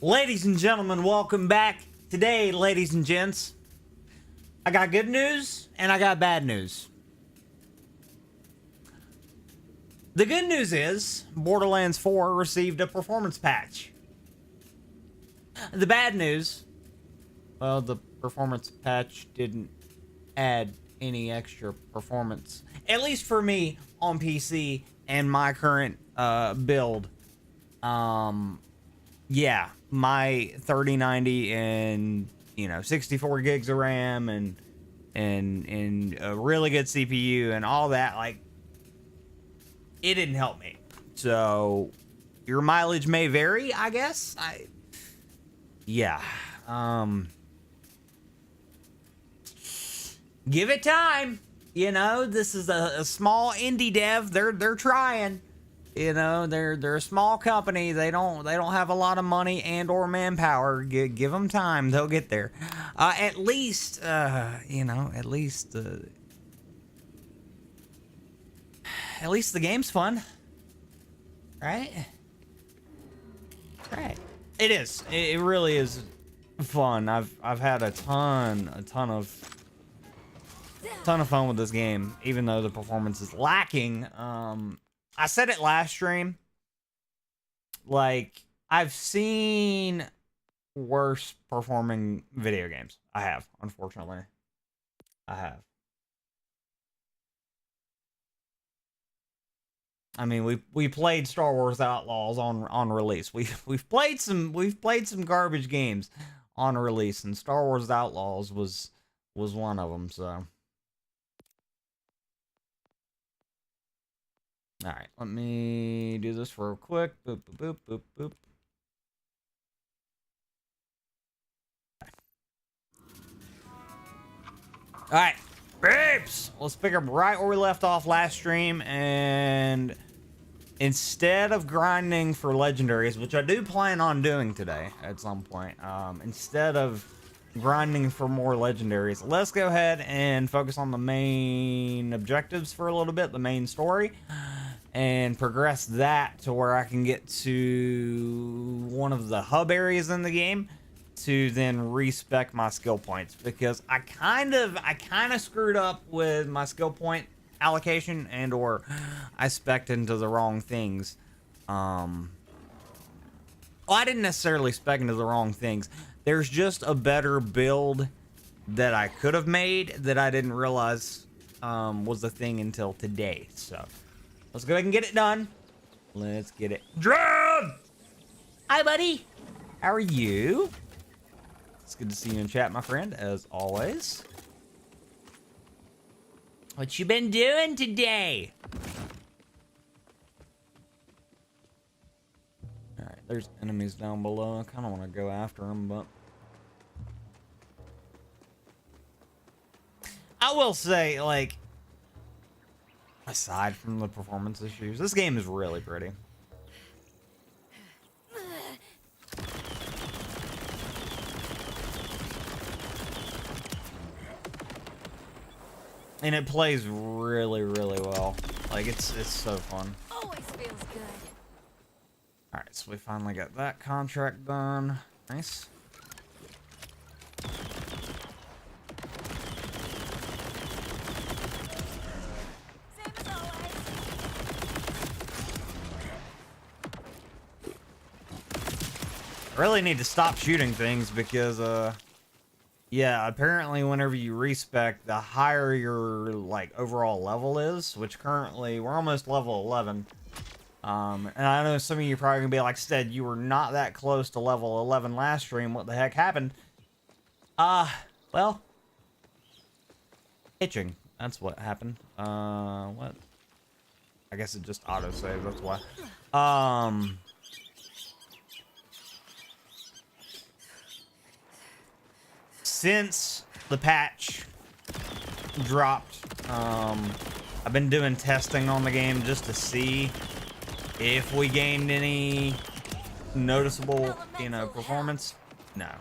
Ladies and gentlemen, welcome back. Today, ladies and gents, I got good news and I got bad news. The good news is Borderlands 4 received a performance patch. The bad news, well, the performance patch didn't add any extra performance, at least for me on PC and my current build. Yeah, my 3090 and 64 gigs of RAM and a really good CPU and all that, like, it didn't help me. So your mileage may vary, I guess. Yeah. Give it time. This is a small indie dev. They're trying. They're a small company. They don't have a lot of money and or manpower. Give them time. They'll get there. At least the game's fun. Right? Right. It is. It really is fun. I've had a ton of fun with this game, even though the performance is lacking. I said it last stream. Like, I've seen worse performing video games. I have, unfortunately. I have. I mean, we played Star Wars Outlaws on release. We've played some garbage games on release, and Star Wars Outlaws was one of them. So. All right, let me do this real quick. Boop, boop, boop, boop, boop. All right, babes, let's pick up right where we left off last stream. And instead of grinding for legendaries, which I do plan on doing today at some point, instead of grinding for more legendaries, let's go ahead and focus on the main objectives for a little bit, the main story, and progress that to where I can get to one of the hub areas in the game to then respec my skill points, because I kind of screwed up with my skill point allocation and or I spec'd into the wrong things. Well, I didn't necessarily spec into the wrong things. There's just a better build that I could have made that I didn't realize was the thing until today. So let's go ahead and get it done. Let's get it done. Hi, buddy. How are you? It's good to see you in chat, my friend, as always. What you been doing today? All right, there's enemies down below. I kind of want to go after them, but I will say, like, aside from the performance issues, this game is really pretty. And it plays really, really well. Like, it's so fun. Always feels good. All right, so we finally got that contract done. Nice. Same as always. I really need to stop shooting things because, yeah, apparently whenever you respec, the higher your, like, overall level is, which currently, we're almost level 11. And I know some of you are probably gonna be like, Stead, you were not that close to level 11 last stream. What the heck happened? Well, itching. That's what happened. What? I guess it just auto-saved, that's why. Since the patch dropped, I've been doing testing on the game just to see if we gained any noticeable, performance. No.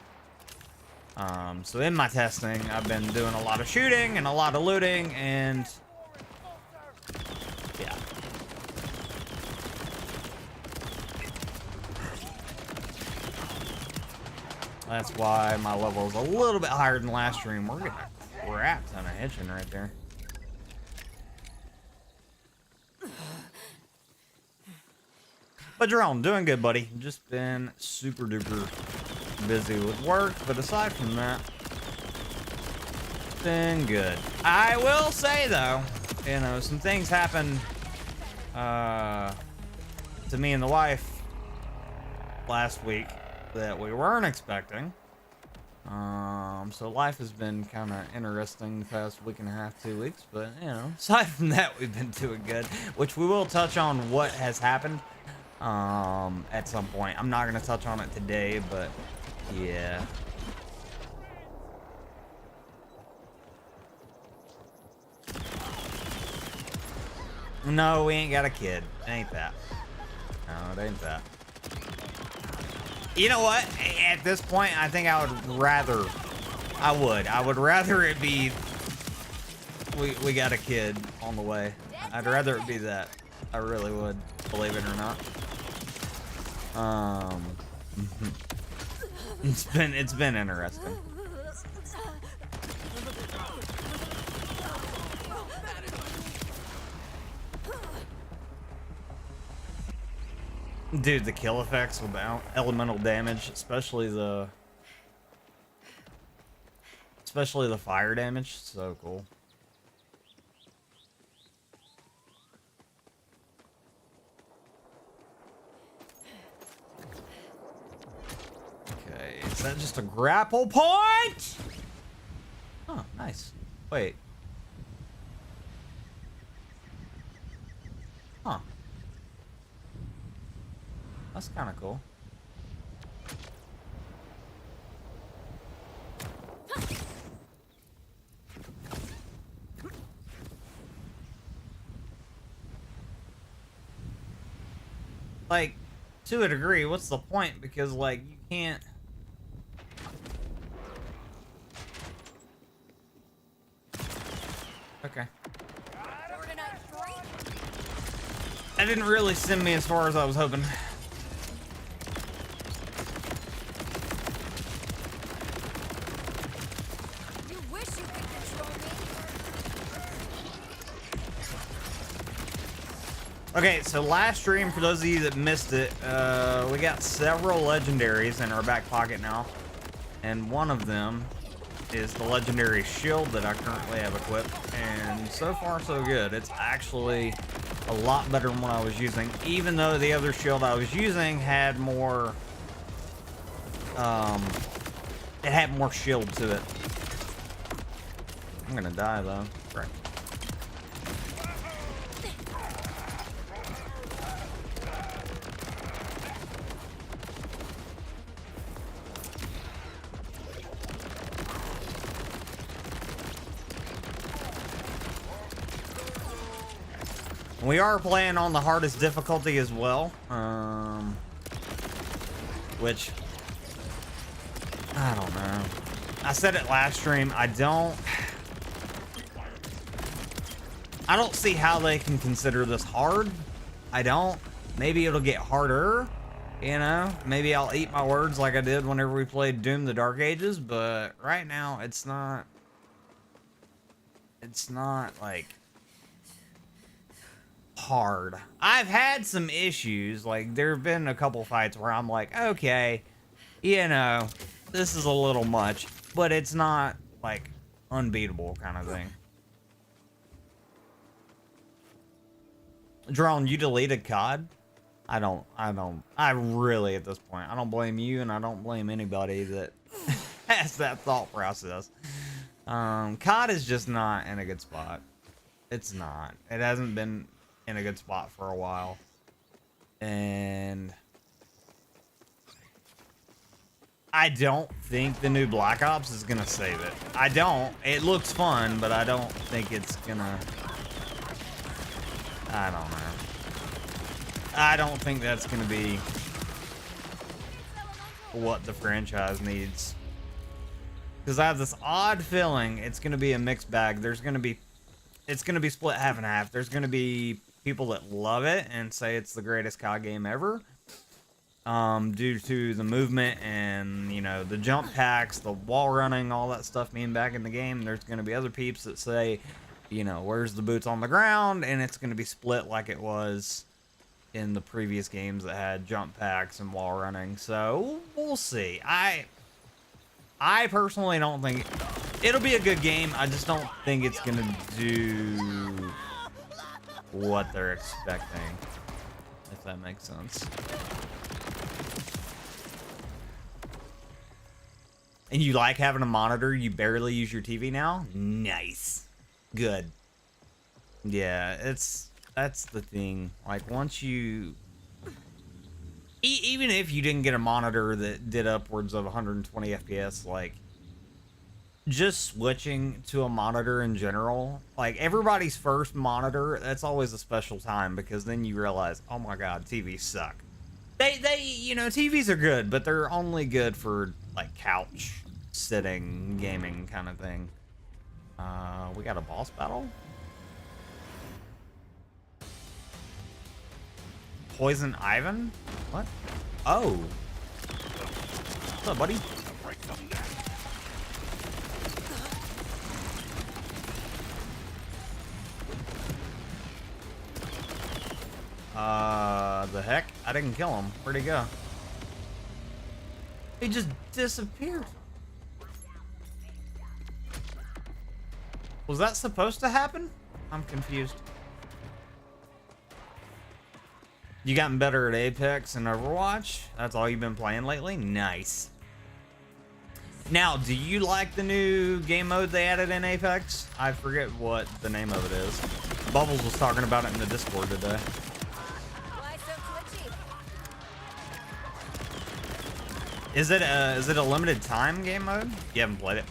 So in my testing, I've been doing a lot of shooting and a lot of looting, and yeah. That's why my level is a little bit higher than last stream. We're getting a crap ton of hitching right there. But Jerome, doing good, buddy. Just been super duper busy with work, but aside from that, it's been good. I will say though, you know, some things happened to me and the wife last week that we weren't expecting. So life has been kind of interesting the past week and a half, 2 weeks, but you know, aside from that, we've been doing good, which we will touch on what has happened at some point. I'm not gonna touch on it today, but yeah. No, we ain't got a kid. It ain't that. No, it ain't that. You know what? At this point, I think I would rather it be we got a kid on the way. I'd rather it be that. I really would, believe it or not. It's been interesting. Dude, the kill effects with elemental damage, especially the fire damage, so cool. Okay, is that just a grapple point? Oh, nice. Wait. Huh. That's kind of cool. Like, to a degree, what's the point? Because, like, you can't... Okay. That didn't really send me as far as I was hoping. Okay, so last stream, for those of you that missed it, we got several legendaries in our back pocket now. And one of them is the legendary shield that I currently have equipped. And so far, so good. It's actually a lot better than what I was using. Even though the other shield I was using had more... it had more shield to it. I'm gonna die, though. Right. We are playing on the hardest difficulty as well, which, I don't know. I said it last stream, I don't see how they can consider this hard. I don't. Maybe it'll get harder, you know? Maybe I'll eat my words like I did whenever we played Doom the Dark Ages, but right now it's not like hard. I've had some issues, like there have been a couple fights where I'm like, okay, you know, this is a little much, but it's not like unbeatable kind of thing. Drone, you deleted COD? I really, at this point, I don't blame you, and I don't blame anybody that has that thought process. COD is just not in a good spot. It's not. It hasn't been in a good spot for a while. And I don't think the new Black Ops is gonna save it. I don't. It looks fun, but I don't think it's gonna... I don't know. I don't think that's gonna be what the franchise needs. Because I have this odd feeling it's gonna be a mixed bag. It's gonna be split half and half. There's gonna be people that love it and say it's the greatest COD game ever. due to the movement and, you know, the jump packs, the wall running, all that stuff being back in the game. There's going to be other peeps that say, you know, where's the boots on the ground? And it's going to be split like it was in the previous games that had jump packs and wall running. So we'll see. I personally don't think it'll be a good game. I just don't think it's going to do what they're expecting, if that makes sense. And you like having a monitor? You barely use your TV now? Nice. Good. Yeah, that's the thing. Like, once you... even if you didn't get a monitor that did upwards of 120 FPS, like, just switching to a monitor in general, like, everybody's first monitor, that's always a special time, because then you realize, oh my god, TVs suck. They, you know, TVs are good, but they're only good for, like, couch sitting gaming kind of thing. We got a boss battle? Poison Ivan? What? Oh. What's up, buddy? The heck? I didn't kill him. Where'd he go? He just disappeared. Was that supposed to happen? I'm confused. You gotten better at Apex and Overwatch? That's all you've been playing lately? Nice. Now, do you like the new game mode they added in Apex? I forget what the name of it is. Bubbles was talking about it in the Discord today. Why so twitchy? Is it a limited time game mode? You haven't played it.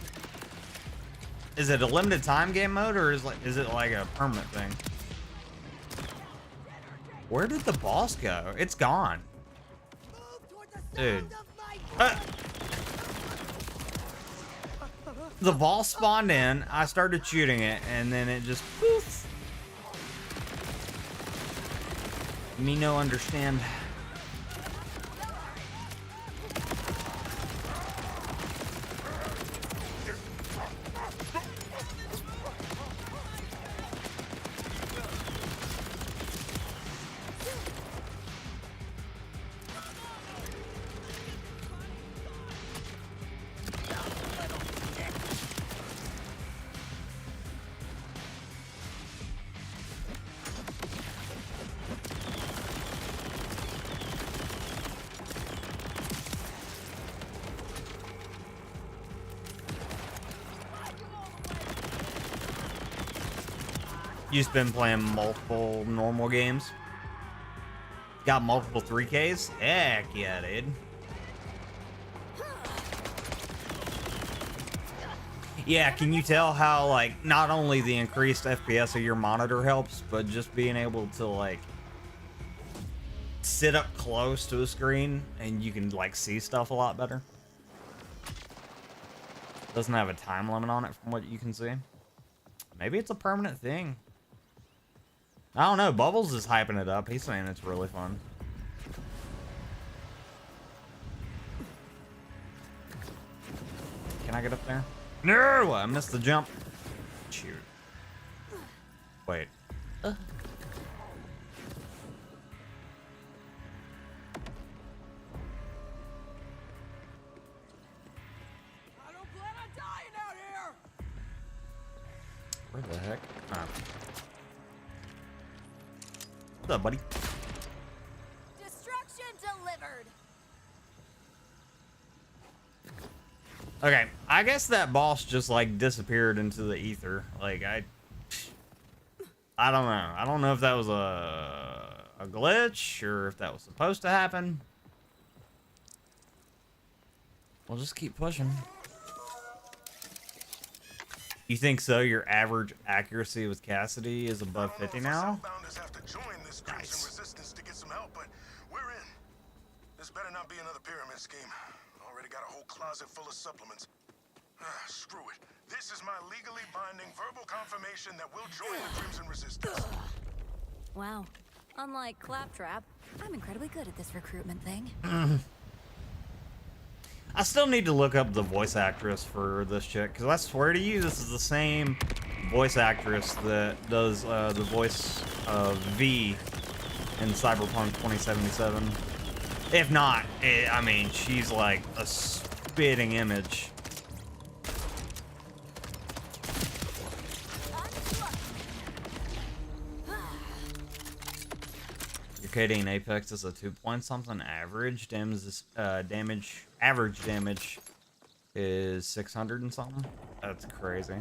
Is it a limited time game mode, or is it like a permanent thing? Where did the boss go? It's gone. Dude. The boss spawned in, I started shooting it, and then it just poof. Me no understand. You've been playing multiple normal games? Got multiple 3Ks? Heck yeah, dude. Yeah, can you tell how, like, not only the increased FPS of your monitor helps, but just being able to, like, sit up close to a screen and you can, like, see stuff a lot better? Doesn't have a time limit on it from what you can see. Maybe it's a permanent thing. I don't know. Bubbles is hyping it up. He's saying it's really fun. Can I get up there? No! I missed the jump. Shoot. Wait. I don't plan on dying out here. Where the heck? Oh. What's up, buddy? Destruction delivered. Okay, I guess that boss just like disappeared into the ether. Like I don't know. I don't know if that was a glitch or if that was supposed to happen. We'll just keep pushing. You think so? Your average accuracy with Cassidy is above 50 now? Nice. Resistance to get some help, but we're in. This better not be another pyramid scheme. Already got a whole closet full of supplements. Screw it. This is my legally binding verbal confirmation that we'll join the Crimson Resistance. Wow. Unlike Claptrap, I'm incredibly good at this recruitment thing. I still need to look up the voice actress for this chick, because I swear to you, this is the same voice actress that does the voice of V in Cyberpunk 2077. If not, I mean, she's like a spitting image. Your KD in Apex is a 2 point something average. Average damage is 600 and something. That's crazy.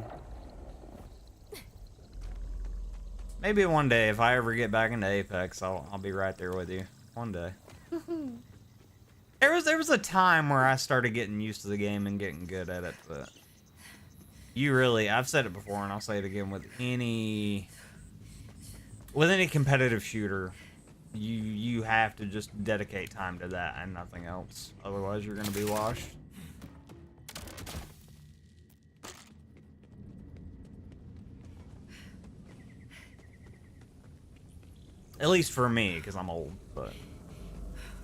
Maybe one day, if I ever get back into Apex, I'll be right there with you. One day. There was a time where I started getting used to the game and getting good at it, but I've said it before and I'll say it again, with any competitive shooter, you have to just dedicate time to that and nothing else. Otherwise, you're gonna be washed. At least for me, because I'm old, but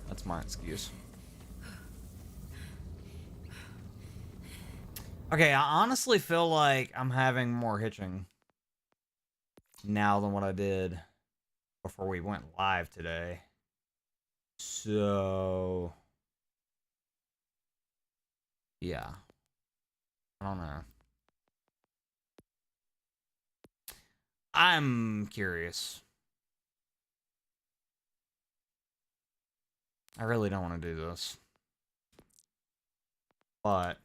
that's my excuse. Okay, I honestly feel like I'm having more hitching now than what I did before we went live today. So, yeah. I don't know. I'm curious. I really don't want to do this. But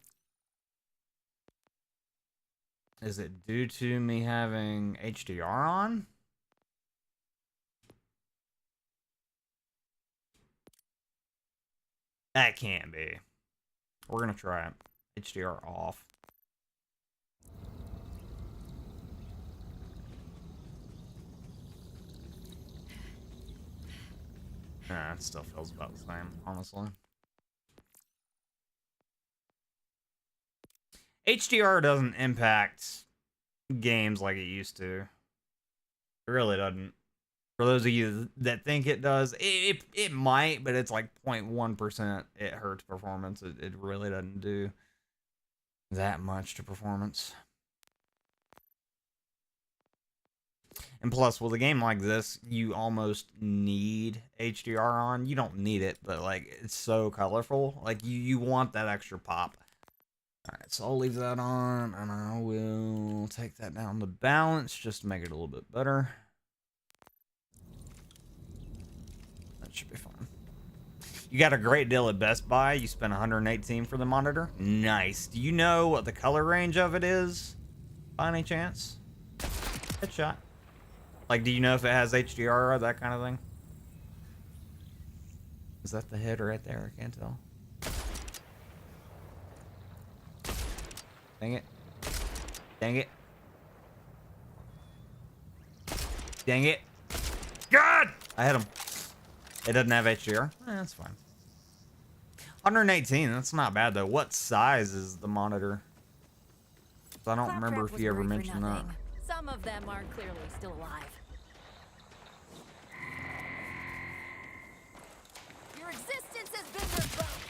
is it due to me having HDR on? That can't be. We're gonna try it. HDR off. Nah, it still feels about the same, honestly. HDR doesn't impact games like it used to. It really doesn't. For those of you that think it does, it might, but it's like 0.1%. It hurts performance. It really doesn't do that much to performance. And plus, with a game like this, you almost need HDR on. You don't need it, but like, it's so colorful. Like, you want that extra pop. Alright, so I'll leave that on, and I will take that down to balance just to make it a little bit better. That should be fine. You got a great deal at Best Buy. You spent $118 for the monitor. Nice. Do you know what the color range of it is, by any chance? Headshot. Like, do you know if it has HDR or that kind of thing? Is that the head right there? I can't tell. Dang it. Dang it. Dang it. God! I hit him. It doesn't have HDR? That's fine. 118, that's not bad though. What size is the monitor? I don't remember if you ever mentioned that. Some of them are clearly still alive. Your existence has been revoked.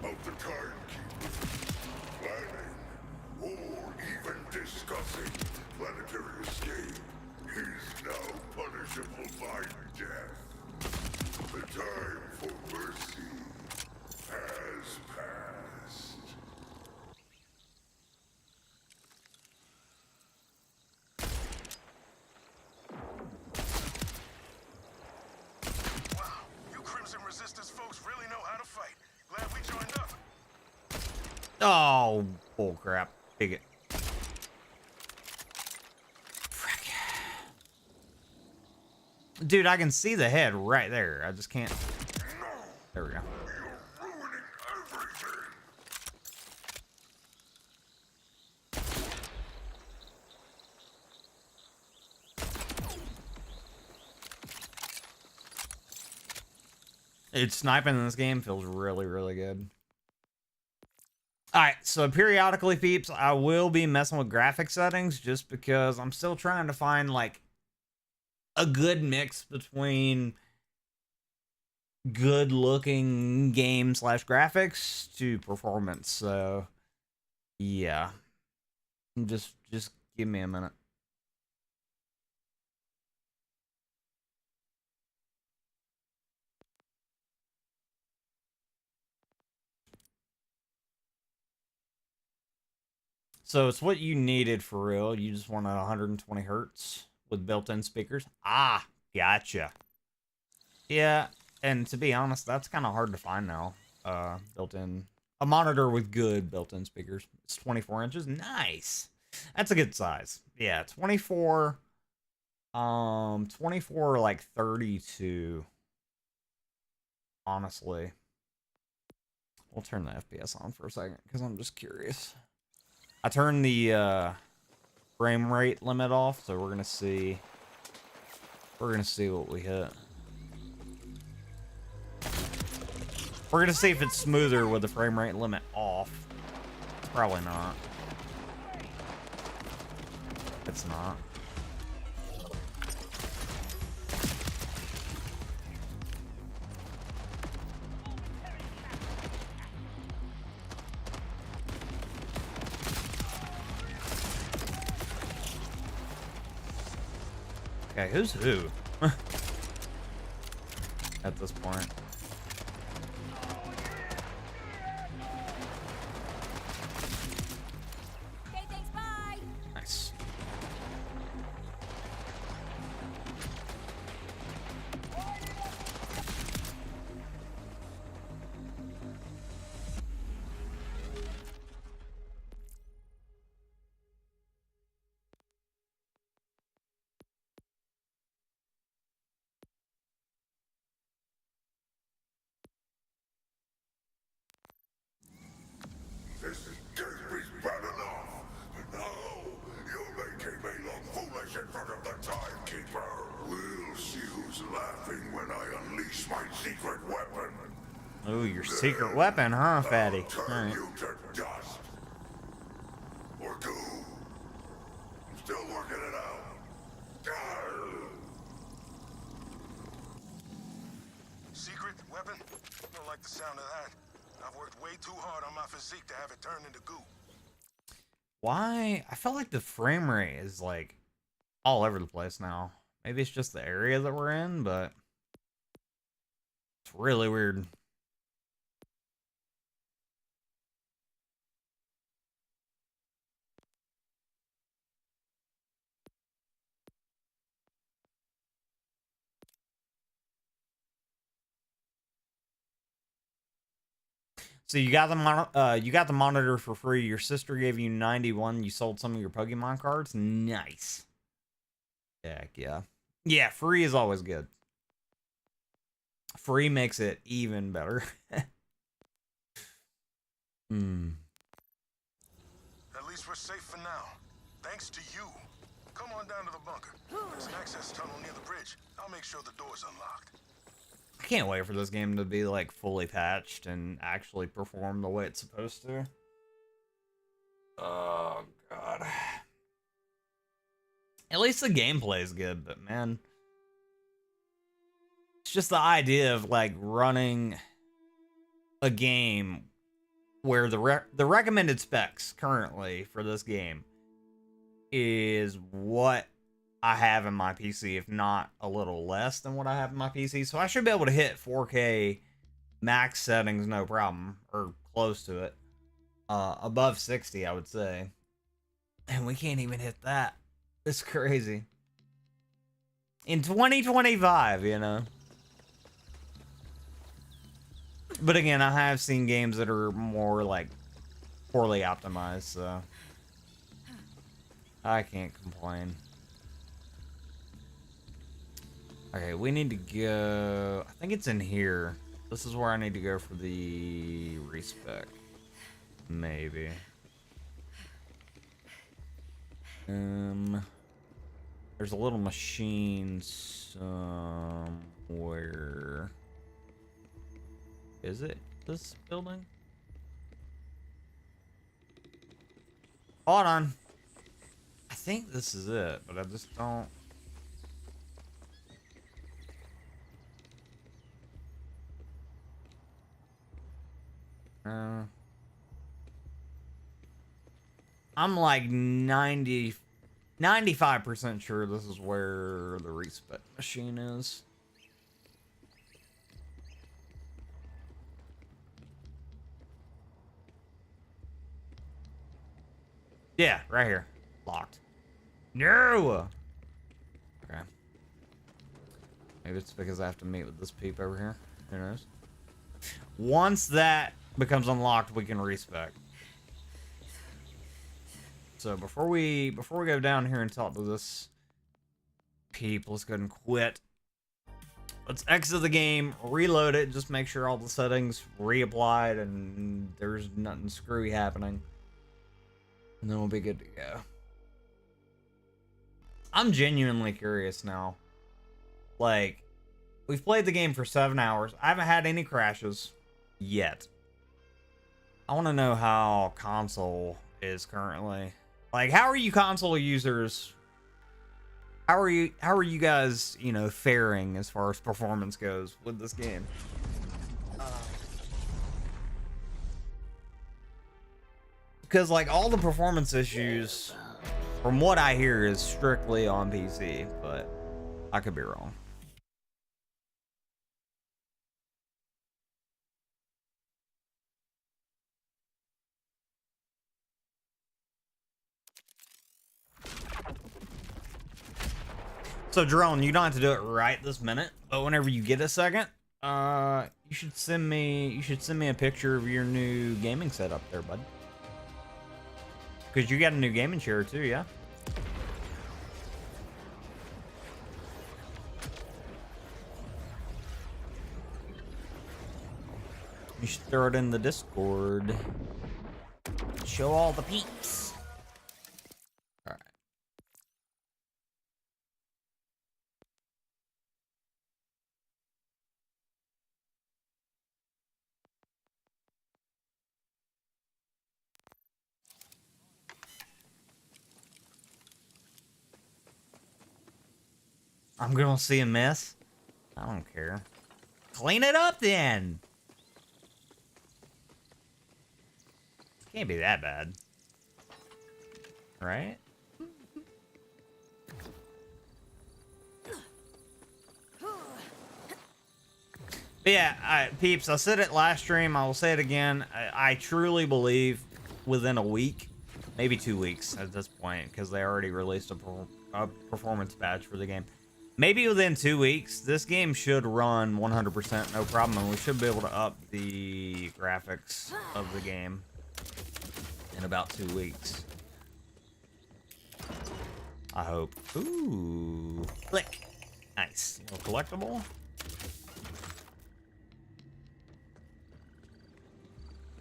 Of the timekeepers, planning, or even discussing planetary escape is now punishable by death. The time for mercy has passed. Wow, you Crimson Resistance folks really know how to fight. Glad we joined up. Oh, bullcrap. Take it. Frick. Dude, I can see the head right there. I just can't. There we go. You're ruining everything. Dude, sniping in this game feels really, really good. Alright, so periodically, peeps, I will be messing with graphic settings just because I'm still trying to find, like, a good mix between good looking game slash graphics to performance. So yeah, just give me a minute. So it's what you needed for real. You just want 120 hertz with built-in speakers. Ah, gotcha. Yeah, and to be honest, that's kind of hard to find now. Built-in a monitor with good built-in speakers. It's 24 inches. Nice. That's a good size. Yeah, 24. 24 like 32. Honestly, we'll turn the FPS on for a second because I'm just curious. I turned the frame rate limit off, so we're gonna see. We're gonna see what we hit. We're gonna see if it's smoother with the frame rate limit off. Probably not. It's not. Okay, who's who? At this point. Okay, thanks, bye. Nice. This Gatsby's bad enough. But now, you're making me look foolish in front of the timekeeper. We'll see who's laughing when I unleash my secret weapon. Oh, your secret weapon, huh, fatty? Turn All right. you to dust. Or goo. I'm still working it out. Secret weapon? Don't like the sound of that. I've worked way too hard on my physique to have it turn into goo. Why? I felt like the frame rate is like all over the place now. Maybe it's just the area that we're in, but it's really weird. So you got the monitor for free. Your sister gave you 91. You sold some of your Pokemon cards. Nice. Heck yeah. Yeah, free is always good. Free makes it even better. Hmm. At least we're safe for now. Thanks to you. Come on down to the bunker. There's an access tunnel near the bridge. I'll make sure the door's unlocked. I can't wait for this game to be like fully patched and actually perform the way it's supposed to. Oh god. At least the gameplay is good, but man, it's just the idea of like running a game where the recommended specs currently for this game is what I have in my PC, if not a little less than what I have in my PC. So I should be able to hit 4K max settings no problem, or close to it. Above 60, I would say. And we can't even hit that. It's crazy. In 2025, you know. But again, I have seen games that are more like poorly optimized, so I can't complain. Okay, we need to go. I think it's in here. This is where I need to go for the respec. Maybe. There's a little machine somewhere. Is it this building? Hold on. I think this is it, but I just don't. I'm like 95% sure this is where the respec machine is. Yeah, right here. Locked. No! Okay. Maybe it's because I have to meet with this peep over here. Who knows? Once that becomes unlocked, we can respec. So before we go down here and talk to this peep, let's go ahead and quit. Let's exit the game, reload it, just make sure all the settings reapplied and there's nothing screwy happening. And then we'll be good to go. I'm genuinely curious now. Like, we've played the game for 7 hours. I haven't had any crashes yet. I want to know how console is currently. Like, how are you console users? How are you guys, you know, faring as far as performance goes with this game? Because like all the performance issues, from what I hear, is strictly on PC, but I could be wrong. So Drone, you don't have to do it right this minute, but whenever you get a second, you should send me a picture of your new gaming setup there, bud. Because you got a new gaming chair too, yeah? You should throw it in the Discord. Show all the peeps. Alright. I'm gonna see a mess. I don't care. Clean it up then. Can't be that bad. Right? But yeah, peeps, I said it last stream. I will say it again. I truly believe within a week, maybe 2 weeks at this point, because they already released a performance patch for the game. Maybe within 2 weeks, this game should run 100% no problem, and we should be able to up the graphics of the game in about 2 weeks. I hope. Ooh, click. Nice. A little collectible.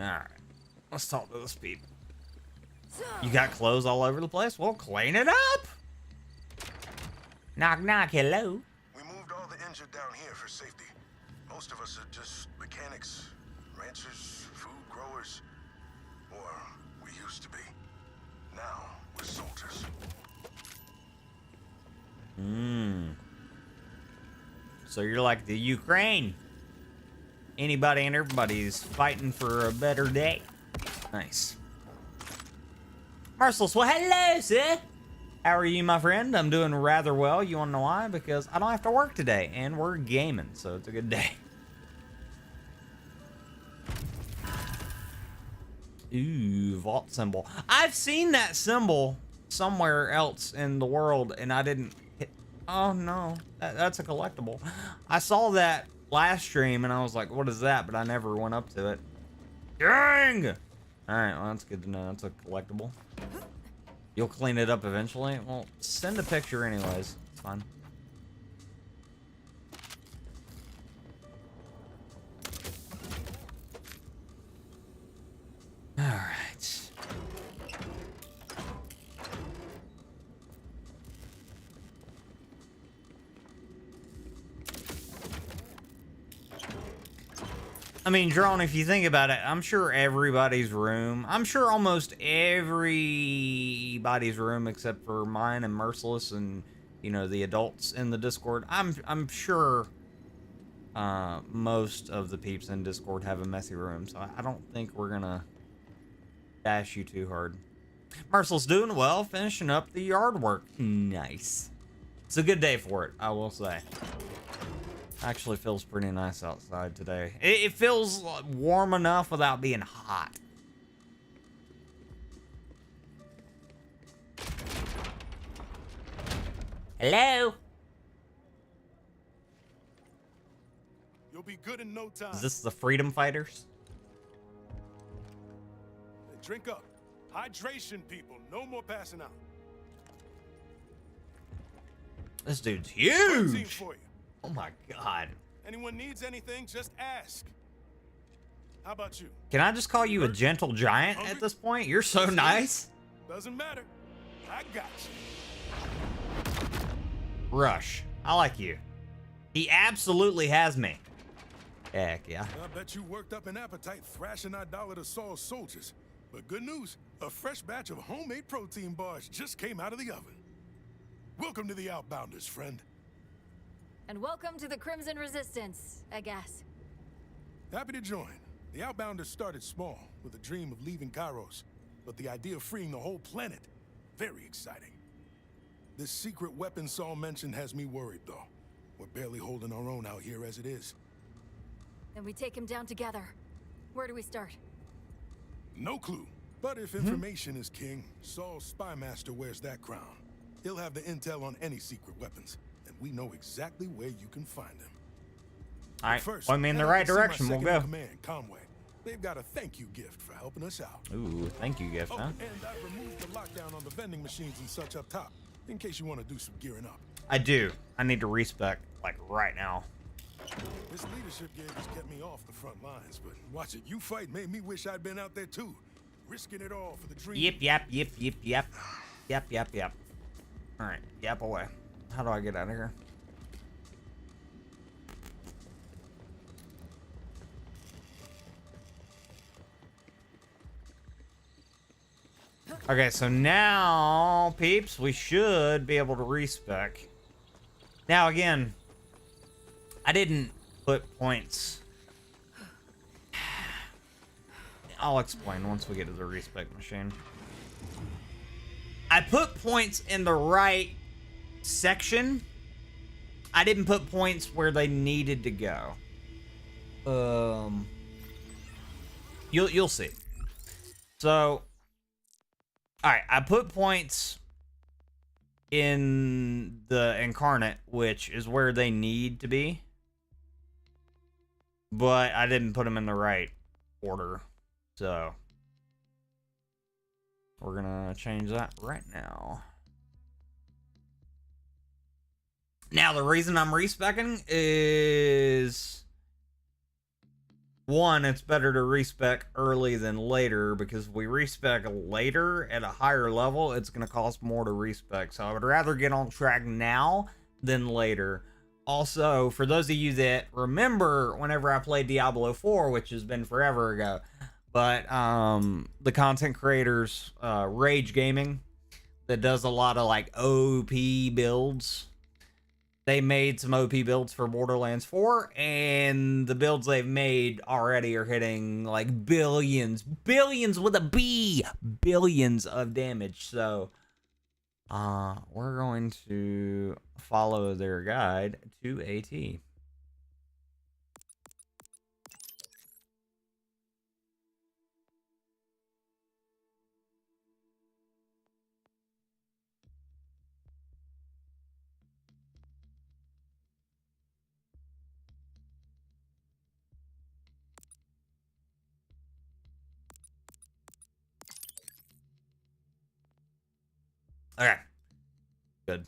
Alright, let's talk to this people. You got clothes all over the place? Well, clean it up! Knock, knock, hello. We moved all the injured down here for safety. Most of us are just mechanics, ranchers, food growers. Or we used to be. Now we're soldiers. So you're like the Ukraine. Anybody and everybody's fighting for a better day. Nice. Merciless, well, hello, sir. How are you, my friend? I'm doing rather well. You want to know why? Because I don't have to work today, and we're gaming, so it's a good day. Ooh, vault symbol. I've seen that symbol somewhere else in the world, and I didn't hit. Oh, no. That's a collectible. I saw that last stream, and I was like, what is that? But I never went up to it. Dang! Alright, well, that's good to know. That's a collectible. You'll clean it up eventually? Well, send a picture anyways. It's fine. Alright. I mean, Drone, if you think about it, I'm sure everybody's room, I'm sure almost everybody's room except for mine and Merciless and, you know, the adults in the Discord, I'm sure most of the peeps in Discord have a messy room, so I don't think we're gonna dash you too hard. Marcel's doing well, finishing up the yard work. Nice. It's a good day for it, I will say. Actually feels pretty nice outside today. It feels warm enough without being hot. Hello? You'll be good in no time. Is this the Freedom Fighters? Hey, drink up. Hydration, people. No more passing out. This dude's Protein huge! for you. Oh my god. Anyone needs anything, just ask. How about you? Can I just call you a gentle giant at this point? You're so nice. Doesn't matter. I got you. Rush. I like you. He absolutely has me. Heck yeah. I bet you worked up an appetite thrashing our dollar to Saul's soldiers. But good news, a fresh batch of homemade protein bars just came out of the oven. Welcome to the Outbounders, friend. And welcome to the Crimson Resistance, I guess. Happy to join. The Outbounders started small, with a dream of leaving Kairos. But the idea of freeing the whole planet, very exciting. This secret weapon Saul mentioned has me worried, though. We're barely holding our own out here as it is. Then we take him down together. Where do we start? No clue. But if information is king, Saul's spy master wears that crown. He'll have the intel on any secret weapons, and we know exactly where you can find him. All right, First, point me in the head up right to see my direction. We'll second in go. Command, Conway. They've got a thank you gift for helping us out. Ooh, thank you, gift, Oh, huh? and I've removed the lockdown on the vending machines and such up top, in case you want to do some gearing up. I do. I need to respec, like, right now. This leadership gig has kept me off the front lines, but watching you fight made me wish I'd been out there too, risking it all for the dream. Yep, yep, yep, yep, yep. Yep, yep, yep. All right, yep away. How do I get out of here? Okay, so now, peeps, we should be able to respec. Now, again, I didn't put points. I'll explain once we get to the respec machine. I put points in the right section. I didn't put points where they needed to go. You'll see. So, all right, I put points in the incarnate, which is where they need to be, but I didn't put them in the right order. So we're gonna change that right now. Now, the reason I'm respecing is, one, it's better to respec early than later, because if we respec later at a higher level, it's going to cost more to respec. So I would rather get on track now than later. Also, for those of you that remember whenever I played Diablo 4, which has been forever ago, but the content creators, Rage Gaming, that does a lot of like OP builds, they made some OP builds for Borderlands 4, and the builds they've made already are hitting like billions with a B, billions of damage. So we're going to follow their guide to AT. Okay. Good.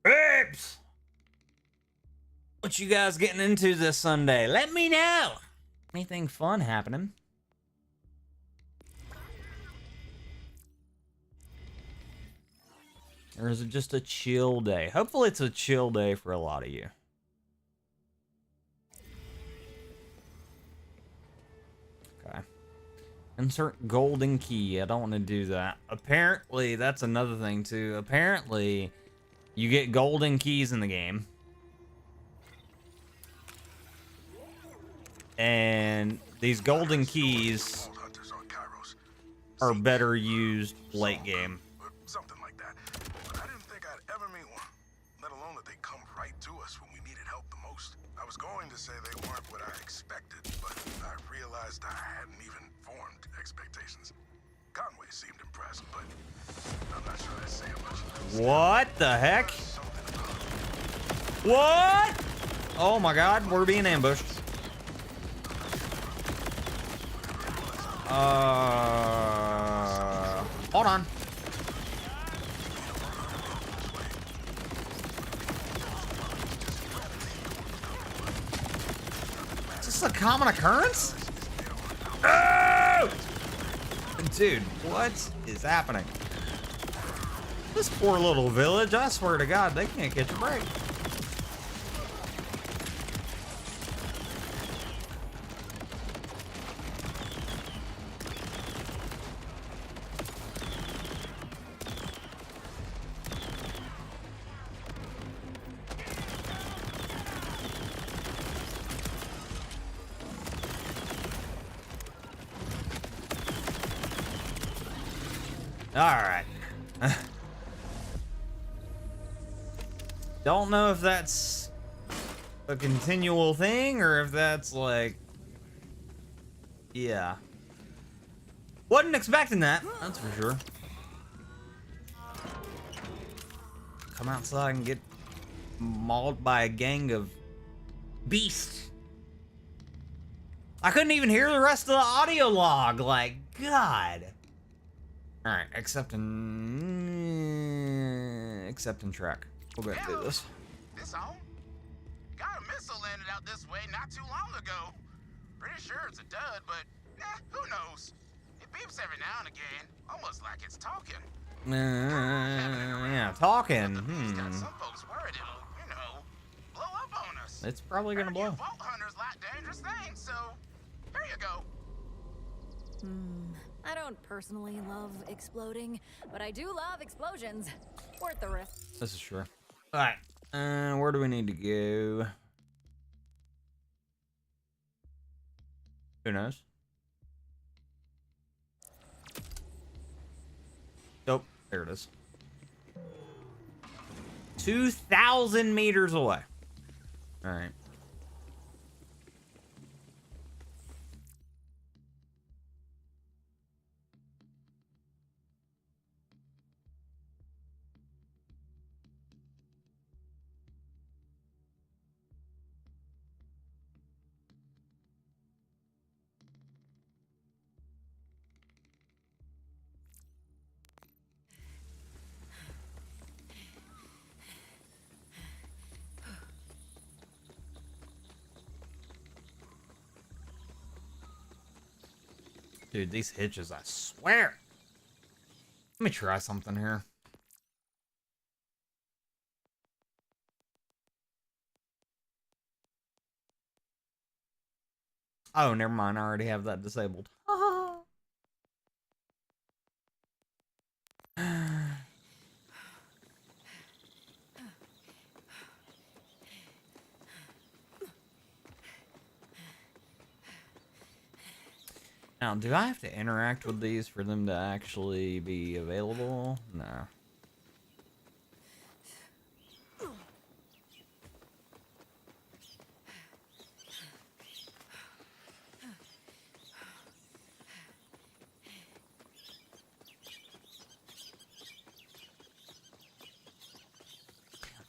Oops! What you guys getting into this Sunday? Let me know. Anything fun happening? Or is it just a chill day? Hopefully it's a chill day for a lot of you. Okay. Insert golden key. I don't want to do that. Apparently, that's another thing too. Apparently, you get golden keys in the game. And these golden keys are better used late game. Something like that. But I didn't think I'd ever meet one. Let alone that they come right to us when we needed help the most. I was going to say they weren't what I expected, but I realized I hadn't even formed expectations. Conway seemed impressed, but I'm not sure that's saying much. What the heck? What? Oh my god, we're being ambushed. Hold on. Is this a common occurrence? Oh! Dude, what is happening? This poor little village, I swear to God, they can't catch a break. All right. Don't know if that's a continual thing or if that's like, yeah. Wasn't expecting that, that's for sure. Come outside and get mauled by a gang of beasts. I couldn't even hear the rest of the audio log, like, God. All right, accept and track. We'll go ahead and do this. This home? Got a missile landed out this way not too long ago. Pretty sure it's a dud, but who knows? It beeps every now and again, almost like it's talking. Yeah, talking. Got some folks worried it'll, blow up on us. It's probably gonna blow. Vault hunters like dangerous things, so here you go. I don't personally love exploding, but I do love explosions. Worth the risk. This is true. All right, where do we need to go? Who knows? Nope, there it is. 2,000 meters away. All right. Dude, these hitches, I swear. Let me try something here. Oh, never mind. I already have that disabled. Now, do I have to interact with these for them to actually be available? No.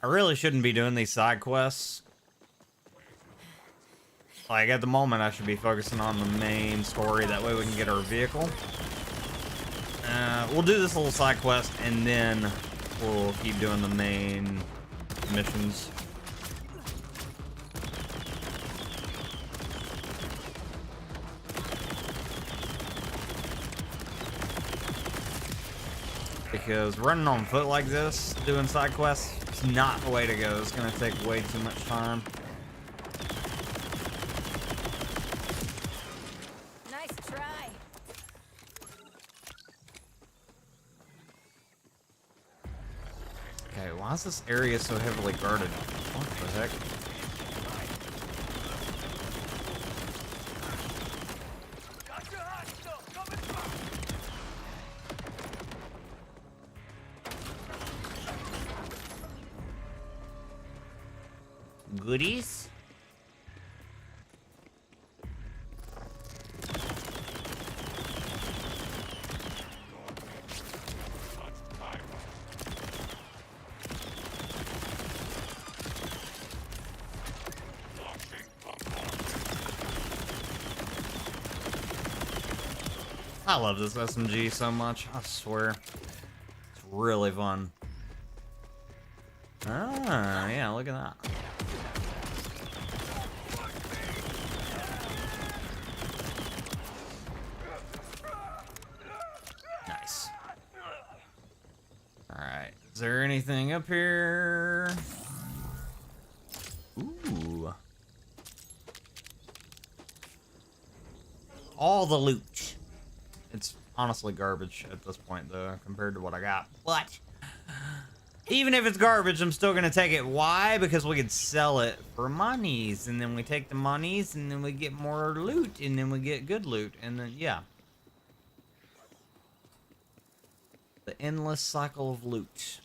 I really shouldn't be doing these side quests. Like, at the moment, I should be focusing on the main story. That way we can get our vehicle. We'll do this little side quest, and then we'll keep doing the main missions. Because running on foot like this, doing side quests, it's not the way to go. It's gonna take way too much time. Nice try. Okay, why is this area so heavily guarded? What the heck? Goodies? I love this SMG so much, I swear. It's really fun. Ah, yeah, look at that. Nice. Alright, is there anything up here? Ooh. All the loot. It's honestly garbage at this point, though, compared to what I got. But even if it's garbage, I'm still gonna take it. Why? Because we could sell it for monies, and then we take the monies, and then we get more loot, and then we get good loot, and then, yeah. The endless cycle of loot.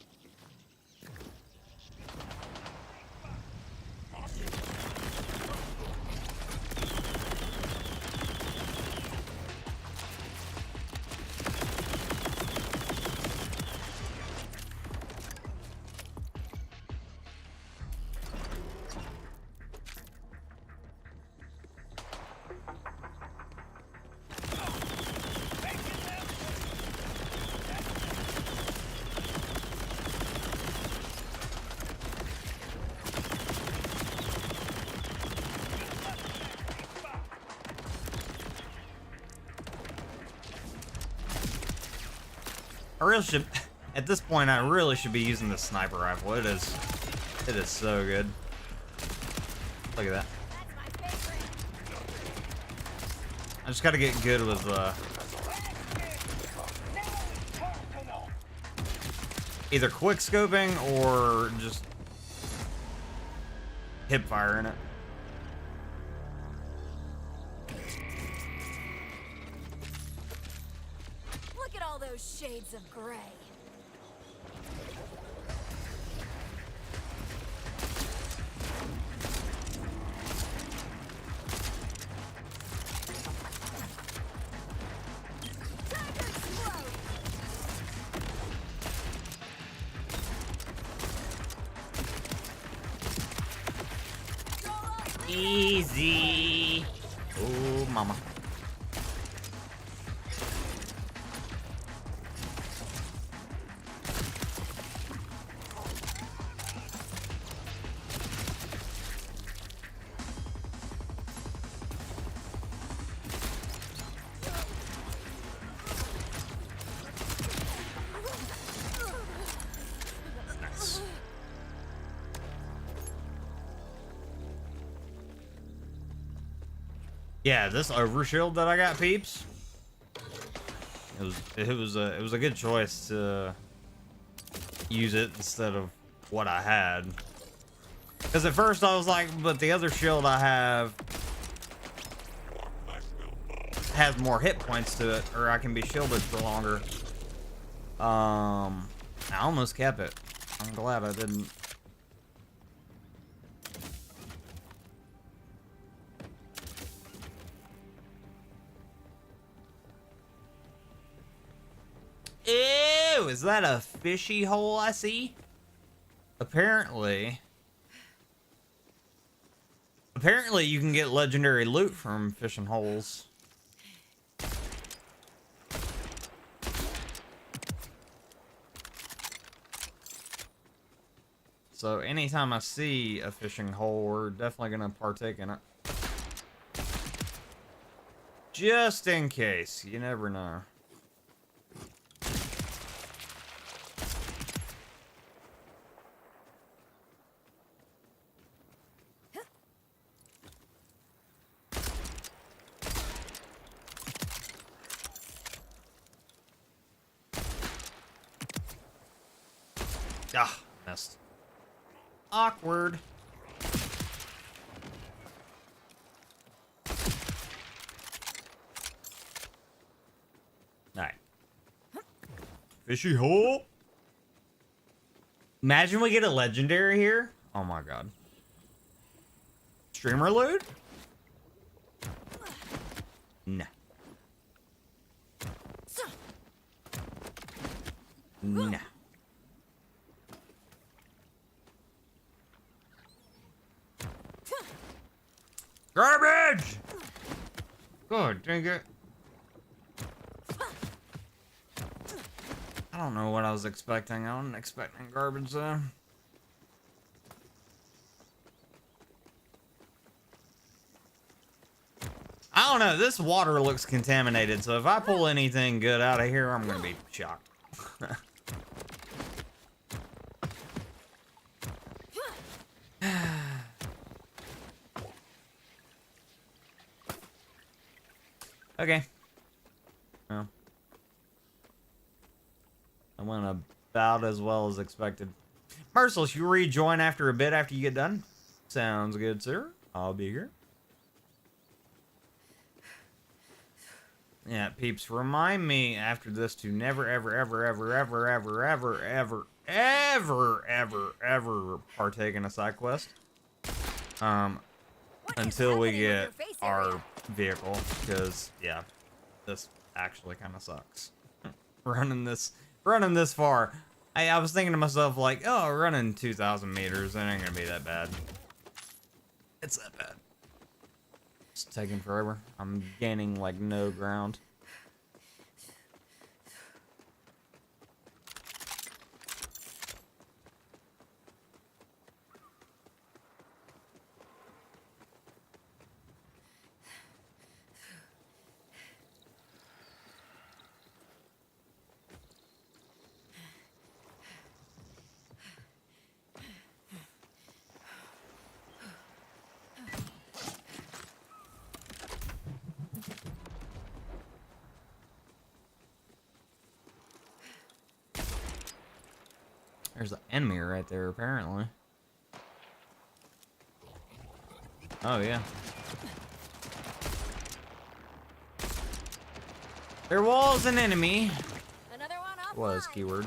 I really should, at this point, I really should be using the sniper rifle. It is so good. Look at that. I just gotta get good with, either quick scoping or just hip firing it. Look at all those shades of gray. Time to explode. Easy. Oh, mama. Nice. Yeah, this overshield that I got, peeps. It was a good choice to use it instead of what I had. Because at first I was like, but the other shield I have has more hit points to it, or I can be shielded for longer. I almost kept it. I'm glad I didn't. Ew, is that a fishy hole I see? Apparently you can get legendary loot from fishing holes. So anytime I see a fishing hole, we're definitely gonna partake in it. Just in case, you never know. Ah, missed. Awkward. Alright. Fishy hole. Imagine we get a legendary here. Oh my god. Streamer loot? No. No. Garbage! God dang it. I don't know what I was expecting. I wasn't expecting garbage though. I don't know. This water looks contaminated, so if I pull anything good out of here, I'm gonna be shocked. Okay. Well, I went about as well as expected. Merciless, you rejoin after a bit after you get done? Sounds good, sir. I'll be here. Yeah, peeps, remind me after this to never, ever, ever, ever, ever, ever, ever, ever, ever, ever, ever partake in a side quest. Until we get our vehicle, because yeah, this actually kind of sucks. running this far. I was thinking to myself like, oh, running 2,000 meters, that ain't gonna be that bad. It's that bad. It's taking forever. I'm gaining like no ground. There's an enemy right there, apparently. Oh, yeah. There was an enemy. Another one offline. Was keyword.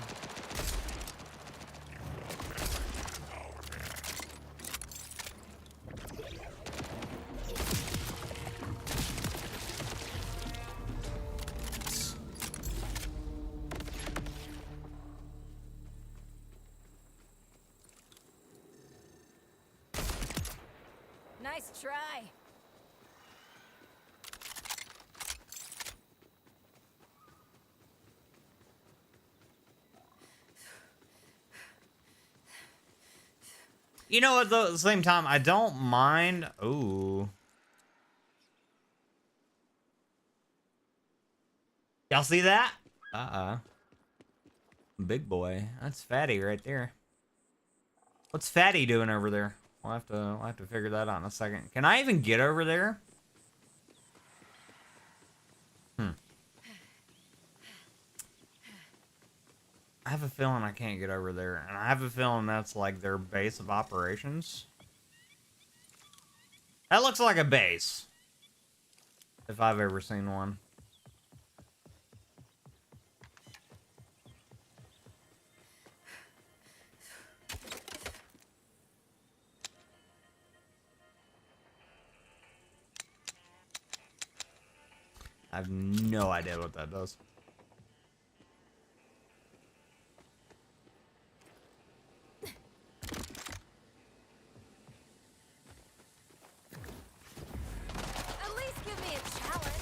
Nice try. You know what, though, at the same time, I don't mind. Ooh. Y'all see that? Big boy. That's Fatty right there. What's Fatty doing over there? We'll have to figure that out in a second. Can I even get over there? I have a feeling I can't get over there, and I have a feeling that's like their base of operations. That looks like a base, if I've ever seen one. I have no idea what that does. At least give me a challenge.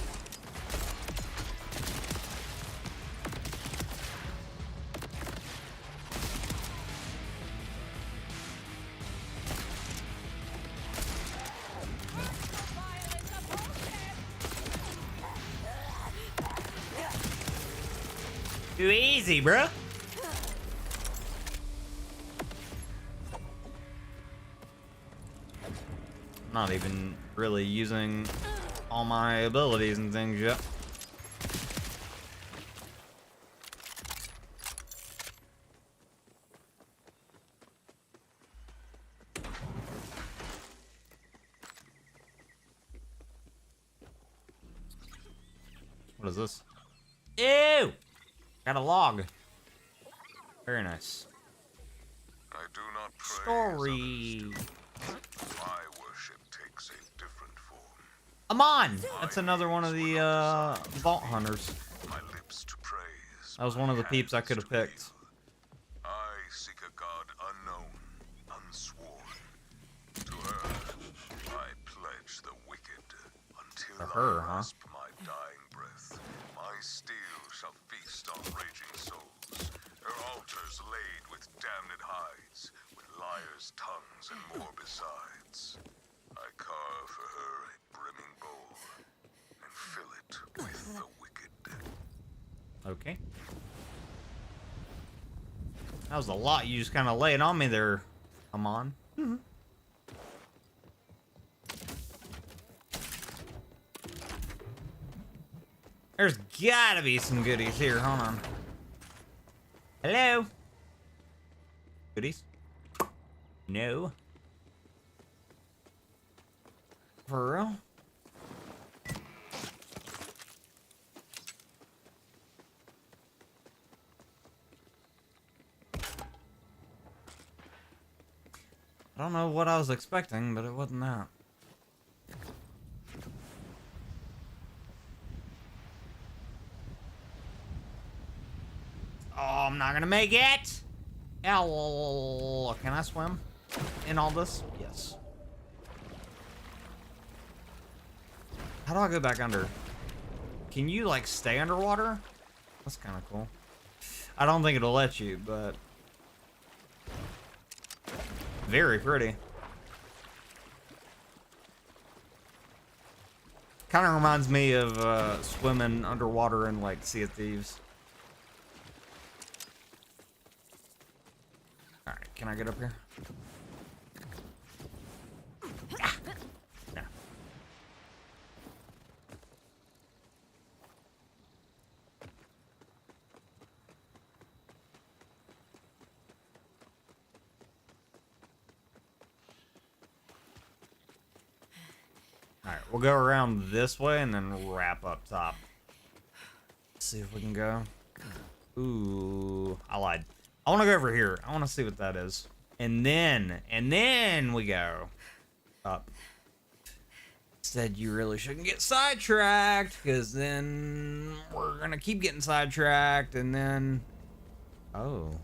Too easy, bro. Not even really using all my abilities and things yet. What is this? Ew! Got a log. Very nice. I do not praise Story. others. My worship takes a different form. Amon! That's another one of the vault hunters. My lips to praise. That was one of the peeps I could have picked. I seek a god unknown, unsworn. To her, I pledge the wicked. Until To her, I huh? grasp my dying breath, my steel shall feast on raging souls. Her altars laid with damned hides, with liars' tongues and more besides. I carve for her a brimming bowl, and fill it with the wicked. Okay. That was a lot. You just kind of laid on me there, Amon. There's gotta be some goodies here. Hold on. Hello? Goodies? No. For real? I don't know what I was expecting, but it wasn't that. Oh, I'm not gonna make it! Ow. Can I swim in all this? Yes. How do I go back under? Can you, like, stay underwater? That's kind of cool. I don't think it'll let you, but... very pretty. Kind of reminds me of swimming underwater in, like, Sea of Thieves. Alright, can I get up here? Ah! No. Alright, we'll go around this way and then wrap up top. Let's see if we can go. Ooh, I lied. I want to go over here. I want to see what that is. And then we go up. Said you really shouldn't get sidetracked, because then we're going to keep getting sidetracked, and then... oh.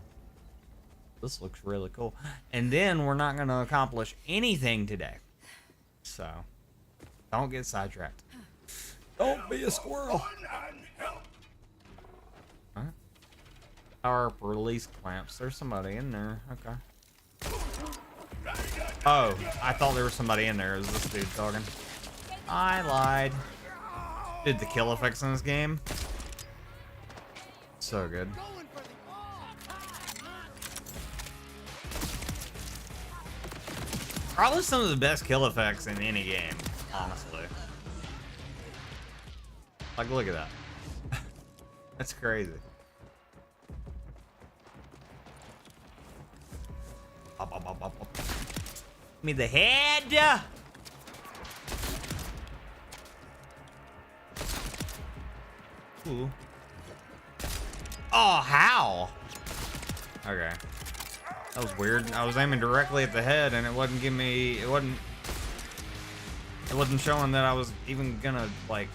This looks really cool. And then we're not going to accomplish anything today. So, don't get sidetracked. Don't be a squirrel. Huh? Power up release clamps. There's somebody in there. Okay. Oh, I thought there was somebody in there. Is this dude talking? I lied. Dude, the kill effects in this game. So good. Probably some of the best kill effects in any game, honestly. Like, look at that. That's crazy. Up, up, up, up, up. Give me the head! Ooh. Oh, how? Okay. That was weird. I was aiming directly at the head and it wasn't giving me... It wasn't showing that I was even gonna, like,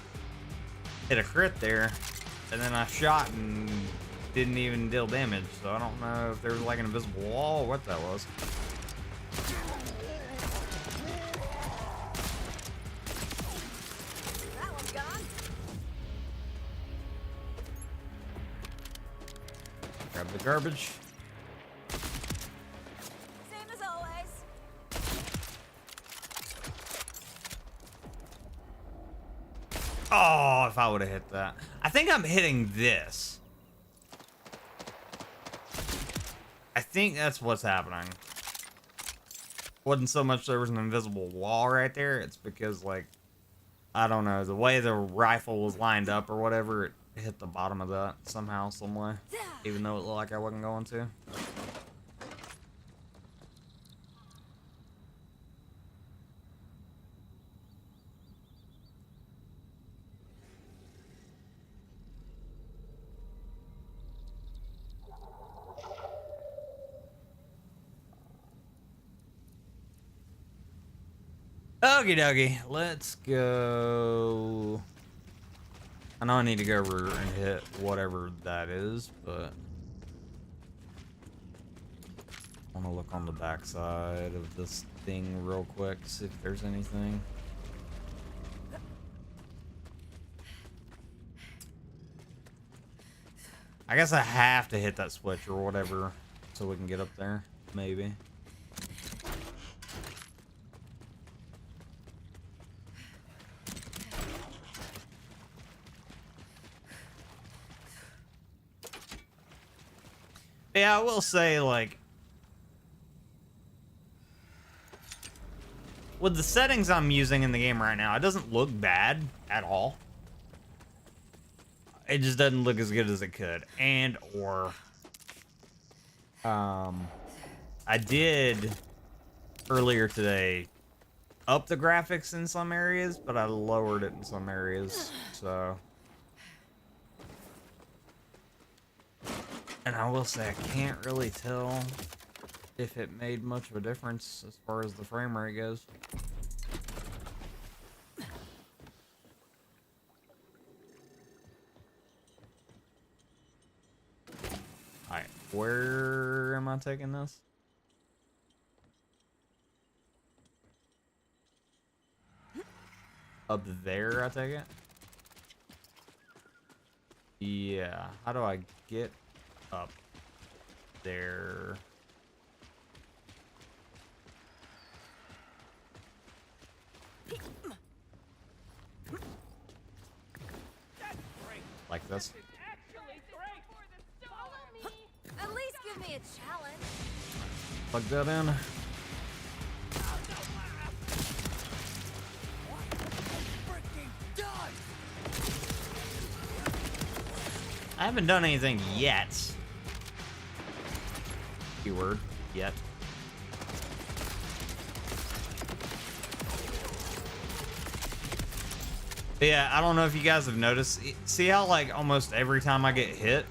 hit a crit there. And then I shot and didn't even deal damage. So I don't know if there was, like, an invisible wall or what that was. That one's gone. Grab the garbage. Same as always. Oh, if I would have hit that. I think I'm hitting this. I think that's what's happening. Wasn't so much there was an invisible wall right there. It's because, like, I don't know, the way the rifle was lined up or whatever, it hit the bottom of that somehow, some way. Even though it looked like I wasn't going to. Okie dokie, let's go. I know I need to go over and hit whatever that is, but I want to look on the backside of this thing real quick, see if there's anything. I guess I have to hit that switch or whatever so we can get up there, maybe. Yeah, I will say, like, with the settings I'm using in the game right now, it doesn't look bad at all. It just doesn't look as good as it could. And, or, I did earlier today up the graphics in some areas, but I lowered it in some areas, so. And I will say, I can't really tell if it made much of a difference as far as the frame rate goes. Alright, where am I taking this? Up there, I take it? Yeah, how do I get up there? Like this? At least give me a challenge. Plug that in. I haven't done anything yet. Keyword, yet. But yeah, I don't know if you guys have noticed. See how, like, almost every time I get hit,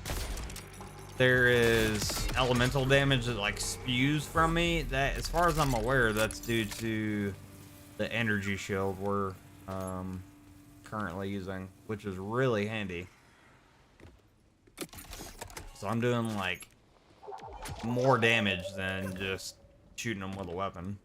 there is elemental damage that, like, spews from me? That, as far as I'm aware, that's due to the energy shield we're currently using, which is really handy. So I'm doing, like, more damage than just shooting them with a weapon.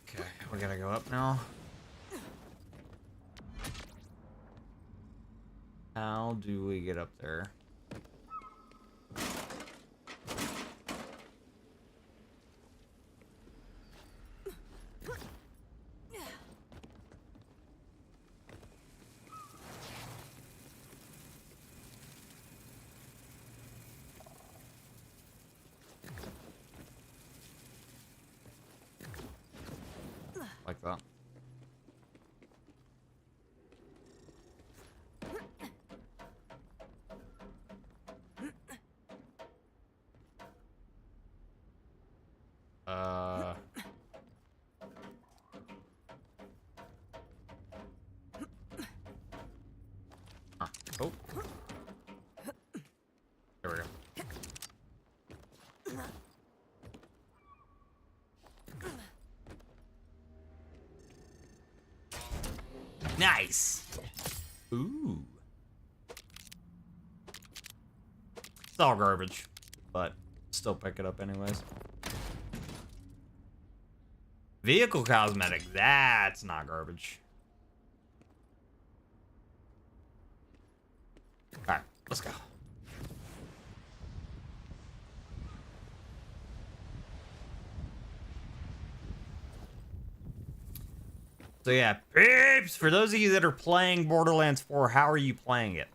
Okay, we gotta go up now. How do we get up there? Like that. Huh. Oh. There we go. Nice. Ooh. It's all garbage, but still pick it up anyways. Vehicle cosmetic, that's not garbage. All right, let's go. So yeah, peeps, for those of you that are playing Borderlands 4, how are you playing it?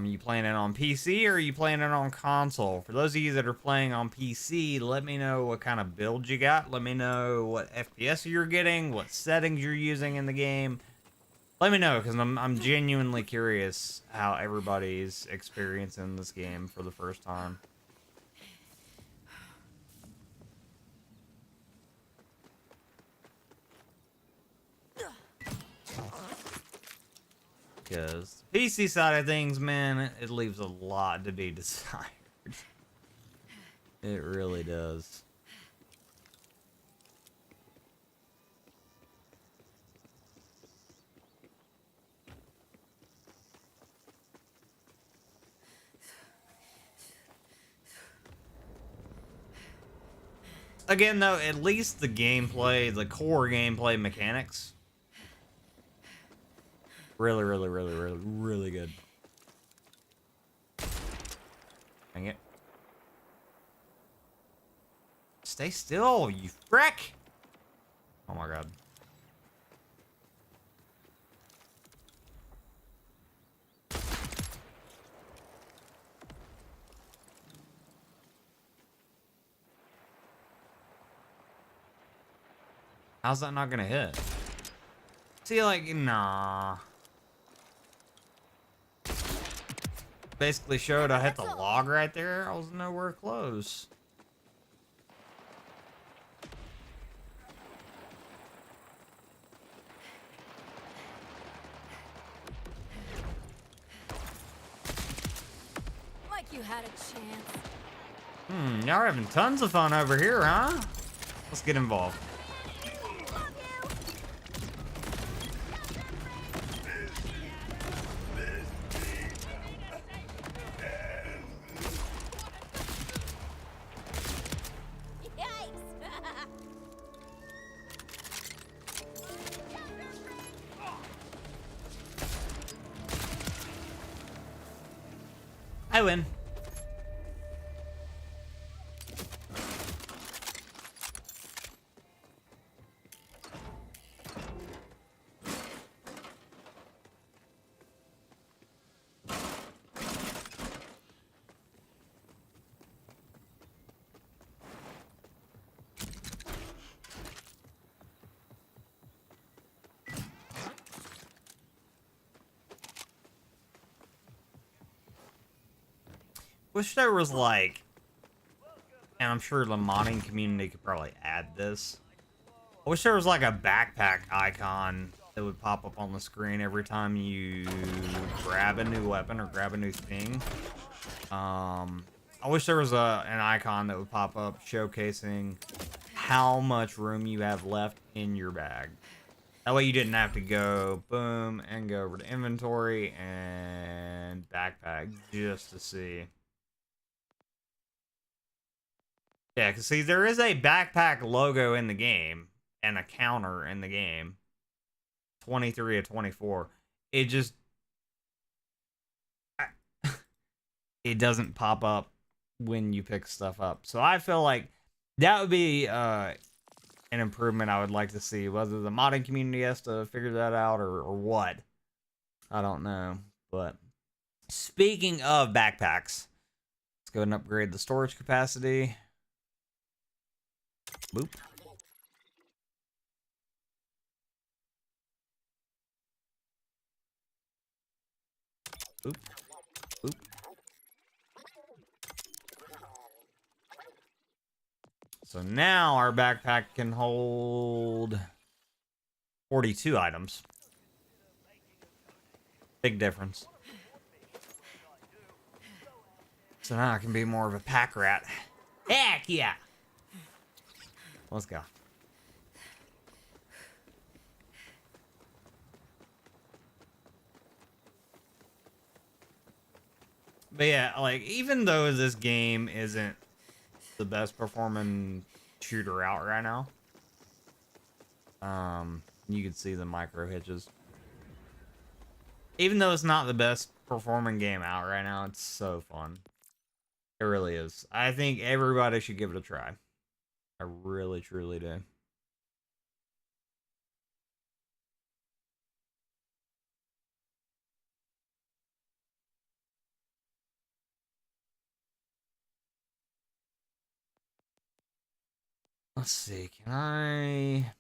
You playing it on PC or are you playing it on console? For those of you that are playing on PC, let me know what kind of build you got. Let me know what FPS you're getting, what settings you're using in the game. Let me know, because I'm genuinely curious how everybody's experiencing this game for the first time. Because PC side of things, man, it leaves a lot to be desired. It really does. Again, though, at least the gameplay, the core gameplay mechanics, really, really, really, really, really good. Dang it. Stay still, you frick! Oh my god. How's that not gonna hit? See, like, nah. Basically showed I hit the log right there. I was nowhere close. Like you had a chance. Y'all are having tons of fun over here, huh? Let's get involved. I win. Wish there was like, and I'm sure the modding community could probably add this. I wish there was like a backpack icon that would pop up on the screen every time you grab a new weapon or grab a new thing. I wish there was an icon that would pop up showcasing how much room you have left in your bag. That way you didn't have to go boom and go over to inventory and backpack just to see. Yeah, because see, there is a backpack logo in the game and a counter in the game. 23 of 24. It just... it doesn't pop up when you pick stuff up. So I feel like that would be an improvement I would like to see. Whether the modding community has to figure that out or what. I don't know. But speaking of backpacks, let's go and upgrade the storage capacity. Boop. Boop. Boop. So now our backpack can hold 42 items. Big difference. So now I can be more of a pack rat. Heck yeah! Let's go. But yeah, like, even though this game isn't the best performing shooter out right now, you can see the micro hitches. Even though it's not the best performing game out right now, it's so fun. It really is. I think everybody should give it a try. I really, truly do. Let's see, can I...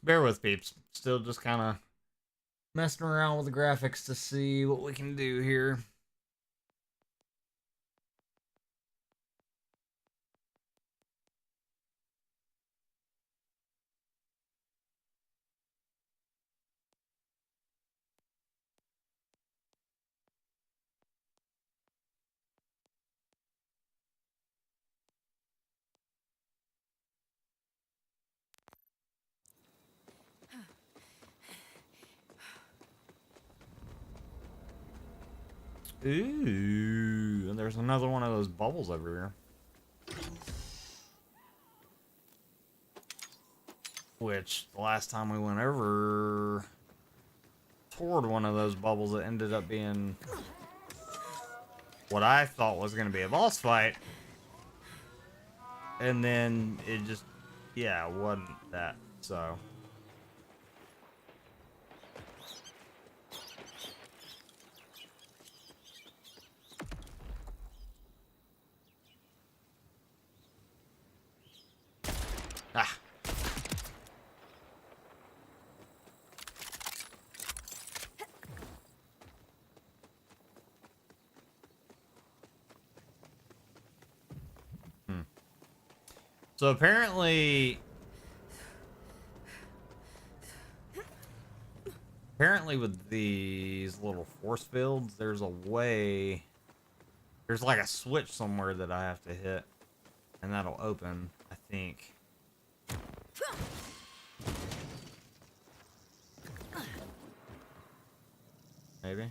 Bear with, peeps. Still just kind of messing around with the graphics to see what we can do here. Ooh, and there's another one of those bubbles over here. Which, the last time we went over toward one of those bubbles, it ended up being what I thought was going to be a boss fight. And then it just, yeah, wasn't that, so... Ah. So apparently with these little force fields, there's a way, there's like a switch somewhere that I have to hit, and that'll open, I think. Maybe.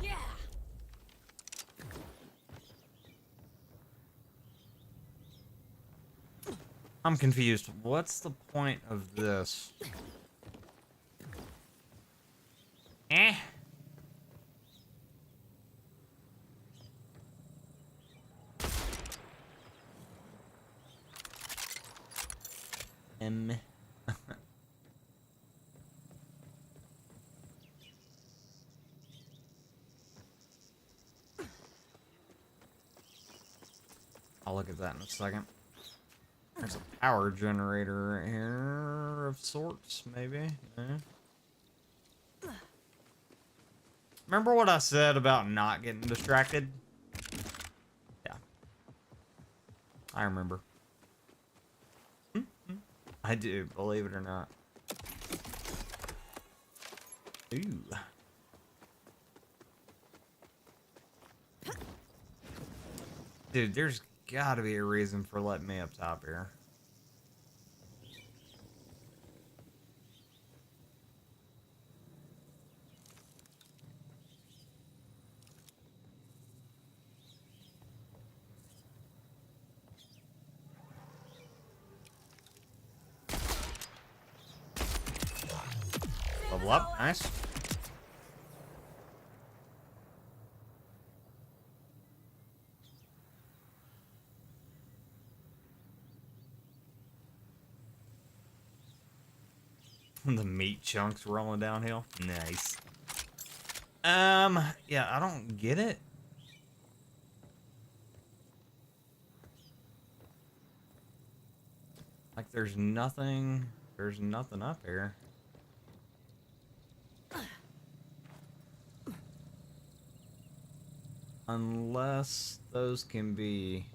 Yeah. I'm confused. What's the point of this? Eh? I'll look at that in a second. There's a power generator right here of sorts, maybe. Yeah. Remember what I said about not getting distracted? Yeah. I remember. I do, believe it or not. Ooh. Dude, there's gotta be a reason for letting me up top here. Level up, nice. The meat chunks rolling downhill. Nice. Yeah, I don't get it. Like there's nothing up here. Unless those can be...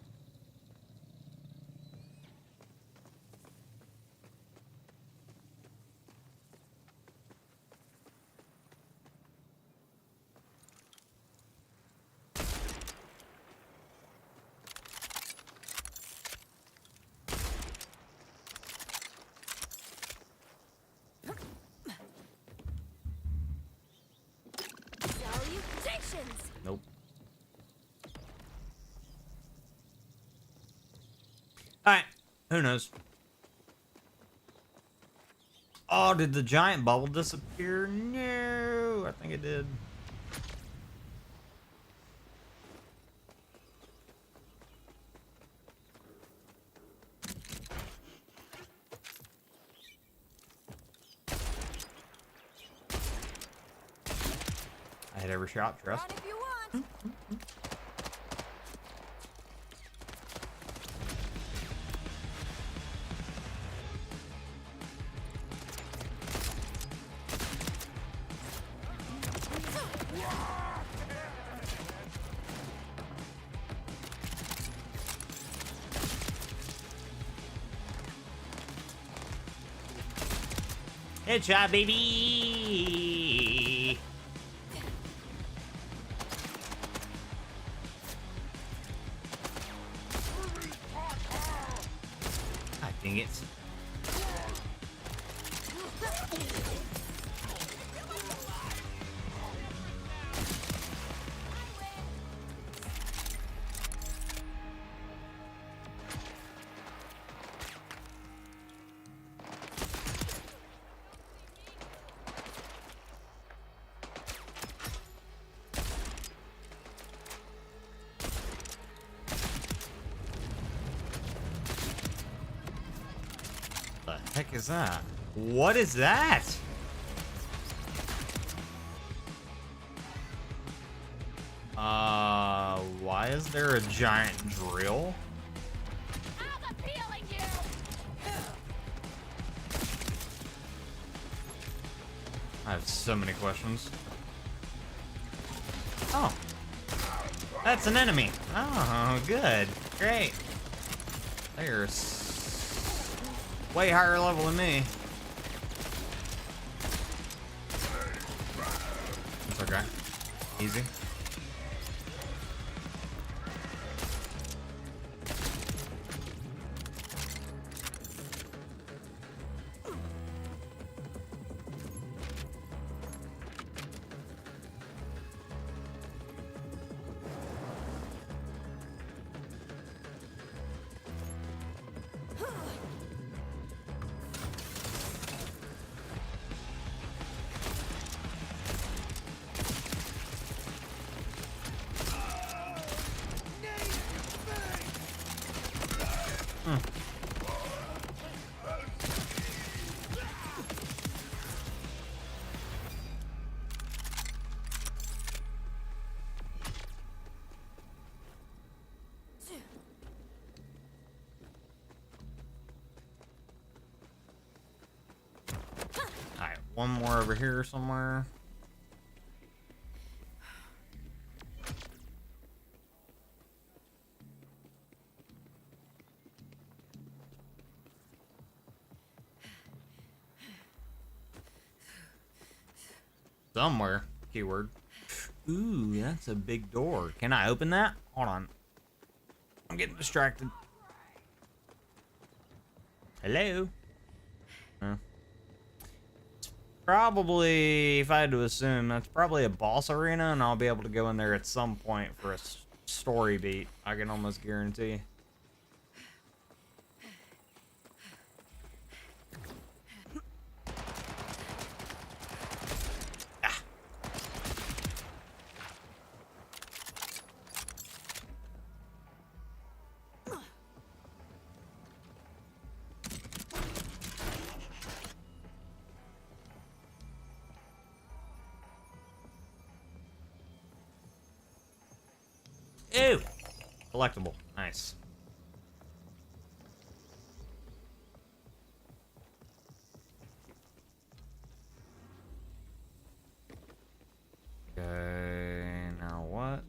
Salutations. Nope. Alright, who knows? Oh, did the giant bubble disappear? No, I think it did. hit every shot, trust. Run if you want. Headshot, baby! God dang it. The heck is that? What is that? Why is there a giant drill? I'm appealing you. I have so many questions. Oh. That's an enemy. Oh, good. Great. They're way higher level than me. It's okay. Easy. Alright, one more over here somewhere. Somewhere. Keyword. Ooh, that's a big door. Can I open that? Hold on. I'm getting distracted. Hello? It's probably, if I had to assume, that's probably a boss arena, and I'll be able to go in there at some point for a story beat. I can almost guarantee. Ew! Collectible. Nice. Okay, now what?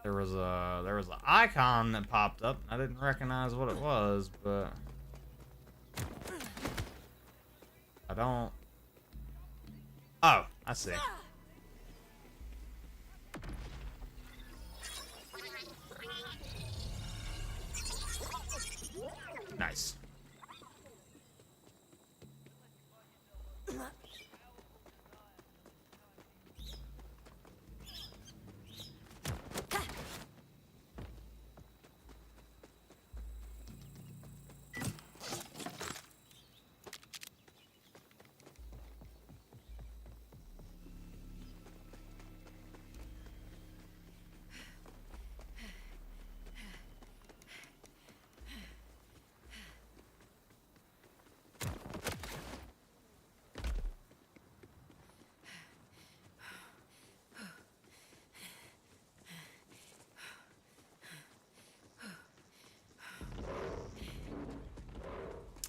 There was an icon that popped up. I didn't recognize what it was, but I don't. Oh, I see. Nice.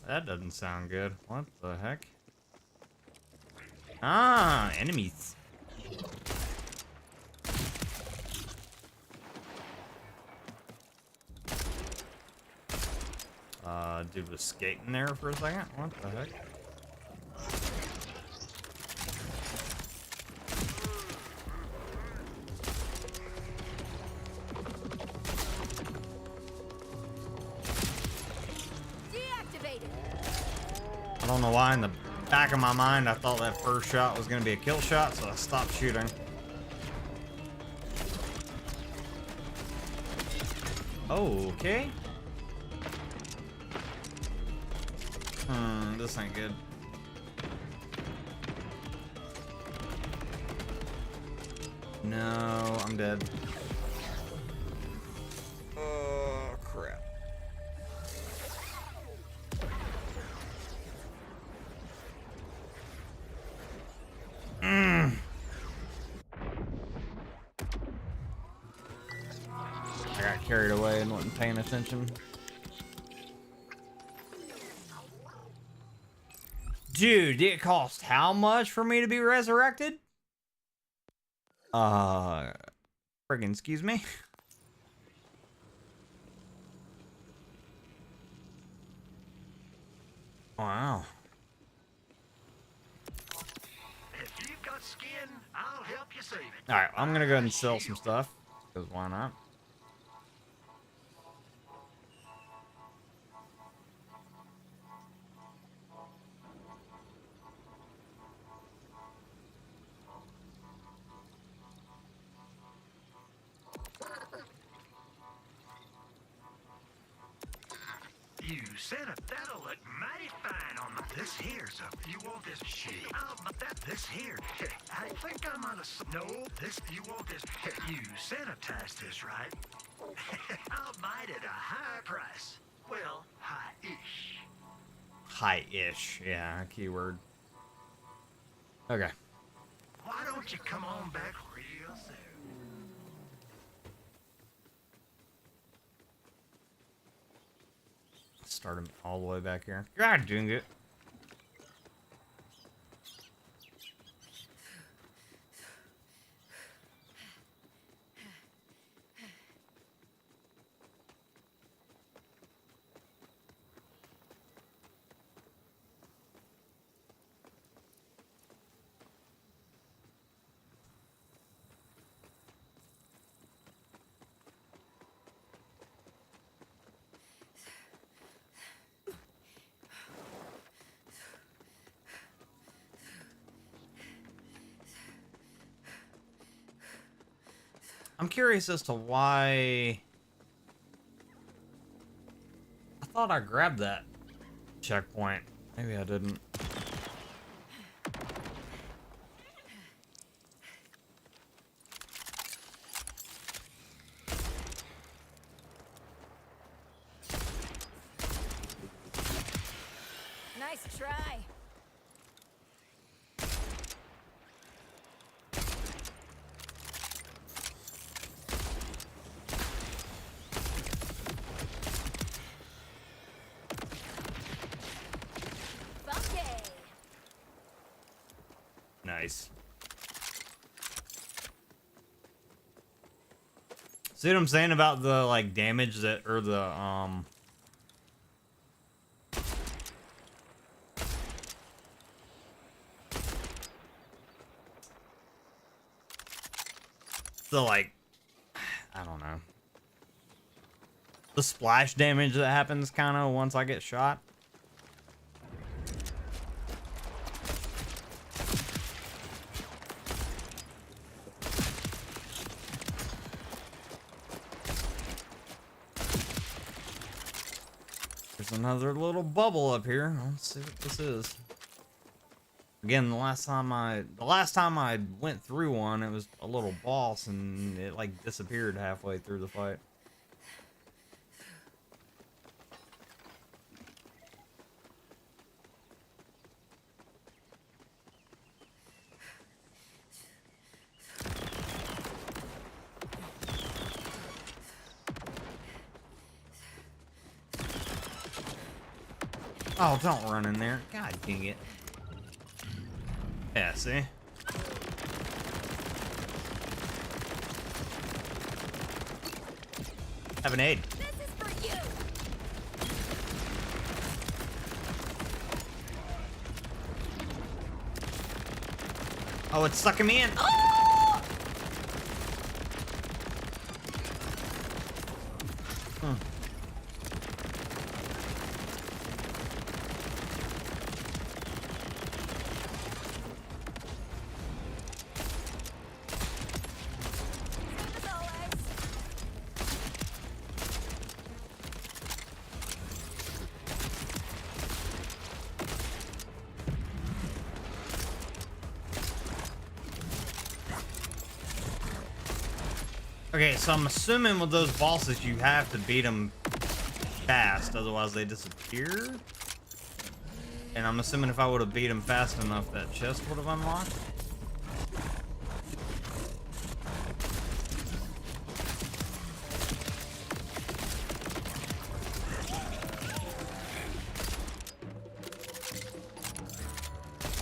That doesn't sound good. What the heck? Ah, enemies. Dude was skating there for a second. What the heck? Deactivated. I don't know why in the back of my mind I thought that first shot was going to be a kill shot, so I stopped shooting. Okay. This ain't good. No, I'm dead. Oh, crap. I got carried away and wasn't paying attention. Dude, it cost how much for me to be resurrected? Friggin' excuse me. Wow. If you've got skin, I'll help you save it. Alright, I'm gonna go ahead and sell some stuff. Because why not? You said it. That'll look mighty fine on this here. So you want this shit? This here. I think I might have. No, this. You want this? You sanitized this, right? I'll buy it at a high price. Well, high-ish. High-ish. Yeah, keyword. Okay. Why don't you come on back real soon? Start him all the way back here. God dang it. I'm curious as to why. I thought I grabbed that checkpoint. Maybe I didn't. Nice try. Nice. See what I'm saying about the like damage that or the like I don't know. The splash damage that happens kind of once I get shot. There's another little bubble up here. Let's see what this is. Again, the last time I went through one, it was a little boss and it like disappeared halfway through the fight. Oh, don't run in there. God dang it. Yeah, see? Have an aid. This is for you. Oh, it's sucking me in. Oh! Hmm. As always. Okay, so I'm assuming with those bosses you have to beat them fast, otherwise they disappear. And I'm assuming if I would have beat them fast enough, that chest would have unlocked.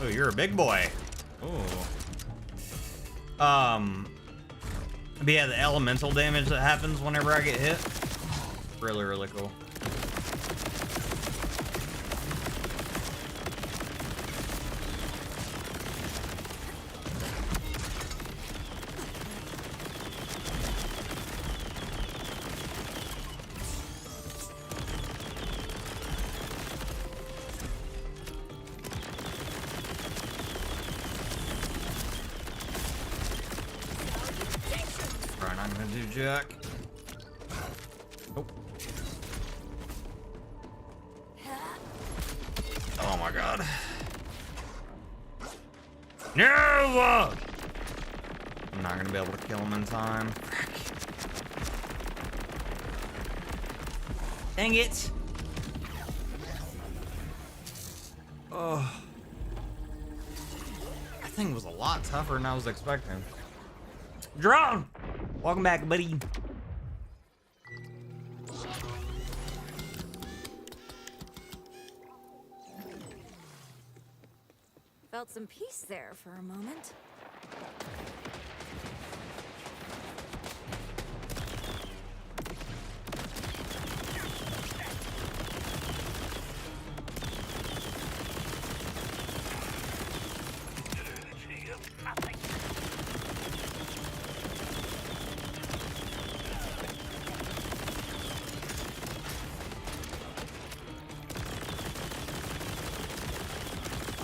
Oh, you're a big boy. Ooh. But yeah, the elemental damage that happens whenever I get hit. Really, really cool. Right, I'm gonna do Jack. Oh. Oh my god. No! I'm not gonna be able to kill him in time. Dang it! Oh. That thing was a lot tougher than I was expecting. Drone! Welcome back, buddy. Felt some peace there for a moment.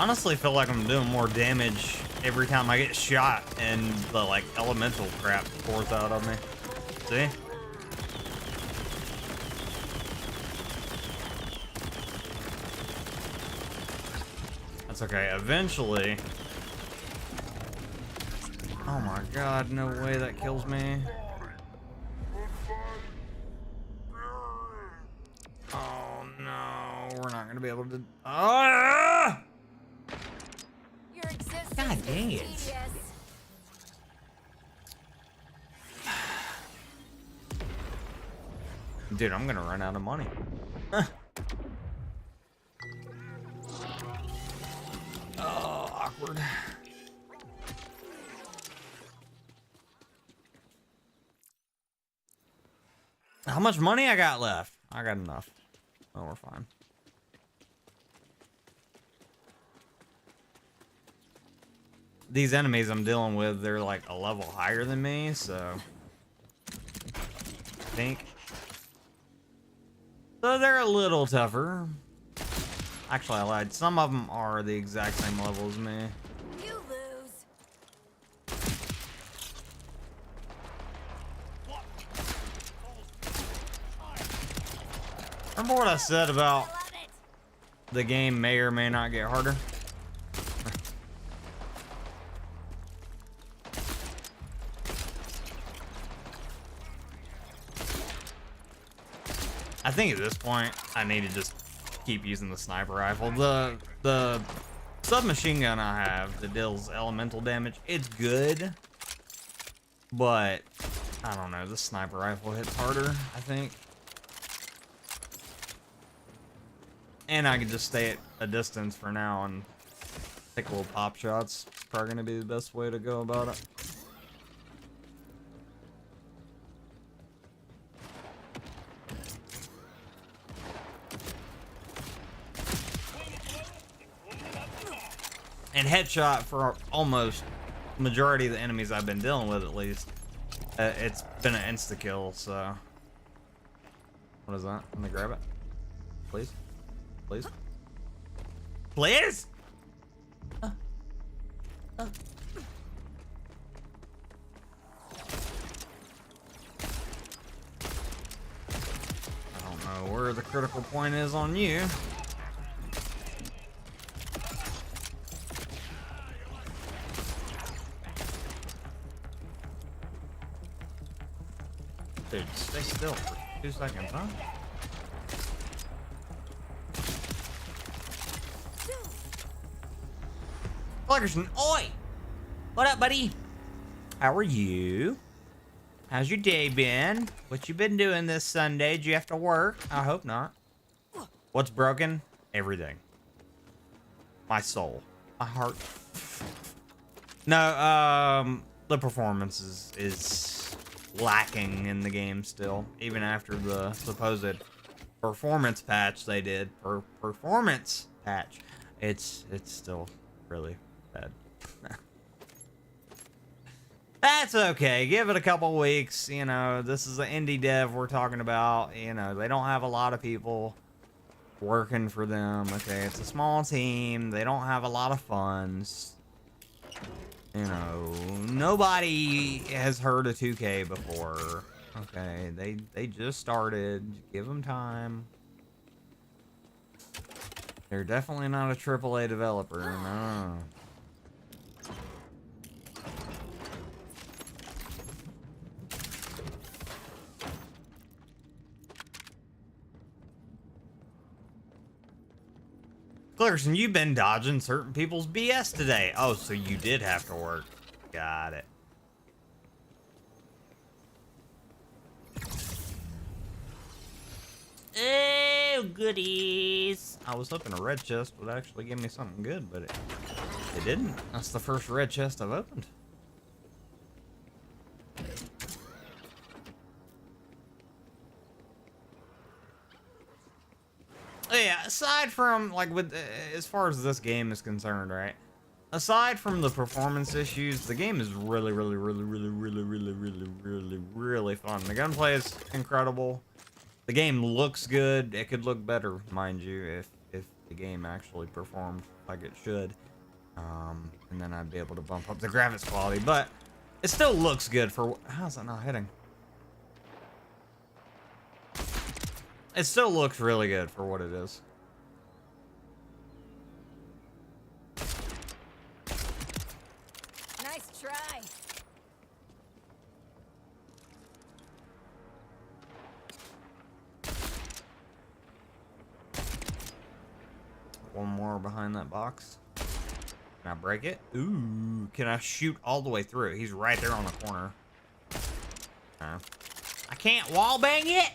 Honestly, feel like I'm doing more damage every time I get shot and the like elemental crap pours out of me. See? That's okay. Eventually. Oh my god, no way that kills me. Oh no, we're not gonna be able to. Ah! Your existence God dang is it. tedious. Dude, I'm gonna run out of money. Oh, awkward. How much money I got left? I got enough. Oh, we're fine. These enemies I'm dealing with, they're like a level higher than me, so I think. So they're a little tougher. Actually, I lied. Some of them are the exact same level as me. You lose. Remember what I said about I love it. the game may or may not get harder? I think at this point, I need to just keep using the sniper rifle. The submachine gun I have that deals elemental damage, it's good. But, I don't know, the sniper rifle hits harder, I think. And I can just stay at a distance for now and take little pop shots. It's probably gonna be the best way to go about it. And headshot for almost majority of the enemies I've been dealing with, at least. It's been an insta-kill, so... What is that? Let me grab it. Please? Please? Please? I don't know where the critical point is on you. Dude, stay still for 2 seconds, huh? Clarkerson, oi! What up, buddy? How are you? How's your day been? What you been doing this Sunday? Did you have to work? I hope not. What's broken? Everything. My soul. My heart. No, the performance is lacking in the game still, even after the supposed performance patch they did. Performance patch. It's still really bad. That's okay. Give it a couple weeks. You know, this is an indie dev we're talking about. You know, they don't have a lot of people working for them. Okay, it's a small team. They don't have a lot of funds. You know, nobody has heard of 2K before. Okay, they just started. Give them time. They're definitely not a AAA developer, no. Clarkson, you've been dodging certain people's BS today. Oh, so you did have to work. Got it. Oh, goodies. I was hoping a red chest would actually give me something good, but it didn't. That's the first red chest I've opened. Oh, yeah, aside from, like, with as far as this game is concerned, right? Aside from the performance issues, the game is really fun. The gunplay is incredible. The game looks good. It could look better, mind you, if the game actually performed like it should. And then I'd be able to bump up the graphics quality, but it still looks good for... How's that not hitting? It still looks really good for what it is. Nice try. One more behind that box. Can I break it? Ooh, can I shoot all the way through? He's right there on the corner. I can't wallbang it?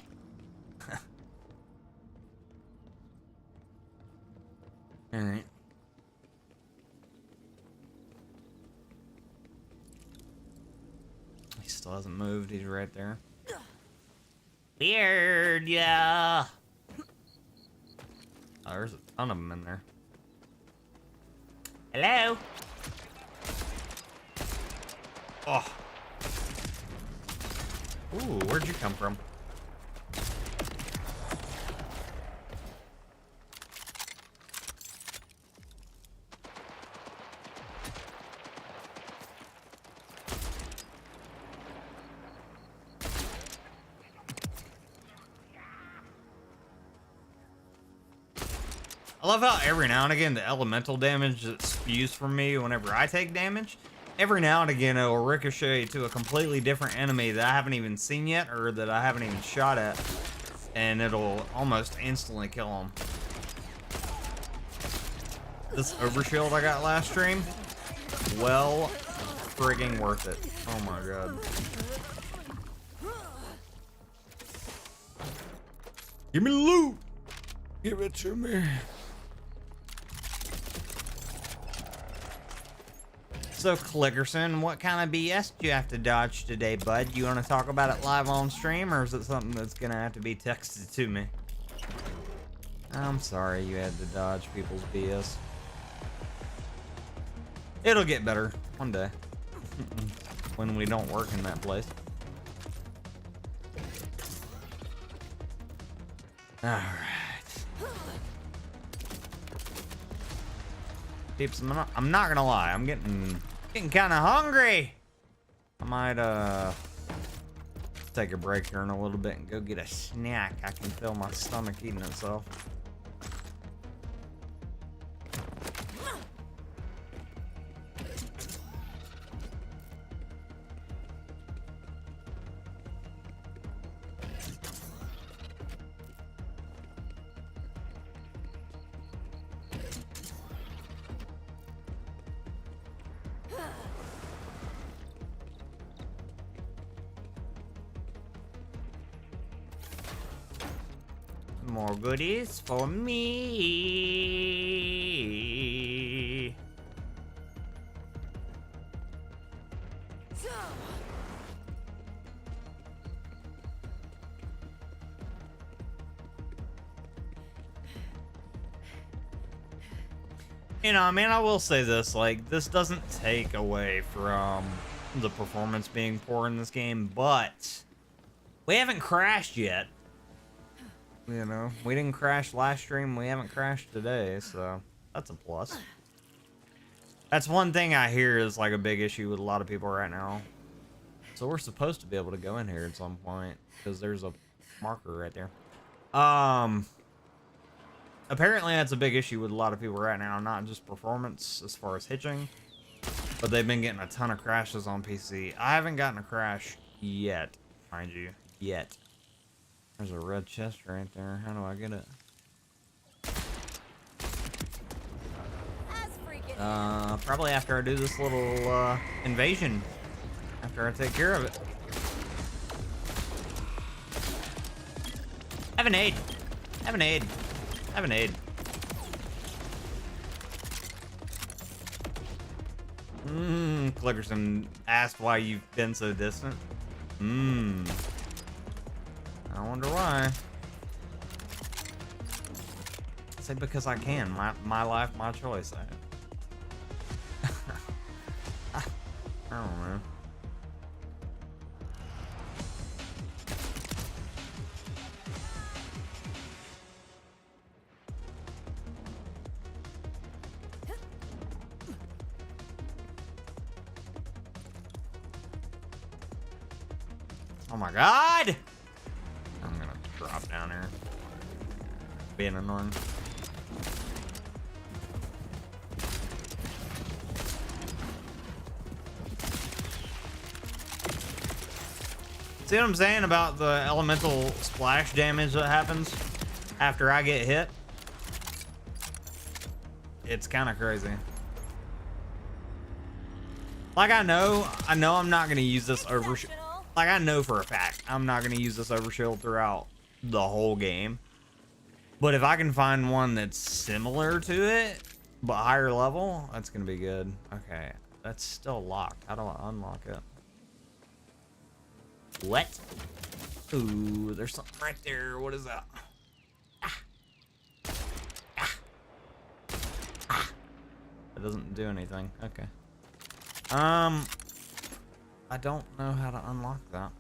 Alright. He still hasn't moved. He's right there. Weird, yeah. Oh, there's a ton of them in there. Hello? Oh. Ooh, where'd you come from? I love how every now and again the elemental damage that spews from me whenever I take damage, every now and again it will ricochet to a completely different enemy that I haven't even seen yet or that I haven't even shot at, and it'll almost instantly kill them. This overshield I got last stream, well frigging worth it. Oh my god. Give me the loot! Give it to me. So, Clickerson, what kind of BS do you have to dodge today, bud? You want to talk about it live on stream, or is it something that's going to have to be texted to me? I'm sorry you had to dodge people's BS. It'll get better one day. When we don't work in that place. Alright. Peeps, I'm not gonna lie, I'm getting kind of hungry. I might take a break here in a little bit and go get a snack. I can feel my stomach eating itself. More goodies for me. You know, I mean, I will say this, like, this doesn't take away from the performance being poor in this game, but we haven't crashed yet. You know, we didn't crash last stream, we haven't crashed today, so that's a plus. That's one thing I hear is like a big issue with a lot of people right now. So we're supposed to be able to go in here at some point, because there's a marker right there. Apparently that's a big issue with a lot of people right now, not just performance as far as hitching, but they've been getting a ton of crashes on PC. I haven't gotten a crash yet, mind you, yet. There's a red chest right there. How do I get it? Probably after I do this little invasion. After I take care of it. Have an aid. Have an aid. Have an aid. Clickerson asked why you've been so distant. I wonder why. I say because I can. My life, my choice. I don't know. Oh my god! I'm gonna drop down here. Being annoying. See what I'm saying about the elemental splash damage that happens after I get hit? It's kind of crazy. Like I know I'm not gonna use this overshield. Like I know for a fact I'm not gonna use this overshield throughout the whole game. But if I can find one that's similar to it, but higher level, that's gonna be good. Okay, that's still locked. How do I unlock it? What? Ooh, there's something right there. What is that? That doesn't do anything. Okay. I don't know how to unlock that.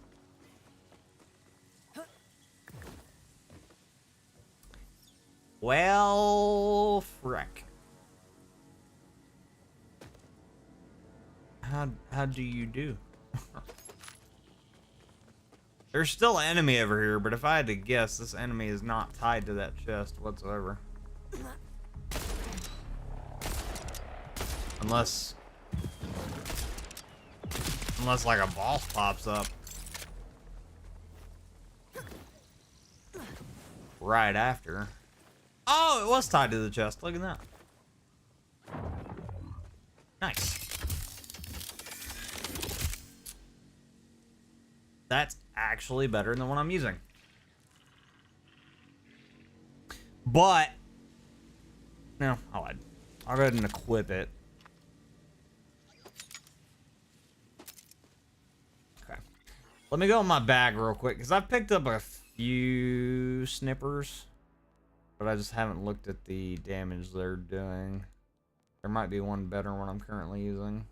Well, frick. How do you do? There's still an enemy over here, but if I had to guess, this enemy is not tied to that chest whatsoever. Unless like a boss pops up. Right after. Oh, it was tied to the chest. Look at that. Nice. That's actually better than the one I'm using. But no, I'll go ahead and equip it. Okay. Let me go in my bag real quick, because I picked up a few snippers, but I just haven't looked at the damage they're doing. There might be one better one I'm currently using.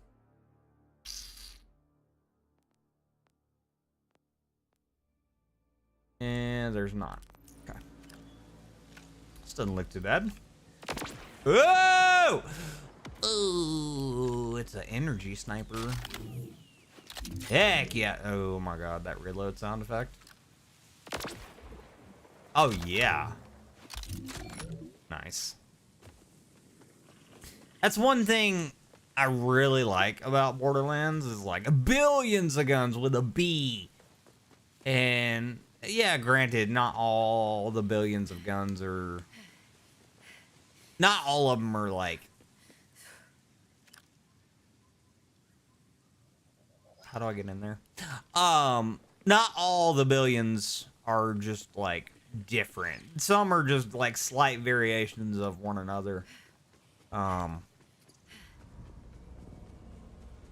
And there's not. Okay. This doesn't look too bad. Whoa! Oh, it's an energy sniper. Heck yeah. Oh my god, that reload sound effect. Oh yeah. Nice. That's one thing I really like about Borderlands is like billions of guns with a B. And yeah, granted, not all the billions of guns are... Not all of them are like... How do I get in there? Not all the billions are just like different. Some are just like slight variations of one another.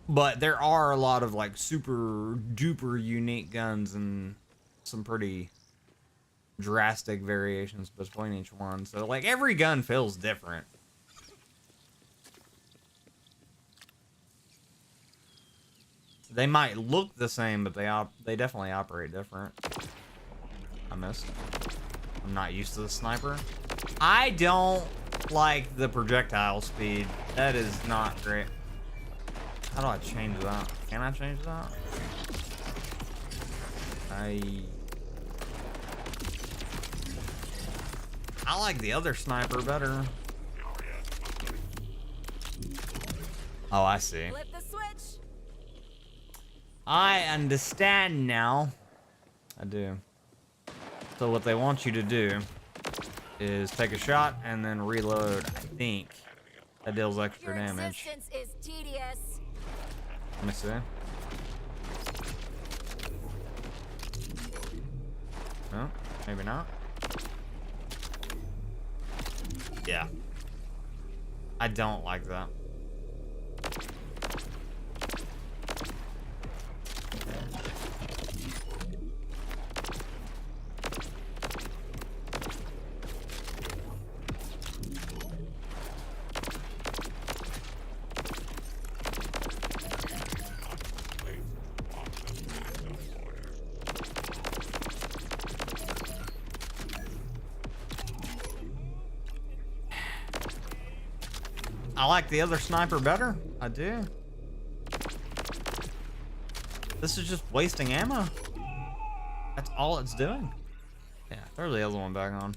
But there are a lot of like super duper unique guns and some pretty drastic variations between each one. So like every gun feels different. They might look the same, but they definitely operate different. I missed. I'm not used to the sniper. I don't like the projectile speed. That is not great. How do I change that? Can I change that? I like the other sniper better. Oh, I see. Flip the switch. I understand now. I do. So what they want you to do is take a shot and then reload. I think that deals extra Your damage. existence is tedious. Let me see. No, maybe not. Yeah. I don't like that. I like the other sniper better. I do. This is just wasting ammo. That's all it's doing. Yeah, throw the other one back on.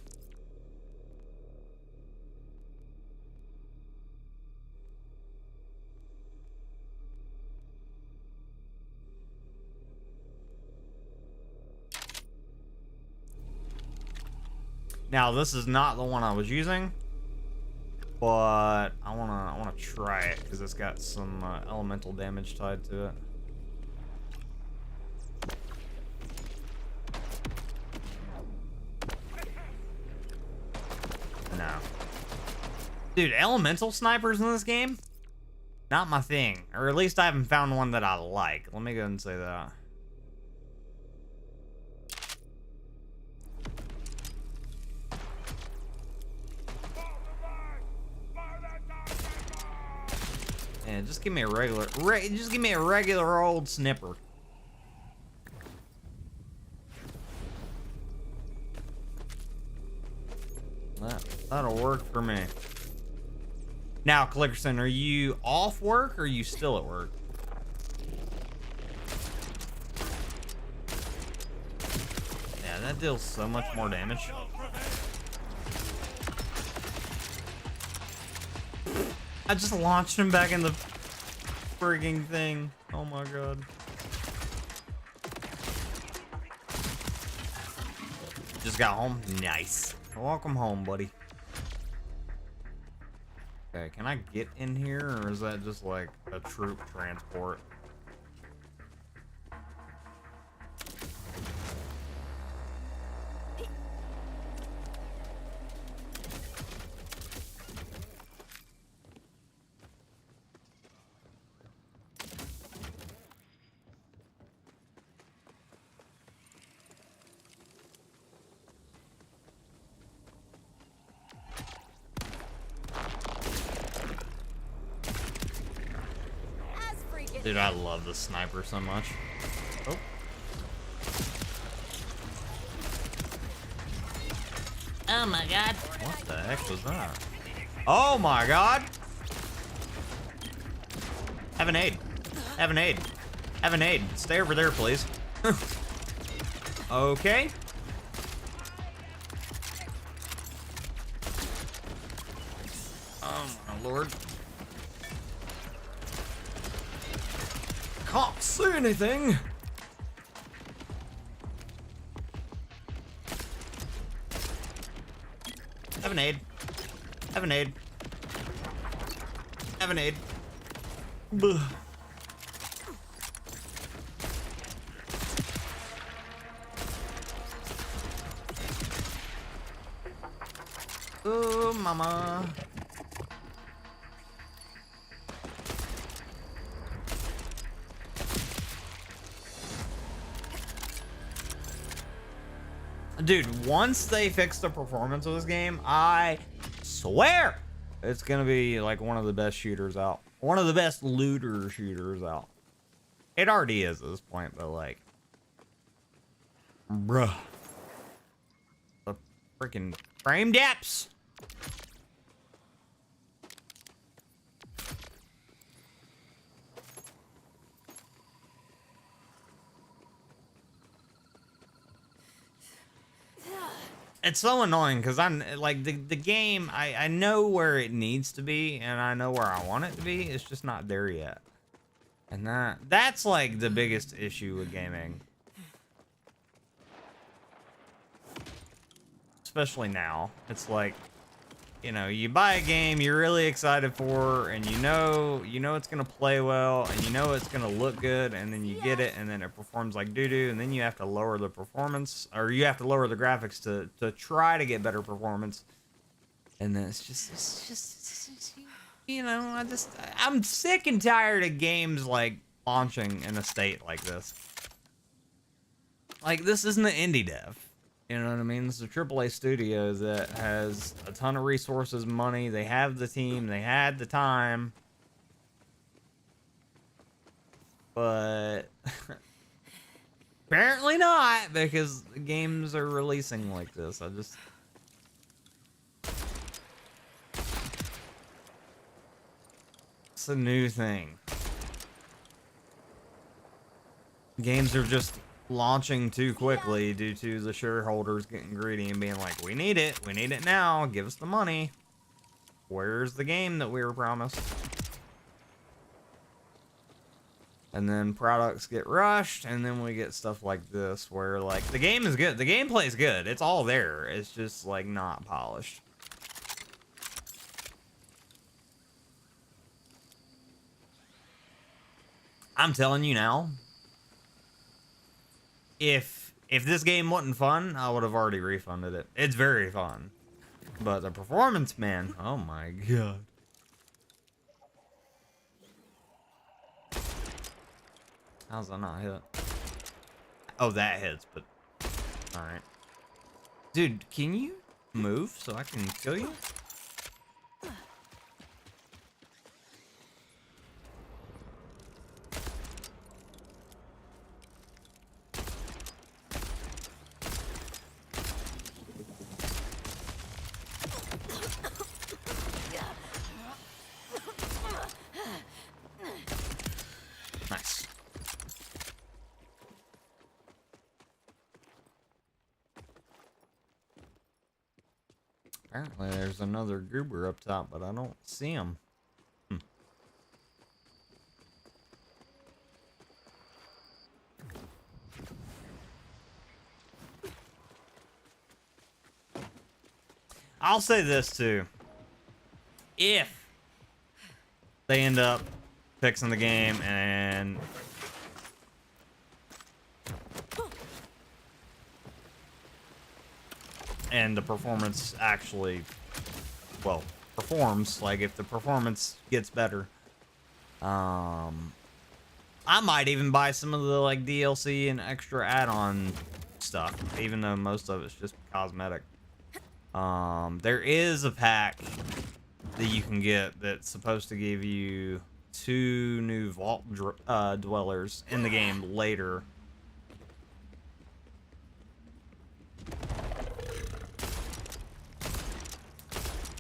Now, this is not the one I was using, but I wanna try it because it's got some elemental damage tied to it. No, dude, elemental snipers in this game, not my thing, or at least I haven't found one that I like. Let me go ahead and say that. Yeah, just give me a regular old snipper. That'll work for me. Now, Clickerson, are you off work or are you still at work? Yeah, that deals so much more damage. I just launched him back in the frigging thing. Oh my god. Just got home? Nice. Welcome home, buddy. Okay, can I get in here, or is that just like a troop transport? Dude, I love the sniper so much. Oh. Oh my god. What the heck was that? Oh my god! Have an aid. Have an aid. Have an aid. Stay over there, please. Okay. Oh my lord. Can't see anything. Have an aid. Have an aid. Have an aid. Buh. Oh, mama. Dude, once they fix the performance of this game, I swear it's gonna be like one of the best shooters out. One of the best looter shooters out. It already is at this point, but like, bruh. The freaking frame depths. It's so annoying because I'm like the game, I know where it needs to be and I know where I want it to be. It's just not there yet. And that's like the biggest issue with gaming. Especially now. It's like, you know, you buy a game you're really excited for and you know it's gonna play well and you know it's gonna look good, and then you get it and then it performs like doo-doo, and then you have to lower the performance, or you have to lower the graphics to try to get better performance. And then it's just you know, I'm sick and tired of games like launching in a state like this. Like, this isn't an indie dev. You know what I mean? This is a AAA studio that has a ton of resources, money. They have the team. They had the time. But apparently not, because games are releasing like this. It's a new thing. Games are just launching too quickly due to the shareholders getting greedy and being like, we need it now, give us the money. Where's the game that we were promised? And then products get rushed, and then we get stuff like this where like the game is good, the gameplay is good, it's all there, it's just like not polished. I'm telling you now, if this game wasn't fun, I would have already refunded it. It's very fun. But the performance, man, oh my god. How's that not hit? Oh, that hits, but alright. Dude, can you move so I can kill you? Nice. Apparently there's another goober up top, but I don't see him. I'll say this too. If they end up fixing the game and the performance actually, well, performs, like if the performance gets better, I might even buy some of the like DLC and extra add-on stuff, even though most of it's just cosmetic. There is a pack that you can get that's supposed to give you 2 new vault dwellers in the game later.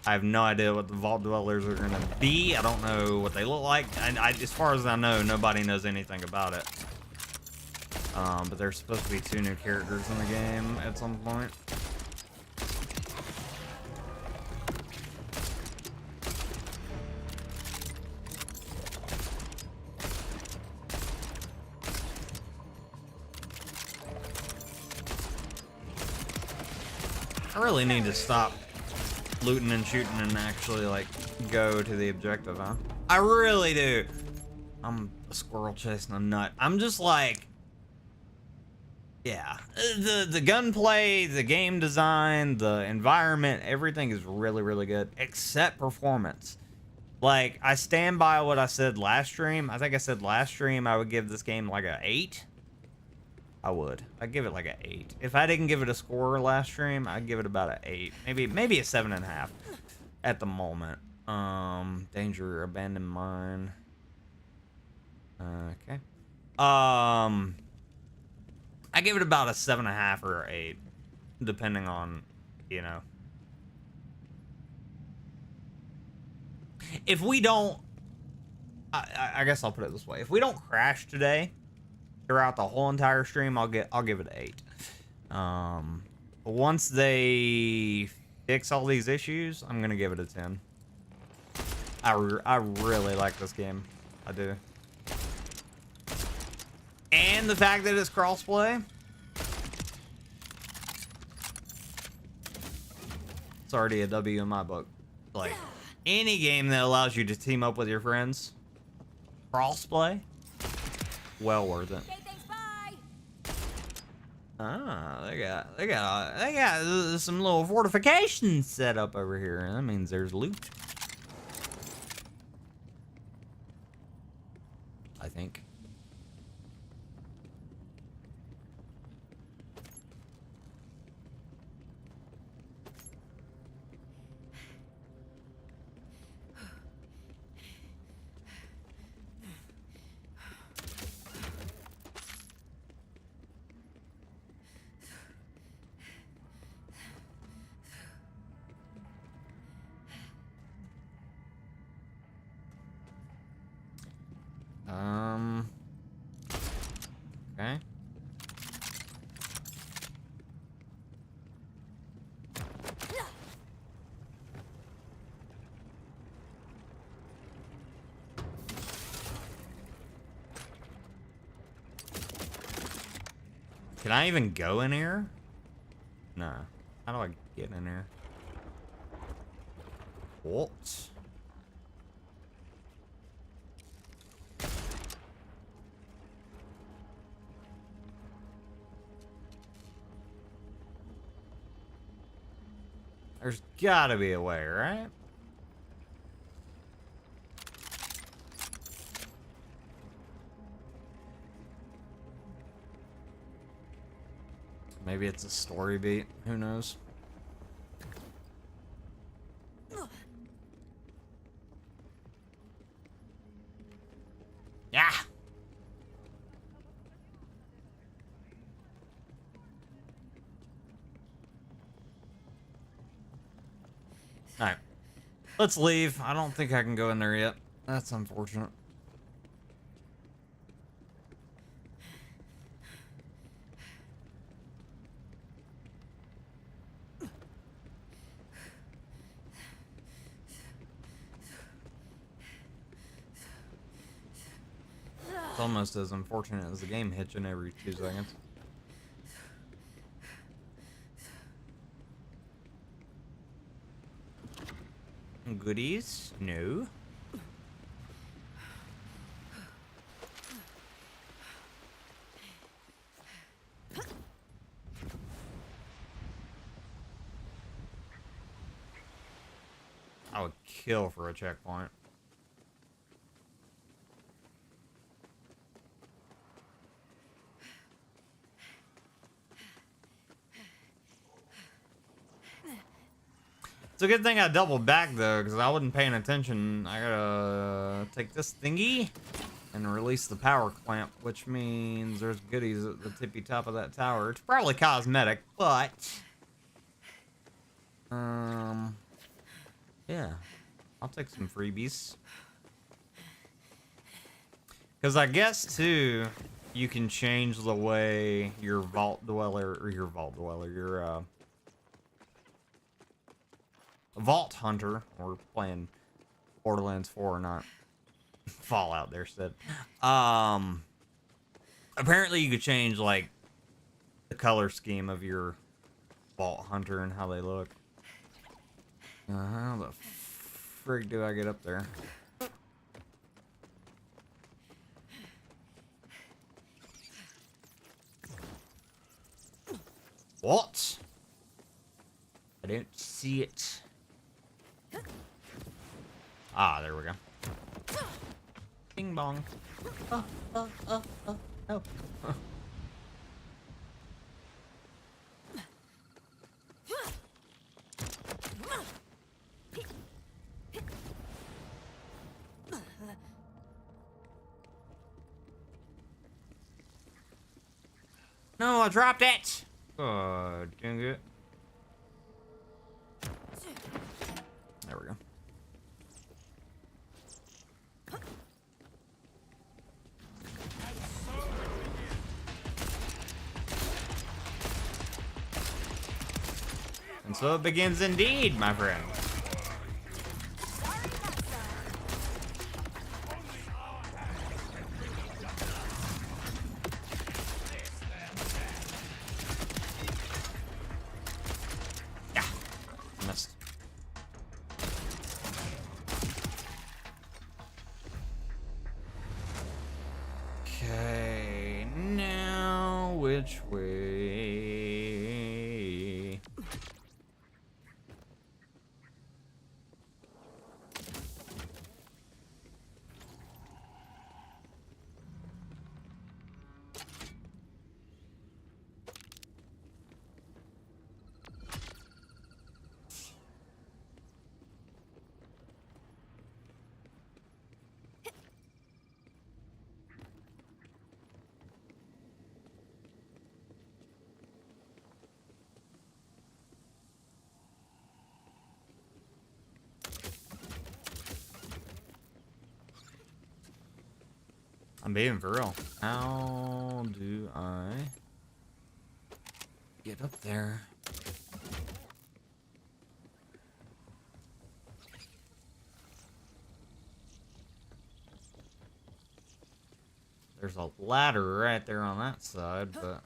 I have no idea what the vault dwellers are gonna be. I don't know what they look like. As far as I know, nobody knows anything about it. But there's supposed to be 2 new characters in the game at some point. I really need to stop looting and shooting and actually, like, go to the objective, huh? I really do. I'm a squirrel chasing a nut. I'm just like, yeah. The gunplay, the game design, the environment, everything is really, really good, except performance. Like, I stand by what I said last stream. I think I said last stream I would give this game like a 8. I would. I'd give it like an 8. If I didn't give it a score last stream, I'd give it about an 8. Maybe a 7.5 at the moment. Danger, abandoned mine. Okay. I give it about a 7.5 or 8, depending on, you know. If we don't, I guess I'll put it this way: if we don't crash today throughout the whole entire stream, I'll give it an 8. But once they fix all these issues, I'm gonna give it a 10. I really like this game. I do. And the fact that it's crossplay. It's already a W in my book. Like, any game that allows you to team up with your friends, crossplay, well worth it. Okay, thanks, bye. Ah, they got some little fortifications set up over here. That means there's loot. I think. Okay. Can I even go in here? No. How do I get in here? What? There's gotta be a way, right? Maybe it's a story beat. Who knows? Yeah. Alright. Let's leave. I don't think I can go in there yet. That's unfortunate. It's almost as unfortunate as the game hitching every 2 seconds. Goodies? No. I would kill for a checkpoint. It's a good thing I doubled back though, because I wasn't paying attention. I gotta take this thingy and release the power clamp, which means there's goodies at the tippy top of that tower. It's probably cosmetic, but yeah, I'll take some freebies. Because I guess too, you can change the way your vault dweller, your vault hunter, or playing Borderlands 4 or not Fallout there said. Apparently you could change like the color scheme of your vault hunter and how they look. How the frig do I get up there? What? I don't see it. Ah, there we go. Bing bong. No. No, I dropped it. Oh, dang it. There we go. And so it begins indeed, my friend. Yeah, missed. Okay, now which way? I'm being for real. How do I get up there? There's a ladder right there on that side, but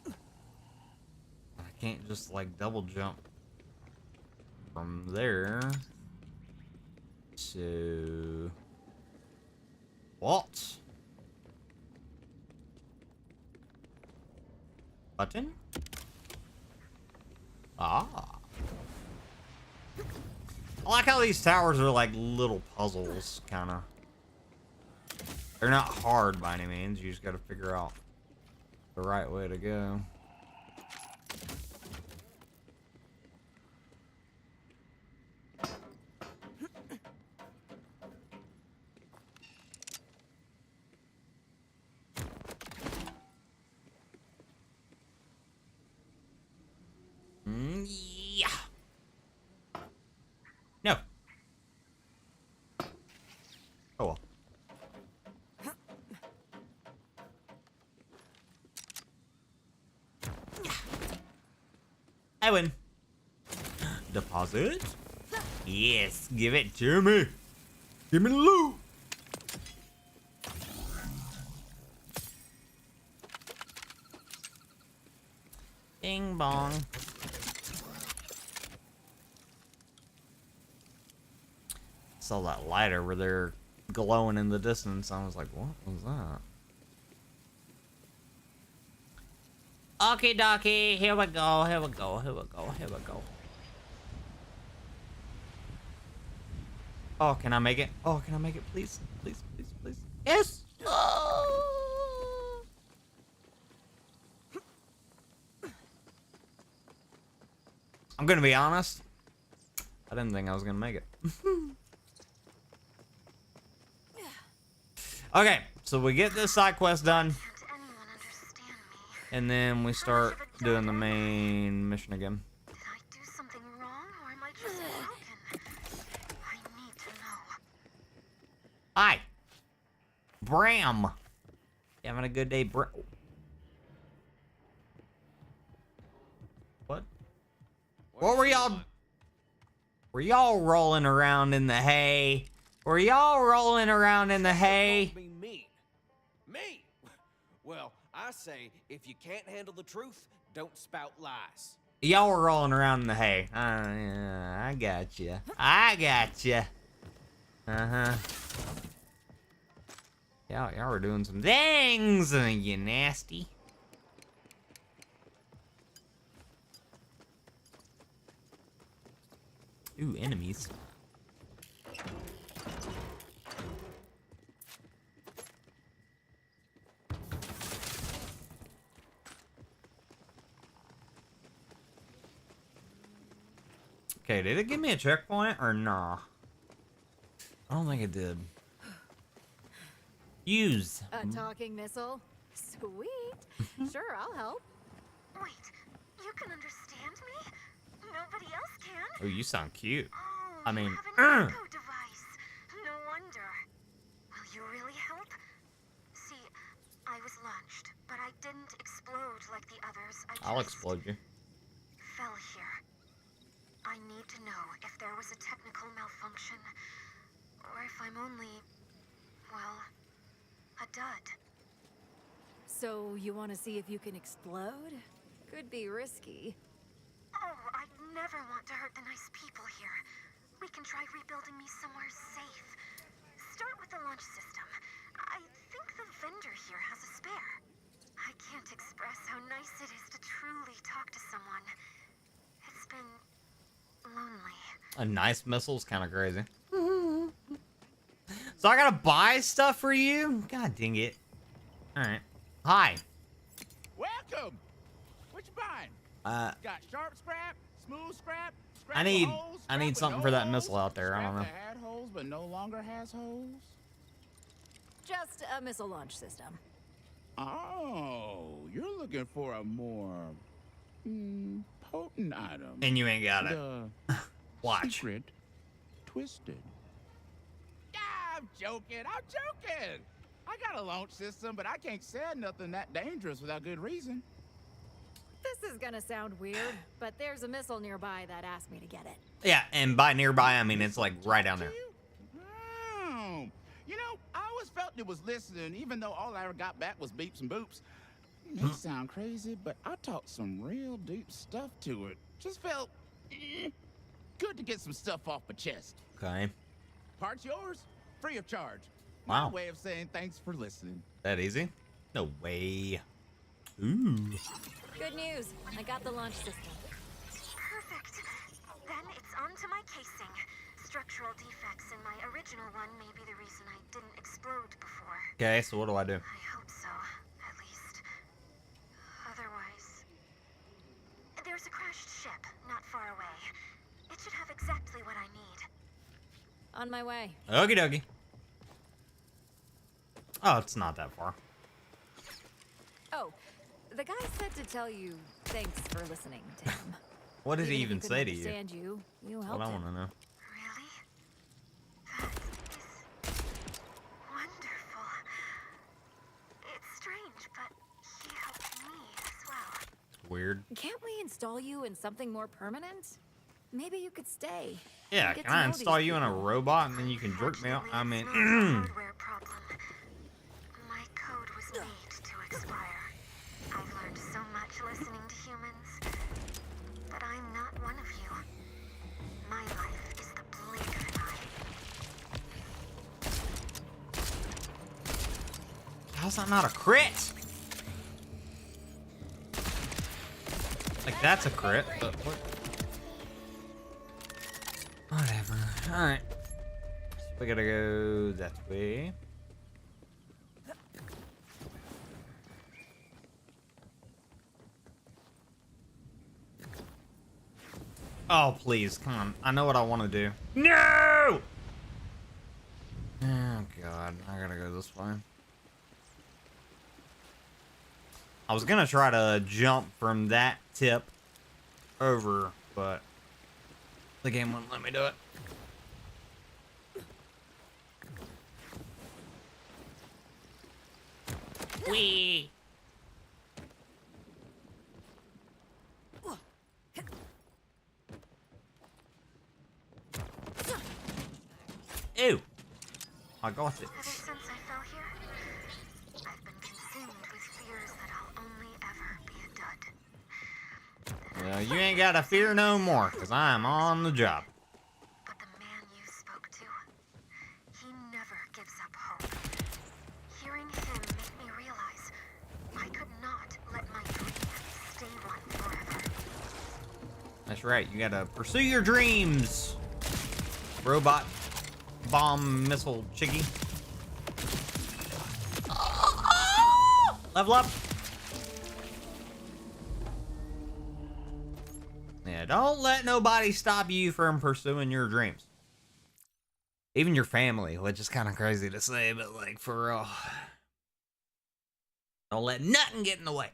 I can't just like double jump from there. So what? Button? Ah. I like how these towers are like little puzzles, kind of. They're not hard by any means. You just got to figure out the right way to go. Yeah. No. Oh well. I win. Deposit? Yes, give it to me. Give me the loot. Bing bong. Saw that light over there glowing in the distance. I was like, what was that? Okie dokie, here we go, here we go, here we go, here we go. Oh, can I make it? Oh, can I make it? Please, please, please, please. Yes! Oh! I'm gonna be honest. I didn't think I was gonna make it. Okay, so we get this side quest done. Can't anyone understand me? And then we start doing the main mission again. Did I do something wrong, or am I just broken? I need to know. Hi. Bram. You having a good day, Bram? What? What were y'all... Were y'all rolling around in the hay? Were y'all rolling around in the hay? Be mean. Me? Well, I say, if you can't handle the truth, don't spout lies. Y'all were rolling around in the hay. Yeah, I got you. I got you. Uh-huh. Y'all were doing some things, you nasty. Ooh, enemies. Okay, did it give me a checkpoint or nah? I don't think it did. Use. A talking missile? Sweet. Sure, I'll help. Wait, you can understand me? Nobody else can? Oh, you sound cute. Oh, I mean, you have an echo device. No wonder. Will you really help? See, I was launched, but I didn't explode like the others. I'll explode you. Fell here. I need to know if there was a technical malfunction, or if I'm only, well, a dud. So you want to see if you can explode? Could be risky. Oh, I'd never want to hurt the nice people here. We can try rebuilding me somewhere safe. Start with the launch system. I think the vendor here has a spare. I can't express how nice it is to truly talk to someone. It's been lonely. A nice missile's kind of crazy. So I gotta buy stuff for you? God dang it. Alright. Hi. Welcome. What you buying? Got sharp scrap, smooth scrap. Scrap I with need holes, I scrap need with something no for that holes, missile out there. I scrap don't know. that had holes but no longer has holes. Just a missile launch system. Oh, you're looking for a more potent item. And you ain't got it. The Watch. secret twisted. I'm joking. I'm joking. I got a launch system, but I can't sell nothing that dangerous without good reason. This is gonna sound weird, but there's a missile nearby that asked me to get it. Yeah, and by nearby I mean it's like right down there. Oh, you know, I always felt it was listening, even though all I ever got back was beeps and boops. It may sound crazy, but I talked some real deep stuff to it. Just felt good to get some stuff off my chest. Okay. Part's yours, free of charge. Wow. My way of saying thanks for listening. That easy? No way. Ooh. Good news. I got the launch system. Perfect. Then it's onto my casing. Structural defects in my original one may be the reason I didn't explode before. Okay, so what do I do? I hope so, at least. Otherwise... There's a crashed ship not far away. It should have exactly what I need. On my way. Okie dokie. Oh, it's not that far. Oh, the guy said to tell you thanks for listening to him. What did he if even couldn't say to you? understand you? You That's helped what I him. want to know. Really? That is wonderful. It's strange, but he helped me as well. It's weird. Can't we install you in something more permanent? Maybe you could stay. Yeah, Get can to I know install these you in a people. robot and then you can jerk me out? I mean, Fortunately, it's not a hardware problem. My code was made to expire. I've learned so much listening to humans, but I'm not one of you. My life is the blink of an eye. how's that not a crit? Like, that's a crit, but what? Whatever. Alright. So we gotta go that way. Oh, please, come on. I know what I want to do. No! Oh, God. I gotta go this way. I was gonna try to jump from that tip over, but the game wouldn't let me do it. Wee! Ew! I got it. Ever since I fell here, I've been consumed with fears that I'll only ever be a dud. Well, you ain't gotta fear no more, because I'm on the job. But the man you spoke to, he never gives up hope. Hearing him made me realize I could not let my dream stay one forever. That's right, you gotta pursue your dreams. Robot bomb missile chiggy. Level up. Yeah, don't let nobody stop you from pursuing your dreams. Even your family, which is kind of crazy to say, but like for real. Don't let nothing get in the way.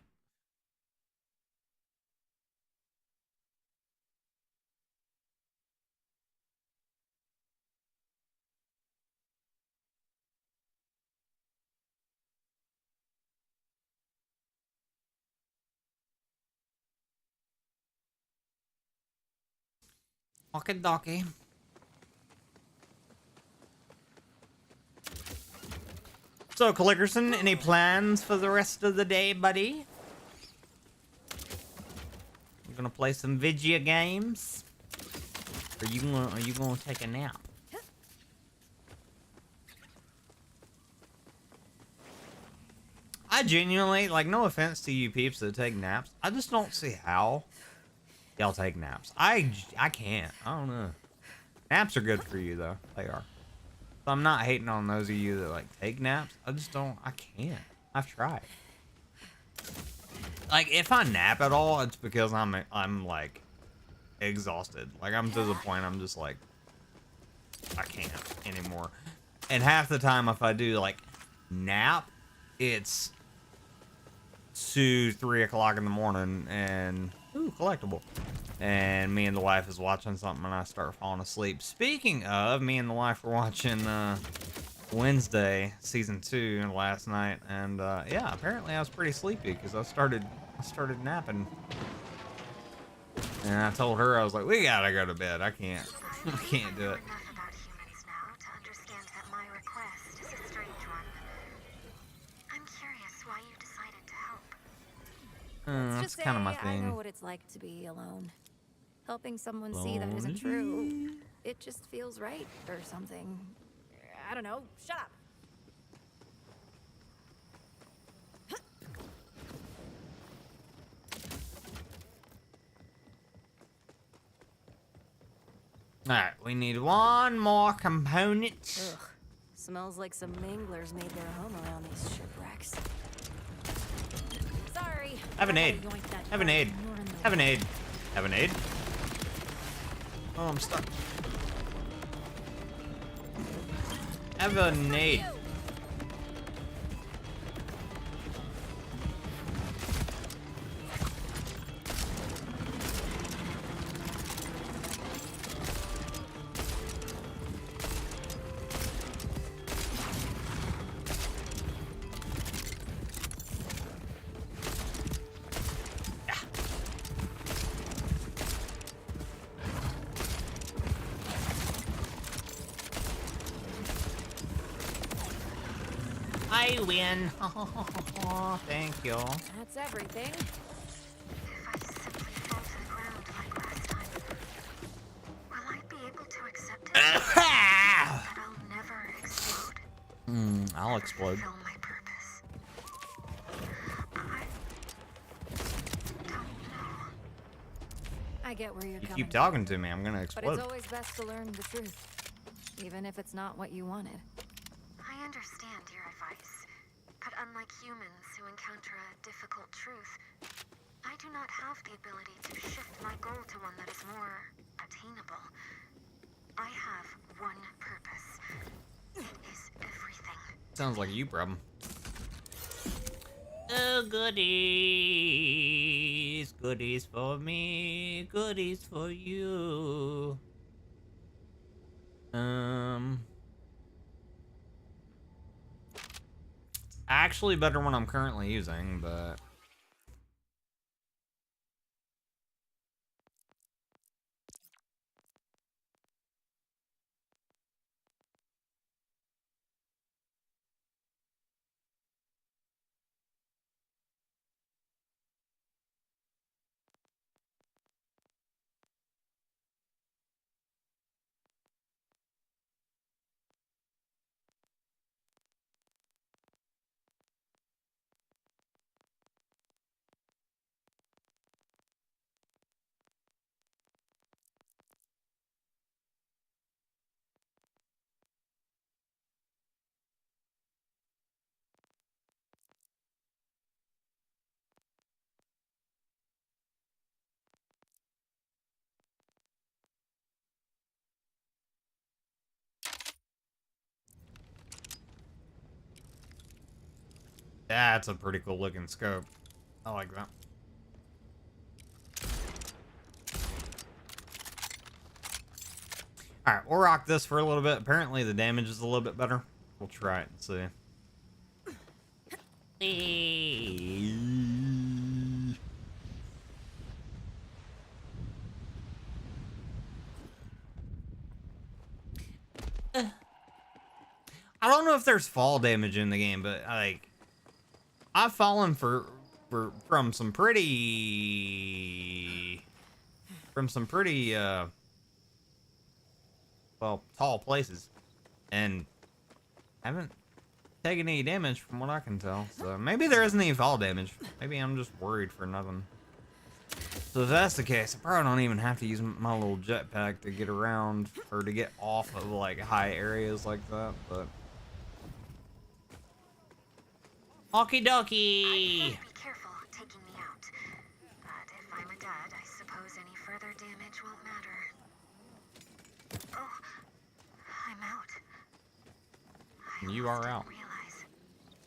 Okie dokie. So, Clickerson, any plans for the rest of the day, buddy? You gonna play some video games? Or are you gonna take a nap? I genuinely, like, no offense to you peeps that take naps, I just don't see how y'all take naps. I can't. I don't know. Naps are good for you, though. They are. So I'm not hating on those of you that, like, take naps. I just don't. I can't. I've tried. Like, if I nap at all, it's because I'm like, exhausted. Like, I'm to the point I'm just like, I can't anymore. And half the time, if I do, like, nap, it's 2, 3 o'clock in the morning, and ooh, collectible. And me and the wife is watching something, and I start falling asleep. Speaking of, me and the wife were watching Wednesday season 2 last night, and yeah, apparently I was pretty sleepy because I started napping. And I told her, I was like, we gotta go to bed. I can't do it. Enough about humans now to understand that my request is a strange one. I'm curious why you decided to help. That's kind of my thing. I know what it's like to be alone. Helping someone see that isn't true. It just feels right or something. I don't know. Shut up. Alright, we need one more component. Ugh. Smells like some manglers made their home around these shipwrecks. Sorry. Have an I aid. yoinked that Have an car aid. and you're in the Have an way. aid. Have an aid. Oh, I'm stuck. Have an aid. I win. Thank you. That's everything. If I simply fall to the ground like last time, will I be able to accept it? That I'll never explode. I'll explode. Fulfill my purpose. I don't know. I get where you're You coming keep from. talking to me, I'm gonna But explode. it's always best to learn the truth, even if it's not what you wanted. I understand your advice, but unlike humans who encounter a difficult truth, I do not have the ability to shift my goal to one that is more attainable. I have one purpose. It is everything. Sounds like a you problem. Oh, goodies. Goodies for me. Goodies for you. Actually better one I'm currently using, but... That's a pretty cool looking scope. I like that. Alright, we'll rock this for a little bit. Apparently the damage is a little bit better. We'll try it and see. I don't know if there's fall damage in the game, but like I've fallen from some pretty well, tall places and haven't taken any damage from what I can tell. So maybe there isn't any fall damage. Maybe I'm just worried for nothing. So if that's the case, I probably don't even have to use my little jetpack to get around or to get off of like high areas like that, but okie dokie. Be careful taking me out. But if I'm a dud, I suppose any further damage won't matter. Oh, I'm out. You are out. Realize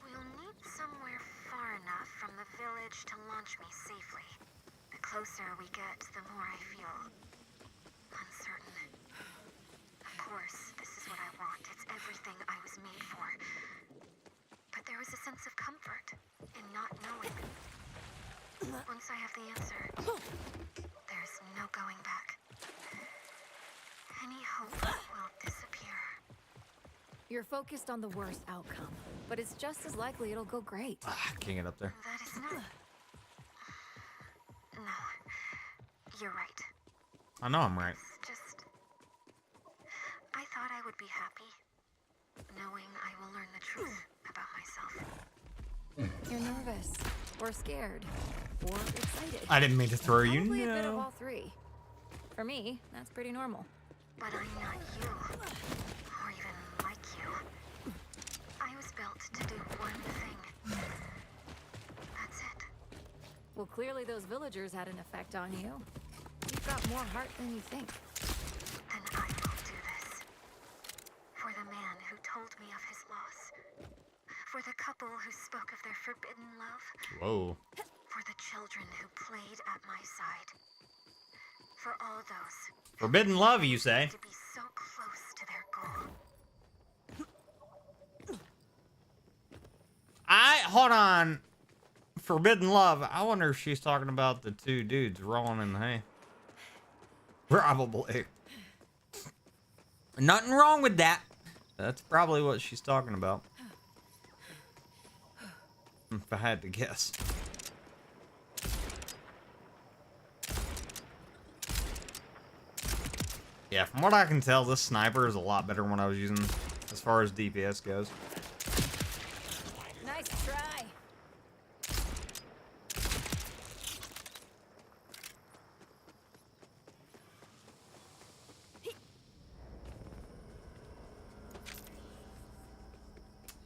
we'll need somewhere far enough from the village to launch me safely. The closer we get, the more I feel uncertain. Of course, this is what I want. It's everything I was made for. But there is a sense of comfort in not knowing. Once I have the answer, there's no going back. Any hope will disappear. You're focused on the worst outcome, but it's just as likely it'll go great. Can't get up there. That is not... No. You're right. I know I'm right. It's just... I thought I would be happy, knowing I will learn the truth about myself. You're nervous, or scared, or excited. I didn't mean to throw you. Probably a bit of No. all three. For me, that's pretty normal. But I'm not you, or even like you. I was built to do one thing. That's it. Well, clearly those villagers had an effect on you. You've got more heart than you think. Then I will do this. For the man who told me of his loss. For the couple who spoke of their forbidden love. Whoa. For the children who played at my side. For all those Forbidden love, you say? to be so close to their goal. Hold on. Forbidden love. I wonder if she's talking about the two dudes rolling in the hay. Probably. Nothing wrong with that. That's probably what she's talking about. If I had to guess. Yeah, from what I can tell, this sniper is a lot better than what I was using as far as DPS goes. Nice try.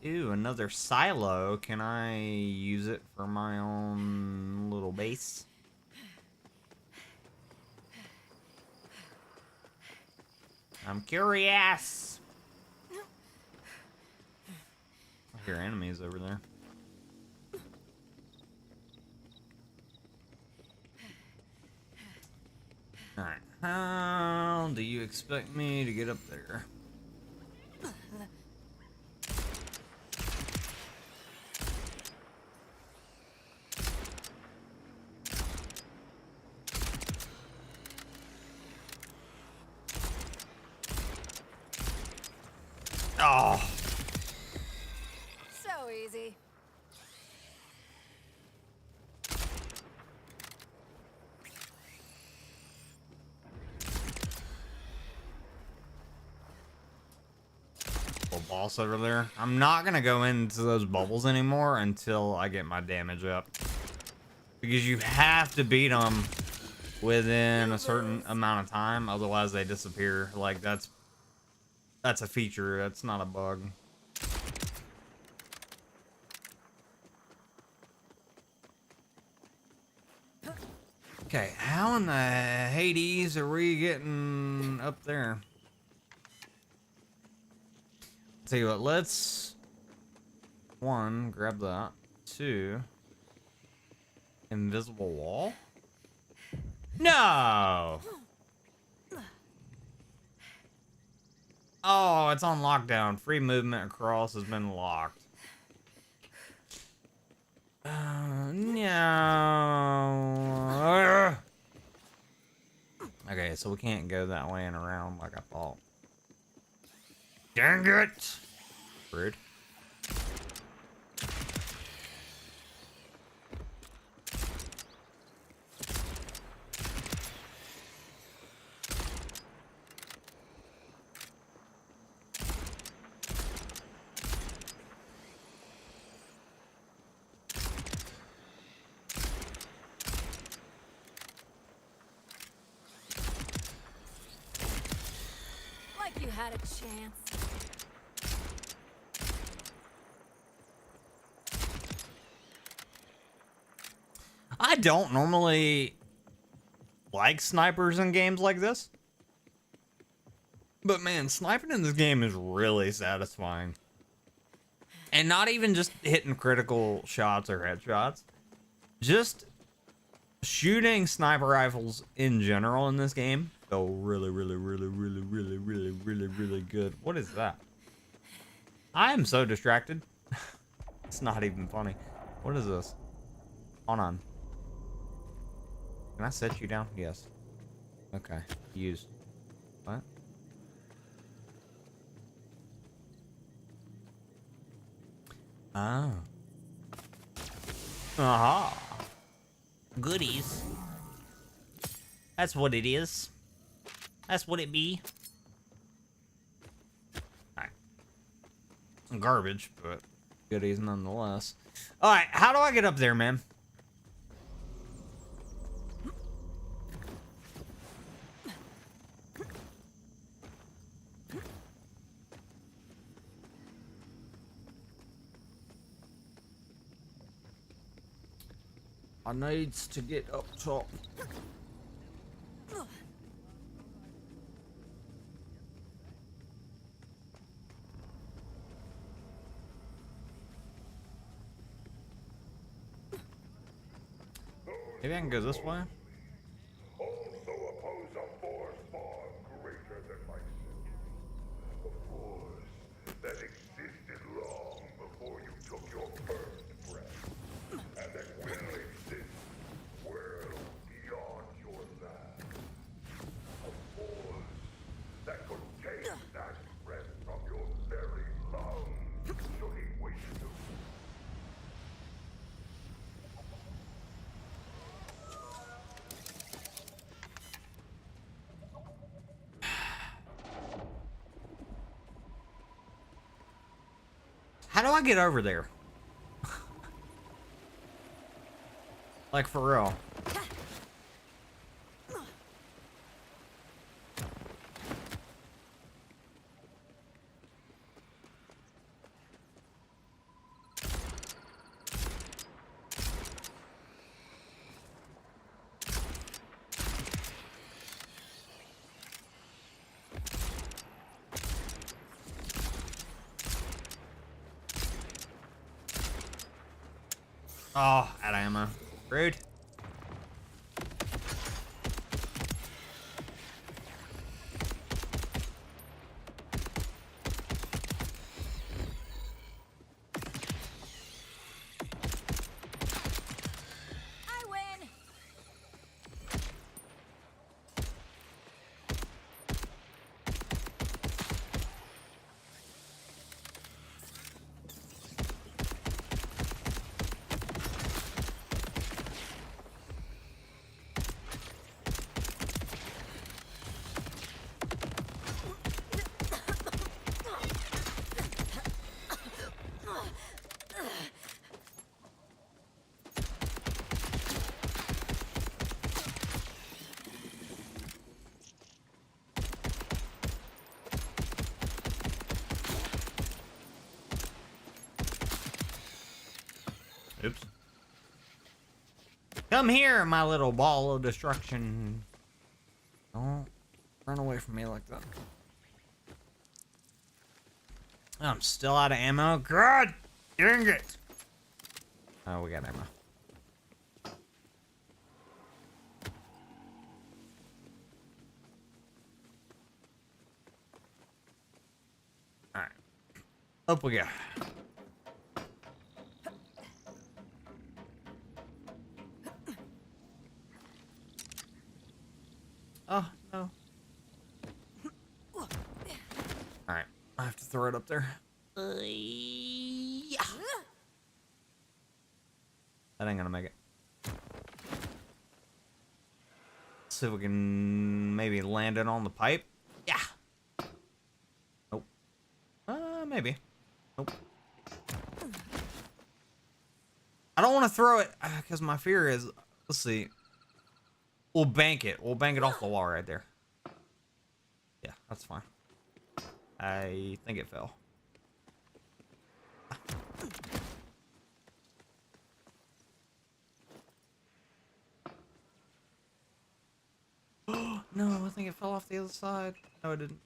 Ooh, another silo. Can I use it for my own little base? I'm curious. I hear enemies over there. Alright, how do you expect me to get up there? Oh. So easy. Little boss over there. I'm not gonna go into those bubbles anymore until I get my damage up. Because you have to beat them within a certain amount of time, otherwise they disappear. Like, that's a feature, that's not a bug. Okay, how in the Hades are we getting up there? Tell you what, let's... 1, grab that. 2, invisible wall? No! Oh, it's on lockdown. Free movement across has been locked. No. Okay, so we can't go that way and around like I thought. Dang it! Rude. Like you had a chance. I don't normally like snipers in games like this. But man, sniping in this game is really satisfying. And not even just hitting critical shots or headshots. Just shooting sniper rifles in general in this game feel really good. What is that? I am so distracted. It's not even funny. What is this? Hold on. Can I set you down? Yes. Okay. Use. What? Oh. Aha. Goodies. That's what it is. That's what it be. Alright. Garbage, but goodies nonetheless. Alright, how do I get up there, man? I needs to get up top. Maybe I can go this way. Also oppose a force far greater than myself. A force that existed long before you took your first breath. And that will exist well beyond your life. A force that could take that breath from your very lungs should he wish to. How do I get over there? Like, for real. Oh, out of ammo. Rude. I win. Oops. Come here, my little ball of destruction. Don't run away from me like that. I'm still out of ammo. God dang it. Oh, we got ammo. Alright. Up we go. Oh, no. Alright. I have to throw it up there. Yeah. That ain't gonna make it. Let's see if we can maybe land it on the pipe. Yeah. Nope. Maybe. Nope. I don't want to throw it because my fear is, let's see. We'll bank it. We'll bank it off the wall right there. Yeah, that's fine. I think it fell. No, I think it fell off the other side. No, it didn't.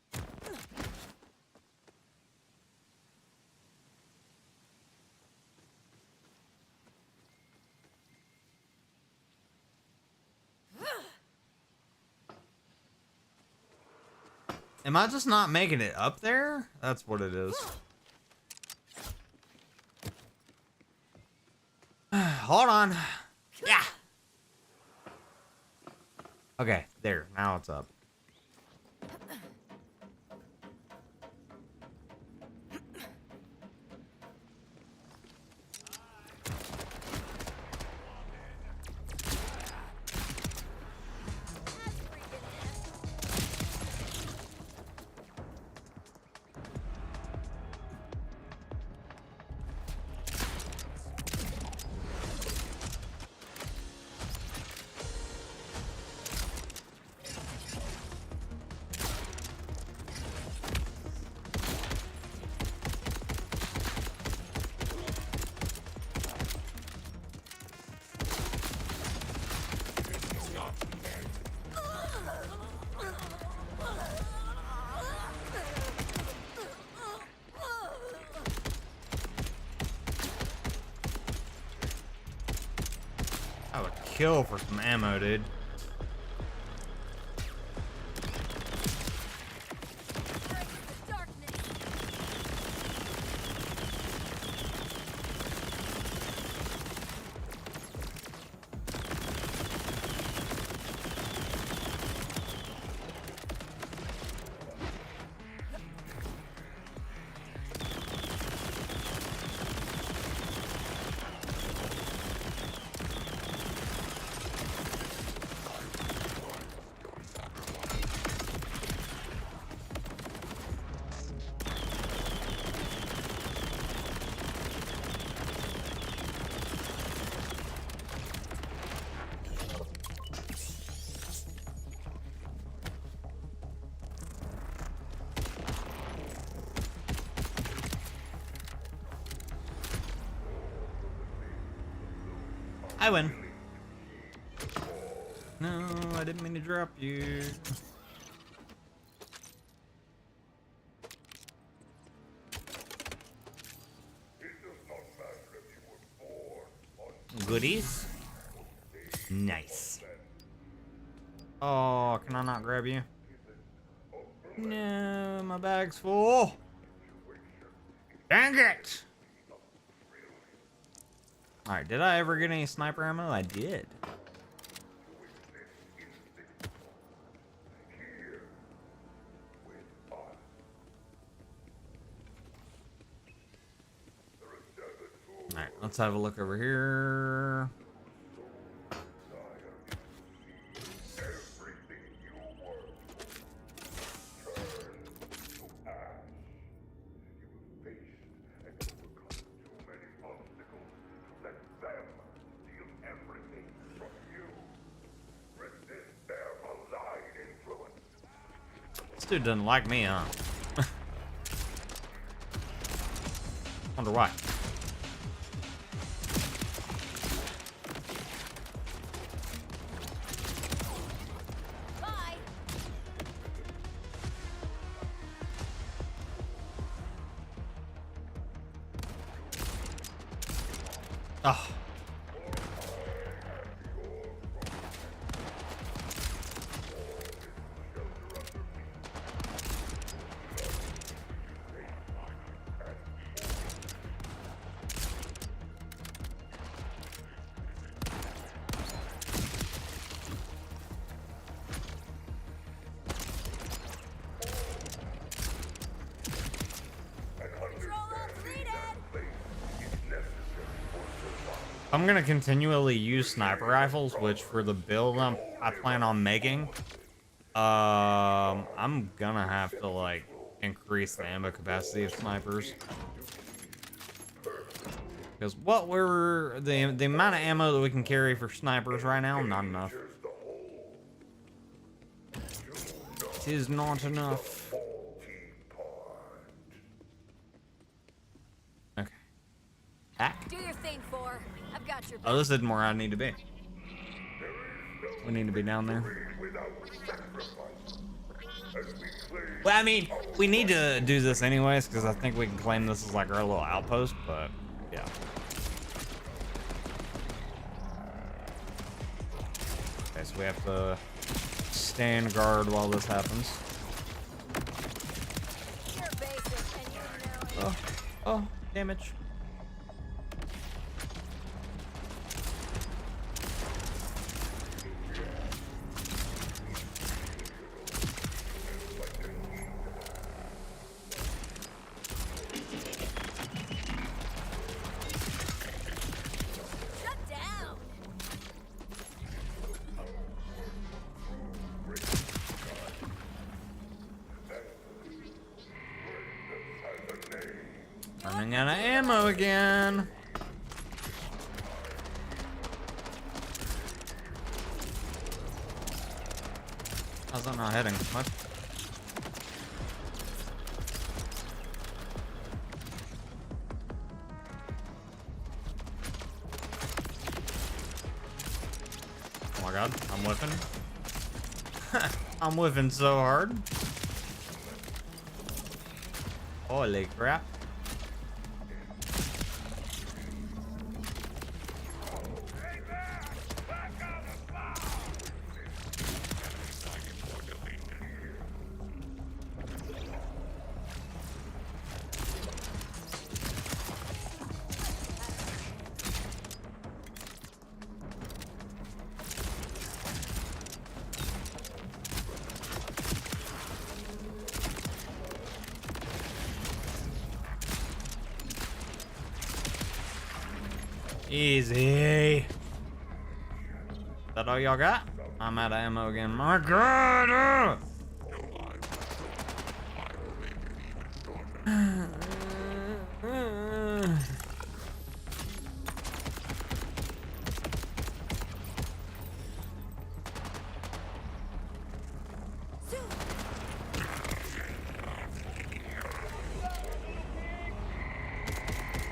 Am I just not making it up there? That's what it is. Hold on. Yeah. Okay, there. Now it's up. I would kill for some ammo, dude. I win. No, I didn't mean to drop you. It does not matter if you were born goodies. Nice. Oh, can I not grab you? No, my bag's full. Dang it! Alright, did I ever get any sniper ammo? I did. Alright, let's have a look over here. This dude doesn't like me, huh? Wonder why. Bye. Oh. I'm gonna continually use sniper rifles, which for the build I plan on making, I'm gonna have to like increase the ammo capacity of snipers. Because what we're the amount of ammo that we can carry for snipers right now, not enough. It is not enough. Okay. Back. Do your thing, four. I've got your back. Oh, this isn't where I need to be. We need to be down there. Well, I mean, we need to do this anyways, because I think we can claim this as like our little outpost, but yeah. Okay, so we have to stand guard while this happens. You're basic, and you know it. Oh, damage. Shut down. Running out of ammo again. How's that not hitting? What? Oh my god, I'm whiffing. I'm whiffing so hard. Holy crap. Easy. Is that all y'all got? I'm out of ammo again. My god!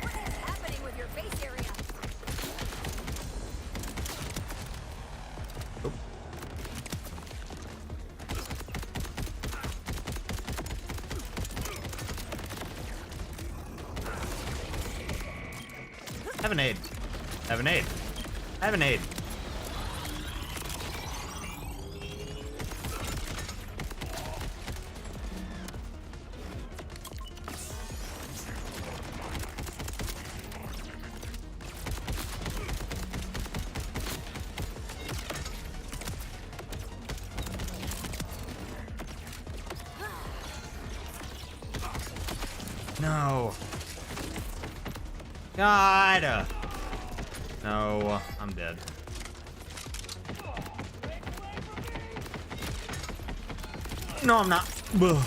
What is happening with your base area? Have an aid. Have an aid. I have an aid. No. God. No, I'm dead. No, I'm not. Ugh.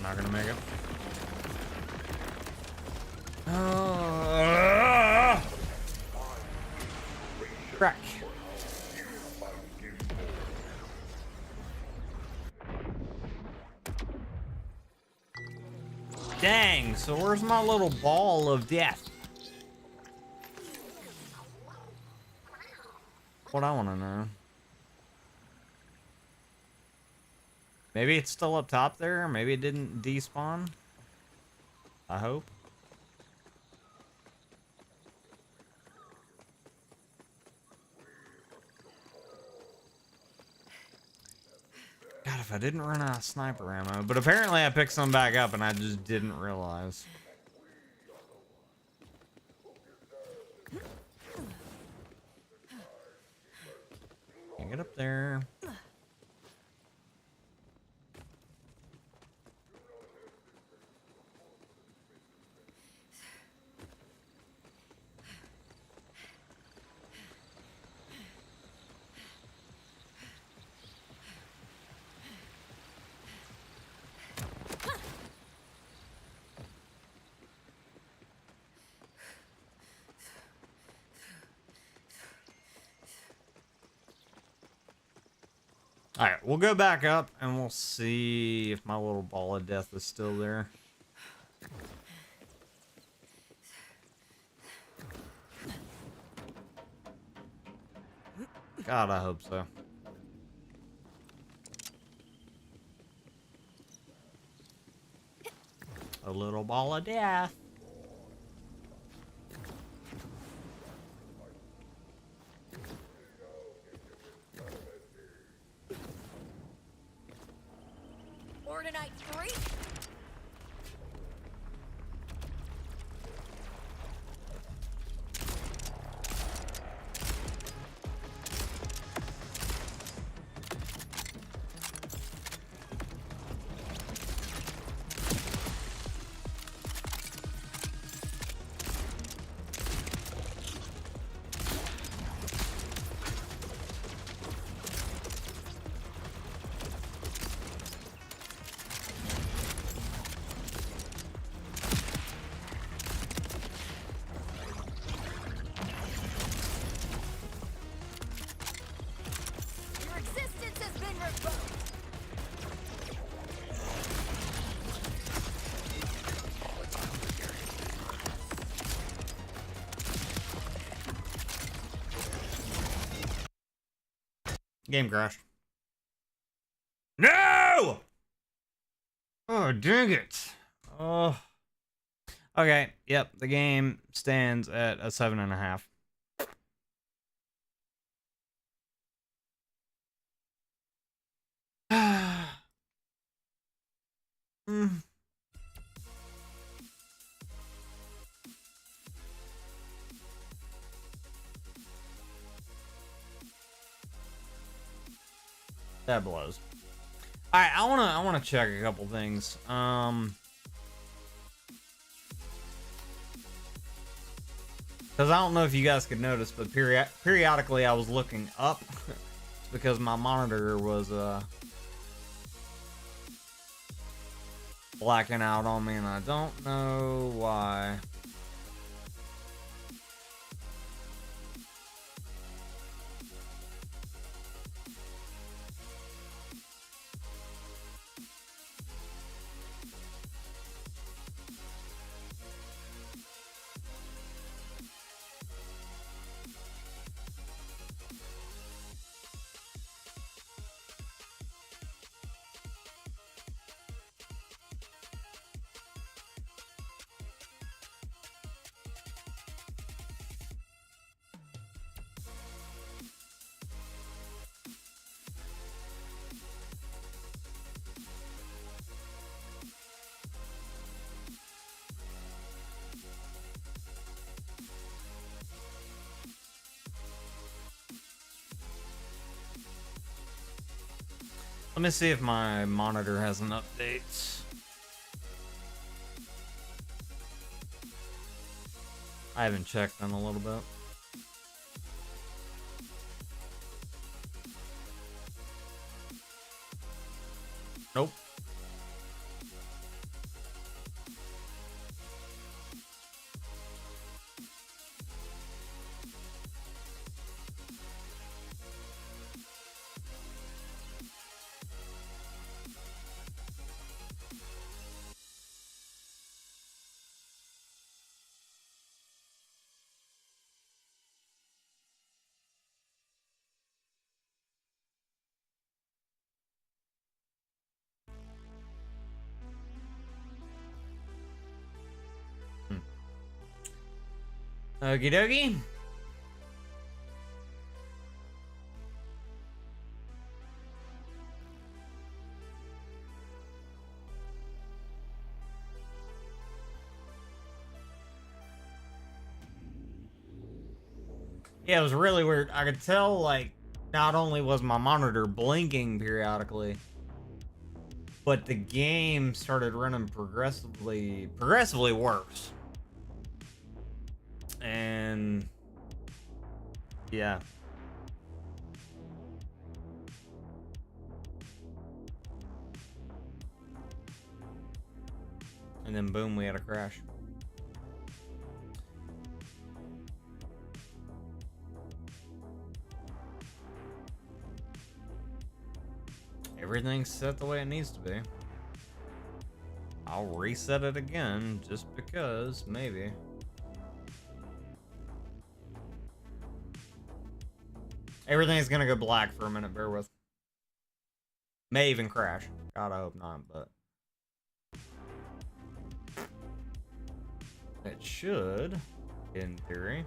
Not gonna make it. Crack. Dang, so where's my little ball of death? What I want to know. Maybe it's still up top there. Maybe it didn't despawn. I hope. God, if I didn't run out of sniper ammo. But apparently I picked some back up and I just didn't realize. Can't get up there. Alright, we'll go back up and we'll see if my little ball of death is still there. God, I hope so. A little ball of death. Borderlands 3? Your existence has been revoked. Game crashed. No! Oh, dang it. Oh. Okay, yep, the game stands at a 7.5. Mm. That blows. All right, I wanna check a couple things. Because I don't know if you guys could notice, but periodically I was looking up. It's because my monitor was blacking out on me, and I don't know why. Let me see if my monitor has an update. I haven't checked in a little bit. Nope. Okie dokie. Yeah, it was really weird. I could tell, like, not only was my monitor blinking periodically, but the game started running progressively worse. And yeah. And then boom, we had a crash. Everything's set the way it needs to be. I'll reset it again just because, maybe. Everything's gonna go black for a minute, bear with. May even crash. God, I hope not, but it should, in theory.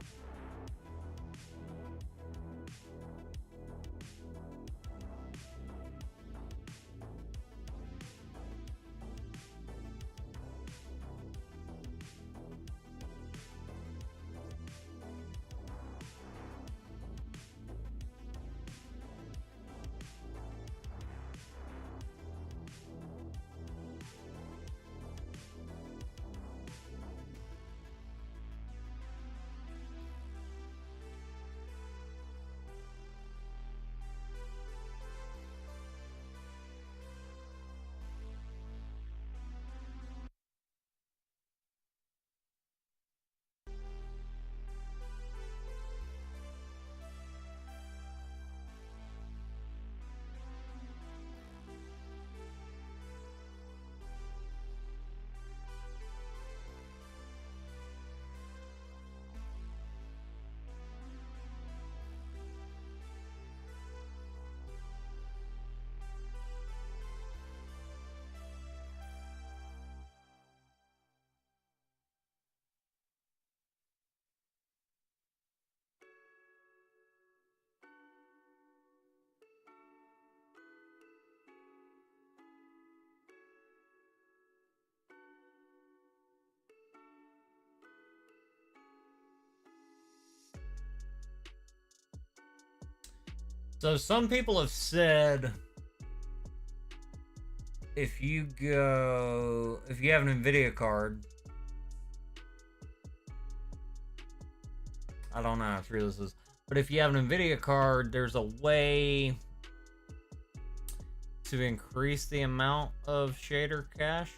So some people have said if you have an NVIDIA card, I don't know how true this is, but if you have an NVIDIA card, there's a way to increase the amount of shader cache.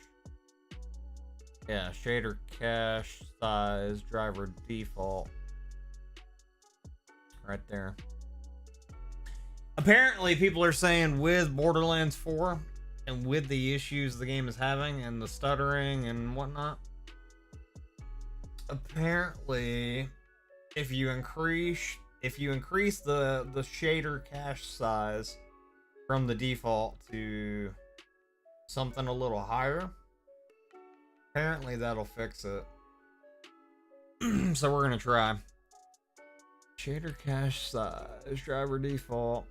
Yeah, shader cache size, driver default. Right there. Apparently, people are saying with Borderlands 4 and with the issues the game is having and the stuttering and whatnot, apparently, if you increase the shader cache size from the default to something a little higher, apparently that'll fix it. So we're gonna try. Shader cache size, driver default.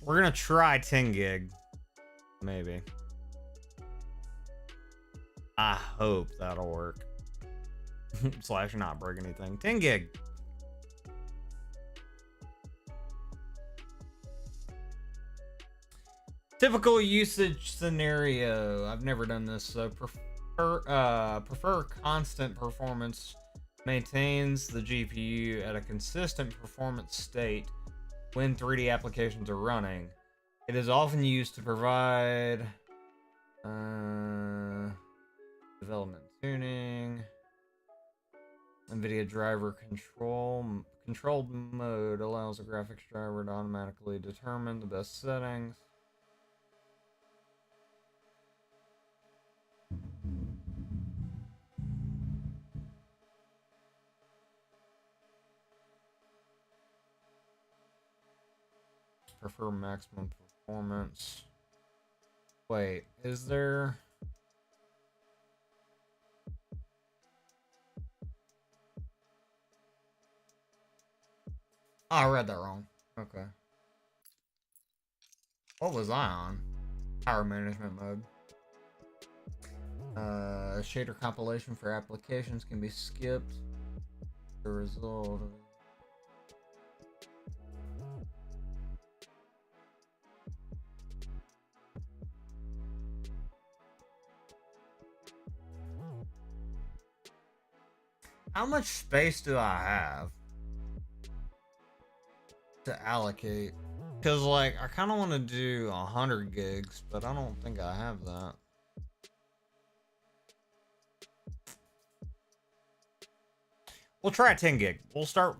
We're gonna try 10 gig. Maybe. I hope that'll work. Slash not break anything. 10 gig. Typical usage scenario. I've never done this, so prefer constant performance. Maintains the GPU at a consistent performance state when 3D applications are running. It is often used to provide development tuning, NVIDIA driver controlled mode allows the graphics driver to automatically determine the best settings. Prefer maximum performance. Wait, is there... Oh, I read that wrong. Okay. What was I on? Power management mode. Shader compilation for applications can be skipped. The result of... How much space do I have to allocate? Because, like, I kind of want to do 100 gigs, but I don't think I have that. We'll try 10 gig. We'll start...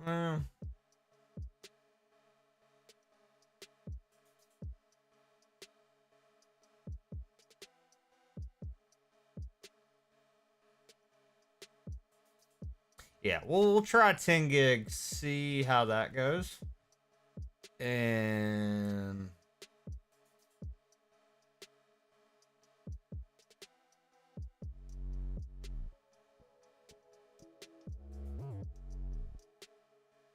Yeah, we'll try 10 gigs, see how that goes. And...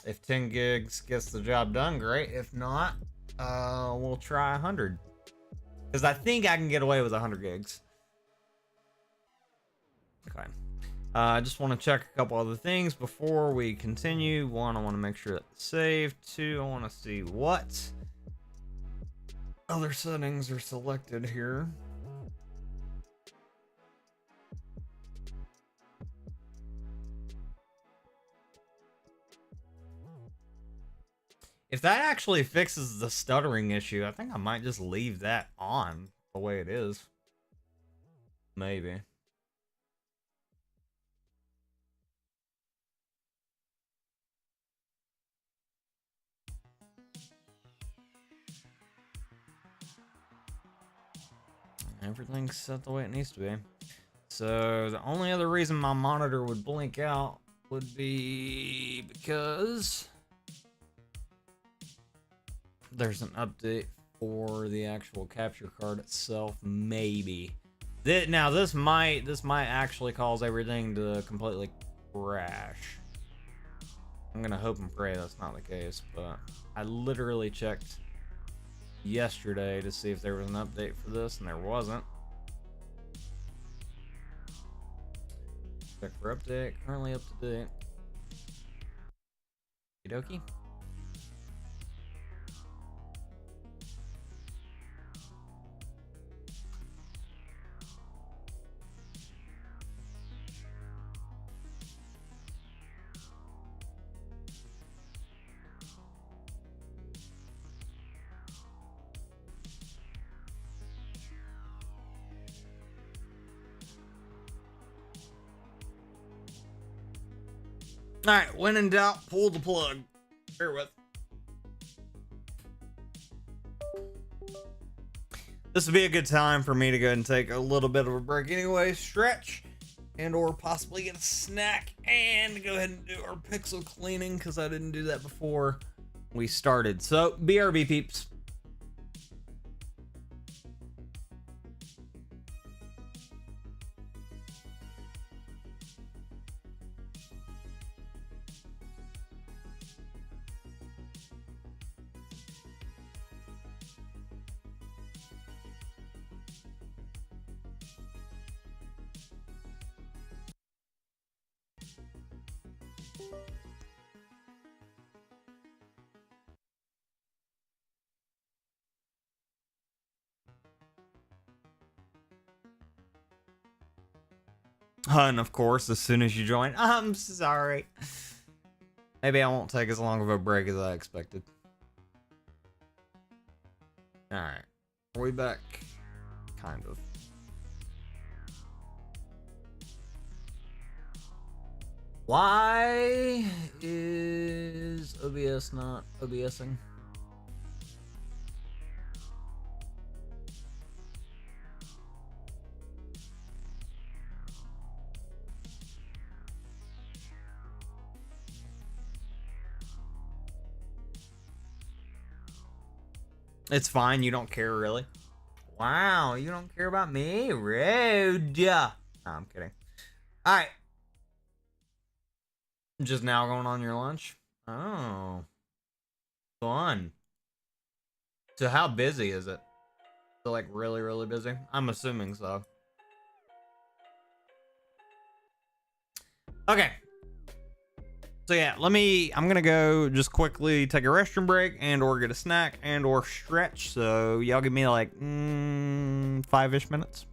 if 10 gigs gets the job done, great. If not, we'll try 100. Because I think I can get away with 100 gigs. Okay. I just want to check a couple other things before we continue. One, I want to make sure that it's saved. Two, I want to see what other settings are selected here. If that actually fixes the stuttering issue, I think I might just leave that on the way it is. Maybe. Everything's set the way it needs to be. So the only other reason my monitor would blink out would be because there's an update for the actual capture card itself. Maybe. Now this might actually cause everything to completely crash. I'm gonna hope and pray that's not the case, but I literally checked yesterday to see if there was an update for this, and there wasn't. Check for update. Currently up to date. Okie dokie. All right, when in doubt, pull the plug. Bear with. This would be a good time for me to go ahead and take a little bit of a break anyway, stretch, and or possibly get a snack and go ahead and do our pixel cleaning because I didn't do that before we started. So, BRB peeps. And of course, as soon as you join, I'm sorry. Maybe I won't take as long of a break as I expected. Alright. Are we back? Kind of. Why is OBS not OBSing? It's fine, you don't care really. Wow, you don't care about me? Rude. No, I'm kidding. Alright. Just now going on your lunch? Oh. Fun. So how busy is it? So like really, really busy? I'm assuming so. Okay. So yeah, I'm gonna go just quickly take a restroom break and or get a snack and or stretch. So y'all give me like 5-ish minutes.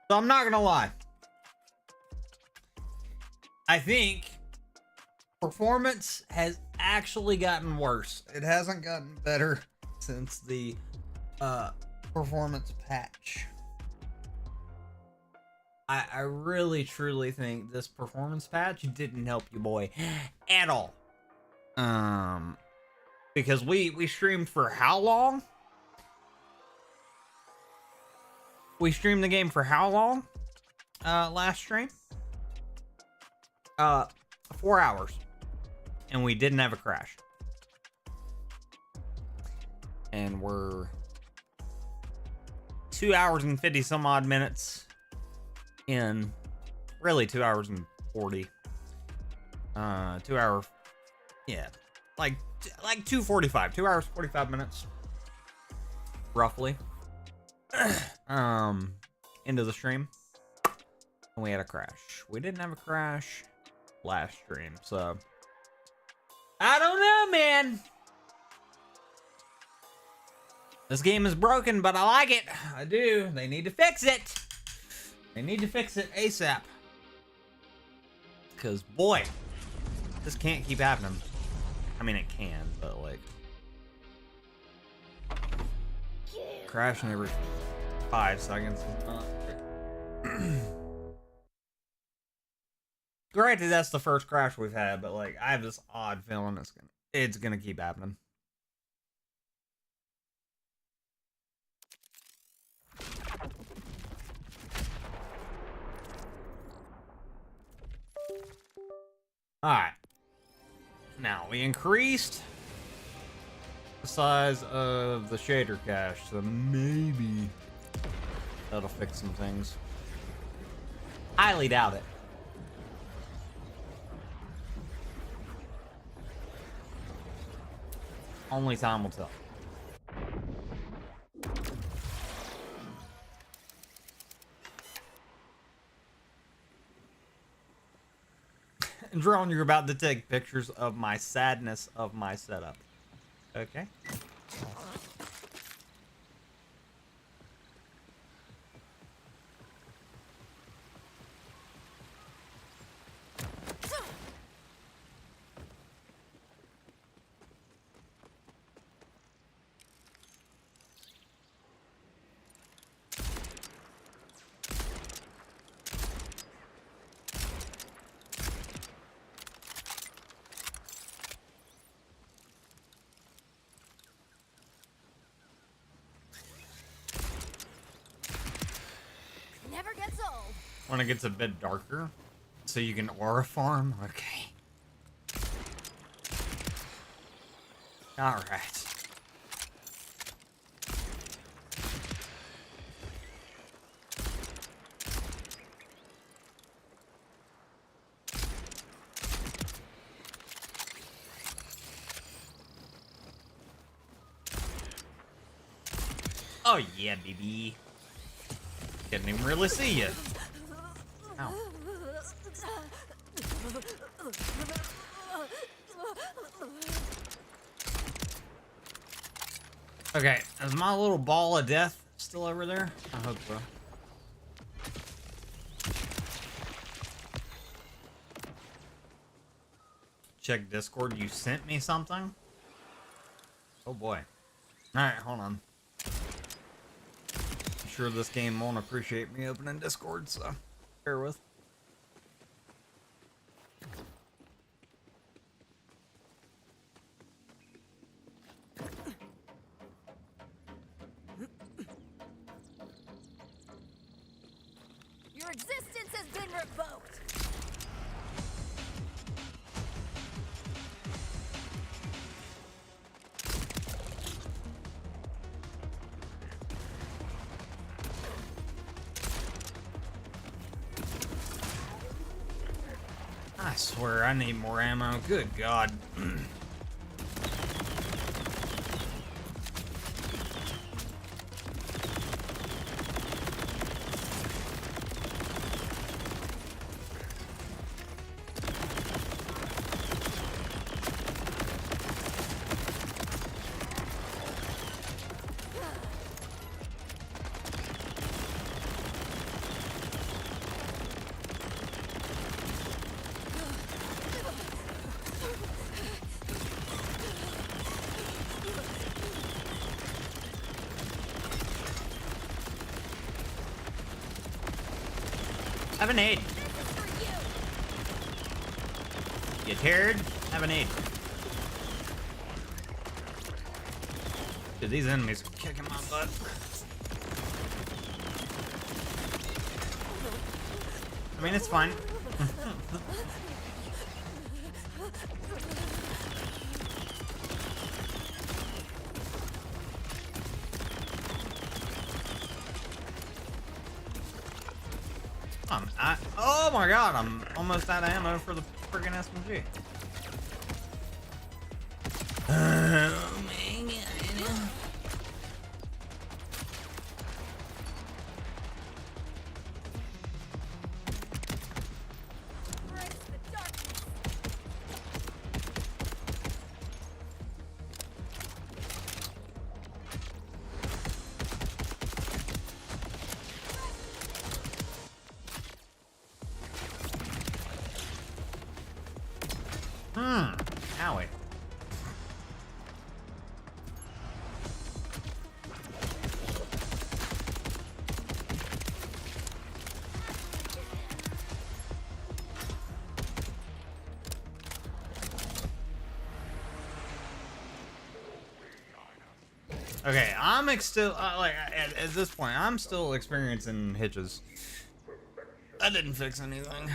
So I'm not gonna lie. I think performance has actually gotten worse. It hasn't gotten better since the performance patch. I really truly think this performance patch didn't help you boy at all. Because we streamed for how long? We streamed the game for how long? Last stream? 4 hours. And we didn't have a crash. And we're 2 hours and 50 some odd minutes in. Really 2 hours and 40. 2 hour. Yeah. Like 2:45. 2 hours 45 minutes. Roughly. Into the stream. And we had a crash. We didn't have a crash last stream, so I don't know, man. This game is broken, but I like it. I do. They need to fix it. They need to fix it ASAP. Because, boy, this can't keep happening. I mean, it can, but, like, crashing every 5 seconds is not. Granted, that's the first crash we've had, but, like, I have this odd feeling it's gonna keep happening. Alright. Now, we increased the size of the shader cache, so maybe that'll fix some things. Highly doubt it. Only time will tell. Drone, you're about to take pictures of my sadness of my setup. Okay. Never gets old. When it gets a bit darker, so you can aura farm. Okay. All right. Oh yeah, baby. Didn't even really see you. Ow. Okay, is my little ball of death still over there? I hope so. Check Discord. You sent me something? Oh boy. Alright, hold on. I'm sure this game won't appreciate me opening Discord, so bear with. Your existence has been revoked. I swear I need more ammo. Good God. Have an aid. You turd? Have an aid. Dude, these enemies are kicking my butt. I mean, it's fine. Oh my god, I'm almost out of ammo for the friggin' SMG. Oh my god. Owie. Okay, I'm still like at this point, I'm still experiencing hitches. That didn't fix anything.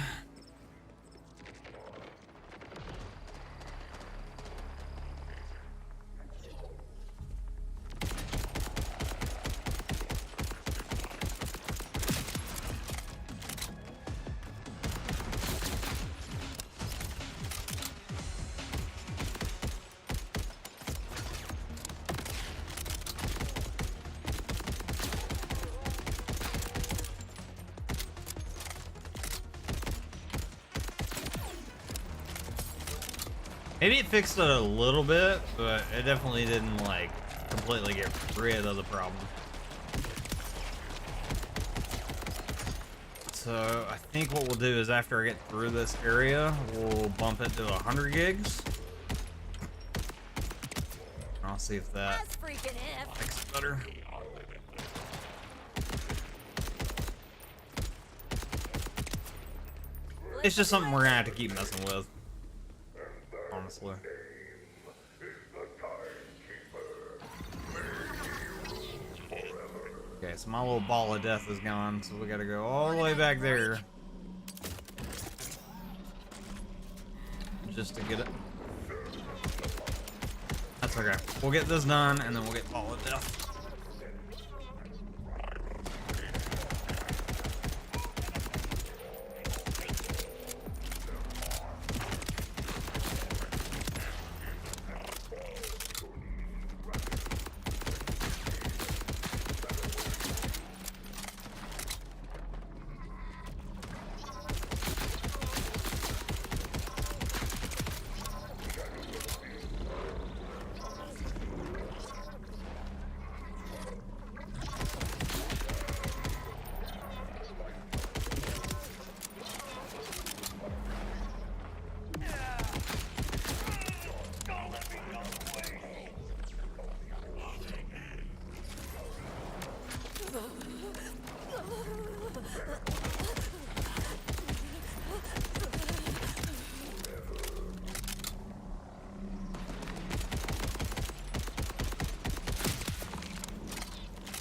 Maybe it fixed it a little bit, but it definitely didn't like completely get rid of the problem. So I think what we'll do is after I get through this area, we'll bump it to 100 gigs. I'll see if that makes it better. It's just something we're gonna have to keep messing with. Honestly. Okay, so my little ball of death is gone, so we gotta go all the way back there. Just to get it. That's okay. We'll get this done, and then we'll get ball of death.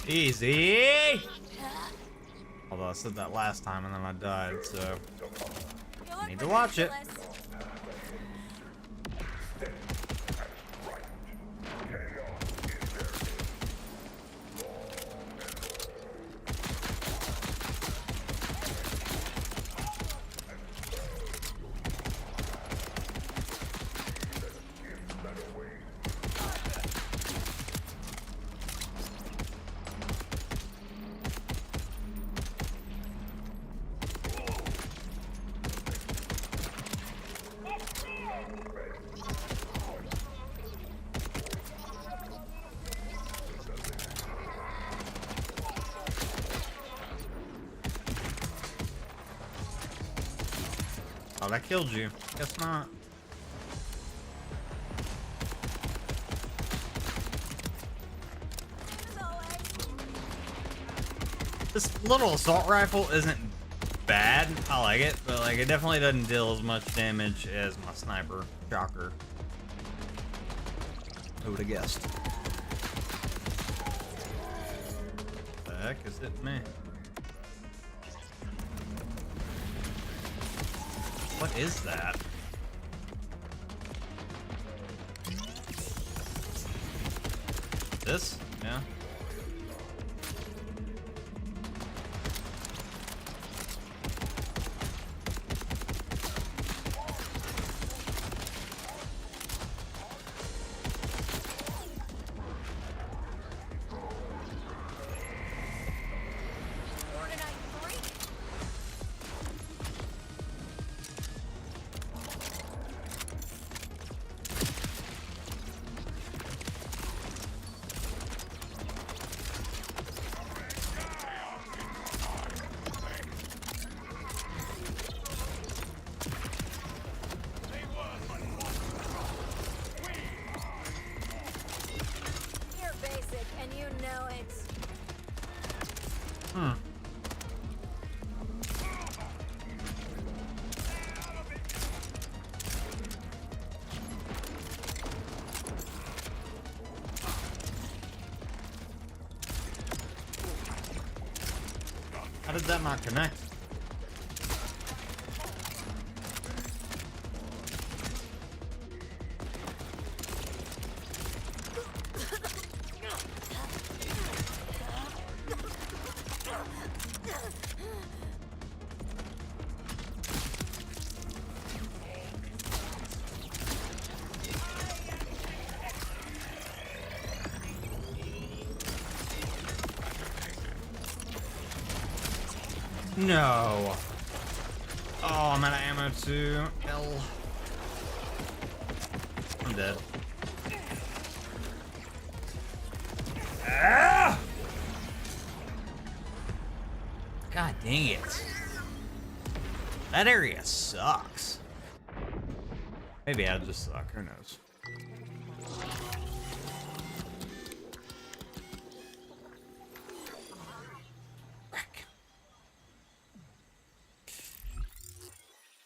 Easy! Although I said that last time and then I died, so I need to watch it. Oh, that killed you. Guess not. This little assault rifle isn't bad. I like it, but like it definitely doesn't deal as much damage as my sniper. Shocker. Who would have guessed? The heck is it, me? What is that? This? Yeah. You're basic, and you know it. Hmm. How did that not connect? No. Oh, I'm out of ammo too. Hell. I'm dead. Ah! God dang it. That area sucks. Maybe I just suck. Who knows?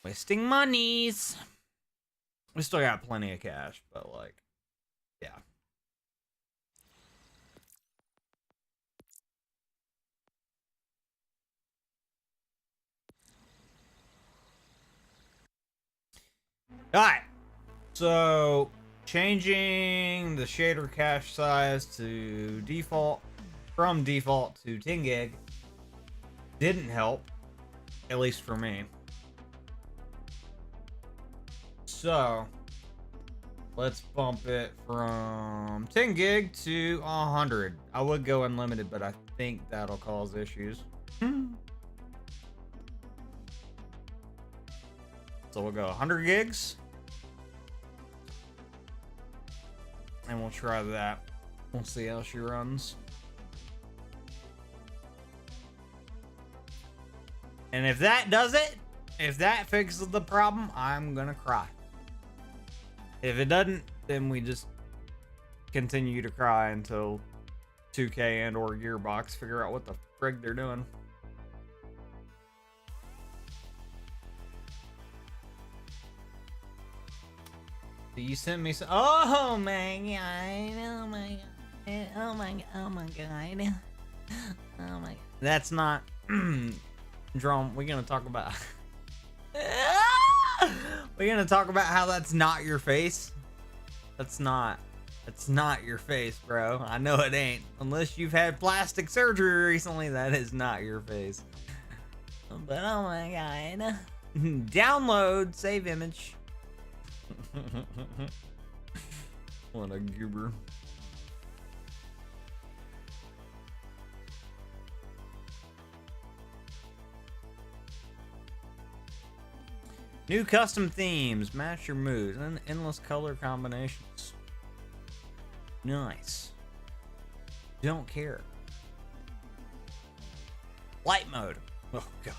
Wasting monies. We still got plenty of cash, but like, yeah. All right. So changing the shader cache size to default, from default to 10 gig, didn't help, at least for me. So let's bump it from 10 gig to 100. I would go unlimited, but I think that'll cause issues. So we'll go 100 gigs. And we'll try that. We'll see how she runs. And if that does it, if that fixes the problem, I'm gonna cry. If it doesn't, then we just continue to cry until 2K and or Gearbox figure out what the frig they're doing. You sent me some. Oh my god! Oh my god! Oh my god! Oh my god! Oh my. That's not. Drum. We're gonna talk about. We're gonna talk about how that's not your face. That's not your face, bro. I know it ain't. Unless you've had plastic surgery recently, that is not your face. But oh my god. Download, save image. What a goober. New custom themes, match your moods, and endless color combinations. Nice. Don't care. Light mode. Oh god.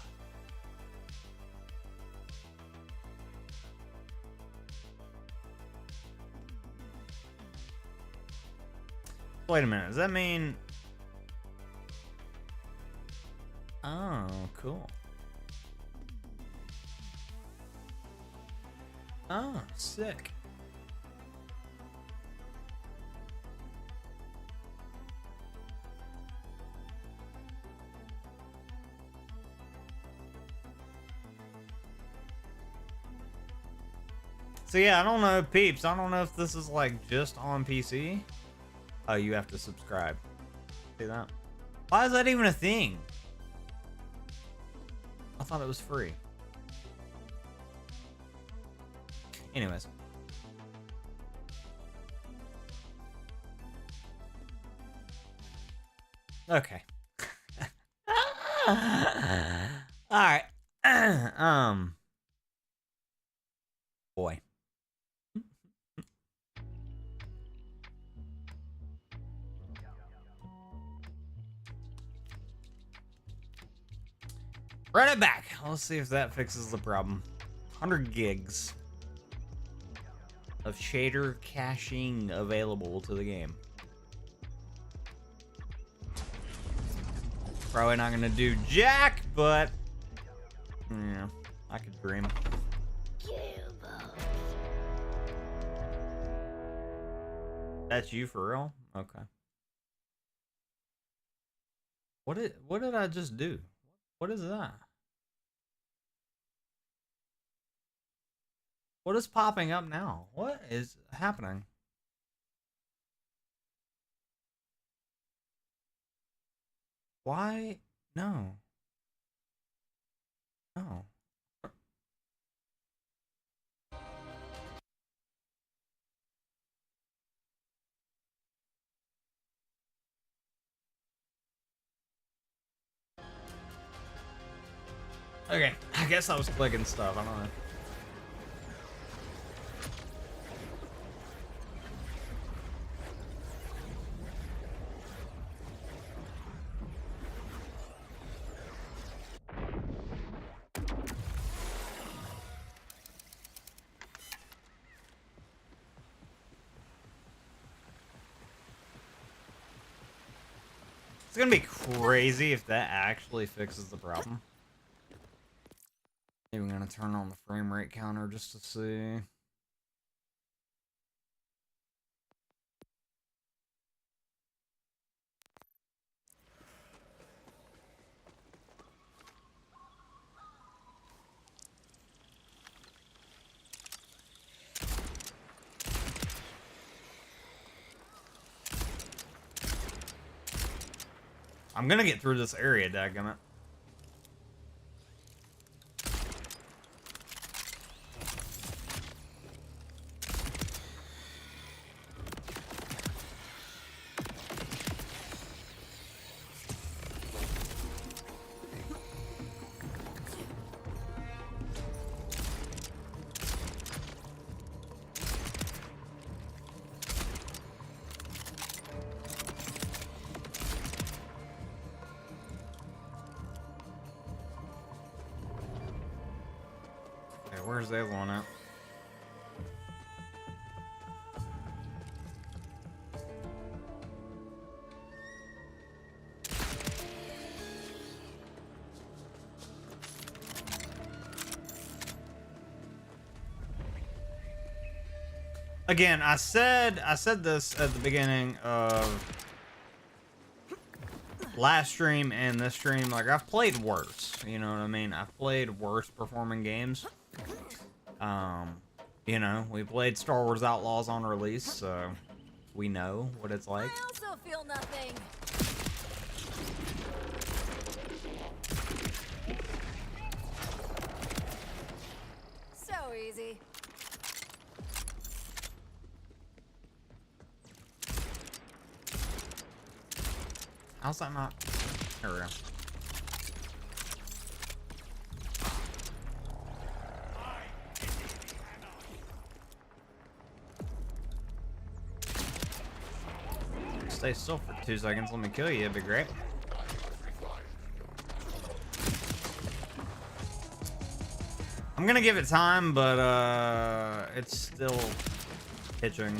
Wait a minute, does that mean... Oh, cool. Oh, sick. So yeah, I don't know, peeps. I don't know if this is like just on PC. Oh, you have to subscribe. See that? Why is that even a thing? I thought it was free. Anyways. Okay. All right. Boy. Run it back. Let's see if that fixes the problem. 100 gigs of shader caching available to the game. Probably not gonna do jack, but yeah, I could dream. That's you for real? Okay. What did I just do? What is that? What is popping up now? What is happening? Why? No. No. Okay, I guess I was clicking stuff. I don't know. It's gonna be crazy if that actually fixes the problem. Maybe I'm gonna turn on the frame rate counter just to see. I'm gonna get through this area, dadgummit. Okay, where's the other one at? Again, I said this at the beginning of last stream and this stream. Like, I've played worse. You know what I mean? I've played worse performing games. You know, we played Star Wars Outlaws on release, so we know what it's like. I also feel nothing. So easy. How's that not? There we go. Stay still for 2 seconds. Let me kill you. It'd be great. I'm gonna give it time, but it's still hitching.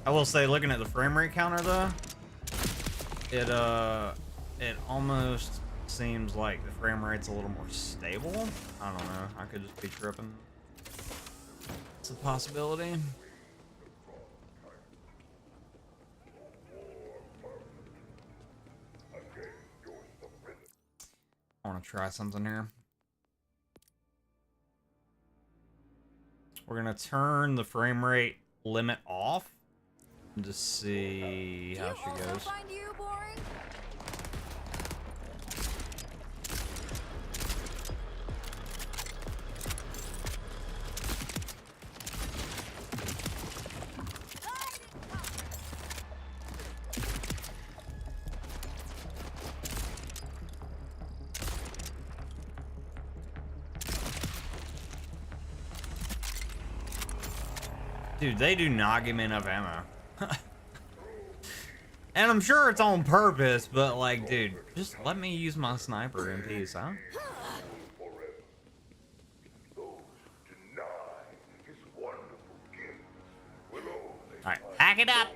I will say, looking at the frame rate counter though, it almost seems like the frame rate's a little more stable. I don't know. I could just be tripping. It's a possibility. I want to try something here. We're gonna turn the frame rate limit off and just see how she goes. Find you boring? Dude, they do not give me enough ammo. And I'm sure it's on purpose, but like, dude, just let me use my sniper in peace, huh? Alright, pack it up!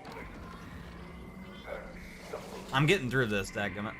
I'm getting through this, dadgummit.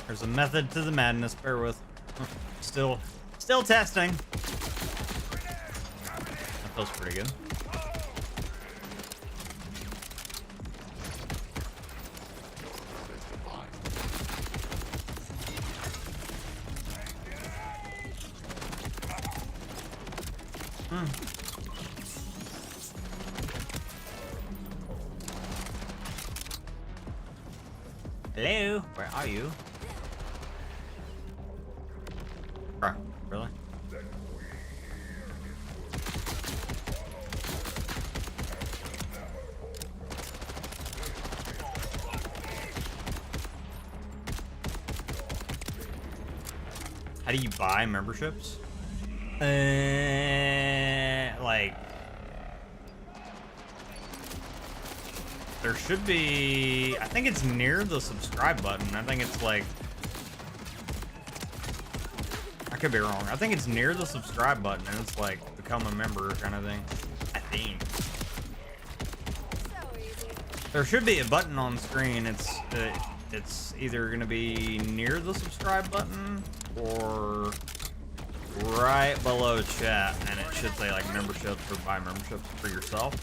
There's a method to the madness, bear with. Still testing. That feels pretty good. Hello? Where are you? Bruh, really? How do you buy memberships? Like, there should be, I think it's near the subscribe button. I think it's like, I could be wrong. I think it's near the subscribe button and it's like become a member kind of thing. I think. There should be a button on screen. It's either gonna be near the subscribe button or right below chat, and it should say like memberships or buy memberships for yourself.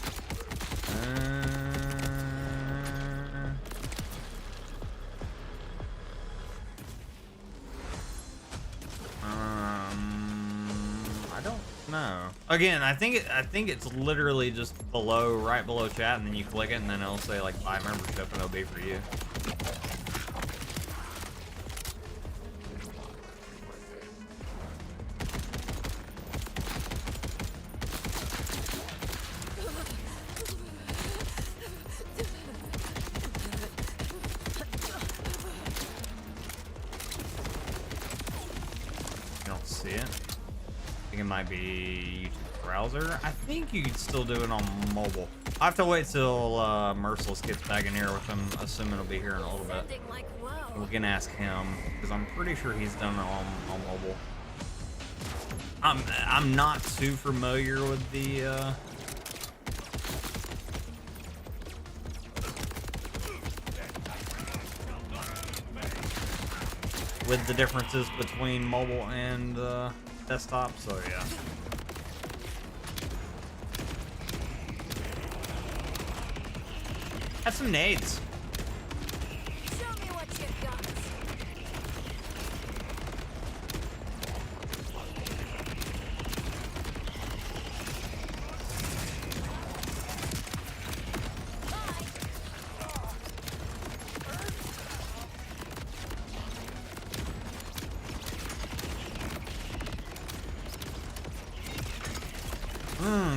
I don't know. Again, I think it's literally just below, right below chat, and then you click it, and then it'll say like buy membership, and it'll be for you. Might be browser. I think you could still do it on mobile. I have to wait till Merciless gets back in here, which I'm assuming he'll be here in a little bit. We can ask him because I'm pretty sure he's done it on mobile. I'm not too familiar with the differences between mobile and desktop, so yeah. Have some nades. Show me what you got.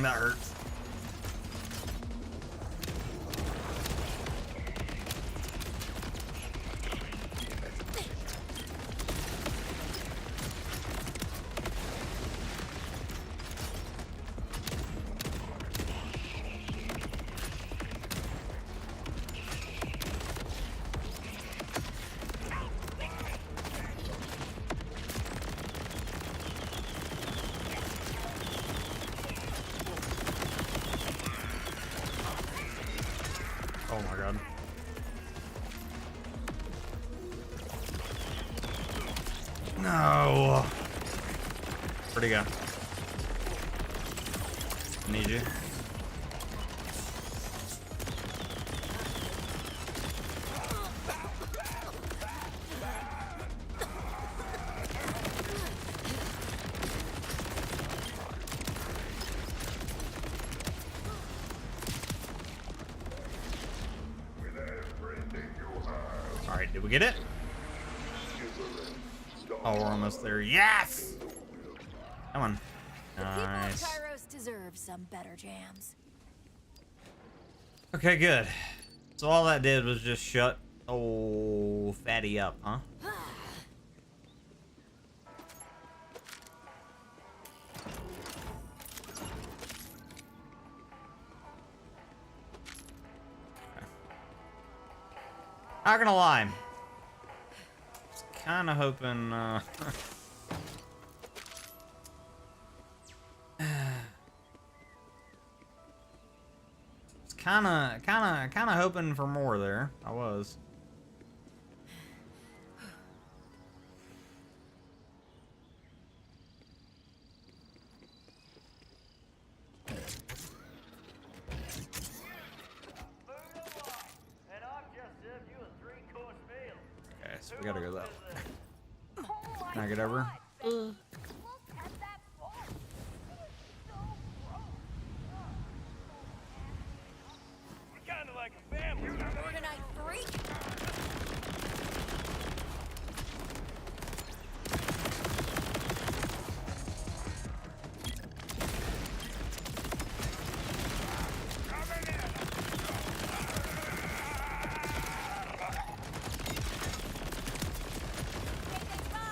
That hurts. Oh my god. No. Where'd he go? I need you. Alright, did we get it? Oh, we're almost there. Yes! Come on. Nice. People of Kairos deserve some better jams. Okay, good. So all that did was just shut old fatty up, huh? Not gonna lie. Kind of hoping, kind of hoping for more there. I was. Okay, so we gotta go that way. Can I get over? Organite freak.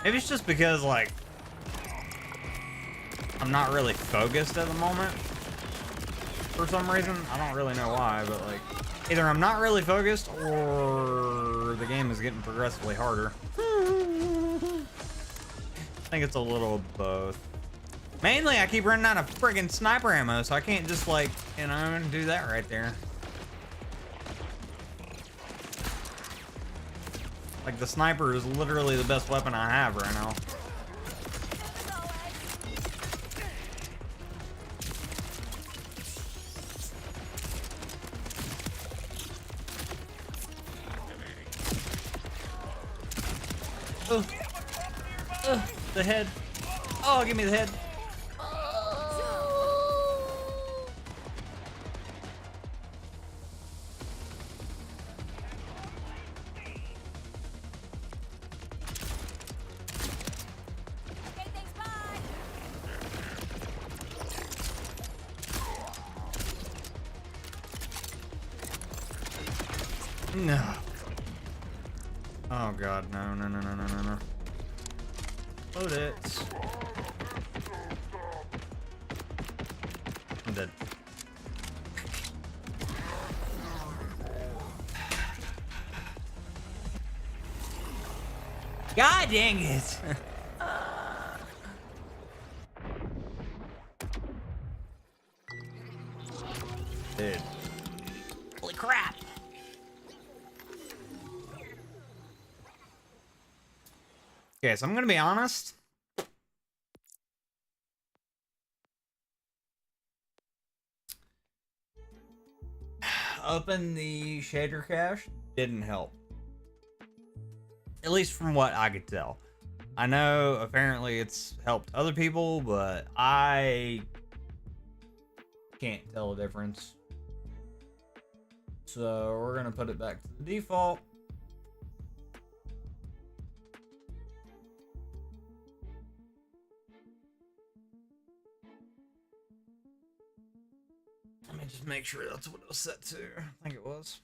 Maybe it's just because, like, I'm not really focused at the moment. For some reason. I don't really know why, but, like, either I'm not really focused or the game is getting progressively harder. I think it's a little of both. Mainly, I keep running out of friggin' sniper ammo, so I can't just, like, you know, do that right there. Like, the sniper is literally the best weapon I have right now. The head. Oh, give me the head. Okay, thanks, bye. No. Oh god, no, no, no, no, no, no, no. Load it. I'm dead. God dang it! Dude. Holy crap! Okay, so I'm gonna be honest. Open the shader cache didn't help. At least from what I could tell. I know apparently it's helped other people, but I can't tell a difference. So we're gonna put it back to the default. just make sure that's what it was set to. I think it was.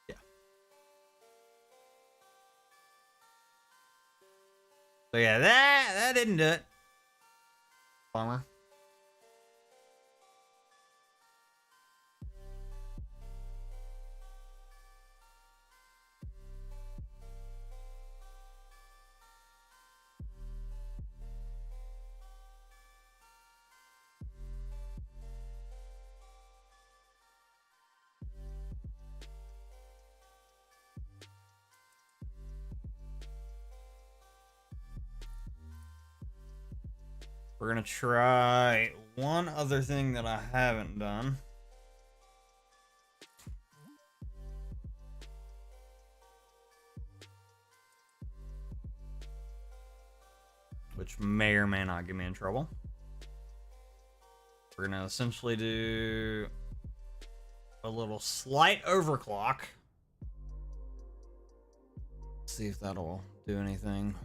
Yeah. So yeah, that didn't do it. Bummer. We're gonna try one other thing that I haven't done. Which may or may not get me in trouble. We're gonna essentially do a little slight overclock. See if that'll do anything.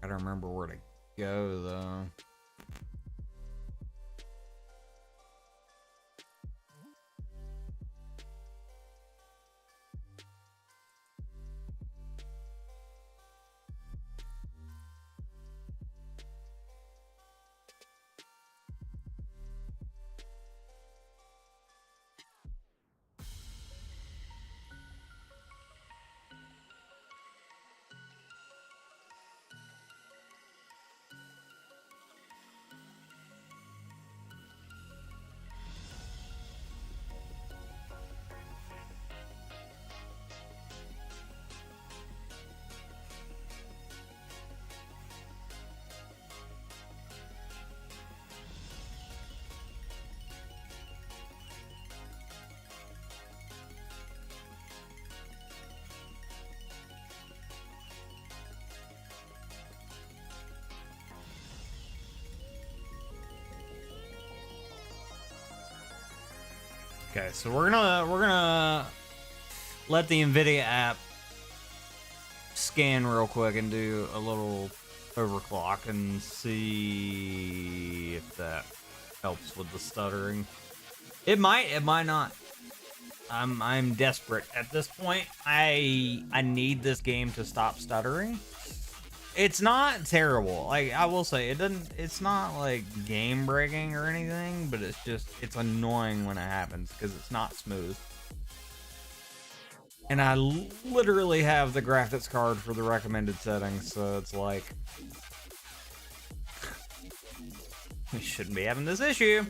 Gotta remember where to go though. Okay, so we're gonna let the NVIDIA app scan real quick and do a little overclock and see if that helps with the stuttering. It might not. I'm desperate at this point. I need this game to stop stuttering. It's not terrible. Like, I will say, it's not like game breaking or anything, but it's annoying when it happens because it's not smooth. And I literally have the graphics card for the recommended settings, so it's like, we shouldn't be having this issue.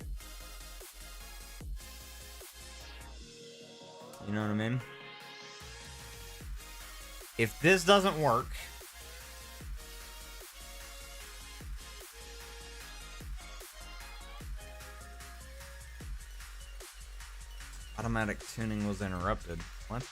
You know what I mean? If this doesn't work, automatic tuning was interrupted. What?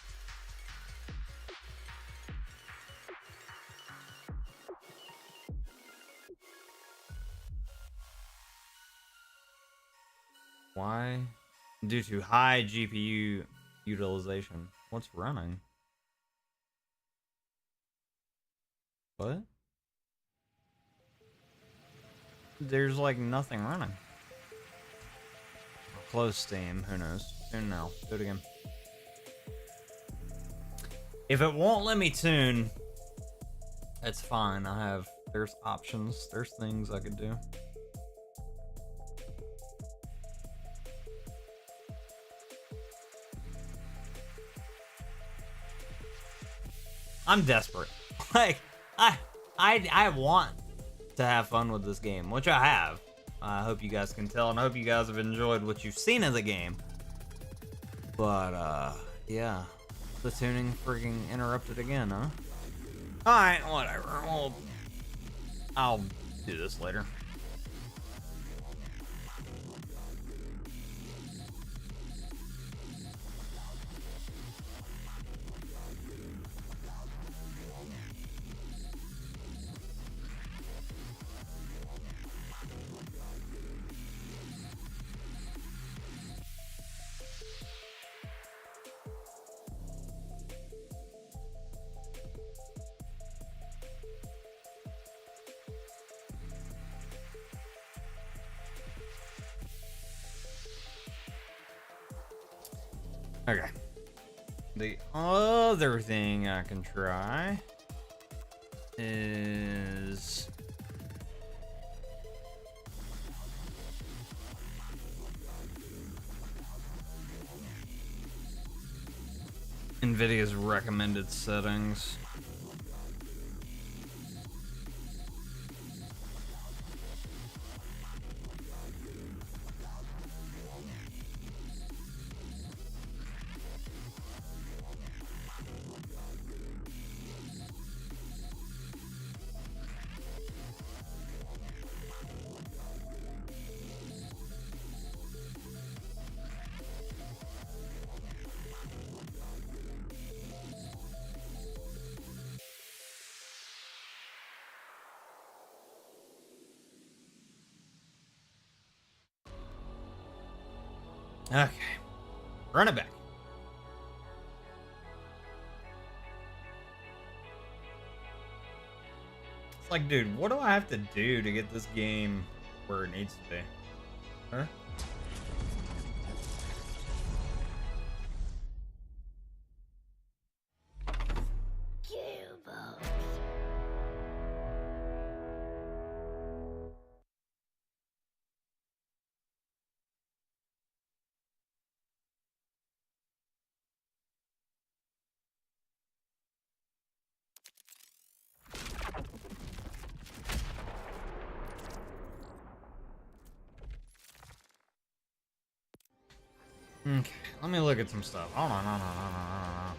Why? Due to high GPU utilization. What's running? What? There's like nothing running. Close Steam, who knows? Tune now. Do it again. If it won't let me tune, that's fine. There's options. There's things I could do. I'm desperate. Like, I want to have fun with this game, which I have. I hope you guys can tell, and I hope you guys have enjoyed what you've seen of the game. But, yeah. The tuning freaking interrupted again, huh? Alright, whatever. I'll do this later. Okay. The other thing I can try is NVIDIA's recommended settings. Okay. Run it back. It's like, dude, what do I have to do to get this game where it needs to be? Huh? Okay, let me look at some stuff. Hold on, hold on, hold on, hold on.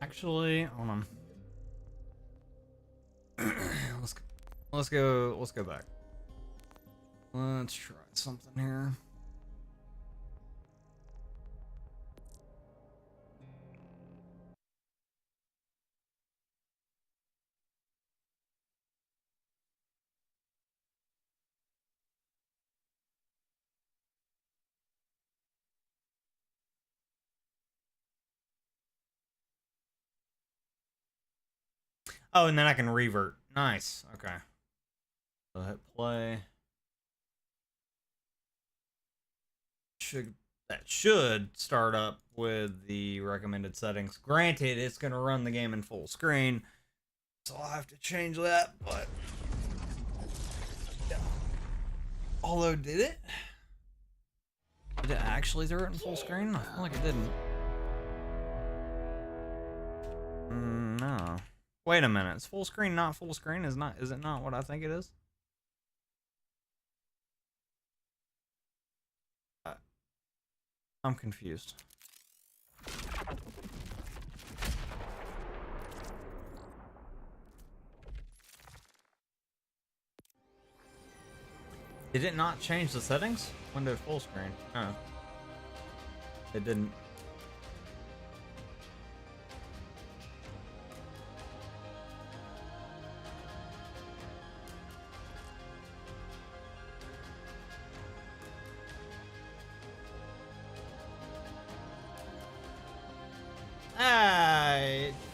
Actually, hold on. let's go back. Let's try something here. Oh, and then I can revert. Nice. Okay. So hit play. That should start up with the recommended settings. Granted, it's going to run the game in full screen, so I'll have to change that, but yeah. Although, did it? Did it actually throw it in full screen? I feel like it didn't. No. Wait a minute. Is full screen not full screen? Is it not what I think it is? I'm confused. Did it not change the settings? Window full screen. Oh. It didn't.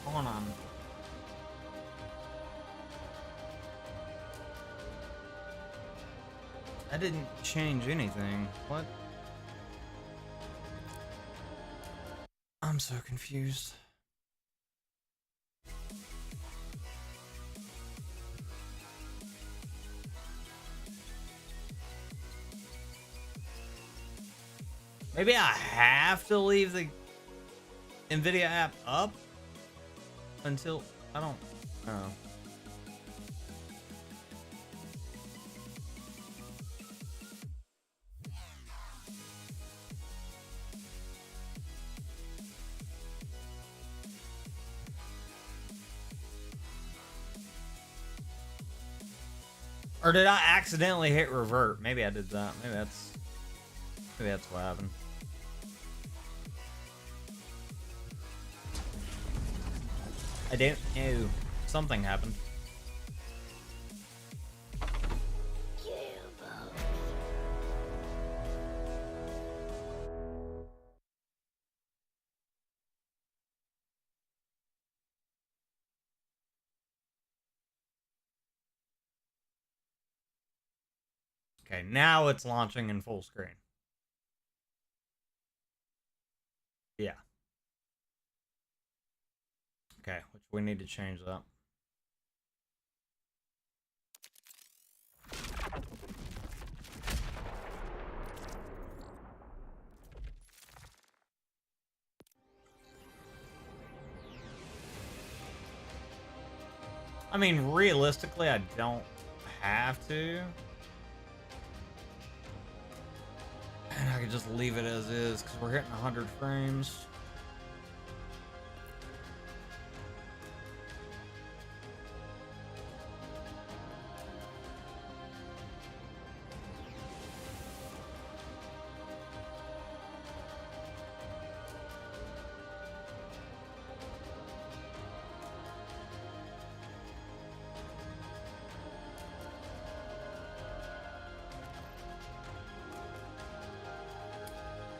Hold on. I didn't change anything. What? I'm so confused. Maybe I have to leave the NVIDIA app up until I don't know. Or did I accidentally hit revert? Maybe I did that. Maybe that's what happened. I don't know. Something happened. Okay, now it's launching in full screen. Yeah. Okay, which we need to change that. I mean, realistically, I don't have to. And I could just leave it as is, because we're hitting 100 frames.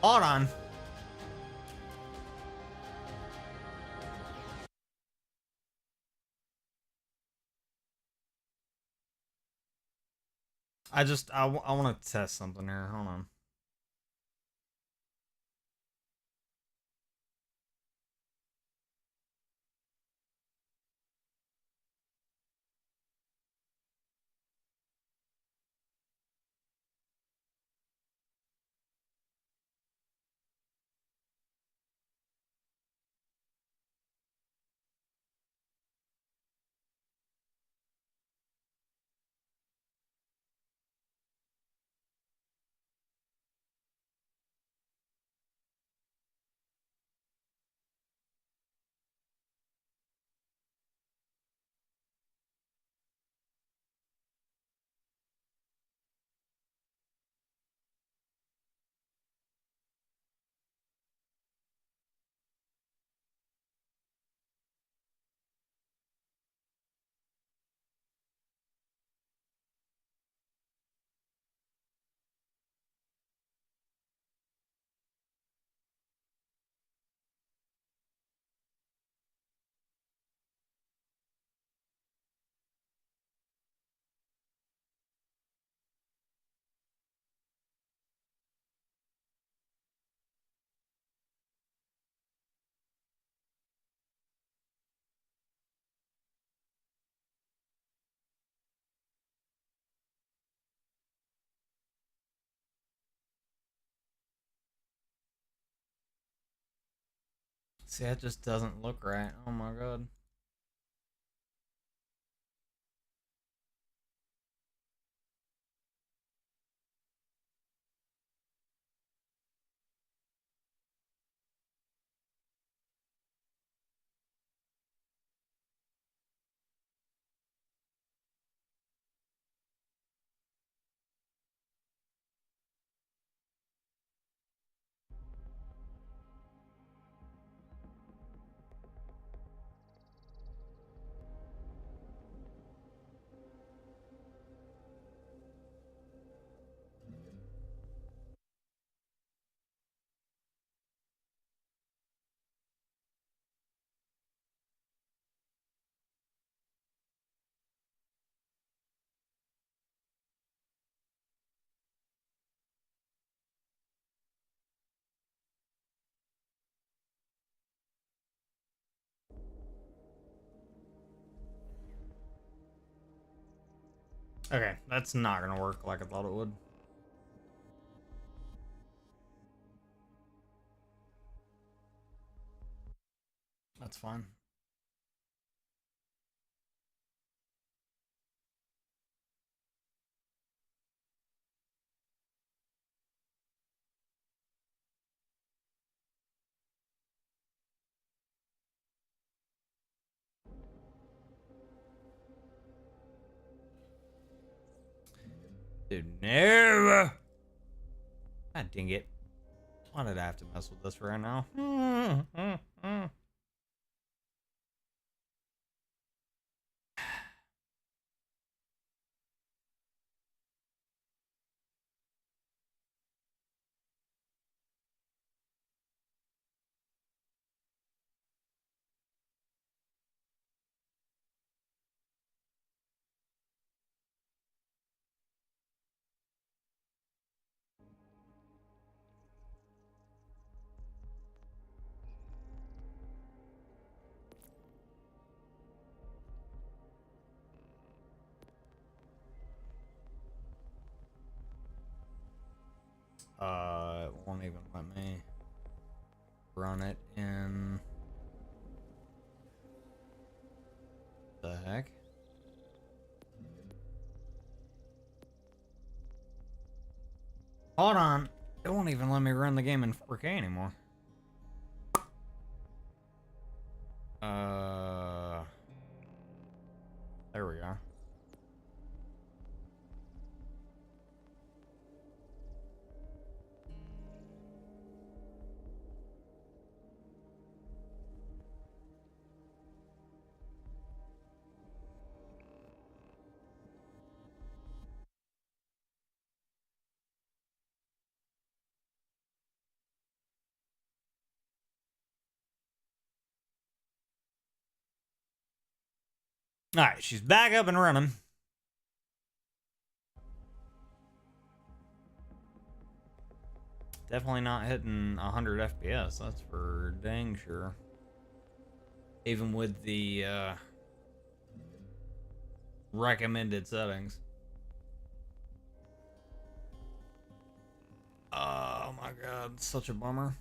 Hold on. I want to test something here. Hold on. See, that just doesn't look right. Oh my god. Okay, that's not gonna work like I thought it would. That's fine. Dude, never. God dang it. Why did I have to mess with this right now? It won't even let me run it in. The heck? Hold on. It won't even let me run the game in 4K anymore. There we go. Alright, she's back up and running. Definitely not hitting 100 FPS, that's for dang sure. Even with the recommended settings. Oh my god, such a bummer.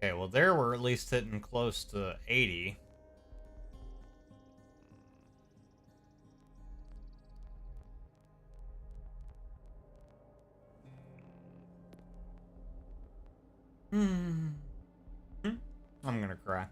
Okay, well there we're at least hitting close to 80. I'm gonna cry.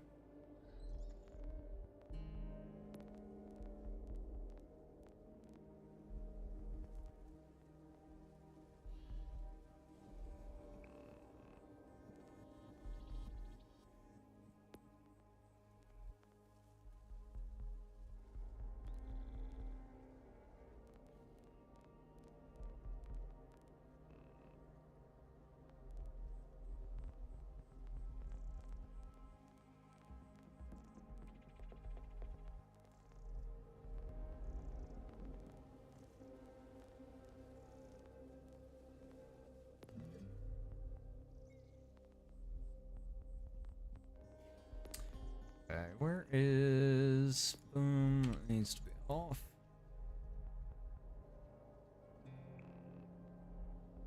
where is... Boom, it needs to be off.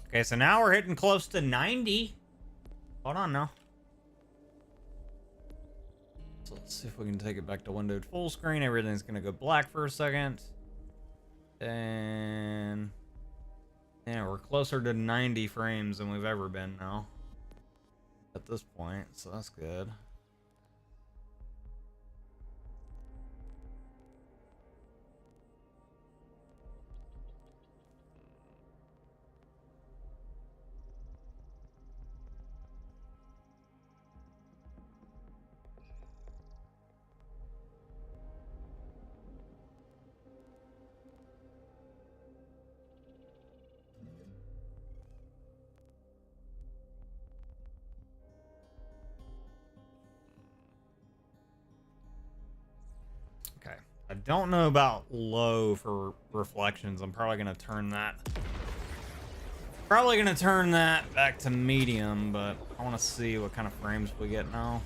Okay, so now we're hitting close to 90. Hold on now. So let's see if we can take it back to windowed full screen. Everything's gonna go black for a second. And yeah, we're closer to 90 frames than we've ever been now at this point, so that's good. Okay, I don't know about low for reflections. I'm probably gonna turn that back to medium, but I want to see what kind of frames we get now.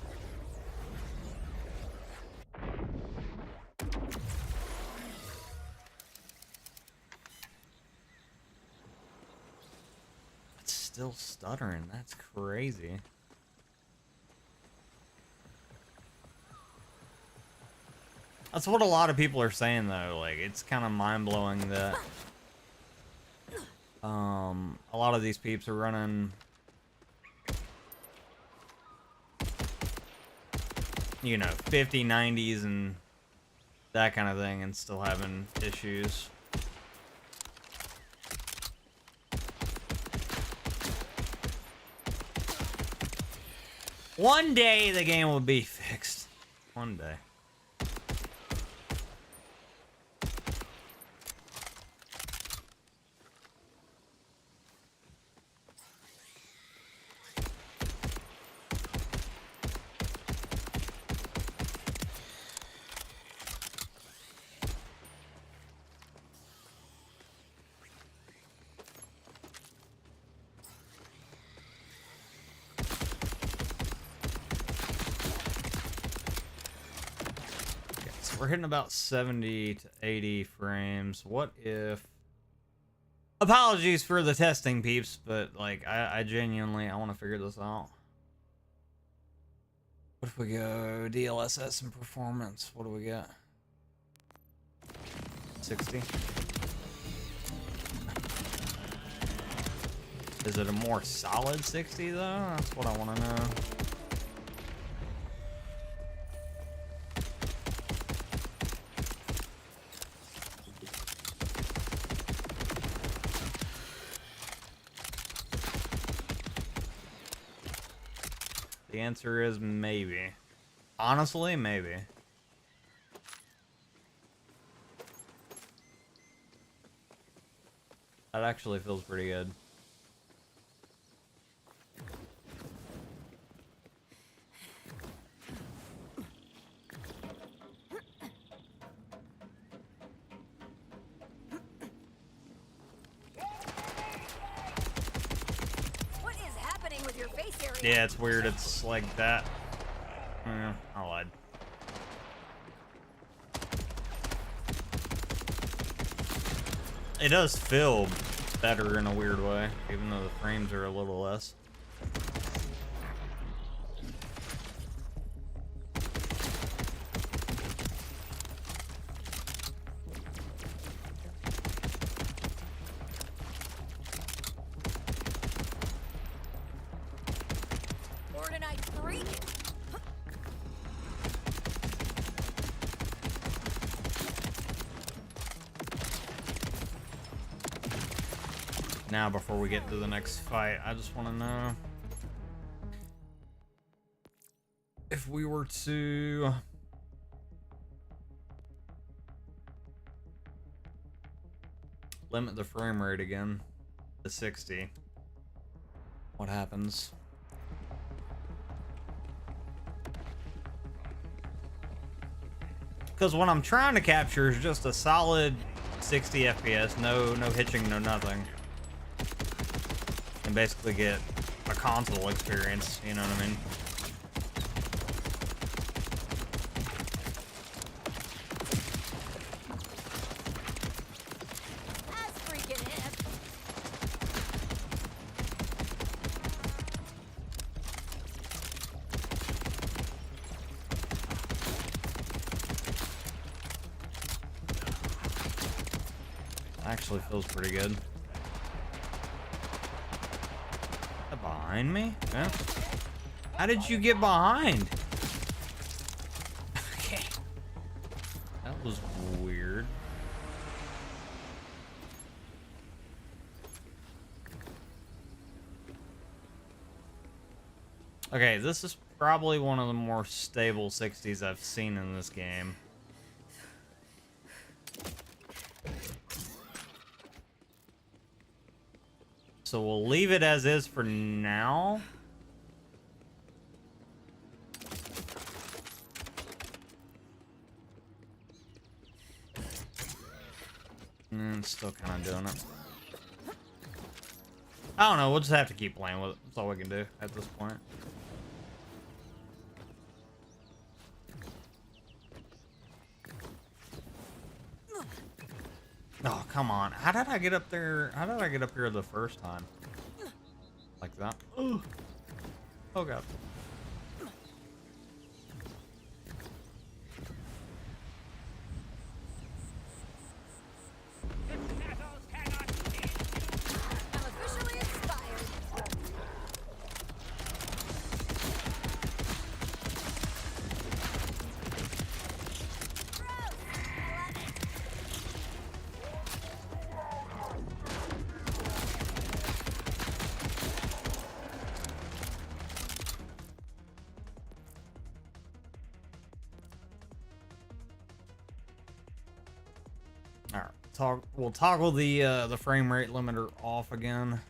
It's still stuttering. That's crazy. That's what a lot of people are saying, though. Like, it's kind of mind-blowing that a lot of these peeps are running, you know, 50, 90s and that kind of thing, and still having issues. One day the game will be fixed. One day. We're hitting about 70 to 80 frames. What if... Apologies for the testing, peeps, but, like, I genuinely, I want to figure this out. What if we go DLSS and performance? What do we got? 60. Is it a more solid 60, though? That's what I want to know. The answer is maybe. Honestly, maybe. That actually feels pretty good. Yeah, it's weird. It's like that. I lied. It does feel better in a weird way, even though the frames are a little less. Now, before we get to the next fight, I just want to know if we were to limit the frame rate again to 60, what happens? Because what I'm trying to capture is just a solid 60 FPS, no hitching, no nothing. And basically get a console experience, you know what I mean? Actually feels pretty good. Behind me? Yeah. How did you get behind? Okay. That was weird. Okay, this is probably one of the more stable 60s I've seen in this game. So we'll leave it as is for now. And still kind of doing it. I don't know, we'll just have to keep playing with it. That's all we can do at this point. Oh, come on. How did I get up there? How did I get up here the first time? Like that? Oh, oh God. We'll toggle the frame rate limiter off again.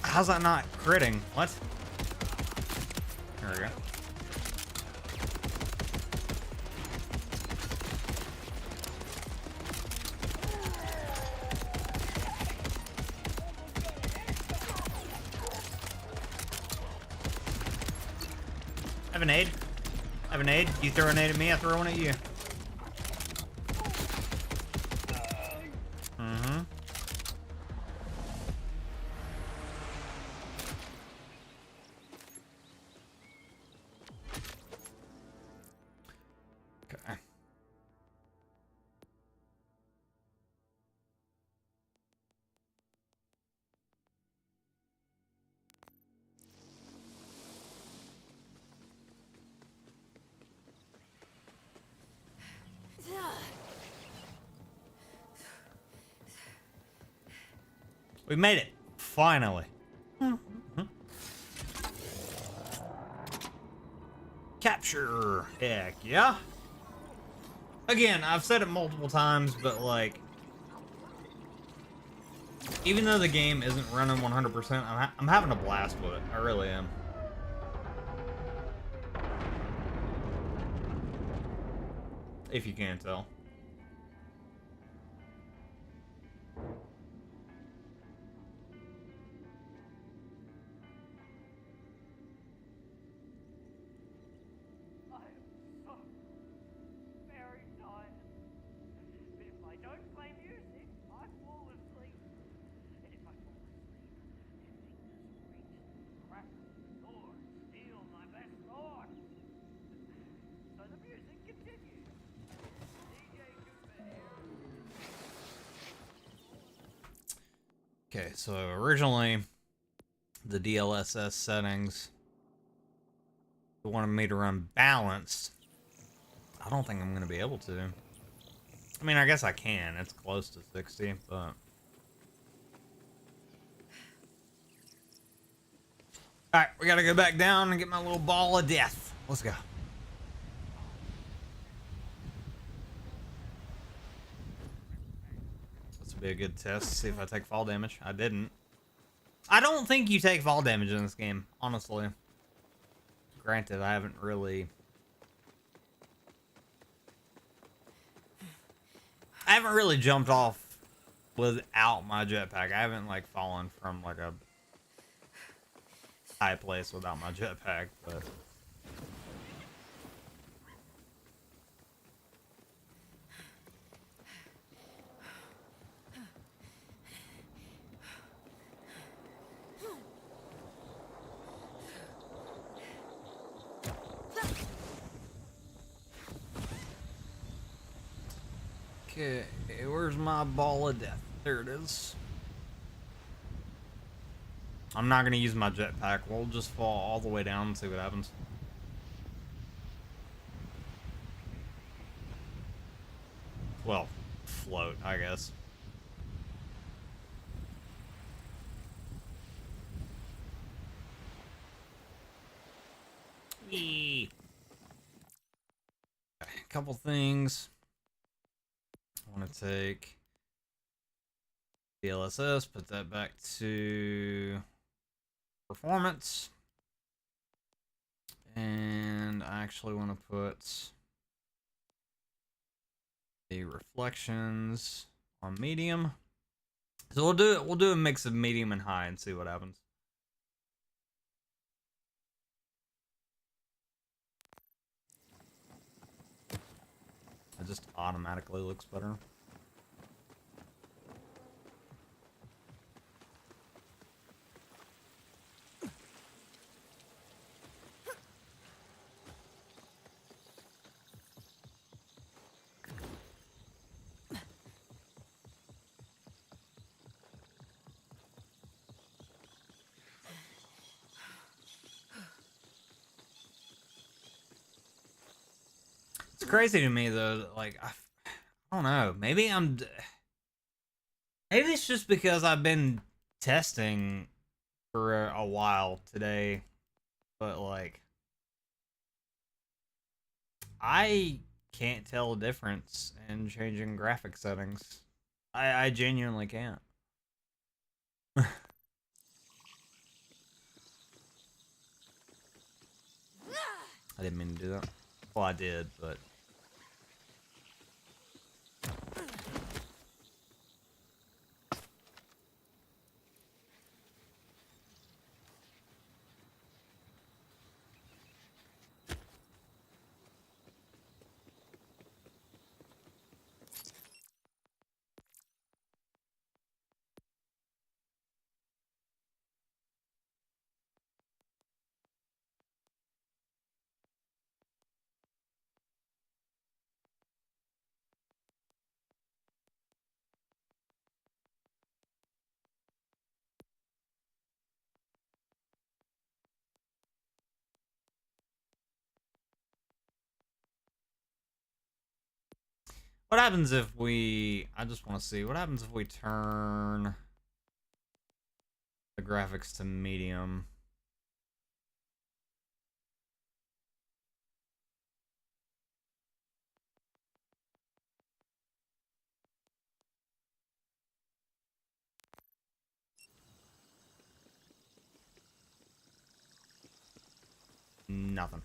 How's that not critting? What? There we go. I have an aid. I have an aid. You throw an aid at me, I throw one at you. We made it. Finally. Capture. Heck yeah. Again, I've said it multiple times, but like, even though the game isn't running 100%, I'm having a blast with it. I really am. If you can't tell. Okay, so originally the DLSS settings wanted me to run balanced. I don't think I'm going to be able to. I mean, I guess I can. It's close to 60, but... Alright, we gotta go back down and get my little ball of death. Let's go. be a good test to see if I take fall damage. I didn't. I don't think you take fall damage in this game, honestly. Granted, I haven't really jumped off without my jetpack. I haven't like fallen from like a high place without my jetpack, but okay, where's my ball of death? There it is. I'm not gonna use my jetpack. We'll just fall all the way down and see what happens. Well, float, I guess. Yee. A couple things. I want to take DLSS, put that back to performance. And I actually want to put the reflections on medium. So we'll do a mix of medium and high and see what happens. It just automatically looks better. It's crazy to me though, like I don't know, maybe it's just because I've been testing for a while today, but like I can't tell a difference in changing graphic settings. I genuinely can't. I didn't mean to do that. Well, I did, but what happens if we... I just want to see. What happens if we turn the graphics to medium? Nothing.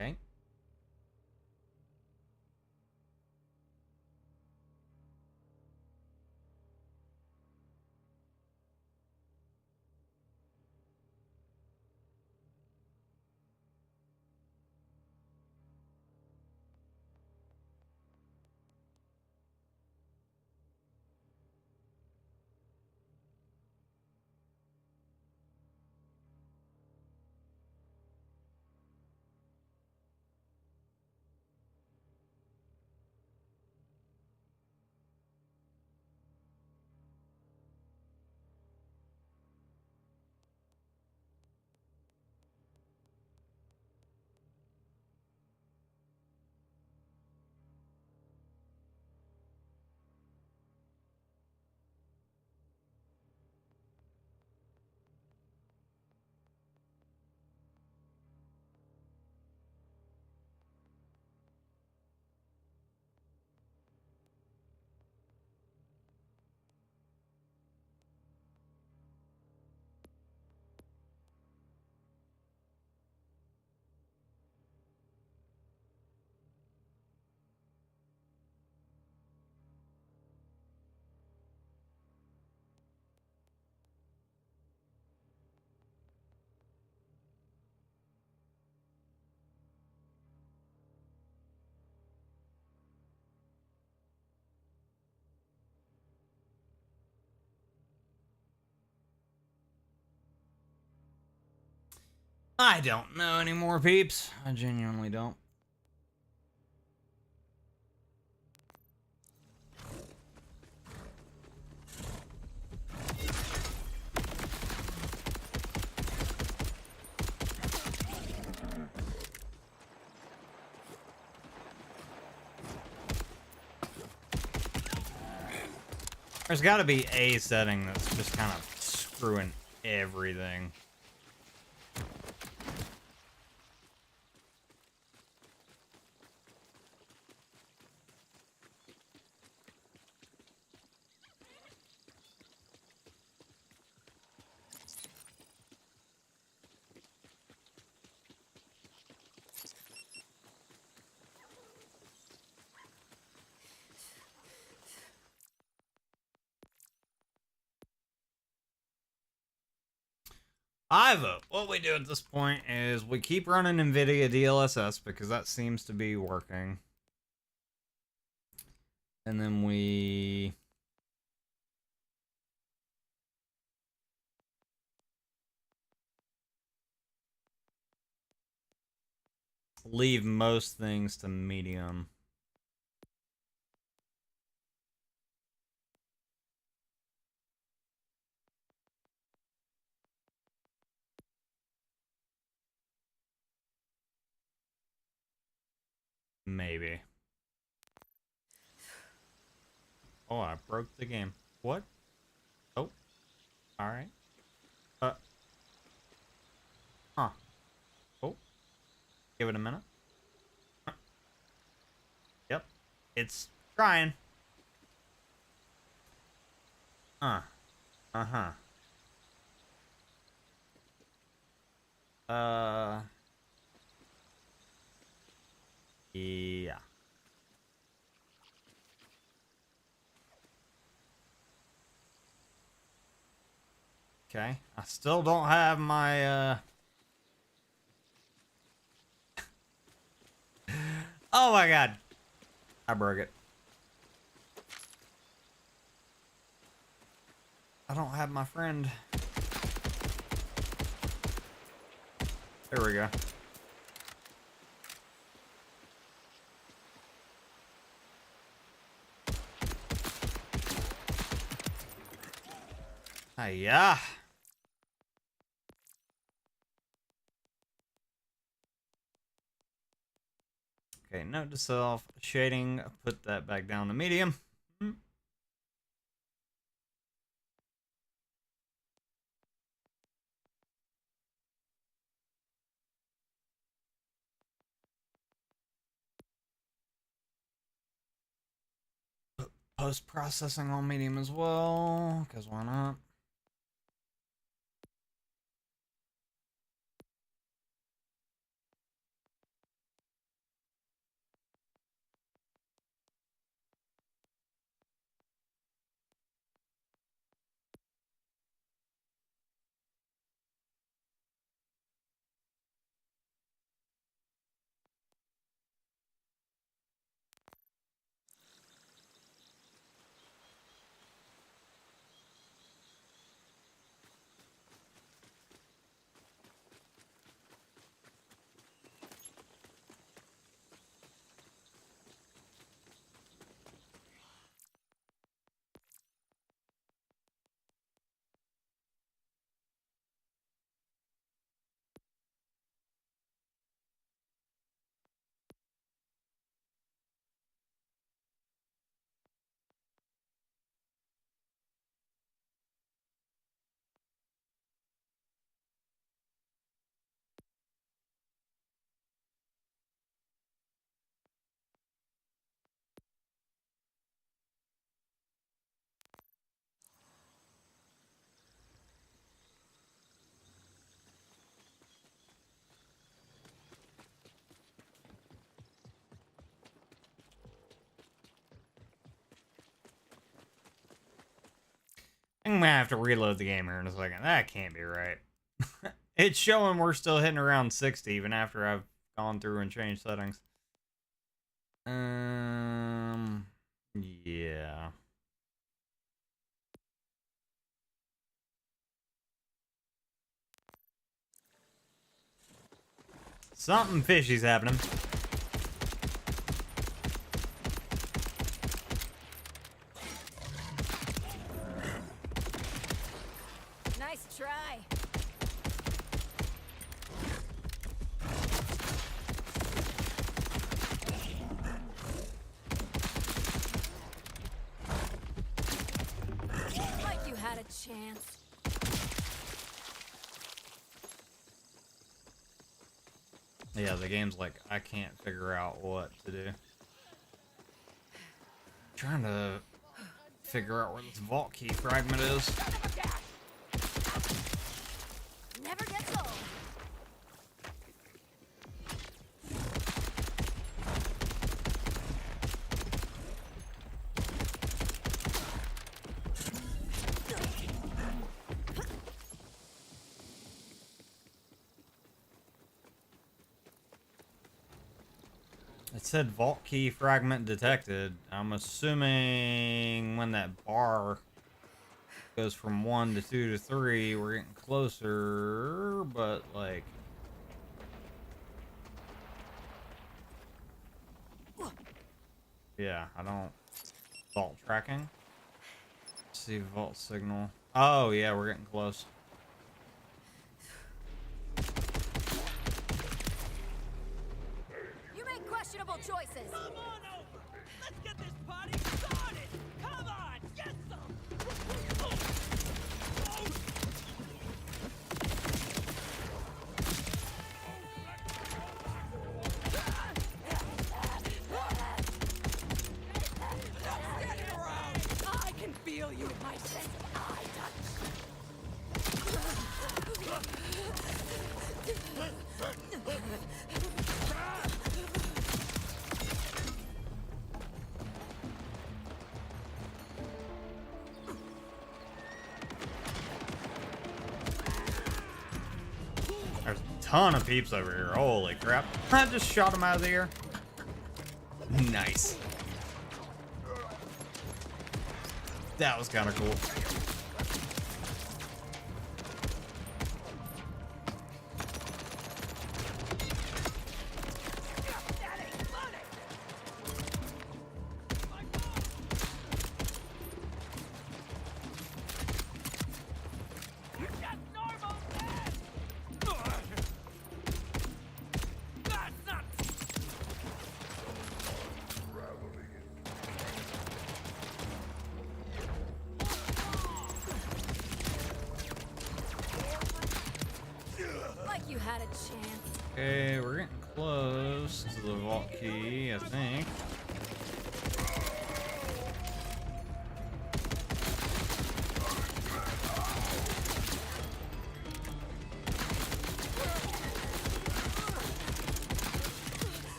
Okay. I don't know anymore, peeps. I genuinely don't. There's got to be a setting that's just kind of screwing everything. I vote. What we do at this point is we keep running NVIDIA DLSS because that seems to be working. And then we leave most things to medium. Maybe. Oh, I broke the game. What? Oh. Alright. Huh. Oh. Give it a minute. Huh. Yep. It's trying. Uh-huh. Yeah. Okay. I still don't have my, Oh my god. I broke it. I don't have my friend. There we go. Hiya. Okay, note to self, shading, put that back down to medium. Post-processing on medium as well, because why not? I'm gonna have to reload the game here in a second. That can't be right. It's showing we're still hitting around 60 even after I've gone through and changed settings. Yeah. Something fishy's happening. Nice try. Like you had a chance. Yeah, the game's like, I can't figure out what to do. Trying to figure out where this vault key fragment is. Never gets old. It said vault key fragment detected. I'm assuming when that bar goes from 1 to 2 to 3, we're getting closer, but like... Yeah, I don't... Vault tracking? Let's see, vault signal. Oh, yeah, we're getting close. You make questionable choices. Come on over. Let's get this party started. Come on, get some. I can feel you with my sense of eye touch. There's a ton of peeps over here. Holy crap. I just shot him out of the air. Nice. That was kind of cool. Like you had a chance. Okay, we're getting close to the vault key, I think.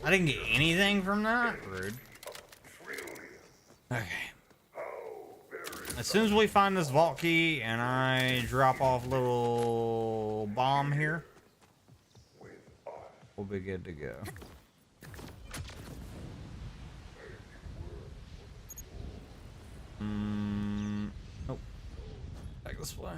I didn't get anything from that? Rude. Okay. As soon as we find this vault key and I drop off a little bomb here, we'll be good to go. Nope. Back this way.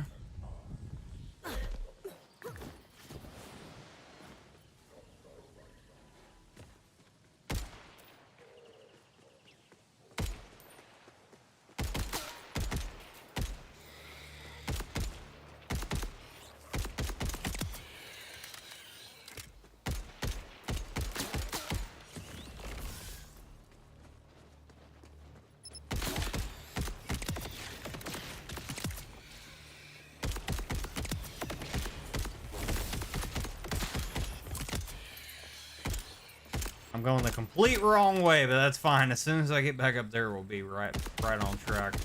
I'm going the complete wrong way, but that's fine. As soon as I get back up there, we'll be right on track.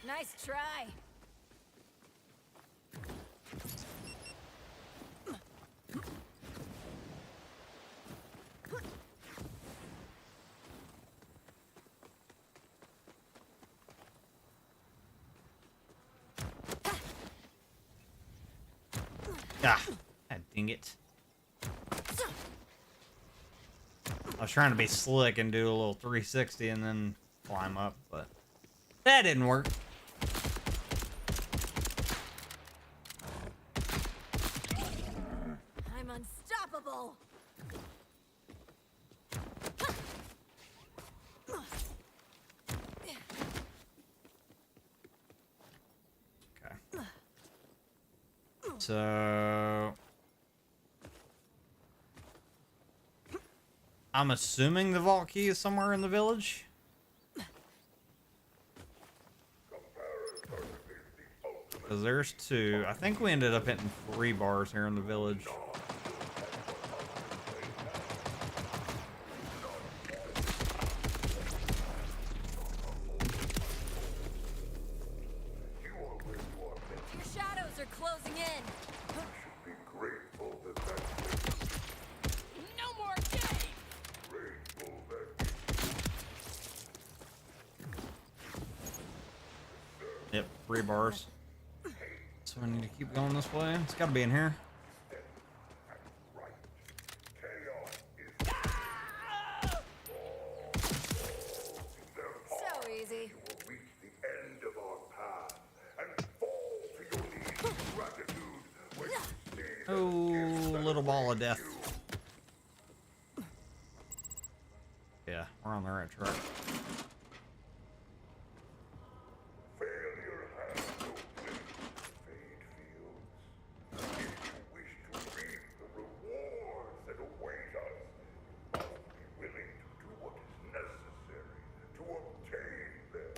Nice try. Ah, dang it. I was trying to be slick and do a little 360 and then climb up, but That didn't work. I'm unstoppable. Okay. So I'm assuming the vault key is somewhere in the village. Because there's 2. I think we ended up hitting 3 bars here in the village. Your shadows are closing in. Be grateful that No more game! grateful that Yep, 3 bars. So I need to keep going this way. It's gotta be in here. So easy. reach the end of our path and fall to your knees in gratitude when you see Oh, little ball of death. Yeah, we're on the right track. failure has no place in fade fields. If you wish to reap the rewards that await us, you must be willing to do what is necessary to obtain them.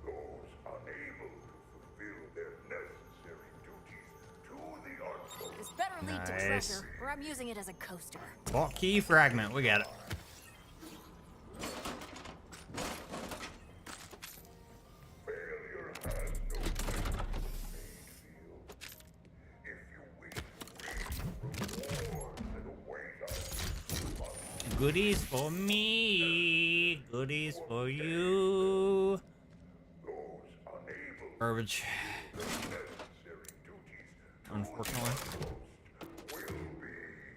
Those unable to fulfill their necessary duties to the utmost This better lead to Nice. treasure, or I'm using it as a coaster. Vault key fragment. We got it. failure has no place in fade fields. If you wish to reap the rewards that await us, you must Goodies for me. Goodies for you. those unable Garbage. necessary duties Unfortunately. will be reassigned.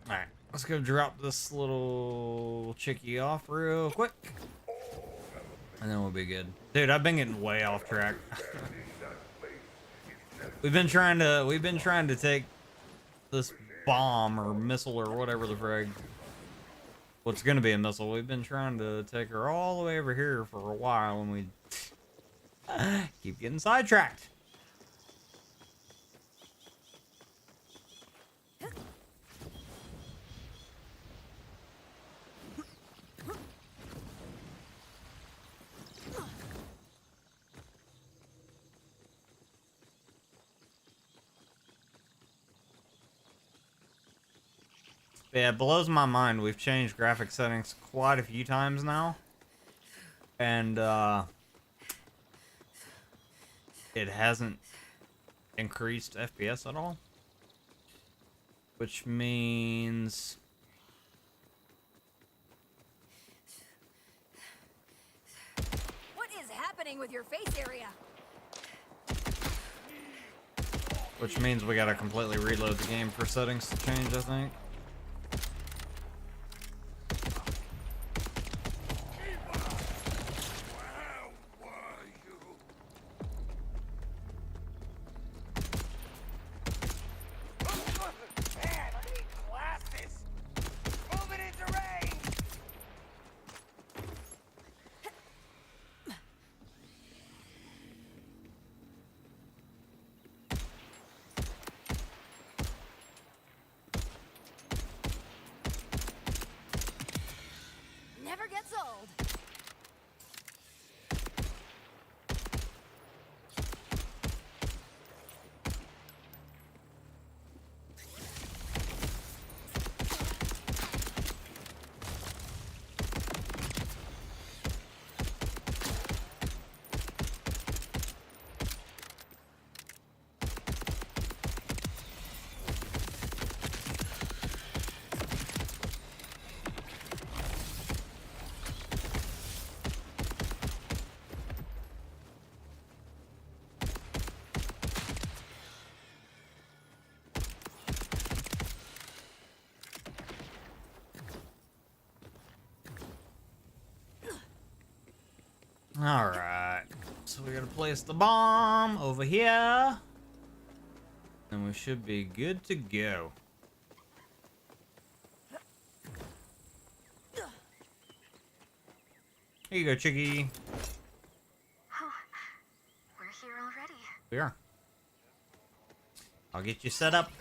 Alright, let's go drop this little chickie off real quick. And then we'll be good. Dude, I've been getting way off track. we've been trying to take this bomb or missile or whatever the frig. What's gonna be a missile. We've been trying to take her all the way over here for a while and we keep getting sidetracked. Yeah, it blows my mind. We've changed graphic settings quite a few times now. And, it hasn't increased FPS at all. Which means... What is happening with your face area? Which means we gotta completely reload the game for settings to change, I think. Man, I need glasses! Moving into range! Alright. So we gotta place the bomb over here. And we should be good to go. Here you go, Chiggy. Oh, we're here already. We are. I'll get you set up.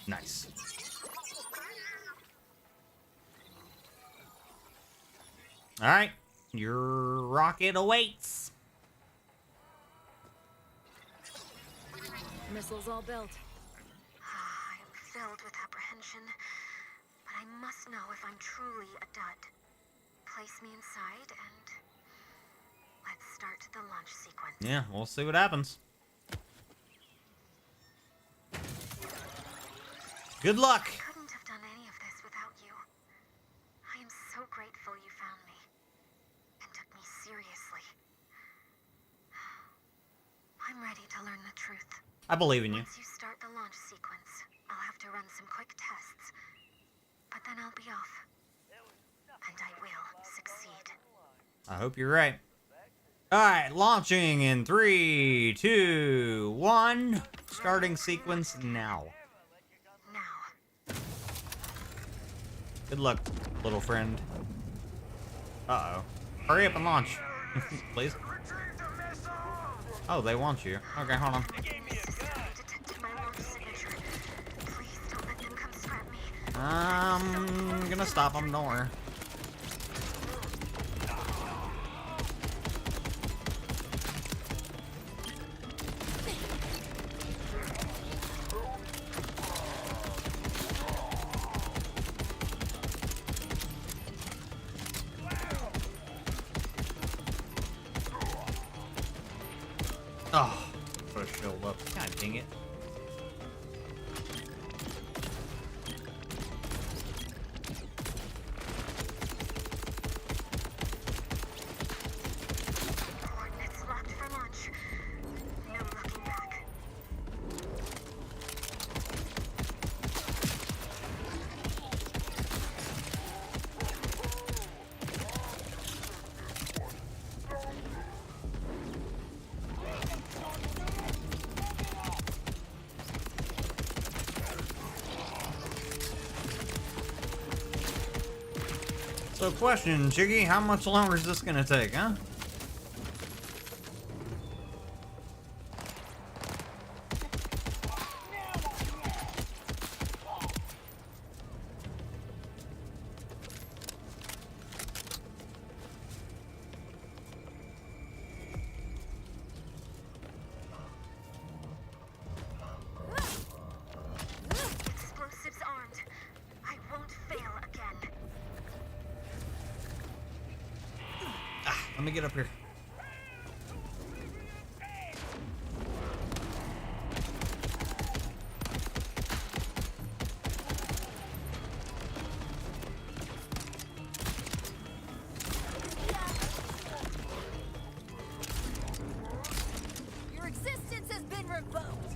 Nice. All right, your rocket awaits. Missiles all built. I am filled with apprehension, but I must know if I'm truly a dud. Place me inside and let's start the launch sequence. Yeah, we'll see what happens. Good luck. I couldn't have done any of this without you. I am so grateful you found me and took me seriously. I'm ready to learn the truth. I believe in you. Once you start the launch sequence, I'll have to run some quick tests. But then I'll be off. And I will succeed. I hope you're right. All right, launching in 3, 2, 1. Starting sequence now. Now. Good luck, little friend. Uh-oh. Hurry up and launch. Please. Oh, they want you. Okay, hold on. Detected my launch signature. Please don't let them come scrap me. I'm gonna stop them, don't worry. Oh, put a shield up. God dang it. Coordinates locked for launch. No looking back. So question, Chiggy, how much longer is this gonna take, huh? Explosives armed. I won't fail again. Let me get up here. Your existence has been revoked.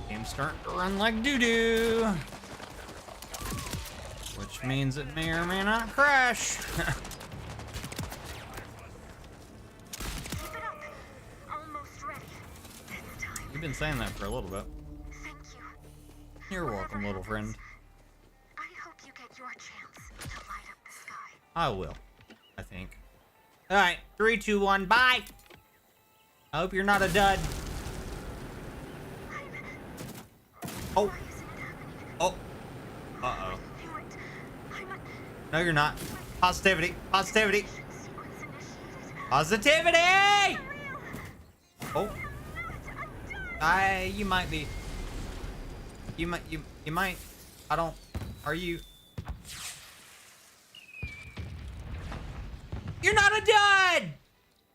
Game's starting to run like doo-doo. Which means it may or may not crash. Keep it up. Almost ready. It's time. You've been saying that for a little bit. Thank you. You're Whatever welcome, little friend. happens, I hope you get your chance to light up the sky. I will, I think. All right, 3, 2, 1, bye. I hope you're not a dud. Oh, Why isn't it happening? Oh. Uh-oh. Do it. No, you're not. Positivity. Positivity. Sequence initiated. Positivity! Oh. I'm You might be. You might. I don't. Are you? You're not a dud!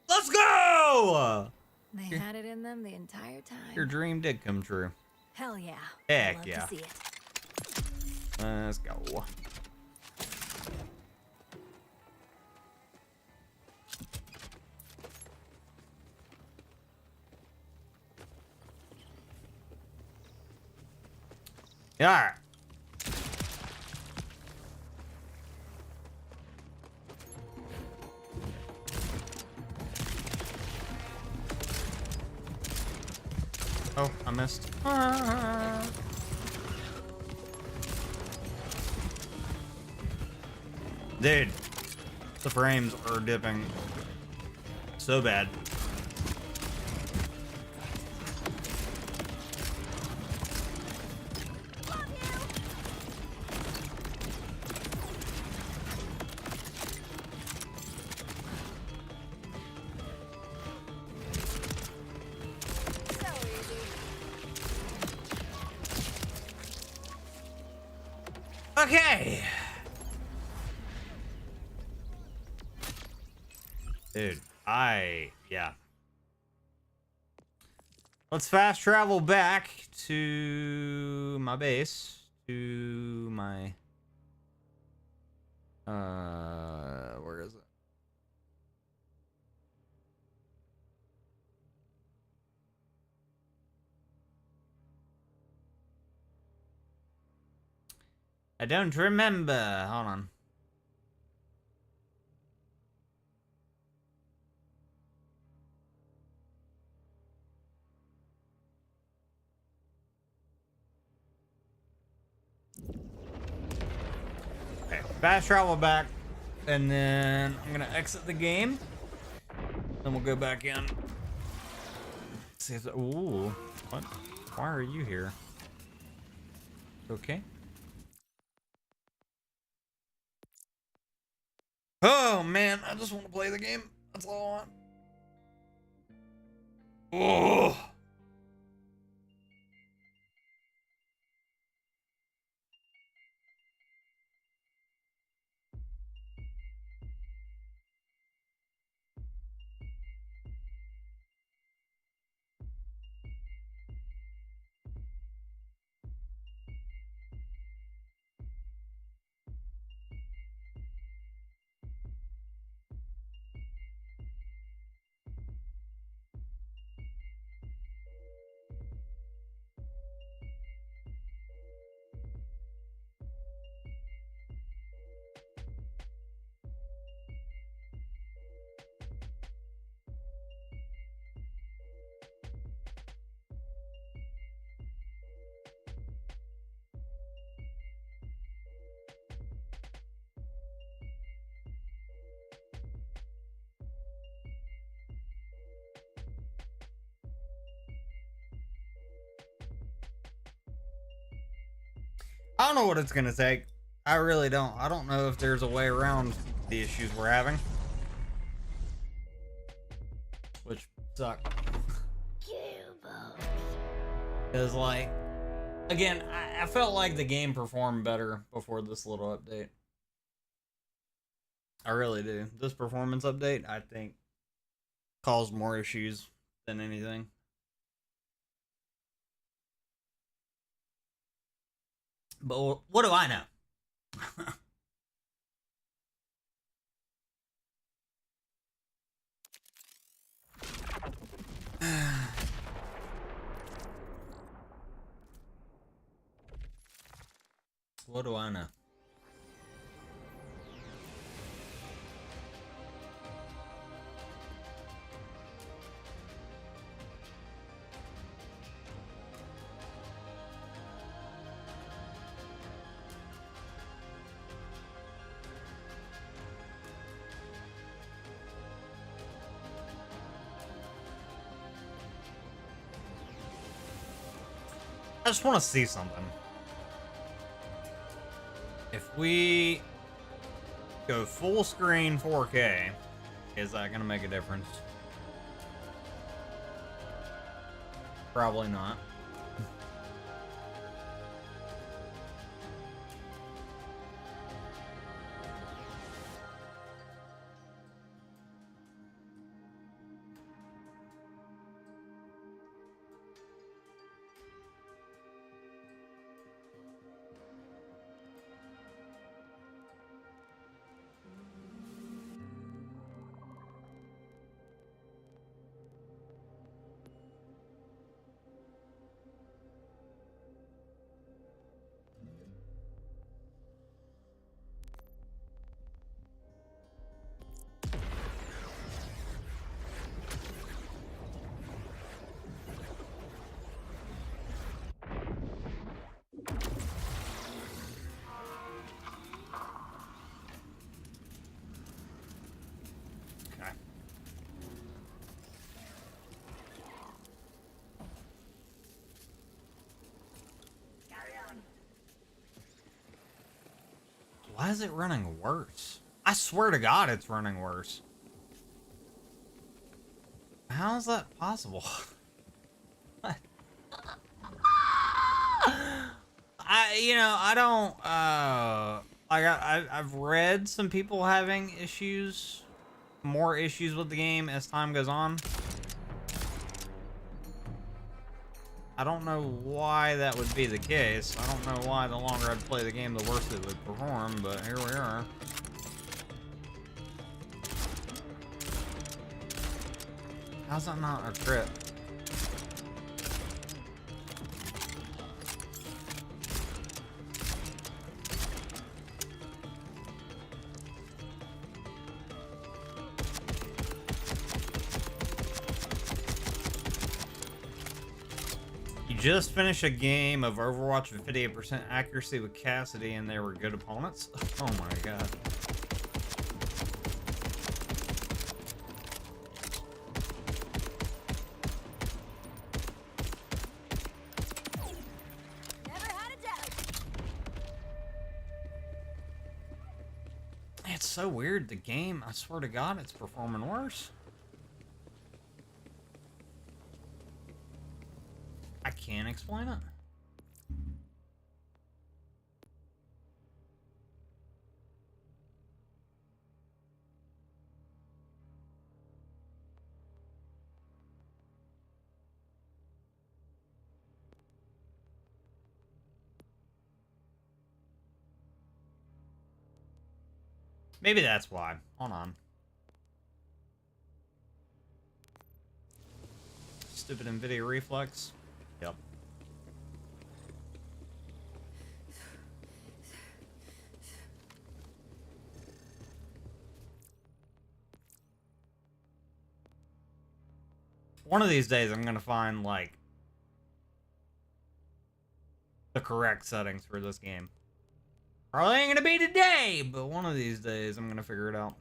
Let's go! They had it in them the entire time. Your dream did come true. Hell yeah. Heck Love yeah. to see it. Let's go. Yeah. All right. Oh, I missed. Dude, the frames are dipping so bad. Okay. Dude, yeah. Let's fast travel back to my base, to my, where is it? I don't remember. Hold on. Okay, fast travel back, and then I'm gonna exit the game. Then we'll go back in. See if, ooh, what? Why are you here? Okay. Oh man, I just want to play the game. That's all I want. Oh. I don't know what it's gonna take. I really don't. I don't know if there's a way around the issues we're having. Which suck. Because, like, again, I felt like the game performed better before this little update. I really do. This performance update, I think, caused more issues than anything. But what do I know? What do I know? I just want to see something. we go full screen 4K, is that gonna make a difference? Probably not. Okay. Why is it running worse? I swear to God, it's running worse. How is that possible? I don't, I've read some people having issues, more issues with the game as time goes on. I don't know why that would be the case. I don't know why the longer I'd play the game, the worse it would perform, but here we are. How's that not a crit? Just finished a game of Overwatch with 58% accuracy with Cassidy, and they were good opponents. Oh my god. Never had a doubt. It's so weird. The game, I swear to God, it's performing worse. I can't explain it. Maybe that's why. Hold on. Stupid NVIDIA reflex. Yep. One of these days I'm gonna find, like, the correct settings for this game. Probably ain't gonna be today, but one of these days I'm gonna figure it out.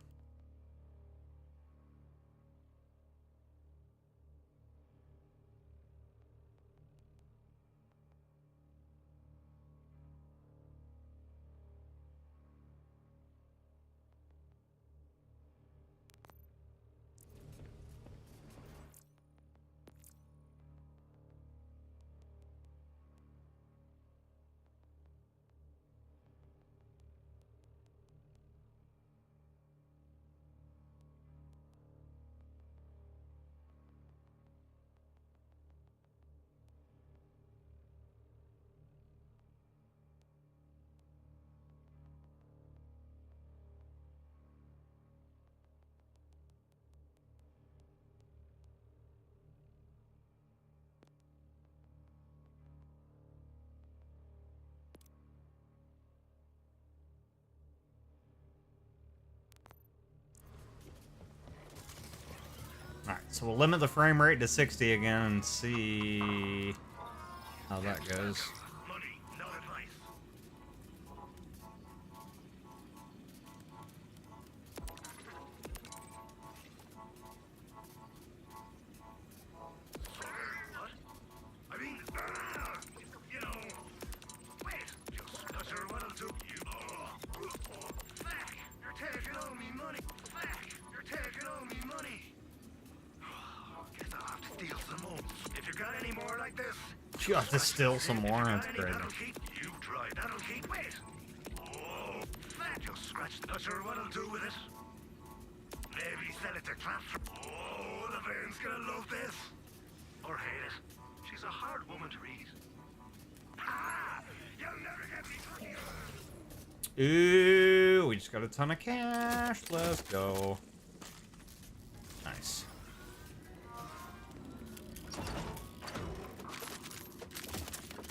Alright, so we'll limit the frame rate to 60 again and see how that goes. Money, not advice. What? I mean, you know, wait, just stutter one or two. You, like this. You have to steal some more. That's crazy. That'll keep you dry. That'll keep wet. Oh, that just scratched. Not sure what I'll do with it. Maybe sell it to Clap. Oh, the Bane's gonna love this. Or hate it. She's a hard woman to read. Ha! You'll never get me through here. Ooh, we just got a ton of cash. Let's go. Nice.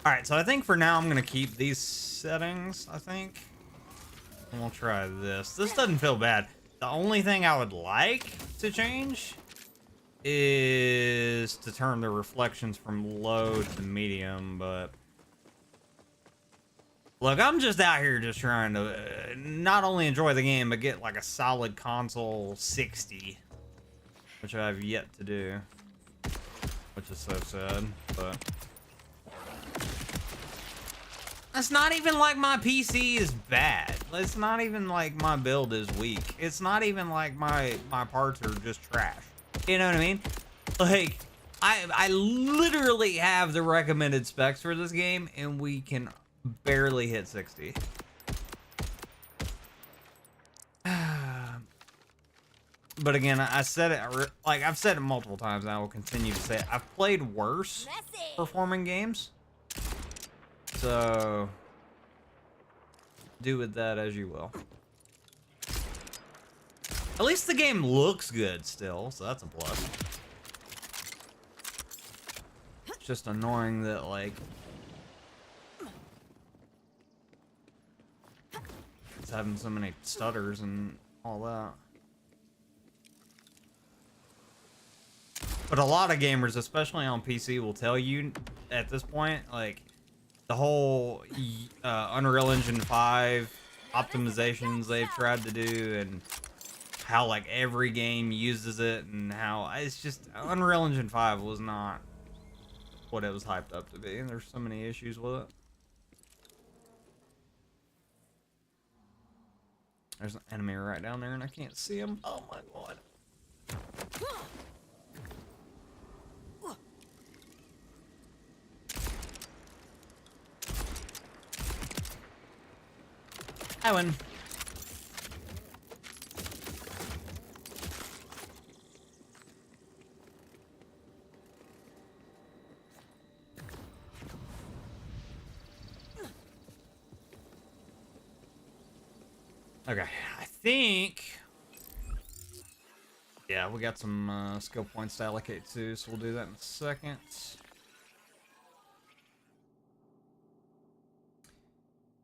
All right, so I think for now I'm gonna keep these settings. I think, and we'll try this. This doesn't feel bad. The only thing I would like to change is to turn the reflections from low to medium, but look, I'm just out here just trying to not only enjoy the game, but get like a solid console 60, which I have yet to do, which is so sad, but it's not even like my PC is bad. It's not even like my build is weak. It's not even like my parts are just trash. You know what I mean? Like, I literally have the recommended specs for this game, and we can barely hit 60. But again, I said it, like I've said it multiple times, and I will continue to say it. I've played worse performing games. So, do with that as you will. At least the game looks good still, so that's a plus. It's just annoying that, like, it's having so many stutters and all that. But a lot of gamers, especially on PC, will tell you at this point, like, the whole Unreal Engine 5 optimizations they've tried to do, and how like every game uses it, and how it's just Unreal Engine 5 was not what it was hyped up to be, and there's so many issues with it. There's an enemy right down there and I can't see him. Oh my god. I win. Okay, I think, yeah, we got some skill points to allocate to, so we'll do that in a second.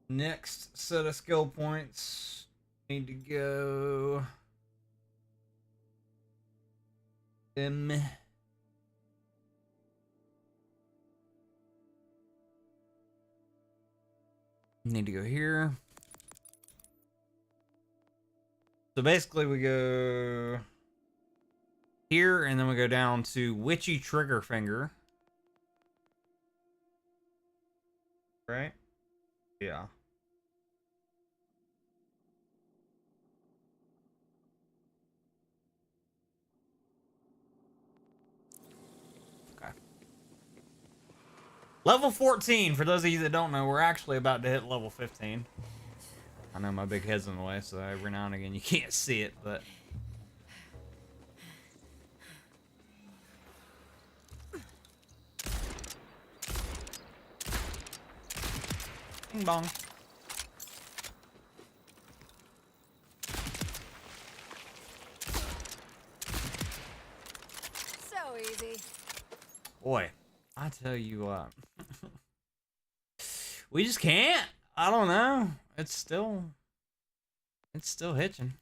Next set of skill points need to go need to go here. So basically we go here and then we go down to Witchy Trigger Finger. Right? Yeah. Okay. Level 14, for those of you that don't know, we're actually about to hit level 15. I know my big head's in the way, so every now and again you can't see it, but... Bing bong. So easy. Boy, I tell you what. We just can't. I don't know. It's still hitching.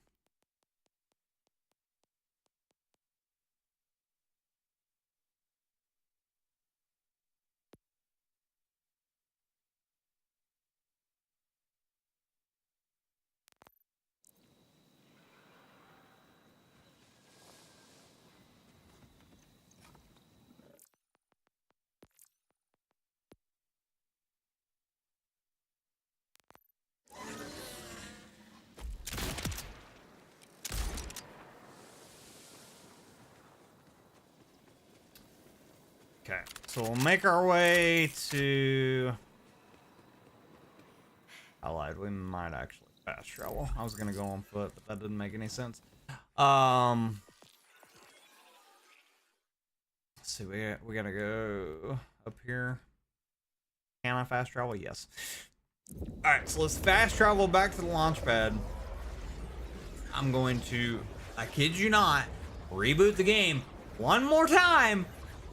Okay, so we'll make our way to... I lied, we might actually fast travel. I was gonna go on foot, but that didn't make any sense. Let's see, we gotta go up here. Can I fast travel? Yes. Alright, so let's fast travel back to the launch pad. I'm going to, I kid you not, reboot the game one more time,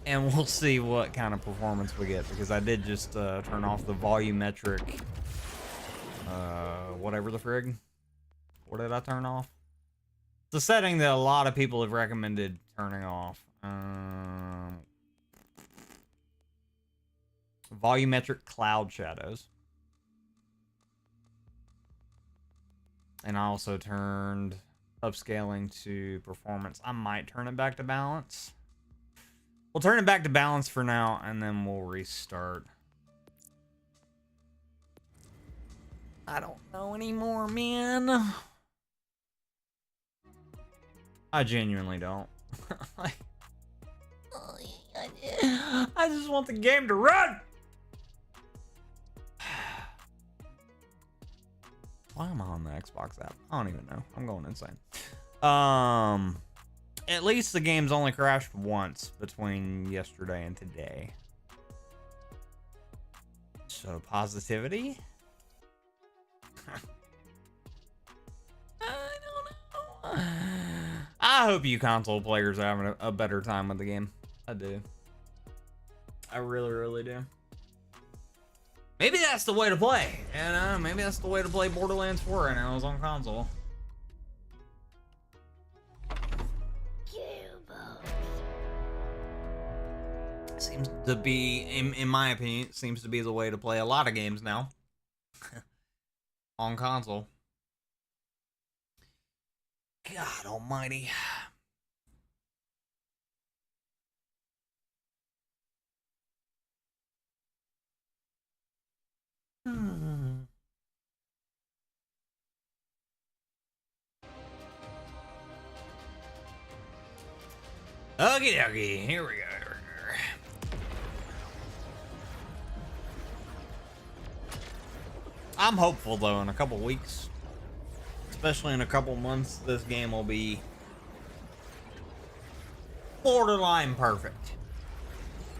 and we'll see what kind of performance we get, because I did just turn off the volumetric, whatever the frig. What did I turn off? It's a setting that a lot of people have recommended turning off. Volumetric cloud shadows. And I also turned upscaling to performance. I might turn it back to balance. We'll turn it back to balance for now, and then we'll restart. I don't know anymore, man. I genuinely don't. I just want the game to run! Why am I on the Xbox app? I don't even know. I'm going insane. At least the game's only crashed once between yesterday and today. So, positivity? I don't know. I hope you console players are having a better time with the game. I do. I really, really do. Maybe that's the way to play, you know? Maybe that's the way to play Borderlands 4 right now, is on console. Seems to be, in my opinion, seems to be the way to play a lot of games now. On console. God almighty. Okie dokie, here we go. I'm hopeful though, in a couple weeks, especially in a couple months, this game will be borderline perfect,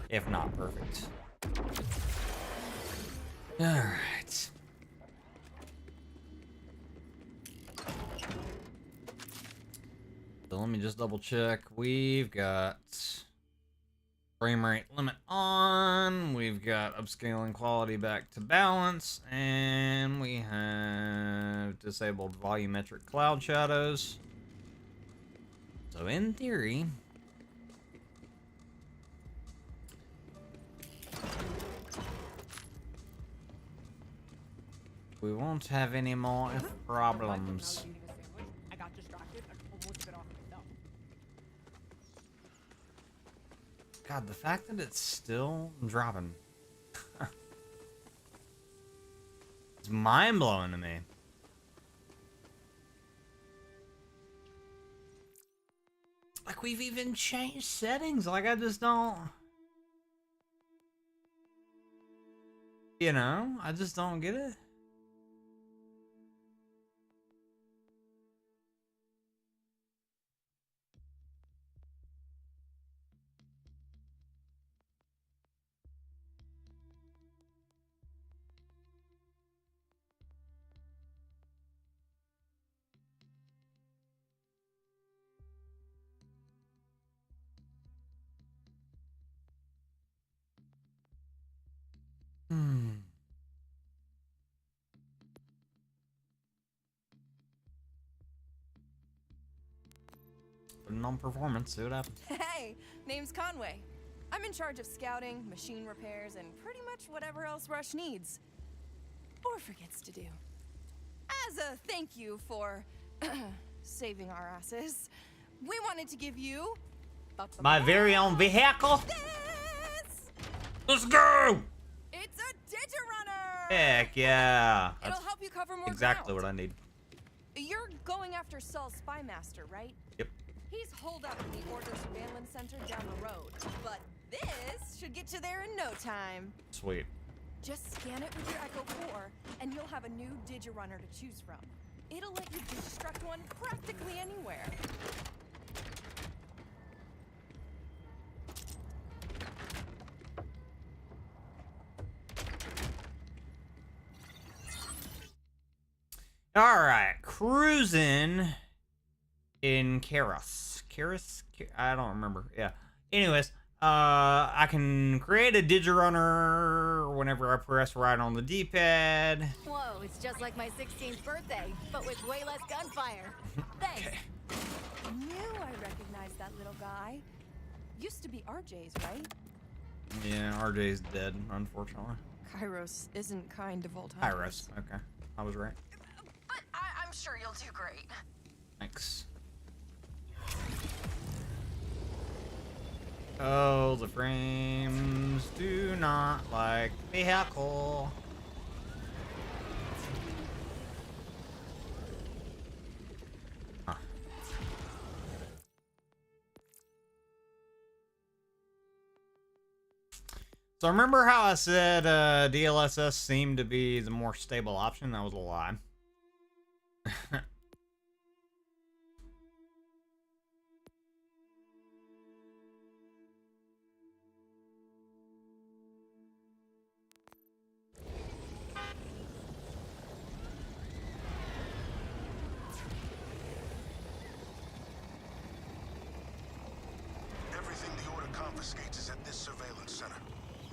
if not perfect. All right. So let me just double check. We've got frame rate limit on. We've got upscaling quality back to balance. And we have disabled volumetric cloud shadows. So in theory, we won't have any more problems. I got distracted and almost bit off myself. God, the fact that it's still dropping. It's mind-blowing to me. Like, we've even changed settings. Like, I just don't... You know? I just don't get it. Non-performance, see what happens. Hey, name's Conway. I'm in charge of scouting, machine repairs, and pretty much whatever else Rush needs. Or forgets to do. As a thank you for saving our asses, we wanted to give you my very own vehicle. This! Let's go! It's a Digirunner! Heck yeah. It'll That's help you cover more exactly ground. what I need. You're going after Saul's spy master, right? Yep. He's holed up in the Order Surveillance Center down the road, but this should get you there in no time. Sweet. Just scan it with your Echo 4, and you'll have a new Digirunner to choose from. It'll let you destruct one practically anywhere. All right, cruising in Karos. I don't remember. Yeah. Anyways, I can create a Digirunner whenever I press right on the D-pad. Whoa, it's just like my 16th birthday, but with way less gunfire. Thanks. Okay. I knew I recognized that little guy. Used to be RJ's, right? Yeah, RJ's dead, unfortunately. Kairos isn't kind of old timers. Iris. Okay, I was right. But I'm sure you'll do great. Thanks. Oh, the frames do not like vehicle. Huh. So remember how I said DLSS seemed to be the more stable option? That was a lie. Everything the Order confiscates is at this surveillance center.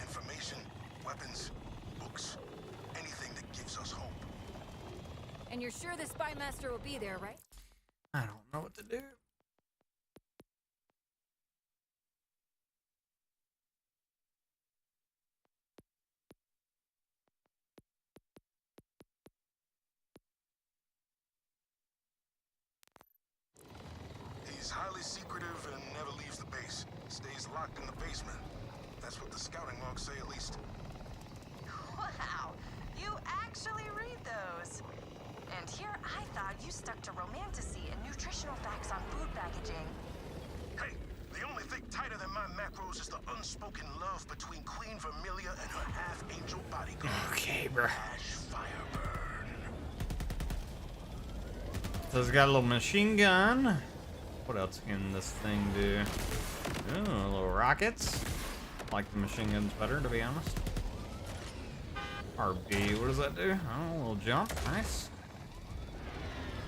Information, weapons, books, anything that gives us hope. And you're sure the spy master will be there, right? I don't know what to do. He's highly secretive and never leaves the base. Stays locked in the basement. That's what the scouting logs say, at least. Wow, you actually read those. And here I thought you stuck to romantasy and nutritional facts on food packaging. Hey, the only thing tighter than my macros is the unspoken love between Queen Vermilia and her half-angel bodyguard. Okay, bro. Ash Fireburn. So it's got a little machine gun. What else can this thing do? Ooh, little rockets. I like the machine guns better, to be honest. RB, what does that do? Oh, a little jump. Nice.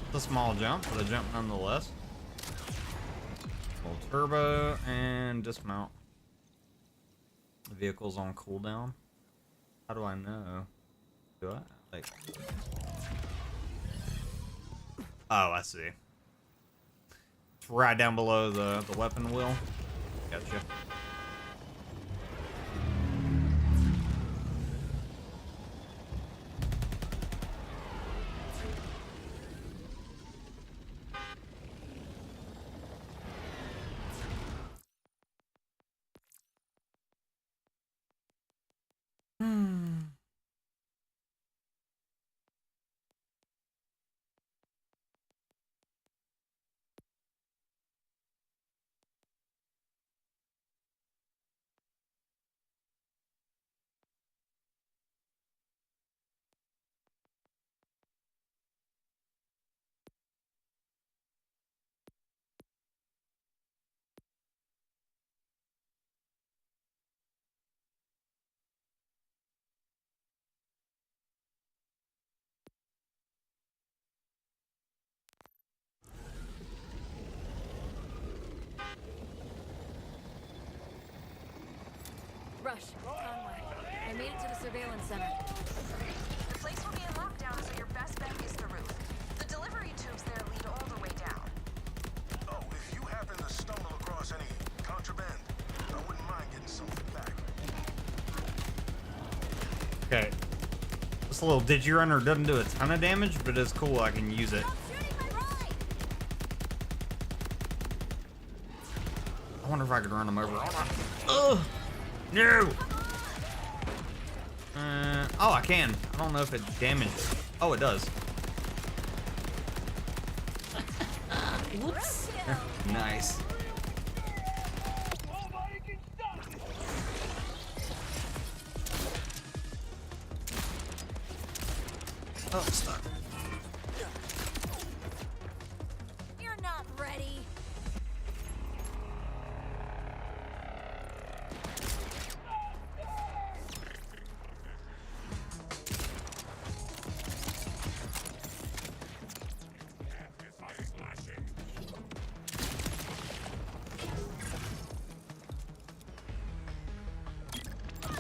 It's a small jump, but a jump nonetheless. Little turbo and dismount. The vehicle's on cooldown. How do I know? Do I? Like. Oh, I see. It's right down below the weapon wheel. Gotcha. Rush, Conway. I made it to the surveillance center. The place will be in lockdown, so your best bet is the roof. The delivery tubes there lead all the way down. Oh, if you happen to stumble across any contraband, I wouldn't mind getting something back. Okay. This little Digirunner doesn't do a ton of damage, but it's cool. I can use it. Stop shooting my ride! I wonder if I could run him over. Ugh! No! Oh, I can. I don't know if it damages. Oh, it does. Whoops. Nice. Oh, stuck. You're not ready.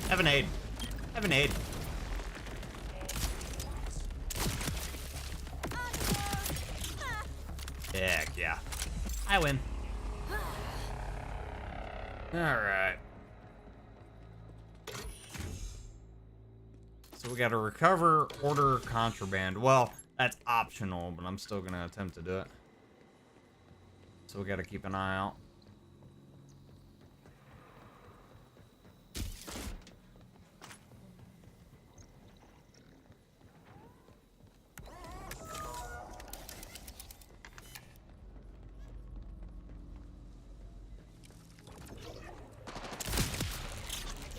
Have an aid. Have an aid. Heck yeah. I win. Alright. So we gotta recover, order contraband. Well, that's optional, but I'm still gonna attempt to do it. So we gotta keep an eye out.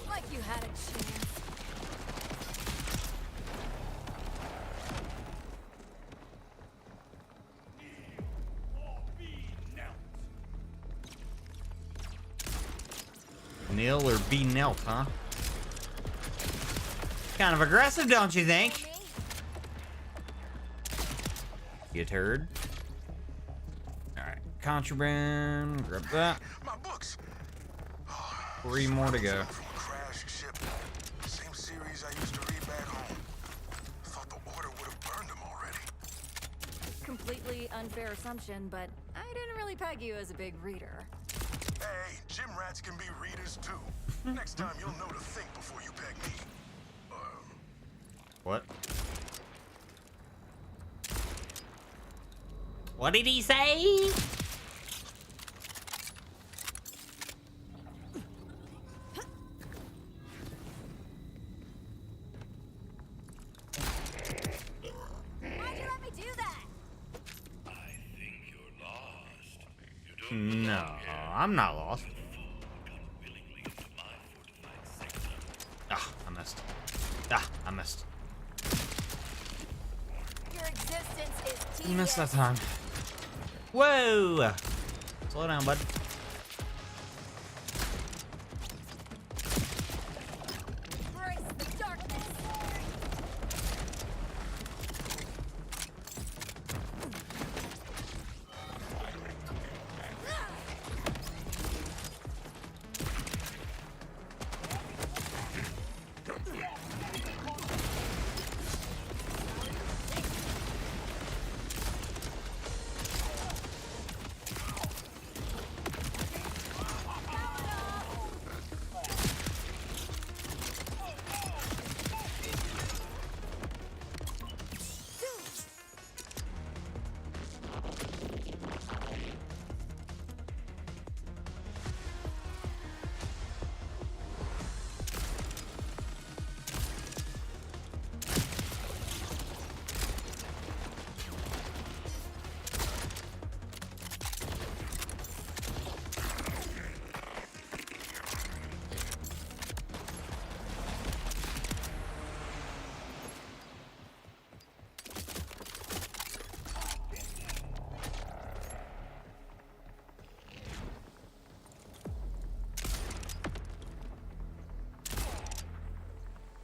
Like you had a chance. Kneel or be knelt, huh? Kind of aggressive, don't you think? You turd. Alright, contraband, grab that. My books. 3 more to go. From a crashed ship. Same series I used to read back home. Thought the order would have burned them already. Completely unfair assumption, but I didn't really peg you as a big reader. Hey, gym rats can be readers too. Next time you'll know to think before you peg me. What? What did he say? Why'd you let me do that? I think you're lost. You don't No, I'm not lost. come willingly into my fortified sector. Ah, I missed. Ah, I missed. Your existence is I tedious. missed that time. Whoa! Slow down, bud. Embrace the darkness.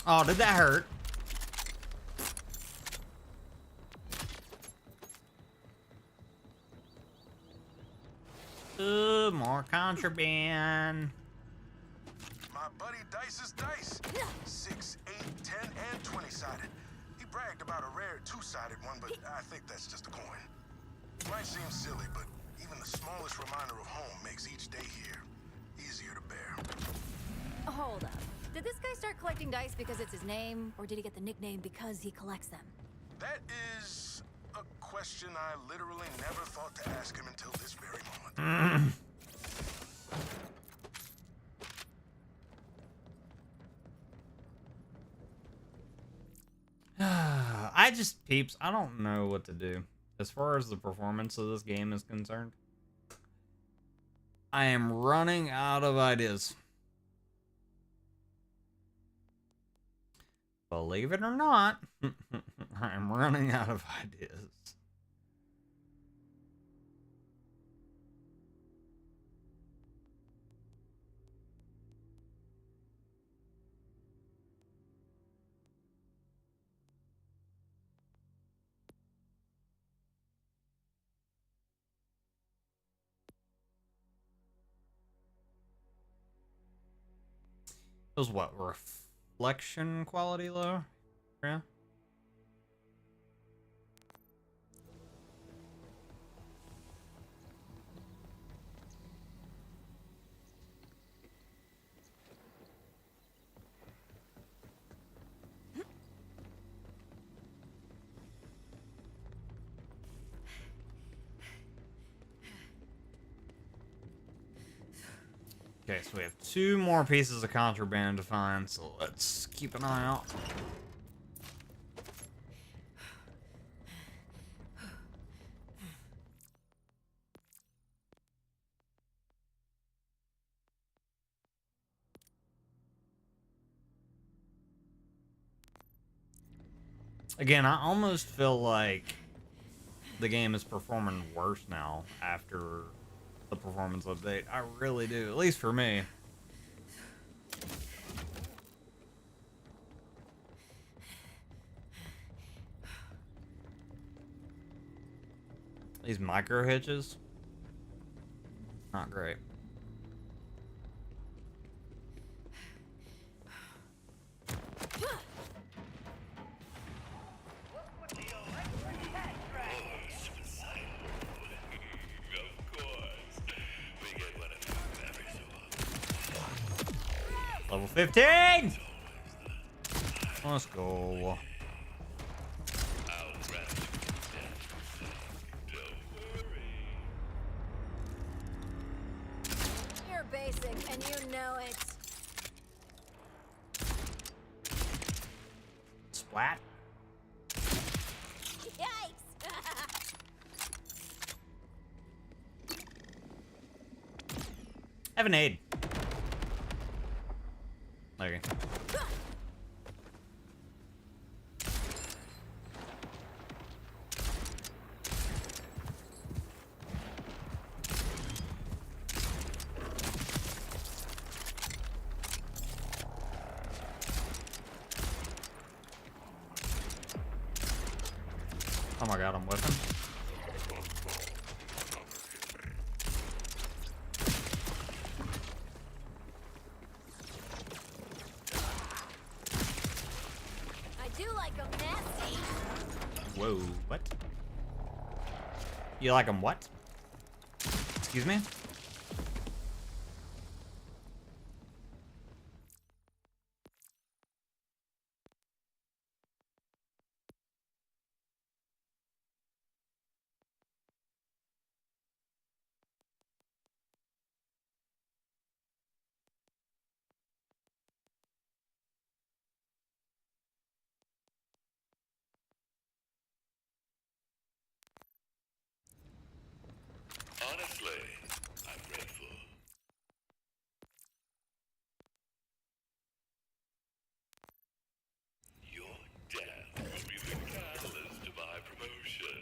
Oh, did that hurt? Ooh, more contraband. My buddy Dice's dice. 6, 8, 10, and 20-sided. He bragged about a rare 2-sided one, but I think that's just a coin. Might seem silly, but even the smallest reminder of home makes each day here easier to bear. Hold up. Did this guy start collecting dice because it's his name, or did he get the nickname because he collects them? That is a question I literally never thought to ask him until this very moment. I just, peeps, I don't know what to do. As far as the performance of this game is concerned, I am running out of ideas. Believe it or not, I'm running out of ideas. It was what? Reflection quality low? Yeah. Okay, so we have 2 more pieces of contraband to find, so let's keep an eye out. Again, I almost feel like the game is performing worse now after the performance update. I really do, at least for me. These micro hitches, not great. Level 15! Let's go. You're basic, and you know it. Splat. Yikes! Have an aid. Okay. Oh my god, I'm whipping. Whoa, what? You like them what? Excuse me? Honestly, I'm grateful. Your death will be the catalyst to my promotion.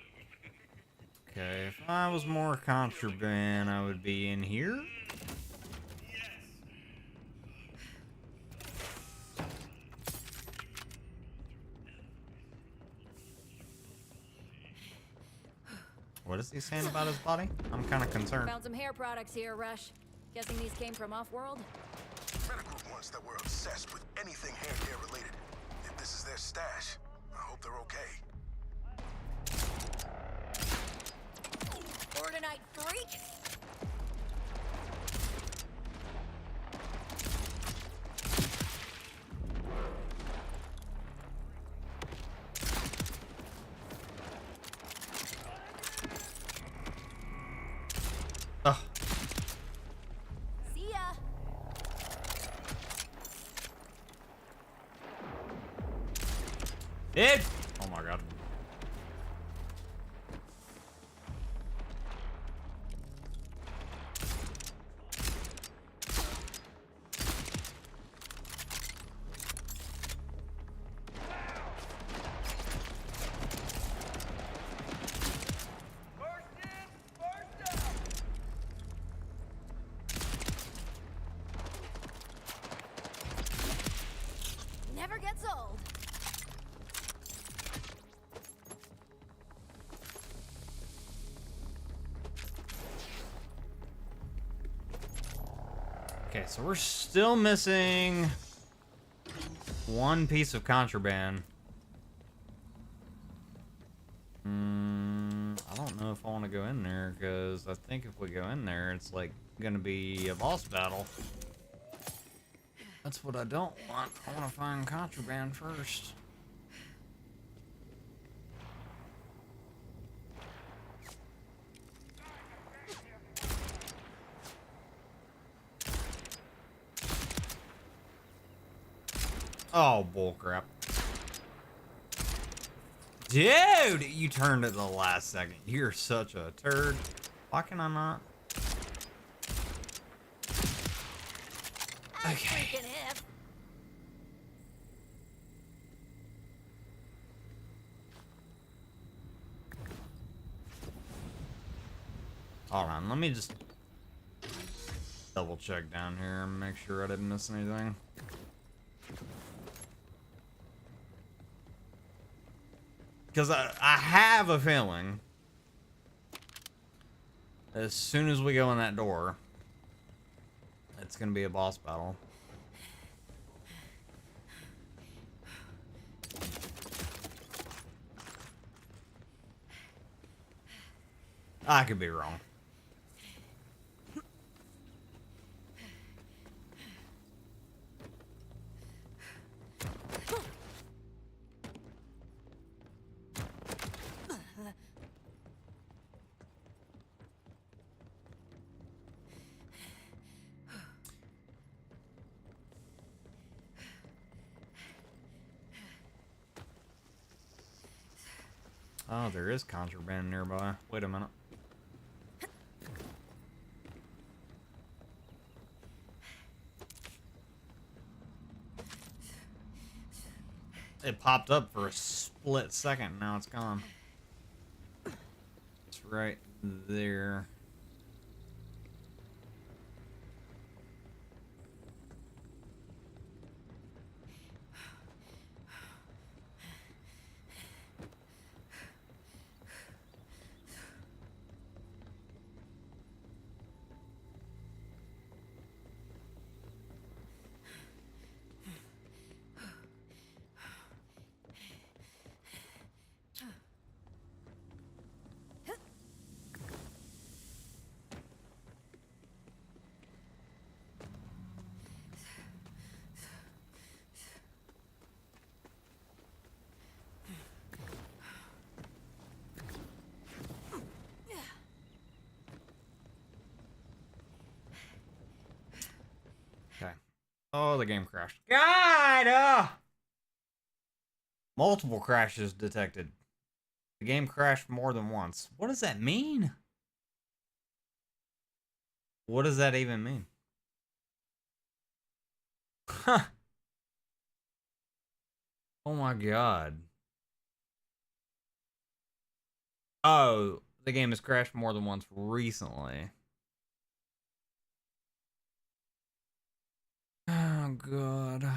Okay, if I was more contraband, I would be in here. What is he saying about his body? I'm kind of concerned. Found some hair products here, Rush. Guessing these came from off-world? Met a group once that were obsessed with anything hair care related. If this is their stash, I hope they're okay. Borderlands freak? Ugh. See ya. Dude! Oh my god. never gets old. Okay, so we're still missing one piece of contraband. I don't know if I want to go in there, because I think if we go in there, it's like gonna be a boss battle. That's what I don't want. I want to find contraband first. Oh, bullcrap. Dude, you turned at the last second. You're such a turd. Why can I not? Okay. Hold on, let me just double check down here and make sure I didn't miss anything. Because I have a feeling as soon as we go in that door, it's going to be a boss battle. I could be wrong. Oh, there is contraband nearby. Wait a minute. It popped up for a split second. Now it's gone. It's right there. Okay. Oh, the game crashed. God! Multiple crashes detected. The game crashed more than once. What does that mean? What does that even mean? Huh. Oh my god. Oh, the game has crashed more than once recently. Oh god.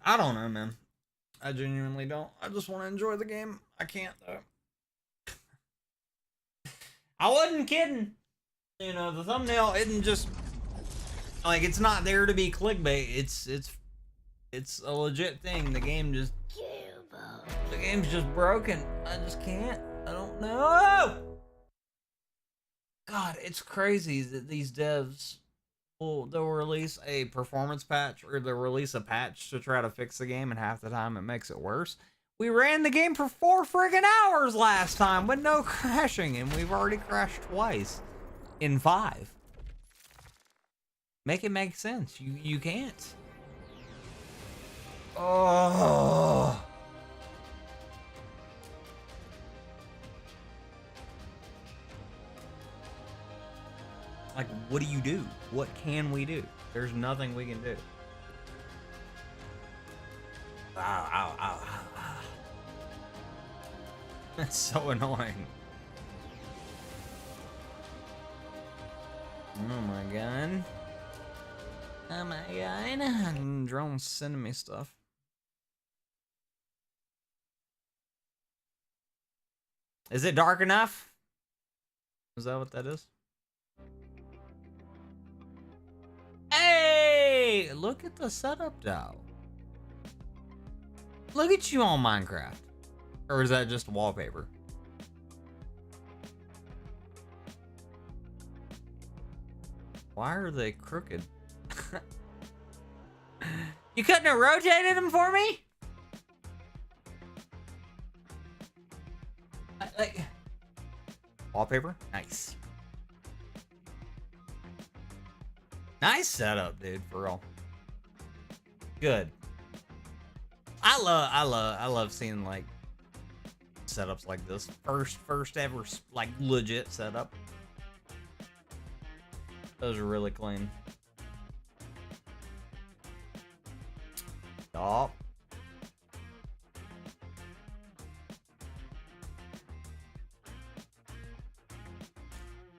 I don't know, man. I genuinely don't. I just want to enjoy the game. I can't, though. I wasn't kidding. You know, the thumbnail isn't just like, it's not there to be clickbait. It's a legit thing. The game's just broken. I just can't. I don't know. God, it's crazy that these devs they'll release a performance patch, or they'll release a patch to try to fix the game, and half the time it makes it worse. We ran the game for 4 friggin' hours last time with no crashing, and we've already crashed twice in 5. Make it make sense. You can't. Oh. Like, what do you do? What can we do? There's nothing we can do. Ow, ow, ow, ow, ow. That's so annoying. Oh my god. Oh my god. Drone's sending me stuff. Is it dark enough? Is that what that is? Hey! Look at the setup though. Look at you on Minecraft. Or is that just wallpaper? Why are they crooked? You couldn't have rotated them for me? Like wallpaper? Nice. Nice setup, dude, for real. Good. I love seeing like setups like this. First ever like legit setup. Those are really clean. Stop.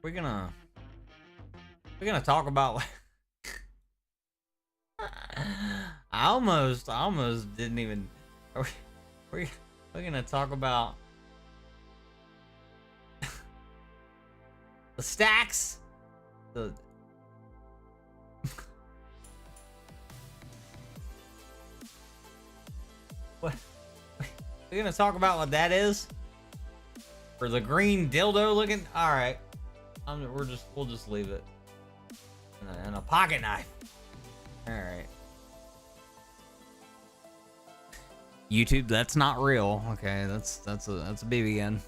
We're gonna talk about I almost didn't even we're gonna talk about the stacks, the what we're gonna talk about what that is, for the green dildo looking. All right, we'll just leave it, and a pocket knife. All right. YouTube, that's not real. Okay, that's a BB gun.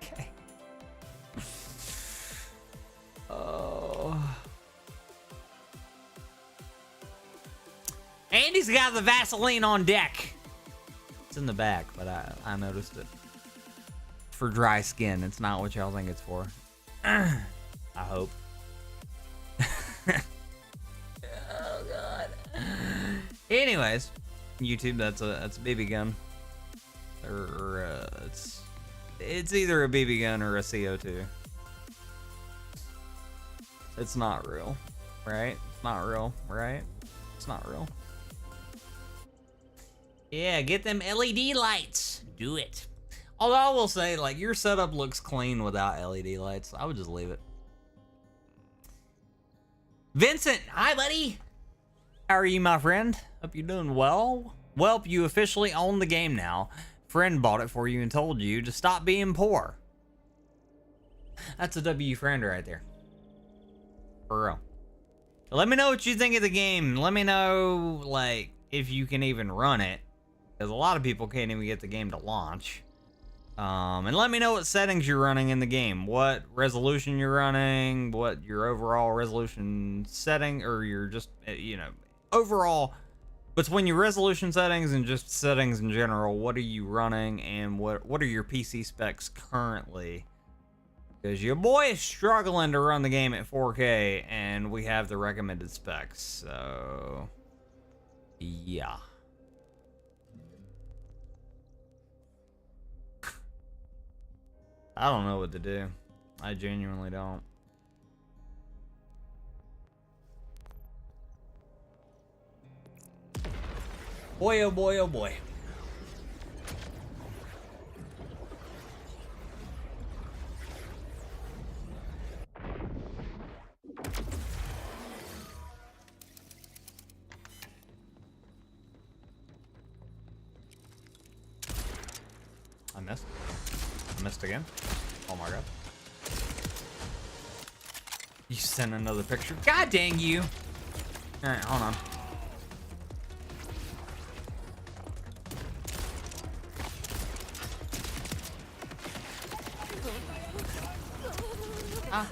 Okay. Oh. Andy's got the Vaseline on deck. It's in the back, but I noticed it. For dry skin. It's not what y'all think it's for. I hope. Oh god. Anyways, YouTube, that's a BB gun, or it's either a BB gun or a CO2. It's not real, right? It's not real, right? It's not real. Yeah, get them LED lights. Do it. Although I will say, like, your setup looks clean without LED lights. I would just leave it. Vincent, hi buddy. How are you, my friend? Hope you're doing well. Welp, you officially own the game now. Friend bought it for you and told you to stop being poor. That's a W friend right there. For real. So let me know what you think of the game. Let me know, like, if you can even run it. Because a lot of people can't even get the game to launch. And let me know what settings you're running in the game. What resolution you're running. What your overall resolution setting. Or your just, you know, overall, between your resolution settings and just settings in general, what are you running, and what are your PC specs currently? Because your boy is struggling to run the game at 4K, and we have the recommended specs, so yeah. I don't know what to do. I genuinely don't. Boy, oh boy, oh boy. I missed. I missed again. Oh my god. You sent another picture. God dang you. Alright, hold on. Ah.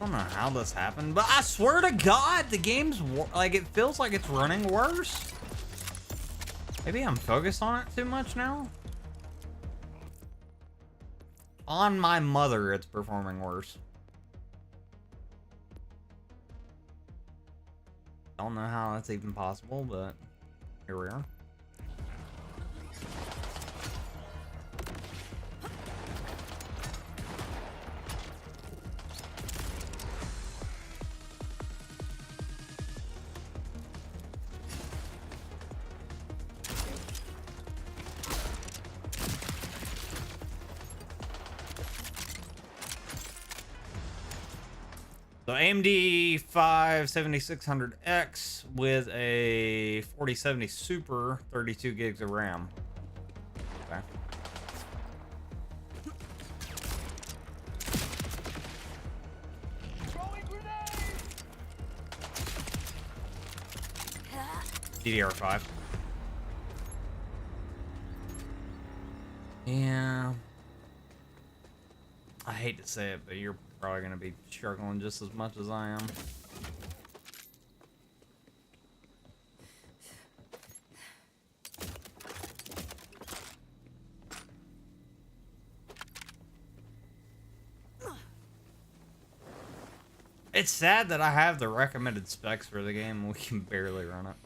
I don't know how this happened, but I swear to God, the game's like, it feels like it's running worse. Maybe I'm focused on it too much now. On my mother, it's performing worse. Don't know how that's even possible, but here we are. So AMD 7600X with a 4070 Super, 32 gigs of RAM. Okay. DDR5. Yeah. I hate to say it, but you're probably going to be struggling just as much as I am. It's sad that I have the recommended specs for the game and we can barely run it.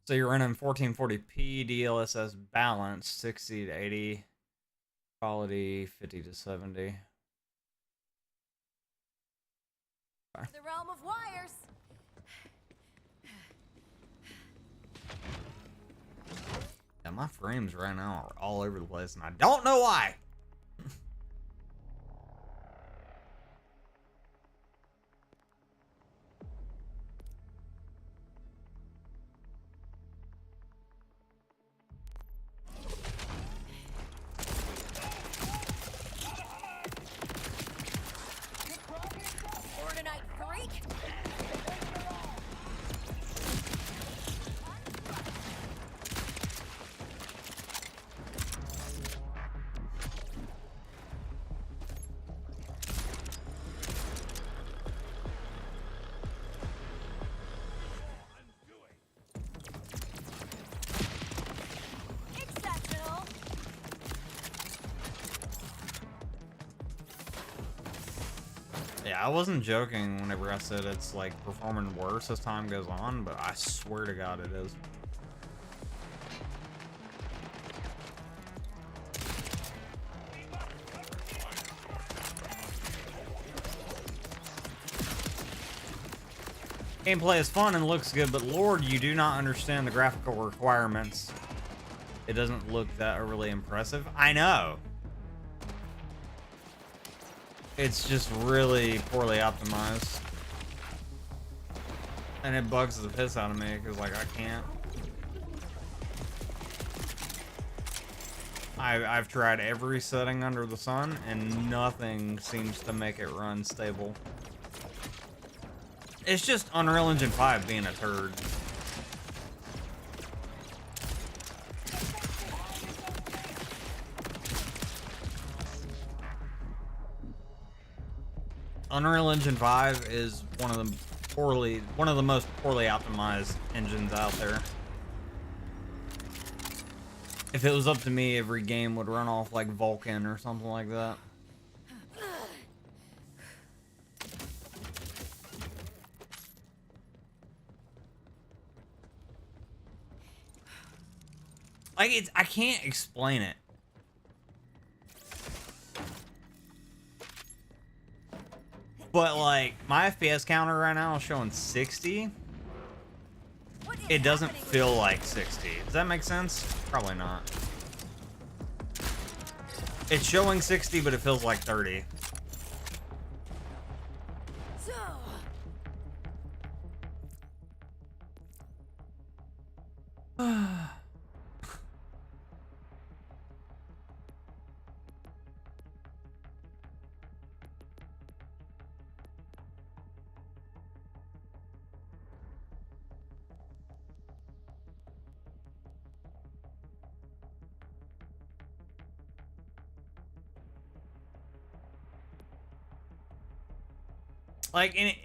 So you're running 1440p DLSS balance, 60 to 80, quality 50 to 70. The realm of wires. Yeah, my frames right now are all over the place, and I don't know why. Fortnite freak. Exceptional. Yeah, I wasn't joking whenever I said it's like performing worse as time goes on, but I swear to God it is. Gameplay is fun and looks good, but Lord, you do not understand the graphical requirements. It doesn't look that overly impressive. I know. It's just really poorly optimized. And it bugs the piss out of me, because, like, I can't. I've tried every setting under the sun, and nothing seems to make it run stable. It's just Unreal Engine 5 being a turd. Unreal Engine 5 is one of the most poorly optimized engines out there. If it was up to me, every game would run off like Vulkan or something like that. Like, I can't explain it. But, like, my FPS counter right now is showing 60. It doesn't feel like 60. Does that make sense? Probably not. It's showing 60, but it feels like 30.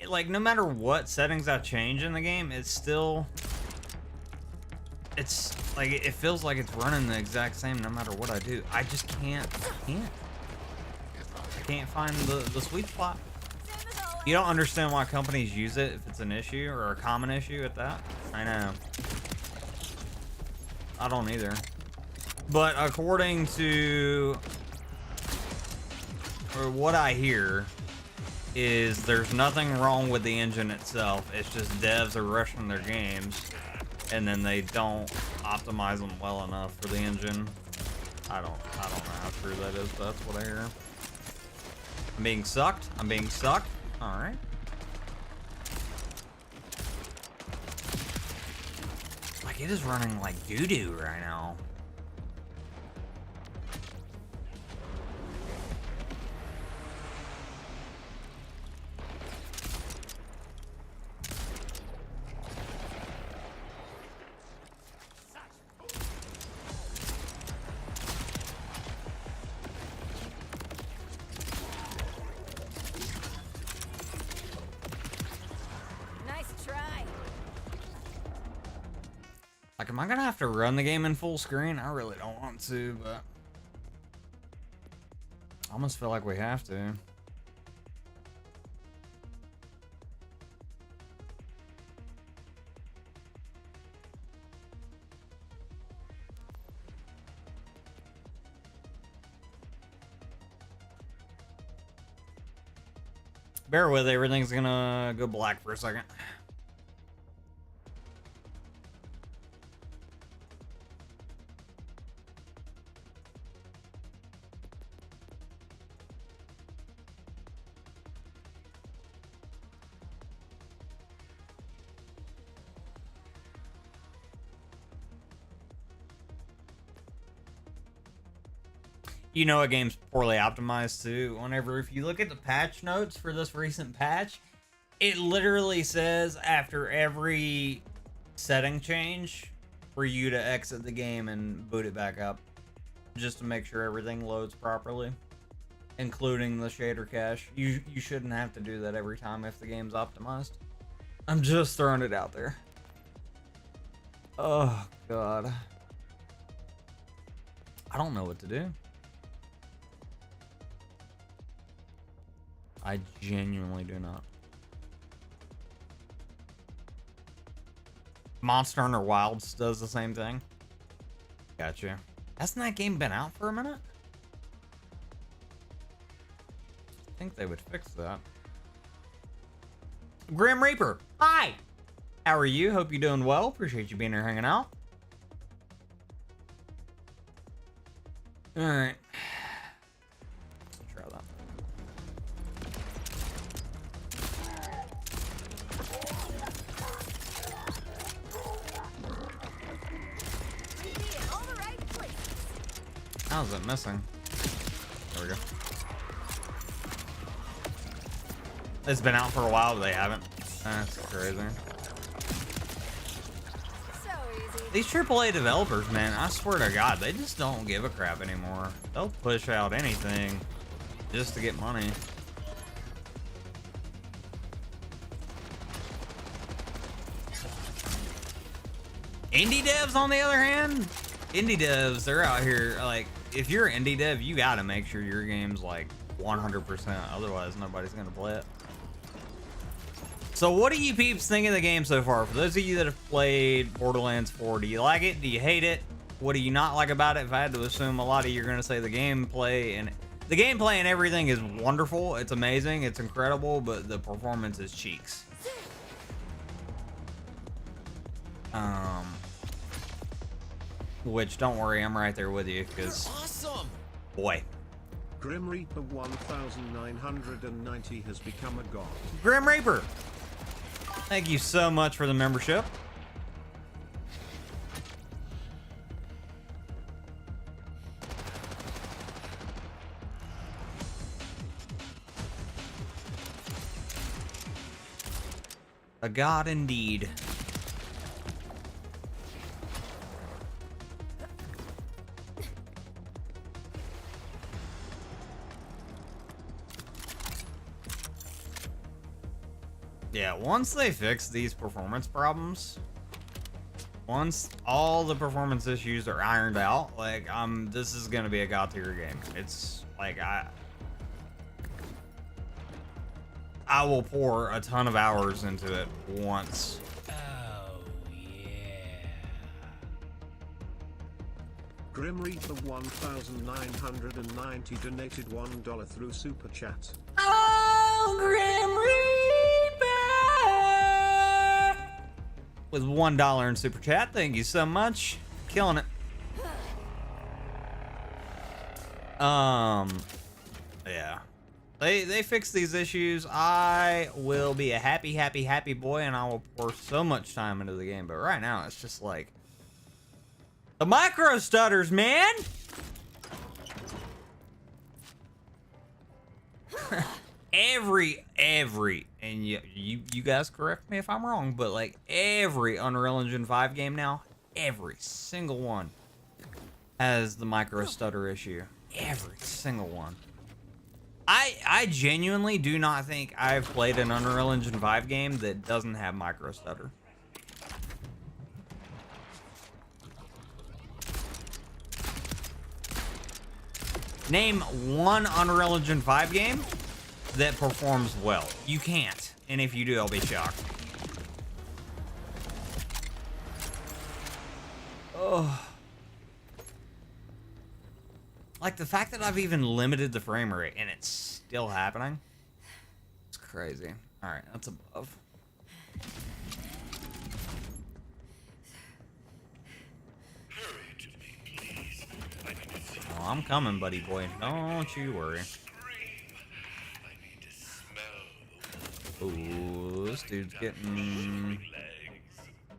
Like, no matter what settings I change in the game, it's still it's like it feels like it's running the exact same no matter what I do. I just can't find the sweet spot. You don't understand why companies use it if it's an issue or a common issue at that. I know. I don't either. But according to or what I hear is there's nothing wrong with the engine itself. It's just devs are rushing their games and then they don't optimize them well enough for the engine. I don't know how true that is, but that's what I hear. I'm being sucked. I'm being sucked. All right. Like it is running like doo-doo right now. Like, am I gonna have to run the game in full screen? I really don't want to, but I almost feel like we have to. Bear with it, everything's gonna go black for a second. You know a game's poorly optimized too. Whenever, if you look at the patch notes for this recent patch, it literally says after every setting change for you to exit the game and boot it back up, just to make sure everything loads properly, including the shader cache. You shouldn't have to do that every time if the game's optimized. I'm just throwing it out there. Oh God, I don't know what to do. I genuinely do not. Monster Hunter Wilds does the same thing. Gotcha. Hasn't that game been out for a minute? I think they would fix that. Grim Reaper, hi! How are you? Hope you're doing well. Appreciate you being here hanging out. Alright. Try that. How's it missing? There we go. It's been out for a while, but they haven't. That's crazy. So easy. These AAA developers, man, I swear to God, they just don't give a crap anymore. They'll push out anything just to get money. Indie devs, on the other hand, indie devs, they're out here, like, if you're an indie dev, you gotta make sure your game's, like, 100%, otherwise nobody's gonna play it. So what do you peeps think of the game so far? For those of you that have played Borderlands 4, do you like it? Do you hate it? What do you not like about it? If I had to assume, a lot of you are gonna say the gameplay and everything is wonderful, it's amazing, it's incredible, but the performance is cheeks. Which, don't worry, I'm right there with you, because Awesome! boy. Grim Reaper 1990 has become a god. Grim Reaper, thank you so much for the membership. A god indeed. Yeah, once they fix these performance problems, once all the performance issues are ironed out, like, this is gonna be a god tier game. It's like I will pour a ton of hours into it once. Oh, yeah. Grim Reaper 1990 donated $1 through Super Chat. Oh, Grim Reaper! With $1 in Super Chat, thank you so much. Killing it. Yeah. They fix these issues. I will be a happy boy, and I will pour so much time into the game. But right now, it's just like the micro stutters, man. every, and you guys correct me if I'm wrong, but like every Unreal Engine 5 game now, every single one has the micro stutter issue. Every single one. I genuinely do not think I've played an Unreal Engine 5 game that doesn't have micro stutter. Name one Unreal Engine 5 game that performs well. You can't. And if you do, I'll be shocked. Oh. Like, the fact that I've even limited the frame rate and it's still happening, it's crazy. Alright, that's above. Oh, I'm coming, buddy boy. Don't you worry. Ooh, this dude's getting...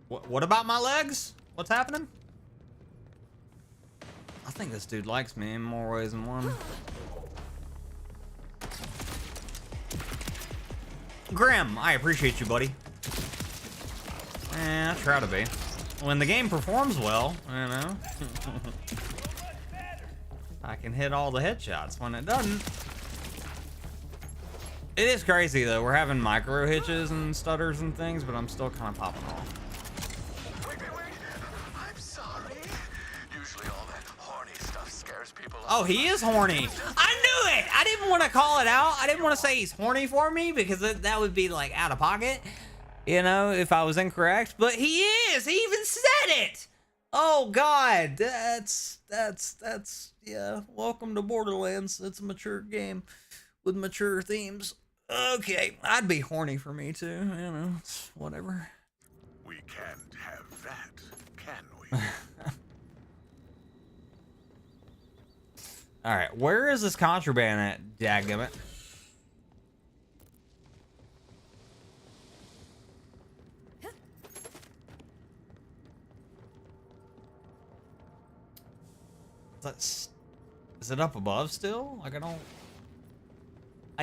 What about my legs? What's happening? I think this dude likes me in more ways than one. Grim, I appreciate you, buddy. I try to be. When the game performs well, you know. I can hit all the headshots. When it doesn't. It is crazy, though. We're having micro hitches and stutters and things, but I'm still kind of popping off. Oh, he is horny. I knew it. I didn't want to call it out. I didn't want to say he's horny for me because that would be like out of pocket, you know, if I was incorrect. But he is. He even said it. Oh God, that's yeah. Welcome to Borderlands. It's a mature game with mature themes. Okay, I'd be horny for me too. You know, it's whatever. We can't have that, can we? All right, where is this contraband at, dadgummit? Is it up above still? Like, I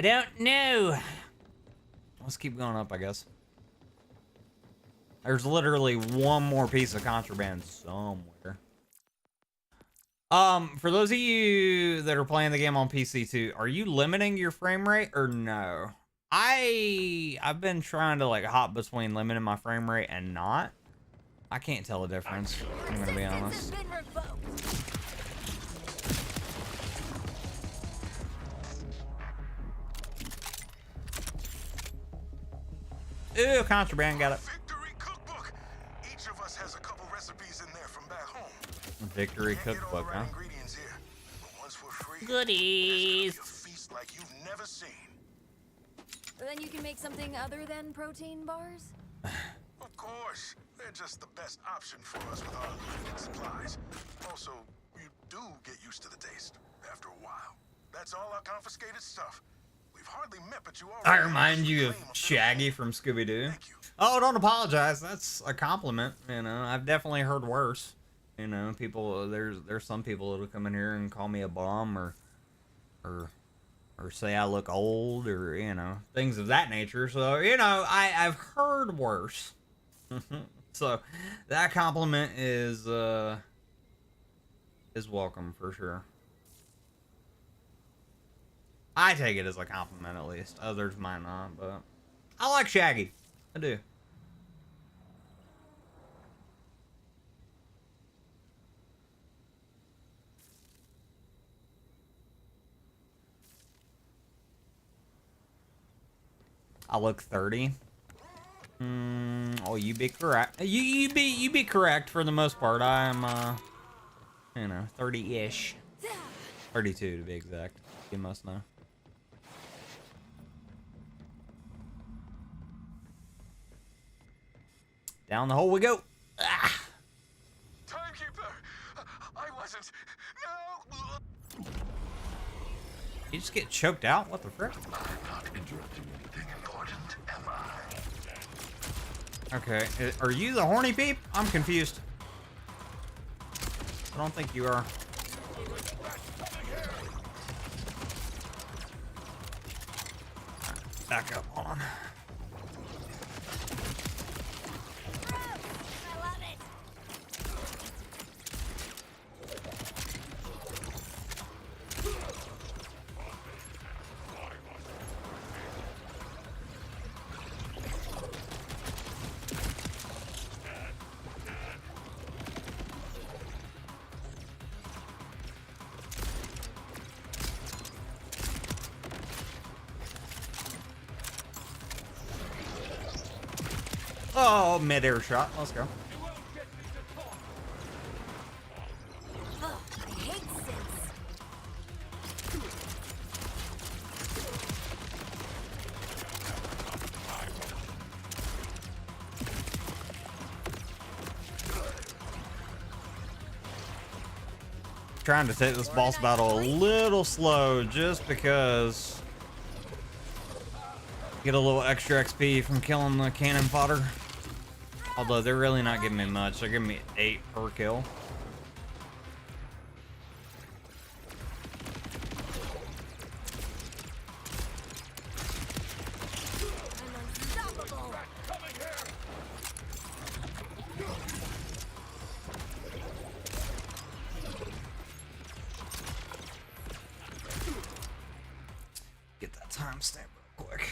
don't know. Let's keep going up, I guess. There's literally one more piece of contraband somewhere. For those of you that are playing the game on PC too, are you limiting your frame rate or no? I've been trying to like hop between limiting my frame rate and not. I can't tell the difference. I'm gonna be honest. Ooh, contraband, got it. Victory cookbook. Each of us has a couple recipes in there from back home. Victory cookbook, huh? Ingredients here. But once we're free, Goodies. a feast like you've never seen. Then you can make something other than protein bars? Of course. They're just the best option for us with our limited supplies. Also, you do get used to the taste after a while. That's all our confiscated stuff. We've hardly met, but you already I remind you of Shaggy from Scooby-Doo. Oh, don't apologize. That's a compliment. You know, I've definitely heard worse. You know, people. There's some people that'll come in here and call me a bum or say I look old or you know things of that nature. So you know, I've heard worse. So that compliment is welcome for sure. I take it as a compliment, at least. Others might not, but I like Shaggy. I do. I look 30. Oh, you be correct. You be correct for the most part. I'm you know, 30-ish. 32 to be exact. You must know. Down the hole we go. Ah. Timekeeper! I wasn't. No! You just get choked out? What the frick? I'm not interrupting anything important, am I? Okay, are you the horny peep? I'm confused. I don't think you are. Back up, hold on. Oh, mid-air shot. Let's go. Ugh, I hate Sims. Trying to take this boss battle a little slow just because get a little extra XP from killing the cannon fodder. Although they're really not giving me much. They're giving me 8 per kill. Get that timestamp real quick.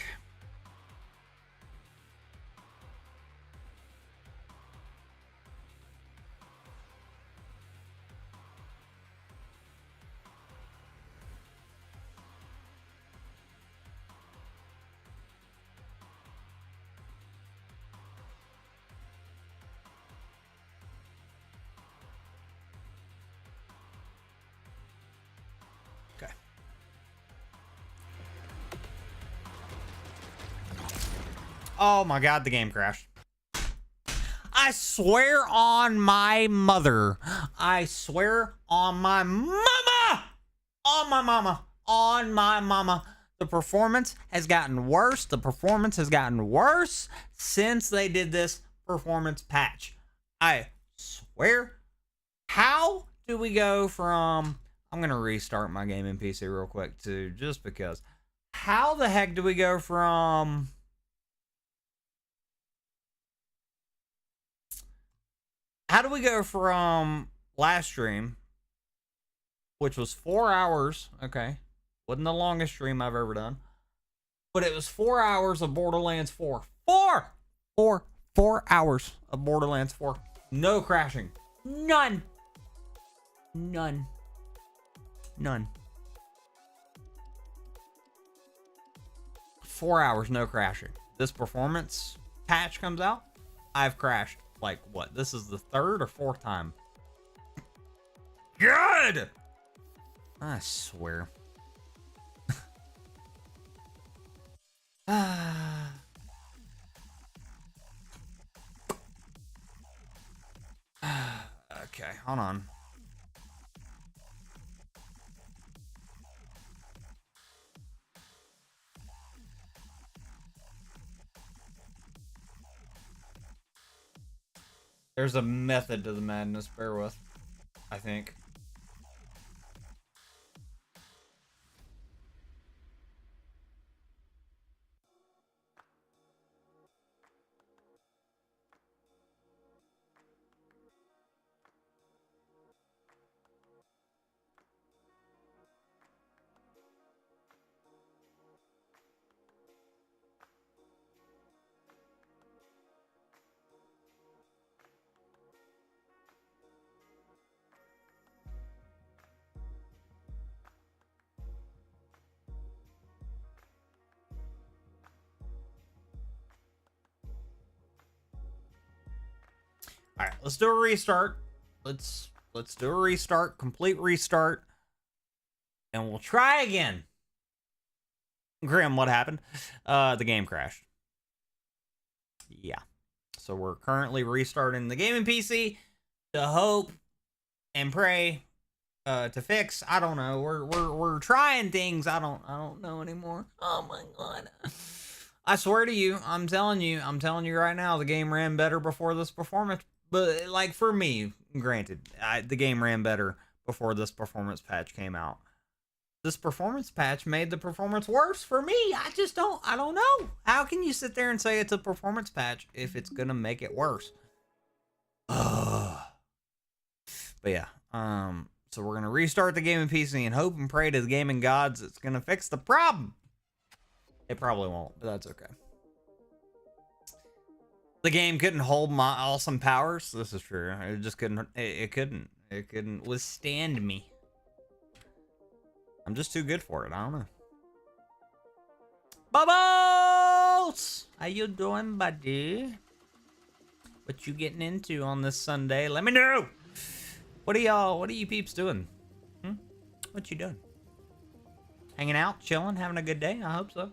Okay. Oh my god, the game crashed. I swear on my mother. I swear on my mama. On my mama. On my mama. The performance has gotten worse. The performance has gotten worse since they did this performance patch. I swear. How do we go from... I'm going to restart my game in PC real quick too, just because. How the heck do we go from... How do we go from last stream, which was 4 hours, okay, wasn't the longest stream I've ever done, but it was 4 hours of Borderlands 4. 4 hours of Borderlands 4. No crashing. None. 4 hours, no crashing. This performance patch comes out, I've crashed. Like, what? This is the 3rd or 4th time. Good! I swear. Okay, hold on. There's a method to the madness, bear with, I think. All right, let's do a restart. Let's do a restart, complete restart, and we'll try again. Grim, what happened? The game crashed. Yeah. So we're currently restarting the gaming PC to hope and pray to fix. I don't know. We're trying things. I don't know anymore. Oh my god. I swear to you, I'm telling you right now, the game ran better before this performance. But like for me, granted, the game ran better before this performance patch came out. This performance patch made the performance worse for me. I don't know. How can you sit there and say it's a performance patch if it's gonna make it worse? But yeah, so we're gonna restart the gaming PC and hope and pray to the gaming gods it's gonna fix the problem. It probably won't, but that's okay. The game couldn't hold my awesome powers. This is true. It just couldn't. It couldn't withstand me. I'm just too good for it. I don't know. Bubbles! How you doing, buddy? What you getting into on this Sunday? Let me know. What are you peeps doing? What you doing? Hanging out, chilling, having a good day? I hope so.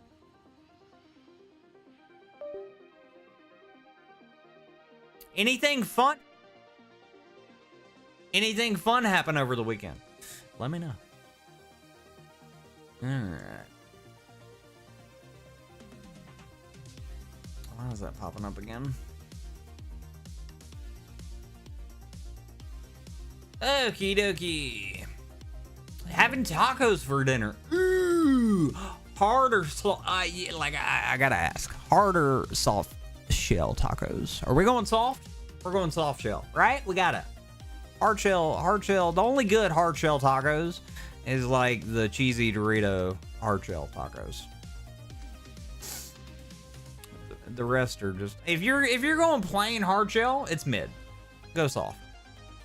Anything fun? Anything fun happen over the weekend? Let me know. Alright. Why is that popping up again? Okie dokie. Having tacos for dinner. Ooh. Hard or soft? Yeah, like I gotta ask. Hard or soft shell tacos? Are we going soft? We're going soft shell, right? We got it. Hard shell. The only good hard shell tacos is like the cheesy Dorito hard shell tacos. The rest are just, if you're going plain hard shell, it's mid. Go soft.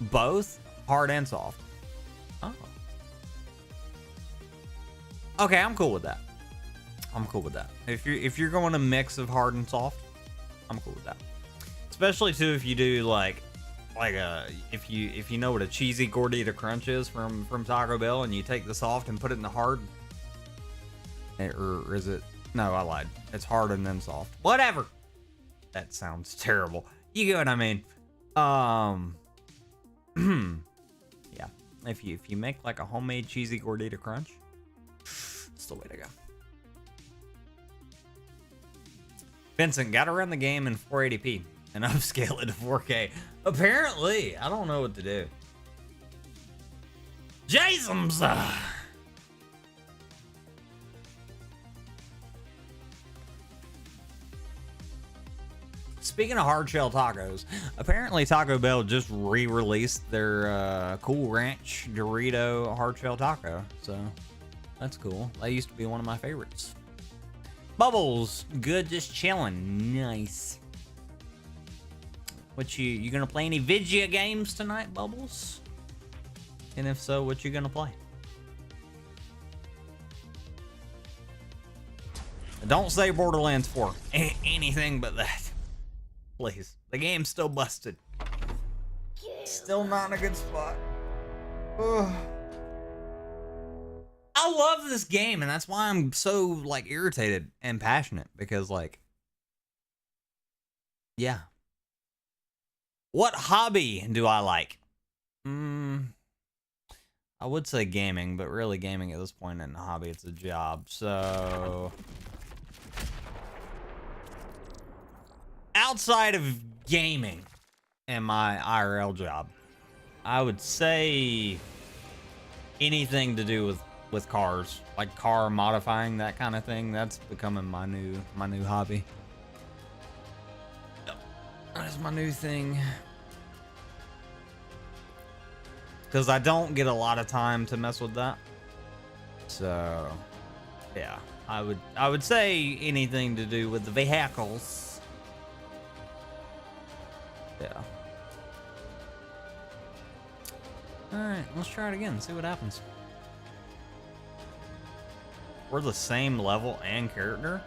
Both hard and soft. Oh. Okay, I'm cool with that. If you're going a mix of hard and soft, I'm cool with that. Especially too if you do like if you know what a cheesy gordita crunch is from Taco Bell, and you take the soft and put it in the hard, or is it? No, I lied. It's hard and then soft. Whatever. That sounds terrible. You get what I mean. Yeah. If you make like a homemade cheesy gordita crunch, it's the way to go. Vincent, gotta run the game in 480p and upscale it to 4K. Apparently, I don't know what to do. Jason's. Speaking of hard shell tacos, apparently Taco Bell just re-released their Cool Ranch Dorito hard shell taco, so that's cool. That used to be one of my favorites. Bubbles, good, just chilling. Nice. What you gonna play any video games tonight, Bubbles? And if so, what you gonna play? Don't say Borderlands 4. Anything but that. Please. The game's still busted. Still not in a good spot. Ugh. I love this game, and that's why I'm so like irritated and passionate, because like, yeah. What hobby do I like? I would say gaming, but really gaming at this point isn't a hobby, it's a job. So outside of gaming and my IRL job, I would say anything to do with cars, like car modifying, that kind of thing. That's becoming my new hobby. That's my new thing. Because I don't get a lot of time to mess with that. So, yeah. I would say anything to do with the vehicles. Yeah. Alright, let's try it again. See what happens. We're the same level and character?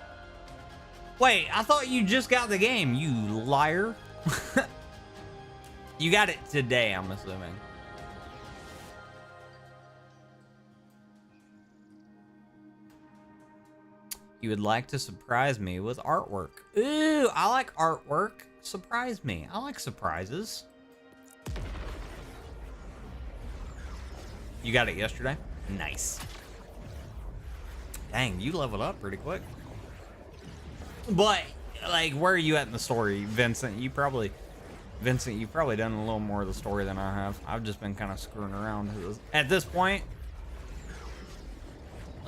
Wait, I thought you just got the game, you liar. You got it today, I'm assuming. You would like to surprise me with artwork. Ooh, I like artwork. Surprise me. I like surprises. You got it yesterday? Nice. Dang, you leveled up pretty quick. But, like, where are you at in the story, Vincent? You've probably done a little more of the story than I have. I've just been kind of screwing around at this point.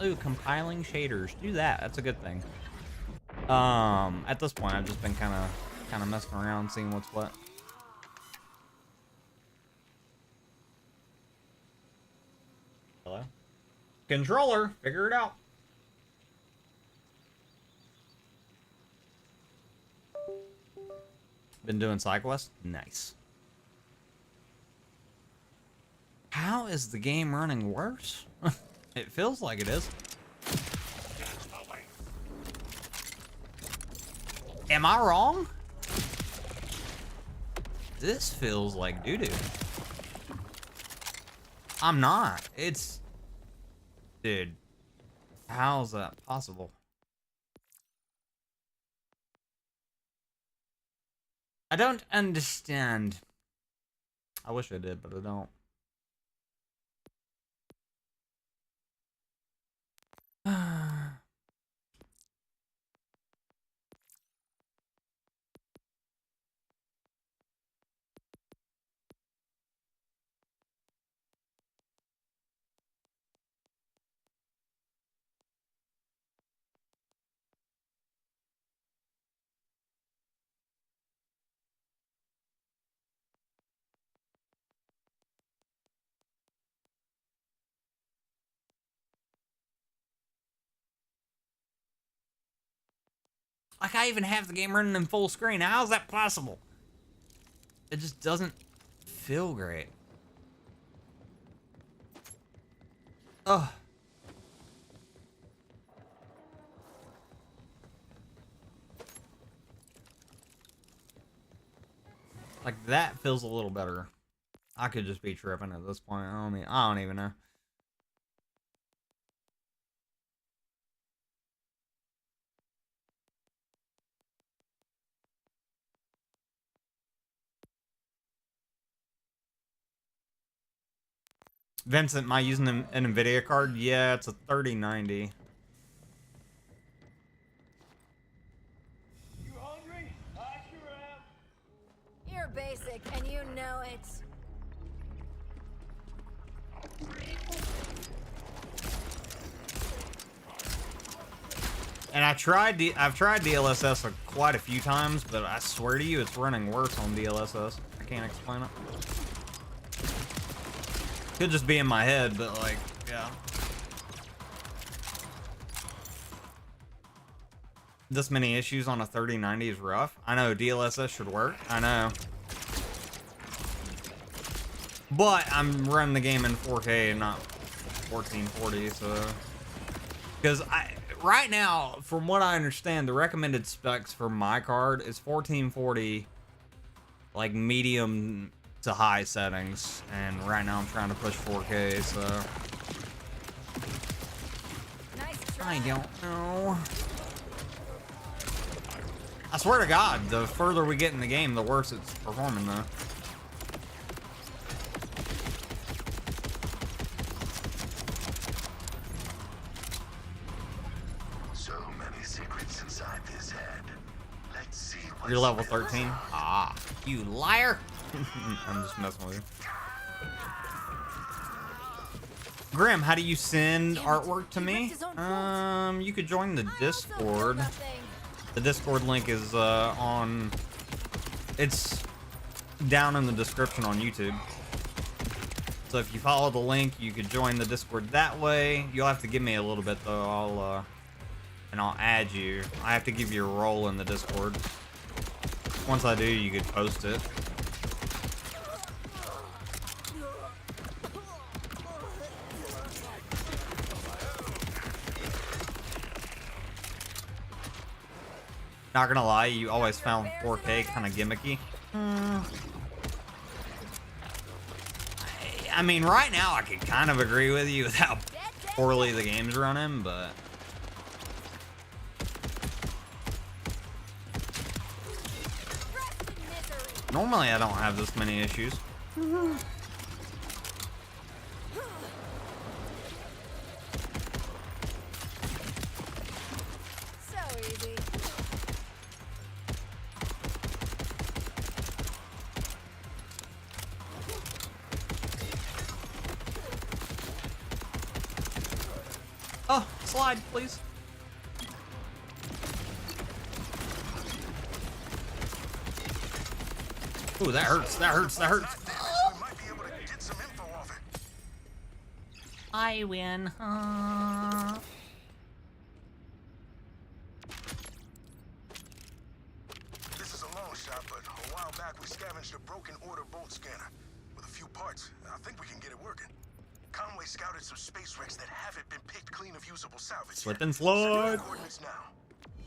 Ooh, compiling shaders. Do that. That's a good thing. At this point, I've just been kind of messing around, seeing what's what. Hello? Controller, figure it out. Been doing SideQuest? Nice. How is the game running worse? It feels like it is. Am I wrong? This feels like doo-doo. I'm not. It's... Dude. How's that possible? I don't understand. I wish I did, but I don't. Like, I even have the game running in full screen. How is that possible? It just doesn't feel great. Ugh. Like, that feels a little better. I could just be tripping at this point. I don't even know. Vincent, am I using an NVIDIA card? Yeah, it's a 3090. You hungry? I sure am. You're basic, and you know it. And I've tried DLSS quite a few times, but I swear to you, it's running worse on DLSS. I can't explain it. Could just be in my head, but like, yeah. This many issues on a 3090 is rough. I know DLSS should work. I know. But I'm running the game in 4K and not 1440, so. Because right now, from what I understand, the recommended specs for my card is 1440, like medium to high settings, and right now I'm trying to push 4K, so I don't know. I swear to God, the further we get in the game, the worse it's performing, though. So many secrets inside this head. Let's see what. You're level 13? Ah, you liar! I'm just messing with you. Grim, how do you send artwork to me? You could join the Discord. The Discord link is it's down in the description on YouTube. So if you follow the link, you could join the Discord that way. You'll have to give me a little bit though. I'll add you. I have to give you a role in the Discord. Once I do, you could post it. Not gonna lie, you always found 4K kind of gimmicky. I mean, right now I can kind of agree with you with how poorly the game's running, but normally I don't have this many issues. So easy. Oh, slide, please. Ooh, that hurts. That hurts. That hurts. We might be able to get some info off it. I win. This is a long shot, but a while back we scavenged a broken order bolt scanner. With a few parts, I think we can get it working. Conway scouted some space wrecks that haven't been picked clean of usable salvage. Slip and slide. Coordinates now.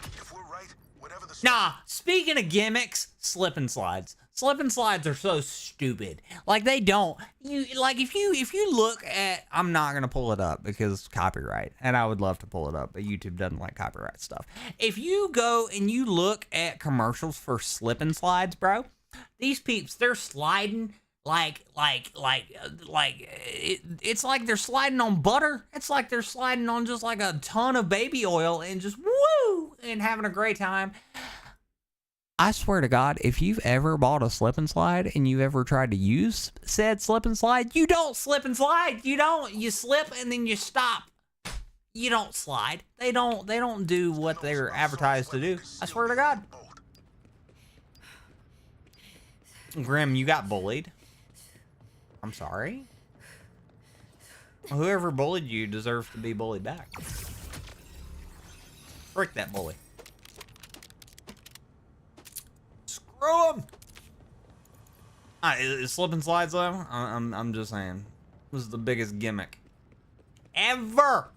If we're right, whatever the Nah, speaking of gimmicks, slip and slides. Slip and slides are so stupid. Like, they don't. You like, if you look at, I'm not gonna pull it up because copyright, and I would love to pull it up, but YouTube doesn't like copyright stuff. If you go and you look at commercials for slip and slides, bro, these peeps, they're sliding it's like they're sliding on butter. It's like they're sliding on just like a ton of baby oil and just woo and having a great time. I swear to God, if you've ever bought a slip and slide and you've ever tried to use said slip and slide, you don't slip and slide. You don't. You slip and then you stop. You don't slide. They don't do what they're advertised to do. I swear to God. Grim, you got bullied. I'm sorry. Whoever bullied you deserves to be bullied back. Frick that bully. Screw him. Slip and slides though. I'm just saying, this is the biggest gimmick ever.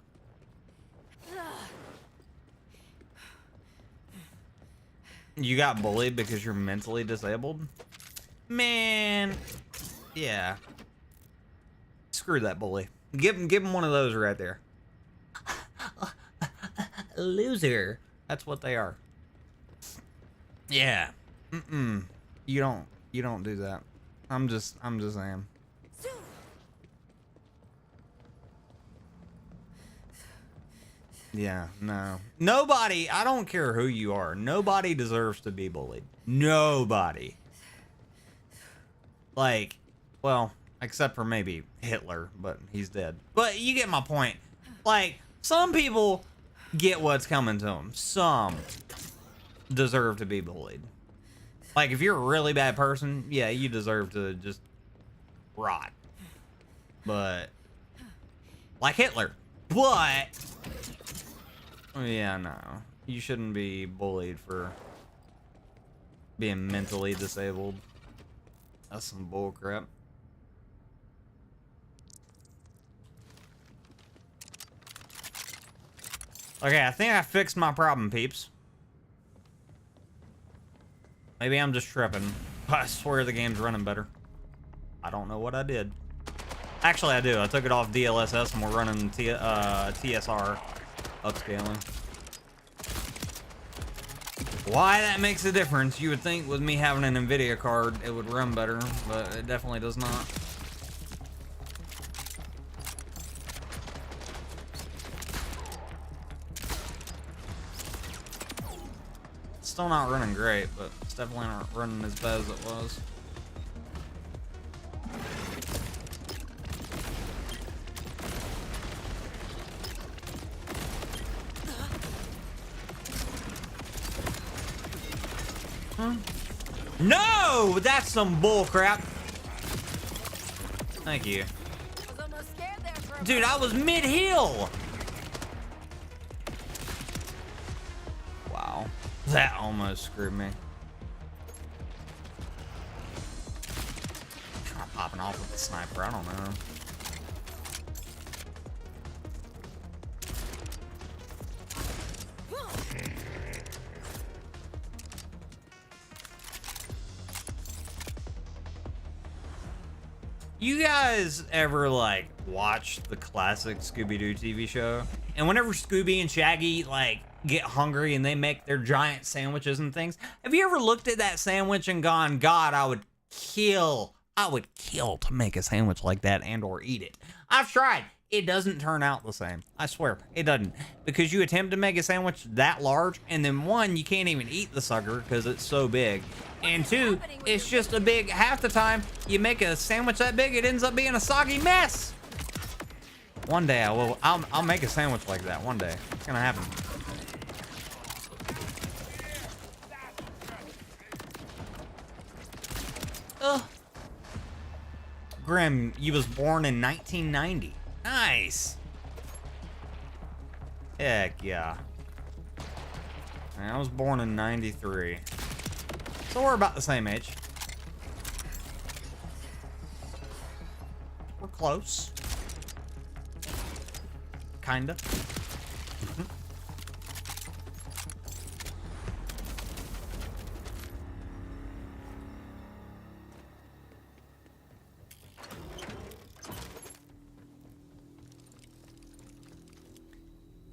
You got bullied because you're mentally disabled? Man, yeah. Screw that bully. Give him one of those right there. Loser. That's what they are. Yeah. You don't do that. I'm just saying. Yeah, no. Nobody, I don't care who you are. Nobody deserves to be bullied. Nobody. Like, well, except for maybe Hitler, but he's dead. But you get my point. Like, some people get what's coming to them. Some deserve to be bullied. Like, if you're a really bad person, yeah, you deserve to just rot. But, like Hitler. But, yeah, no. You shouldn't be bullied for being mentally disabled. That's some bullcrap. Okay, I think I fixed my problem, peeps. Maybe I'm just tripping. I swear the game's running better. I don't know what I did. Actually, I do. I took it off DLSS and we're running TSR upscaling. Why that makes a difference, you would think with me having an NVIDIA card, it would run better, but it definitely does not. It's still not running great, but it's definitely not running as bad as it was. No! That's some bullcrap. Thank you. Dude, I was mid-heal. Wow. That almost screwed me. Kind of popping off with the sniper. I don't know. You guys ever, like, watch the classic Scooby-Doo TV show? And whenever Scooby and Shaggy, like, get hungry and they make their giant sandwiches and things, have you ever looked at that sandwich and gone, God, I would kill to make a sandwich like that and or eat it? I've tried. It doesn't turn out the same. I swear, it doesn't. Because you attempt to make a sandwich that large, and then one, you can't even eat the sucker because it's so big. And two, it's just a big, half the time, you make a sandwich that big, it ends up being a soggy mess. One day I'll make a sandwich like that one day. It's gonna happen. Ugh. Grim, you was born in 1990. Nice. Heck yeah. I was born in 93. So we're about the same age. We're close. Kinda.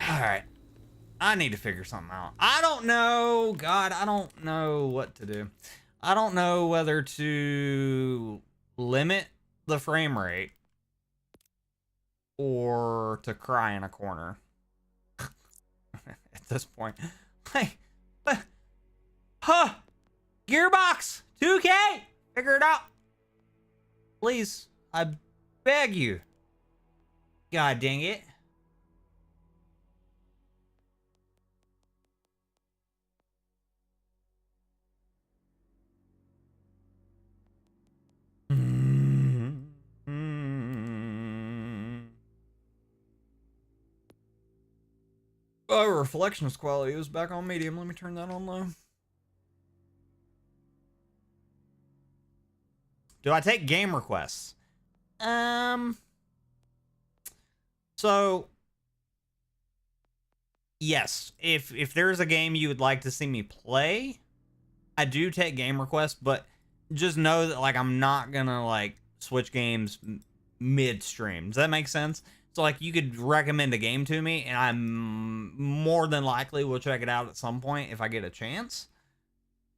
Alright. I need to figure something out. I don't know. God, I don't know what to do. I don't know whether to limit the frame rate or to cry in a corner. At this point. Hey. Huh. Gearbox 2K. Figure it out. Please. I beg you. God dang it. Oh, reflections quality is back on medium. Let me turn that on low. Do I take game requests? So yes, if there's a game you would like to see me play, I do take game requests, but just know that, like, I'm not gonna, like, switch games midstream. Does that make sense? So, like, you could recommend a game to me, and I'm more than likely will check it out at some point if I get a chance.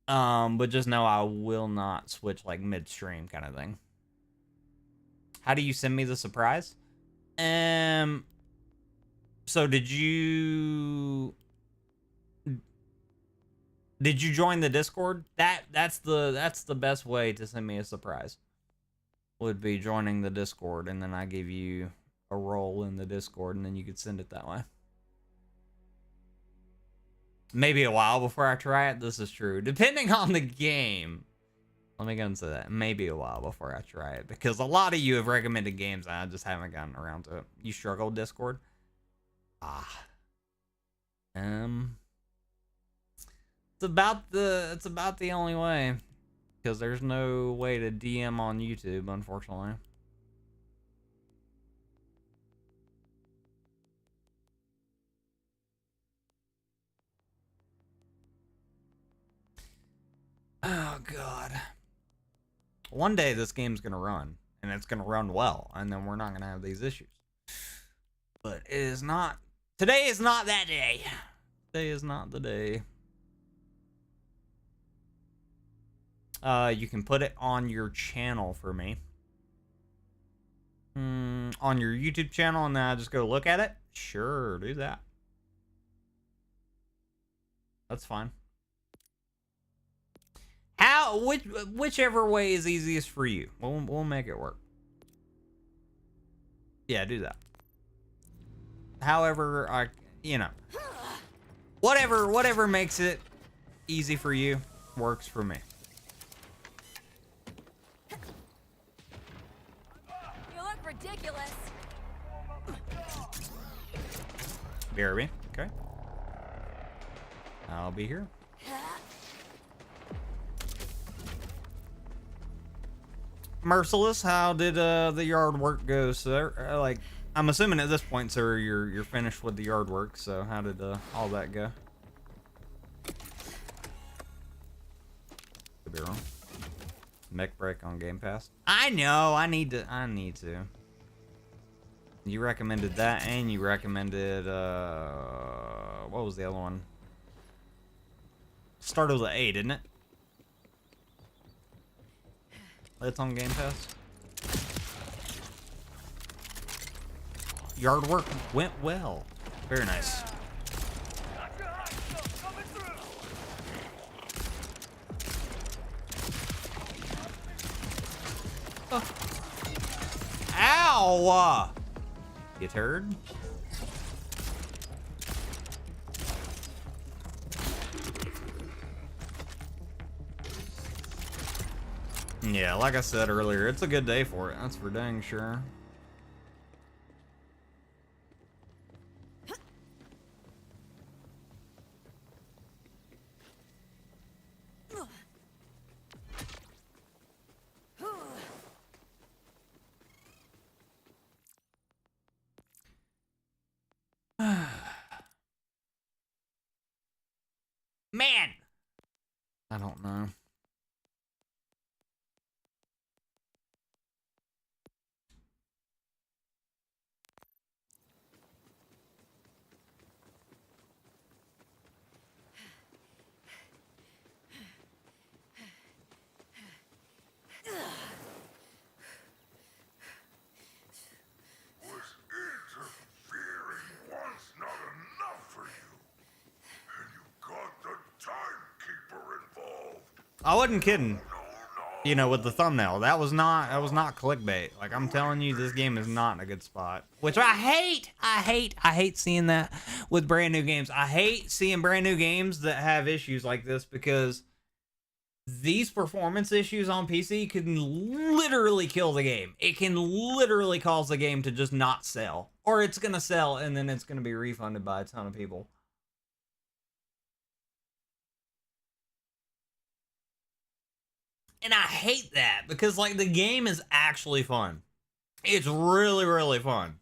But just know I will not switch, like, midstream kind of thing. How do you send me the surprise? So did you join the Discord? That's the best way to send me a surprise. Would be joining the Discord, and then I give you a role in the Discord, and then you could send it that way. Maybe a while before I try it. This is true. Depending on the game. Let me go and say that. Maybe a while before I try it, because a lot of you have recommended games and I just haven't gotten around to it. You struggle with Discord? It's about the only way, because there's no way to DM on YouTube, unfortunately. Oh god. One day this game's gonna run, and it's gonna run well, and then we're not gonna have these issues. But it is not. Today is not that day. Today is not the day. You can put it on your channel for me. On your YouTube channel, and then I just go look at it? Sure, do that. That's fine. Whichever way is easiest for you. We'll make it work. Yeah, do that. However, whatever makes it easy for you works for me. You look ridiculous. BRB, okay. I'll be here. Merciless, how did the yard work go, sir? Like, I'm assuming at this point, sir, you're finished with the yard work. So how did all that go? Could be wrong. Mech Break on Game Pass. I know. I need to. You recommended that, and you recommended what was the other one? Started with an A, didn't it? It's on Game Pass. Yard work went well. Very nice. Ow! You turd. Yeah, like I said earlier, it's a good day for it. That's for dang sure. Man! I don't know. Interfering was not enough for you. And you got the timekeeper involved. I wasn't kidding. You know, with the thumbnail. That was not clickbait. Like, I'm telling you, this game is not in a good spot. Which I hate. I hate seeing that with brand new games. I hate seeing brand new games that have issues like this because these performance issues on PC can literally kill the game. It can literally cause the game to just not sell. Or it's going to sell and then it's going to be refunded by a ton of people. And I hate that because, like, the game is actually fun. It's really, really fun.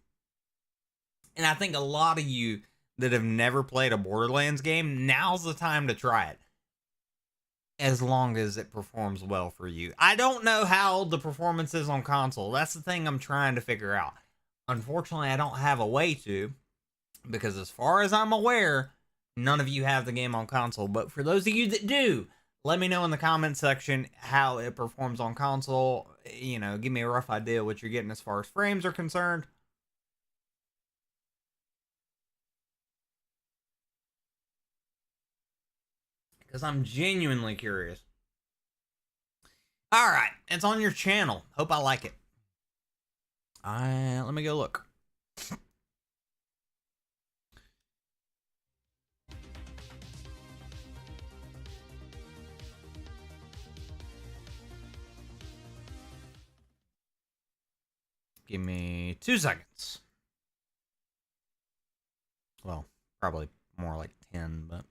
And I think a lot of you that have never played a Borderlands game, now's the time to try it. As long as it performs well for you. I don't know how the performance is on console. That's the thing I'm trying to figure out. Unfortunately, I don't have a way to. Because as far as I'm aware, none of you have the game on console. But for those of you that do, let me know in the comment section how it performs on console. You know, give me a rough idea what you're getting as far as frames are concerned. Because I'm genuinely curious. Alright, it's on your channel. Hope I like it. Let me go look. Give me 2 seconds. Well, probably more like 10, but...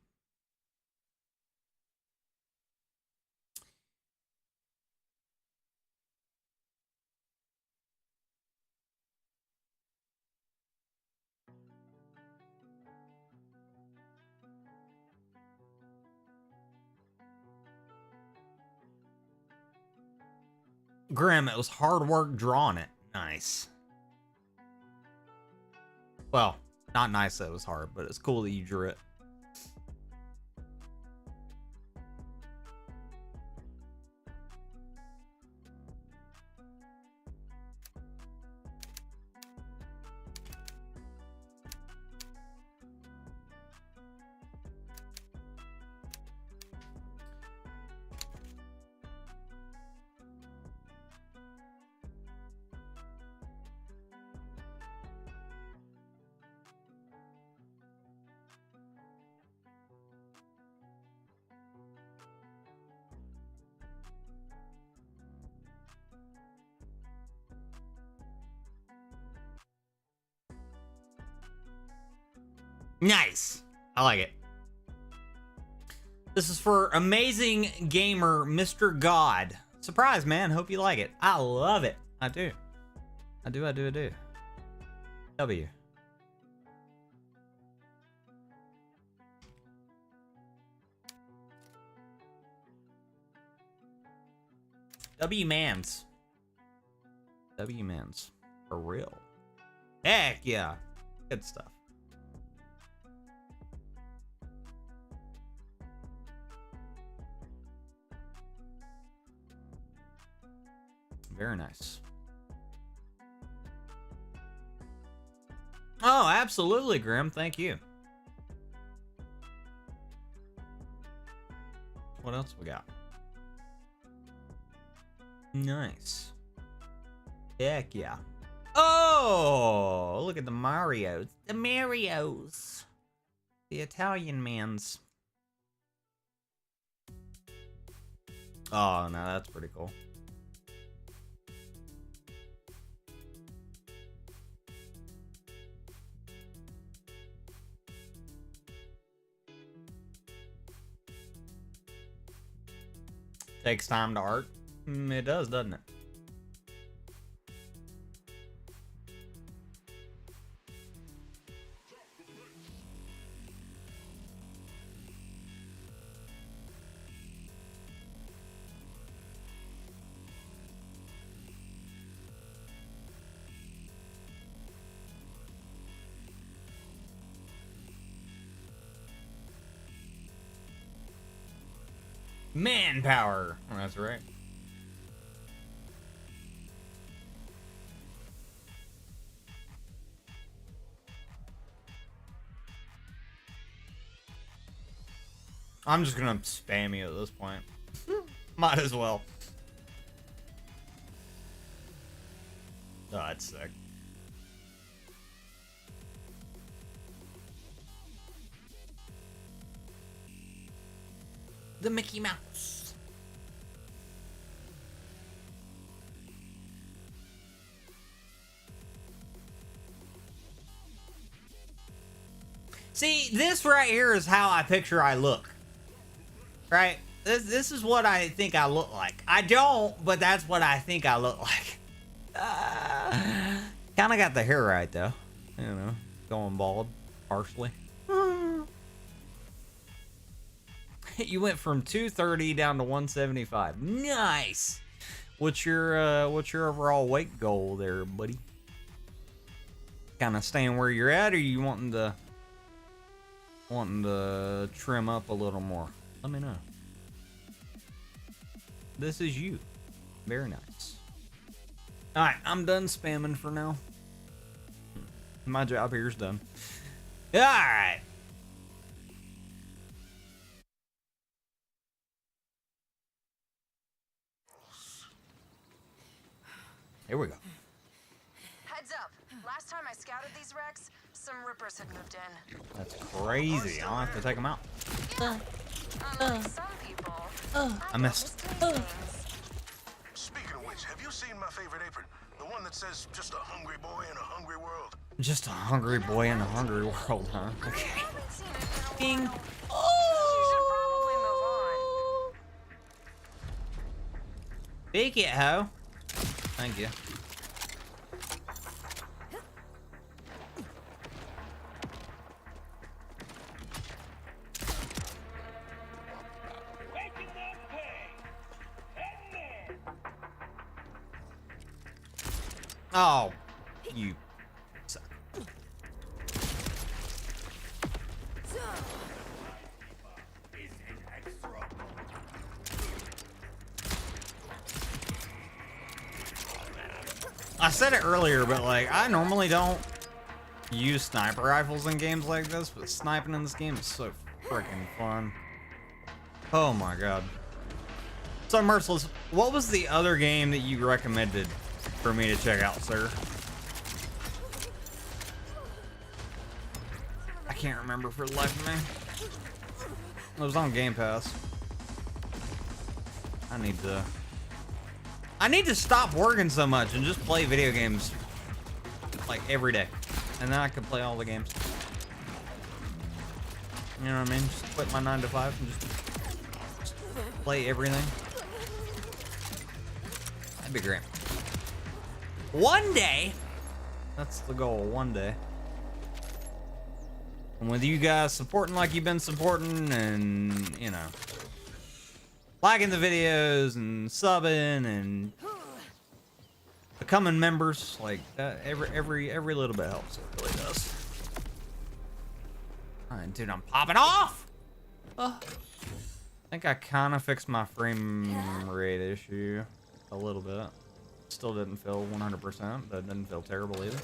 Grim, it was hard work drawing it. Nice. Well, not nice that it was hard, but it's cool that you drew it. Nice. I like it. This is for amazing gamer Mr. God. Surprise, man. Hope you like it. I love it. I do. I do. W. W-Mans. W-Mans. For real. Heck yeah. Good stuff. Very nice. Oh, absolutely, Grim. Thank you. What else we got? Nice. Heck yeah. Oh, look at the Marios. The Marios. The Italian mans. Oh, no, that's pretty cool. Takes time to art. It does, doesn't it? Manpower. Oh, that's right. I'm just gonna spam you at this point. Might as well. Oh, that's sick. The Mickey Mouse. See, this right here is how I picture I look. Right? This is what I think I look like. I don't, but that's what I think I look like. Kind of got the hair right, though. You know, going bald, partially. You went from 230 down to 175. Nice. What's your overall weight goal there, buddy? Kind of staying where you're at, or you wanting to trim up a little more? Let me know. This is you. Very nice. All right, I'm done spamming for now. My job here is done. All right. Here we go. Heads up. Last time I scouted these wrecks, some rippers had moved in. That's crazy. I'll have to take them out. Unlike some people, I missed. Speaking of which, have you seen my favorite apron? The one that says, just a hungry boy in a hungry world. Just a hungry boy in a hungry world, huh? Okay. Ding. Bake it, ho. Thank you. Oh, you suck. I said it earlier, but like, I normally don't use sniper rifles in games like this, but sniping in this game is so freaking fun. Oh my god. So Merciless, what was the other game that you recommended for me to check out, sir? I can't remember for the life of me. It was on Game Pass. I need to stop working so much and just play video games like every day. And then I can play all the games. You know what I mean? Just quit my 9 to 5 and just play everything. That'd be great. One day, that's the goal, one day. And with you guys supporting like you've been supporting, and, you know, liking the videos and subbing and becoming members. Like every little bit helps. It really does. Alright, dude, I'm popping off. I think I kind of fixed my frame rate issue a little bit. Still didn't feel 100%, but it didn't feel terrible either.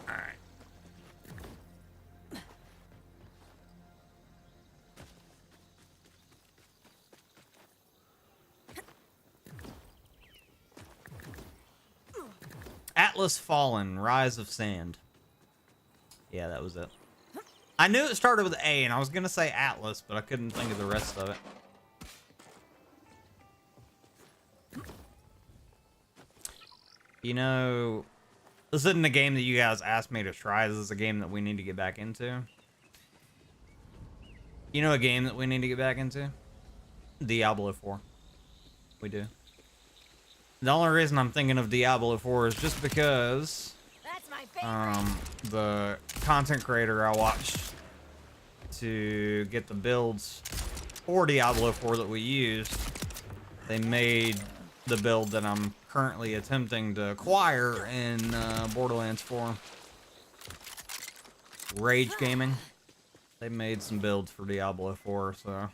Alright. Atlas Fallen, Rise of Sand. Yeah, that was it. I knew it started with A, and I was gonna say Atlas, but I couldn't think of the rest of it. You know, this isn't a game that you guys asked me to try. This is a game that we need to get back into. You know a game that we need to get back into? Diablo 4. We do. The only reason I'm thinking of Diablo 4 is just because the content creator I watched to get the builds for Diablo 4 that we used, they made the build that I'm currently attempting to acquire in Borderlands 4. Rage Gaming. They made some builds for Diablo 4, so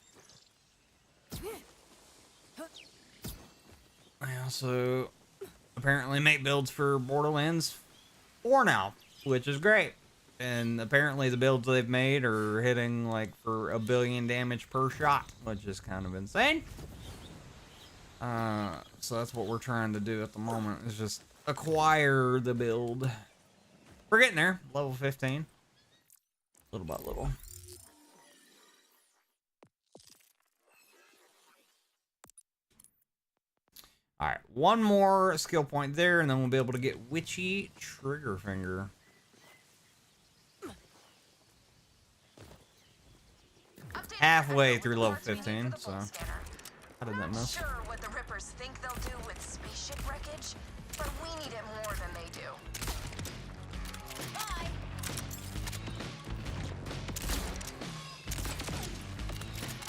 I also apparently make builds for Borderlands 4 now, which is great. And apparently the builds they've made are hitting like for 1 billion damage per shot, which is kind of insane. So that's what we're trying to do at the moment, is just acquire the build. We're getting there, level 15. Little by little. Alright, one more skill point there, and then we'll be able to get Witchy Trigger Finger. Halfway through level 15, so how did that miss? Sure what the Rippers think they'll do with spaceship wreckage, but we need it more than they do. Bye.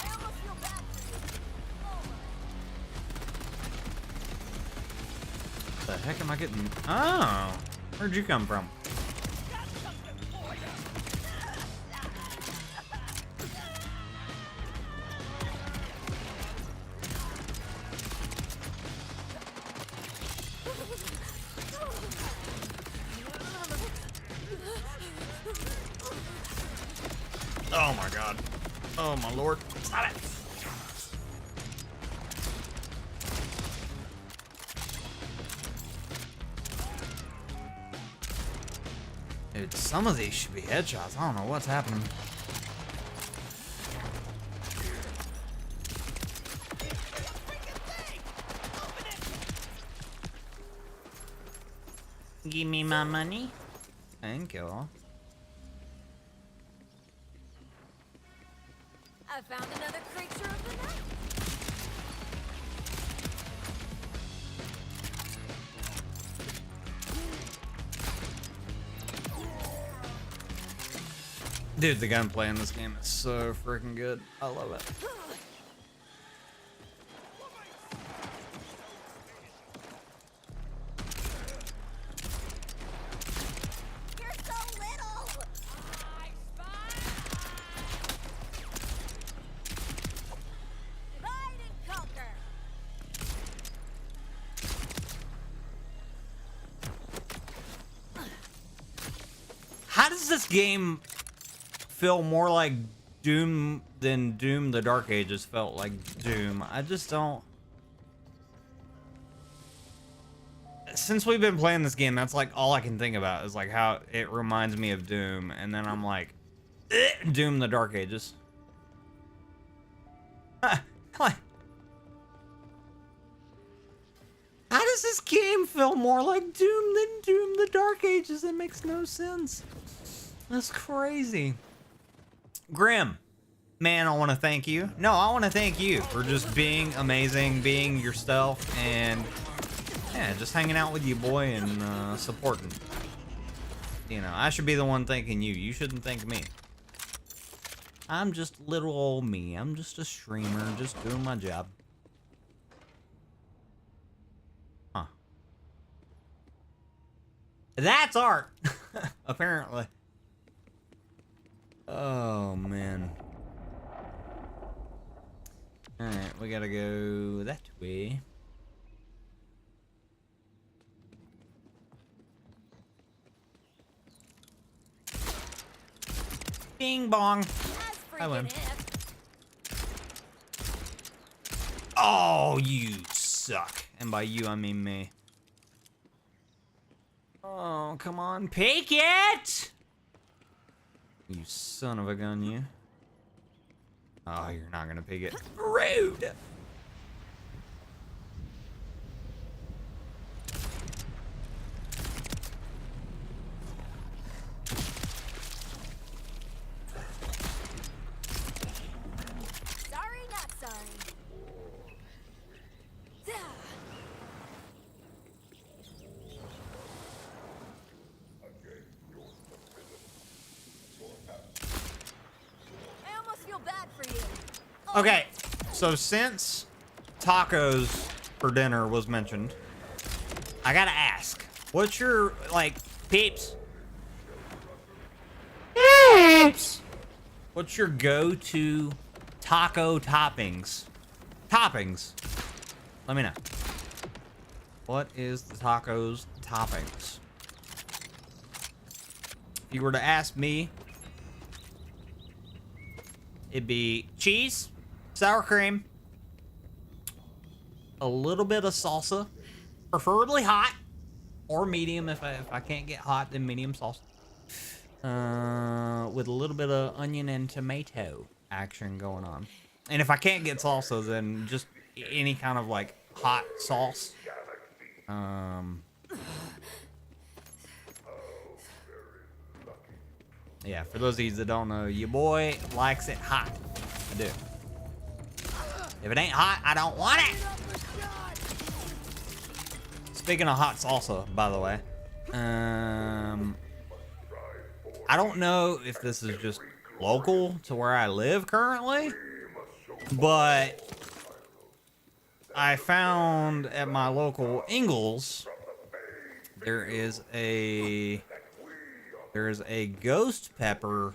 I almost feel bad for you. The heck am I getting? Oh, where'd you come from? Oh my god. Oh my lord. Stop it. Dude, some of these should be headshots. I don't know what's happening. Give me my money. Thank you. I found another creature of the night. Dude, the gunplay in this game is so freaking good. I love it. You're so little. Divide and conquer. How does this game feel more like Doom than Doom the Dark Ages felt like Doom? I just don't. Since we've been playing this game, that's like all I can think about is like how it reminds me of Doom, and then I'm like, Doom the Dark Ages. How does this game feel more like Doom than Doom the Dark Ages? It makes no sense. That's crazy. Grim, man, I want to thank you. No, I want to thank you for just being amazing, being yourself, and yeah, just hanging out with you, boy, and supporting. You know, I should be the one thanking you. You shouldn't thank me. I'm just little old me. I'm just a streamer, just doing my job. Huh. That's art! Apparently. Oh, man. Alright, we gotta go that way. Bing bong. I win. Oh, you suck. And by you, I mean me. Oh, come on. Pick it! You son of a gun, you. Oh, you're not gonna pick it. Rude! Sorry, not sorry. I almost feel bad for you. Okay, so since tacos for dinner was mentioned, I gotta ask, what's your, like, peeps? Peeps! What's your go-to taco toppings? Toppings. Let me know. What is the tacos toppings? If you were to ask me, it'd be cheese, sour cream, a little bit of salsa, preferably hot, or medium. If I can't get hot, then medium salsa. With a little bit of onion and tomato action going on. And if I can't get salsa, then just any kind of like hot sauce. Yeah, for those of you that don't know, your boy likes it hot. I do. If it ain't hot, I don't want it. Speaking of hot salsa, by the way, I don't know if this is just local to where I live currently, but I found at my local Ingles there is a ghost pepper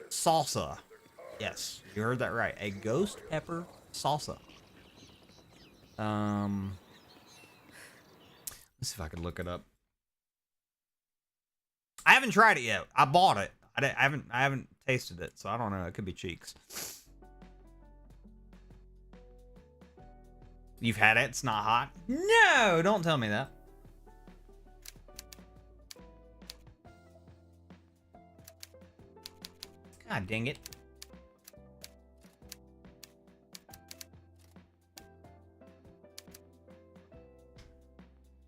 salsa. Yes, you heard that right. A ghost pepper salsa. Let's see if I can look it up. I haven't tried it yet. I bought it. I haven't tasted it, so I don't know. It could be cheeks. You've had it? It's not hot? No, don't tell me that. God dang it.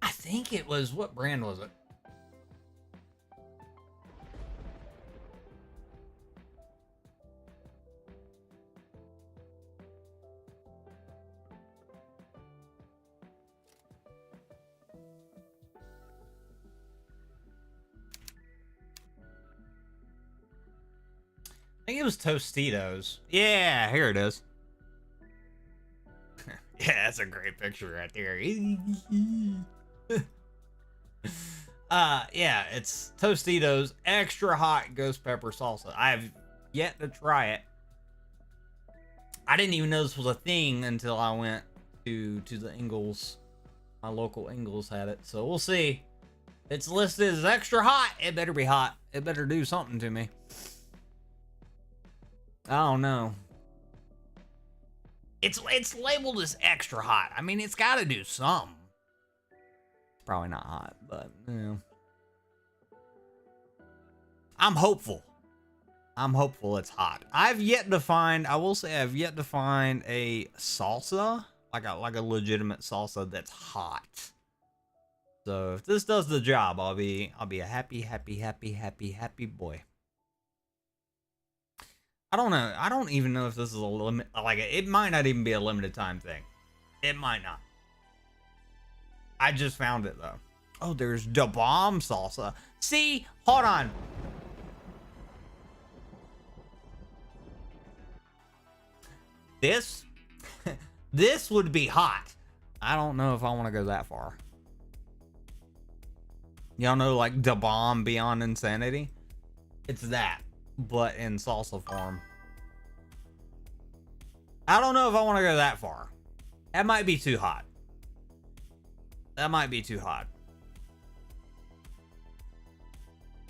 I think it was, what brand was it? I think it was Tostitos. Yeah, here it is. Yeah, that's a great picture right there. Yeah, it's Tostitos extra hot ghost pepper salsa. I've yet to try it. I didn't even know this was a thing until I went to the Ingles. My local Ingles had it, so we'll see. It's listed as extra hot. It better be hot. It better do something to me. I don't know. It's labeled as extra hot. I mean, it's got to do something. Probably not hot, but you know. I'm hopeful. I'm hopeful it's hot. I've yet to find. I will say I've yet to find a salsa like a legitimate salsa that's hot. So if this does the job, I'll be a happy boy. I don't know. I don't even know if this is a limit. Like, it might not even be a limited time thing. It might not. I just found it, though. Oh, there's da bomb salsa. See, hold on. This, this would be hot. I don't know if I want to go that far. Y'all know like da bomb Beyond Insanity? It's that, but in salsa form. I don't know if I want to go that far. That might be too hot. That might be too hot.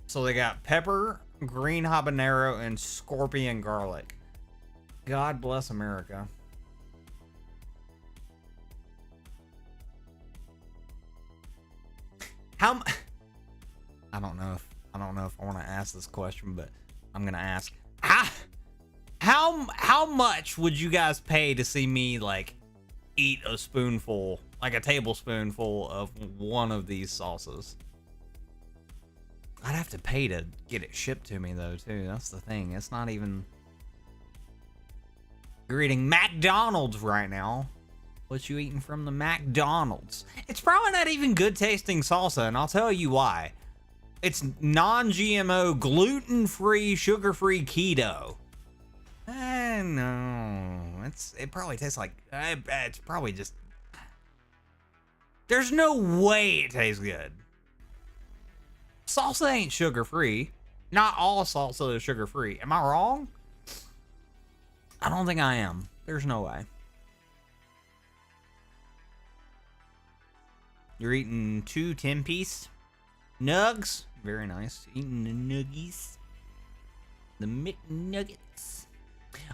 So they got pepper, green habanero, and scorpion garlic. God bless America. How? I don't know if I want to ask this question, but I'm gonna ask. How much would you guys pay to see me like eat a spoonful, like a tablespoonful of one of these salsas? I'd have to pay to get it shipped to me though, too. That's the thing. It's not even... You're eating McDonald's right now. What you eating from the McDonald's? It's probably not even good tasting salsa, and I'll tell you why. It's non-GMO, gluten-free, sugar-free keto. No. It probably tastes like... It's probably just... There's no way it tastes good. Salsa ain't sugar-free. Not all salsa is sugar-free. Am I wrong? I don't think I am. There's no way. You're eating 2 10-piece nugs. Very nice. Eating the nuggies. The McNuggets.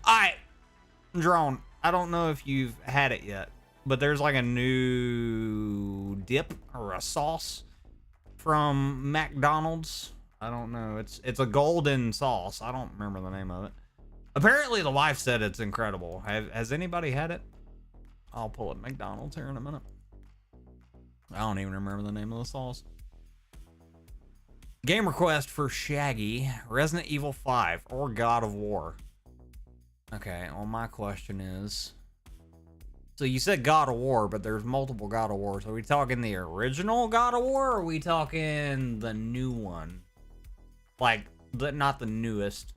Alright. Drone. I don't know if you've had it yet, but there's like a new dip or a sauce from McDonald's. I don't know. It's a golden sauce. I don't remember the name of it. Apparently the wife said it's incredible. Has anybody had it? I'll pull up McDonald's here in a minute. I don't even remember the name of the sauce. Game request for Shaggy, Resident Evil 5 or God of War. Okay, well my question is, so you said God of War, but there's multiple God of Wars. Are we talking the original God of War, or are we talking the new one? Like, not the newest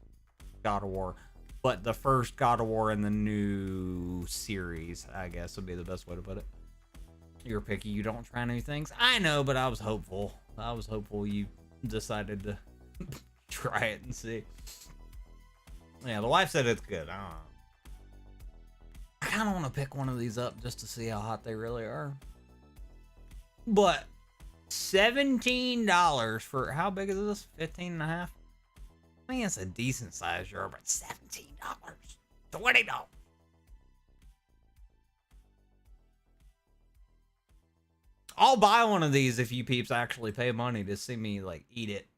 God of War, but the first God of War in the new series, I guess would be the best way to put it. You're picky, you don't try new things. I know, but I was hopeful. I was hopeful you decided to try it and see. Yeah, the wife said it's good. I don't know. I kind of want to pick one of these up just to see how hot they really are. But $17 for, how big is this? 15 and a half? I mean, it's a decent size jar, but $17. $20. I'll buy one of these if you peeps actually pay money to see me, like, eat it.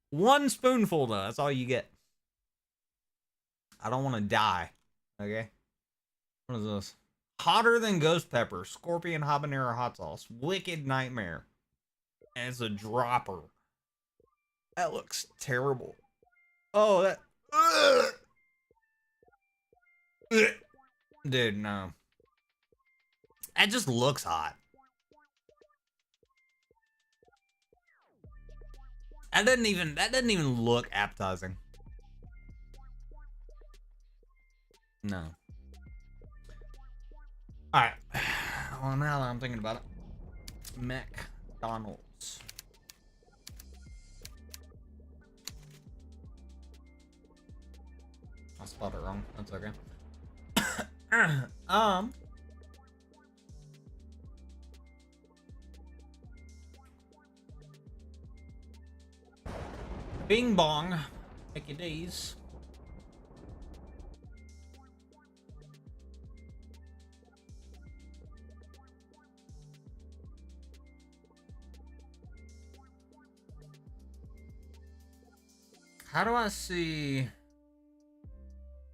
One spoonful, though. That's all you get. I don't want to die. Okay? What is this? Hotter than ghost pepper. Scorpion habanero hot sauce. Wicked nightmare. And it's a dropper. That looks terrible. Oh, that... Ugh. Dude, no. That just looks hot. That doesn't even look appetizing. No. Alright. Well, now that I'm thinking about it. McDonald's. I spelled it wrong. That's okay. Bing bong. Make your days. How do I see?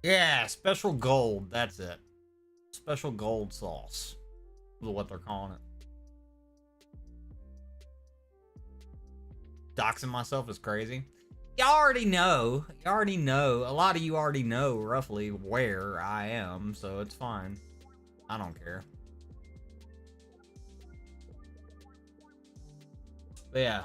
Yeah, special gold. That's it. Special gold sauce is what they're calling it. Doxing myself is crazy. Y'all already know. You already know. A lot of you already know roughly where I am, so it's fine. I don't care. But yeah.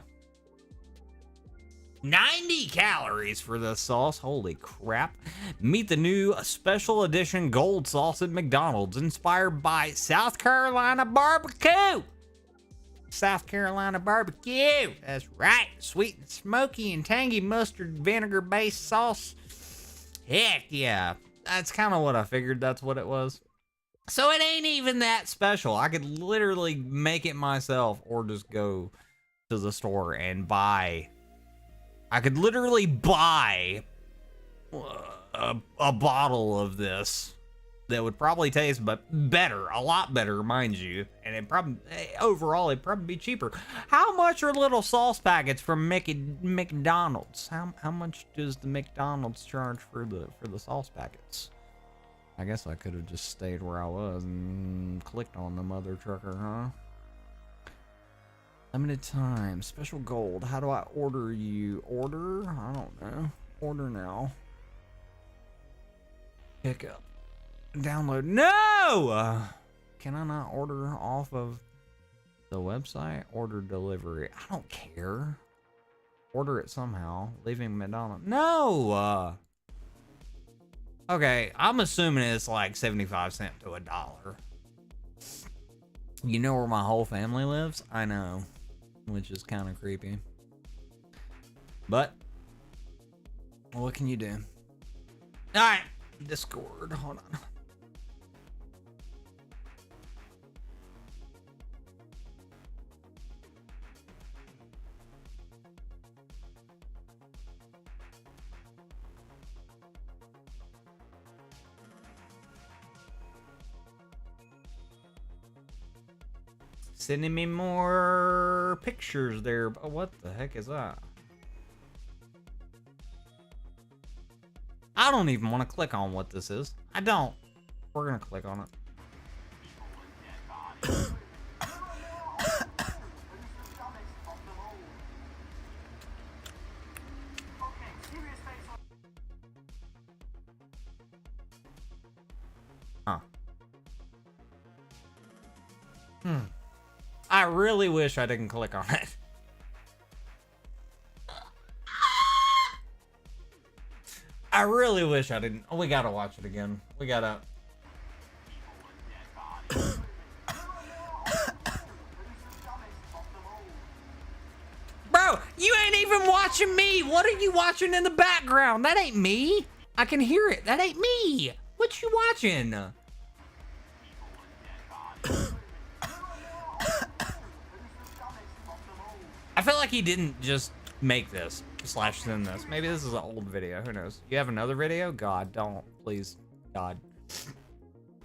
90 calories for this sauce. Holy crap. Meet the new special edition gold sauce at McDonald's, inspired by South Carolina barbecue. South Carolina barbecue. That's right. Sweet and smoky and tangy mustard vinegar based sauce. Heck yeah. That's kind of what I figured that's what it was. So it ain't even that special. I could literally make it myself or just go to the store and buy. I could literally buy a bottle of this that would probably taste better, a lot better, mind you. And it probably, overall, it'd probably be cheaper. How much are little sauce packets from McDonald's? How much does the McDonald's charge for the sauce packets? I guess I could have just stayed where I was and clicked on the mother trucker, huh? Limited time, special gold. How do I order you? Order? I don't know. Order now. Pick up. Download. No! Can I not order off of the website? Order delivery. I don't care. Order it somehow. Leaving McDonald's. No! Okay, I'm assuming it's like 75 cents to $1. You know where my whole family lives? I know. Which is kind of creepy. But, what can you do? Alright, Discord, hold on. Sending me more pictures there. Oh, what the heck is that? I don't even want to click on what this is. I don't. We're gonna click on it. Huh. I really wish I didn't click on it. I really wish I didn't. Oh, we gotta watch it again. We gotta. Bro, you ain't even watching me. What are you watching in the background? That ain't me. I can hear it. That ain't me. What you watching? I feel like he didn't just make this / send this. Maybe this is an old video. Who knows? You have another video? God, don't. Please. God.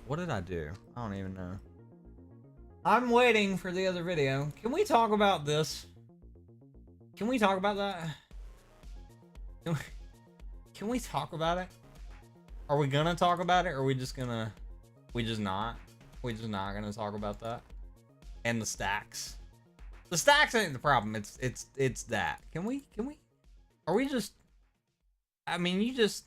What did I do? I don't even know. I'm waiting for the other video. Can we talk about this? Can we talk about that? Can we talk about it? Are we gonna talk about it? Or are we just gonna... We just not gonna talk about that? And the stacks. The stacks ain't the problem. It's that. Can we? Are we just? I mean, you just.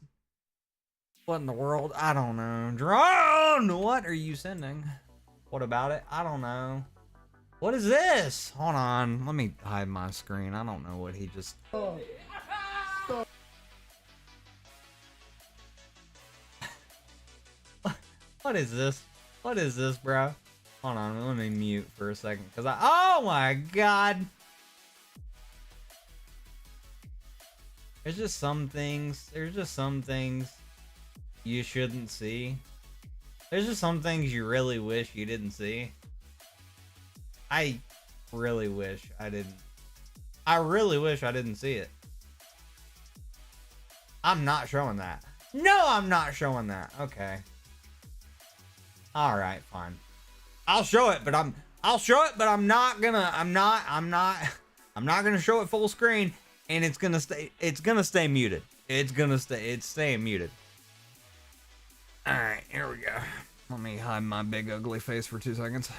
What in the world? I don't know. Drone. What are you sending? What about it? I don't know. What is this? Hold on. Let me hide my screen. I don't know what he just. What is this? What is this, bro? Hold on, let me mute for a second, cause oh my god! There's just some things you shouldn't see. There's just some things you really wish you didn't see. I really wish I didn't. I really wish I didn't see it. I'm not showing that. No, I'm not showing that. Okay. All right, fine. I'll show it, but I'm not gonna show it full screen, and it's gonna stay muted. It's staying muted. All right, here we go. Let me hide my big ugly face for 2 seconds.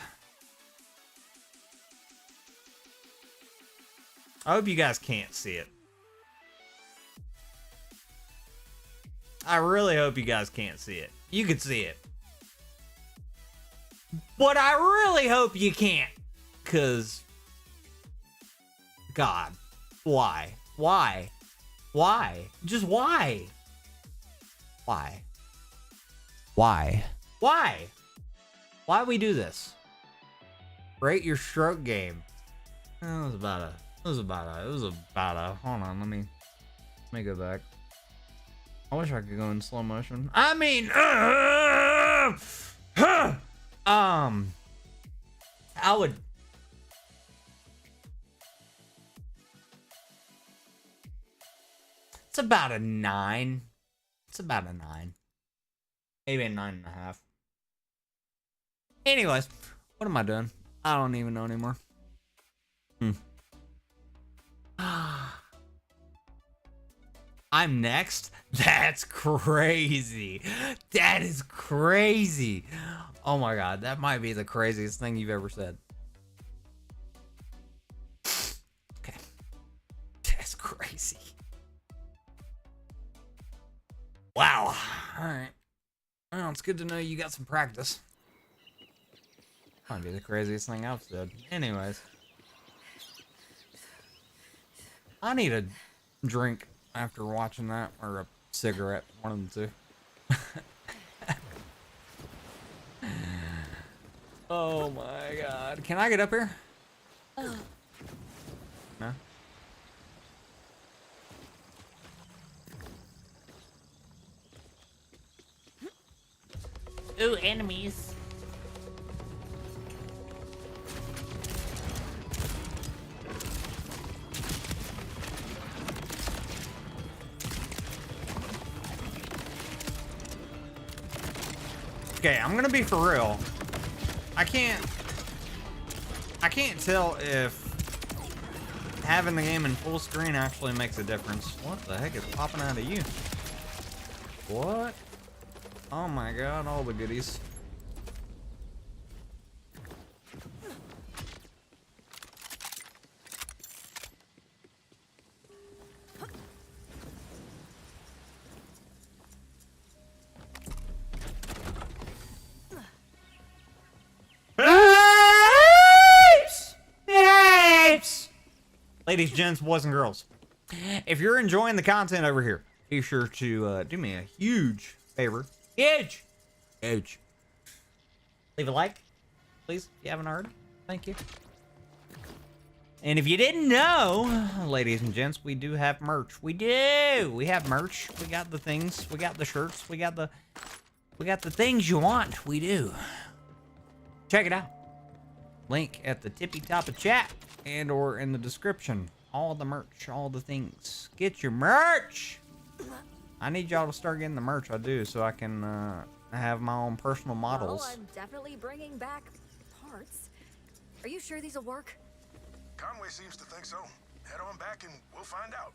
I hope you guys can't see it. I really hope you guys can't see it. You can see it. But I really hope you can't, cause God. Why? Why? Why? Just why? Why? Why? Why? Why we do this? Rate your stroke game. It was about a, hold on, let me go back. I wish I could go in slow motion. I mean, I would. It's about a 9. It's about a 9. Maybe a 9.5. Anyways, what am I doing? I don't even know anymore. I'm next? That's crazy. That is crazy. Oh my god, that might be the craziest thing you've ever said. Okay. That's crazy. Wow. Alright. Well, it's good to know you got some practice. Might be the craziest thing I've said. Anyways. I need a drink after watching that, or a cigarette, one of the two. Oh my god. Can I get up here? No? Ooh, enemies. Okay, I'm gonna be for real. I can't tell if having the game in full screen actually makes a difference. What the heck is popping out of you? What? Oh my god, all the goodies. Ladies, gents, boys, and girls, if you're enjoying the content over here, be sure to do me a huge favor. Huge! Leave a like, please, if you haven't already. Thank you. And if you didn't know, ladies and gents, we do have merch. We do! We have merch. We got the things. We got the shirts. We got the things you want. We do. Check it out. Link at the tippy top of chat. And or in the description. All the merch, all the things. Get your merch! I need y'all to start getting the merch, I do, so I can have my own personal models. Well, I'm definitely bringing back parts. Are you sure these will work? Conway seems to think so. Head on back and we'll find out.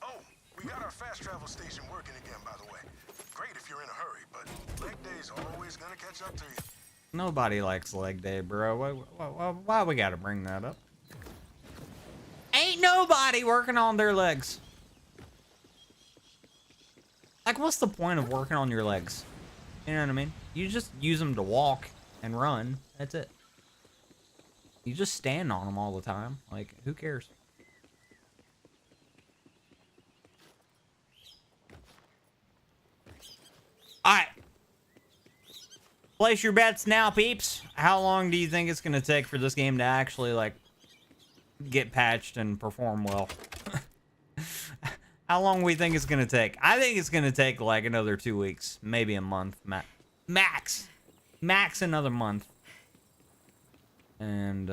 Oh, we got our fast travel station working again, by the way. Great if you're in a hurry, but leg day's always gonna catch up to you. Nobody likes leg day, bro. Why we gotta bring that up? Ain't nobody working on their legs. Like, what's the point of working on your legs? You know what I mean? You just use them to walk and run. That's it. You just stand on them all the time. Like, who cares? Alright. Place your bets now, peeps. How long do you think it's going to take for this game to actually, like, get patched and perform well? How long we think it's going to take? I think it's going to take, like, another 2 weeks. Maybe a month. Max. Max another month. And,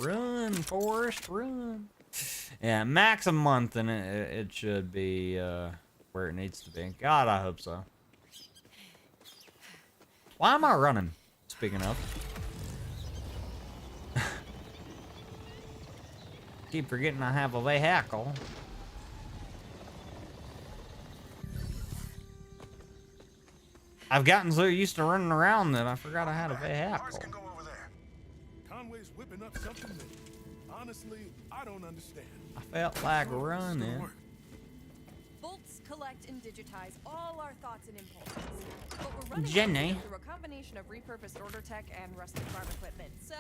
run, Forrest, run. Yeah, max a month, and it should be where it needs to be. God, I hope so. Why am I running? Speaking of. Keep forgetting I have a vehicle. I've gotten so used to running around that I forgot I had a vehicle. Conway's whipping up something that, honestly, I don't understand. I felt like running. Bolt's collect and digitize all our thoughts and impulses. But we're running Jenny. through a combination of repurposed order tech and rusted farm equipment. So,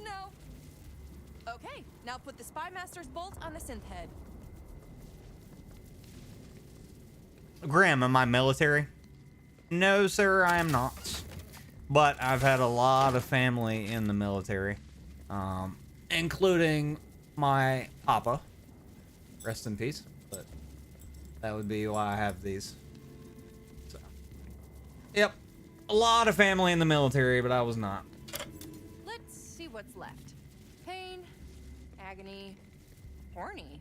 no. Okay, now put the Spy Master's bolt on the synth head. Graham, am I military? No, sir, I am not. But I've had a lot of family in the military, including my papa. Rest in peace. But that would be why I have these. So, yep, a lot of family in the military, but I was not. Let's see what's left. Pain, agony, horny.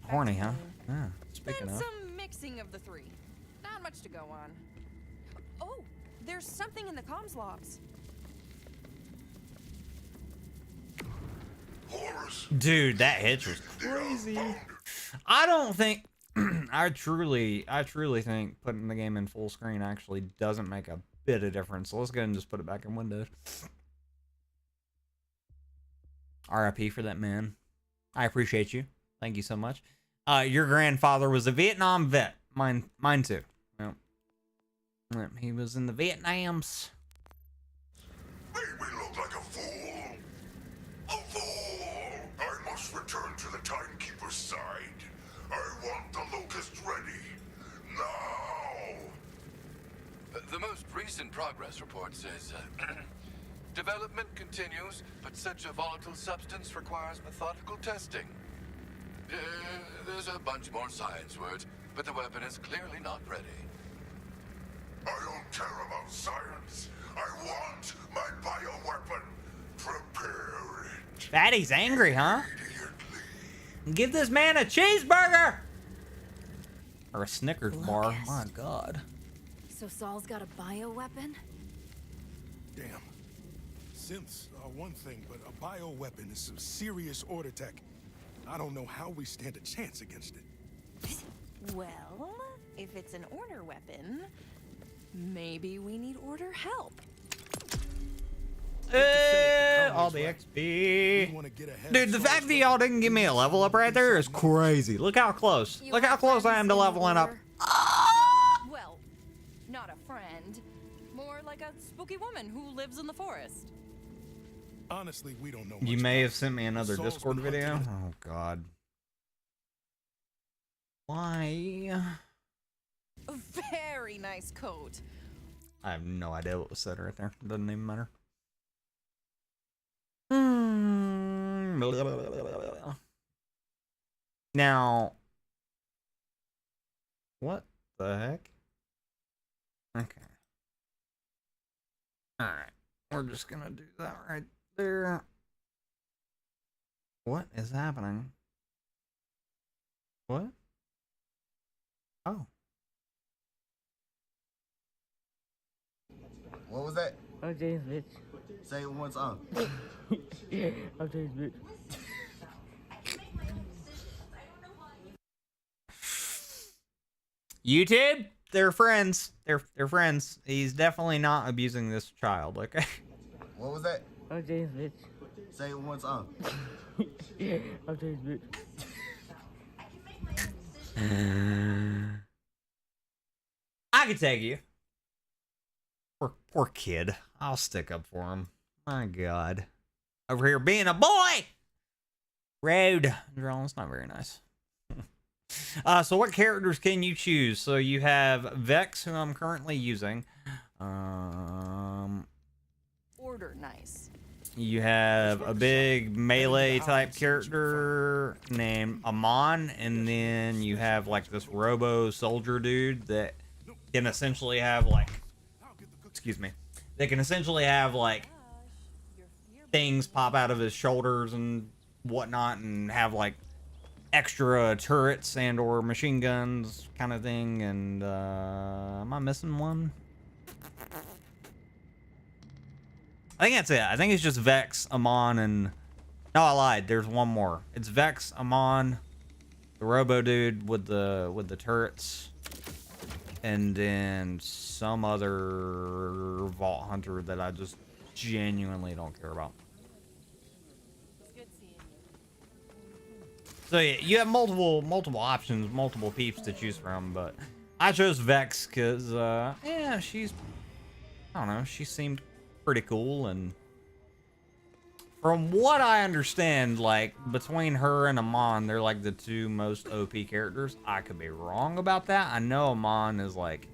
Horny, huh? Yeah. Speaking And of. some mixing of the three. Not much to go on. Oh, there's something in the comms logs. Dude, that hitch was crazy. I don't think I truly think putting the game in full screen actually doesn't make a bit of difference. So let's go ahead and just put it back in Windows. RIP for that man. I appreciate you. Thank you so much. Your grandfather was a Vietnam vet. Mine too. Yep. Yep, he was in the Vietnams. Made me look like a fool. A fool! I must return to the Timekeeper's side. I want the Locust ready. Now! The most recent progress report says, development continues, but such a volatile substance requires methodical testing. There's a bunch more science words, but the weapon is clearly not ready. I don't care about science. I want my bioweapon. Prepare it. Fatty's angry, huh? Give this man a cheeseburger! Or a Snickers bar. My God. So Saul's got a bioweapon? Damn. Synths are one thing, but a bioweapon is some serious order tech. I don't know how we stand a chance against it. Well, if it's an order weapon, maybe we need order help. All the XP. Dude, the fact that y'all didn't give me a level up right there is crazy. Look how close. Look how close I am to leveling up. Well, not a friend. More like a spooky woman who lives in the forest. Honestly, we don't know. You may have sent me another Discord video. Oh, God. Why? A very nice coat. I have no idea what was said right there. Doesn't even matter. Now, what the heck? Okay. Alright. We're just gonna do that right there. What is happening? What? Oh. What was that? I'm James, bitch. Say it one time. I'm James, bitch. YouTube? They're friends. They're friends. He's definitely not abusing this child, okay? What was that? I'm James, bitch. Say it one time. I'm James, bitch. I can take you. Poor kid. I'll stick up for him. My God. Over here being a boy! Rude. It's not very nice. So what characters can you choose? So you have Vex, who I'm currently using. Order nice. You have a big melee type character named Amon, and then you have like this robo soldier dude that can essentially have like, excuse me, they can essentially have like things pop out of his shoulders and whatnot, and have like extra turrets and or machine guns kind of thing. And am I missing one? I think that's it. I think it's just Vex, Amon, and no, I lied. There's one more. It's Vex, Amon, the Robo dude with the turrets, and then some other Vault Hunter that I just genuinely don't care about. So yeah, you have multiple options, multiple peeps to choose from, but I chose Vex because, yeah, she's, I don't know, she seemed pretty cool, and from what I understand, like, between her and Amon, they're like the two most OP characters. I could be wrong about that. I know Amon is like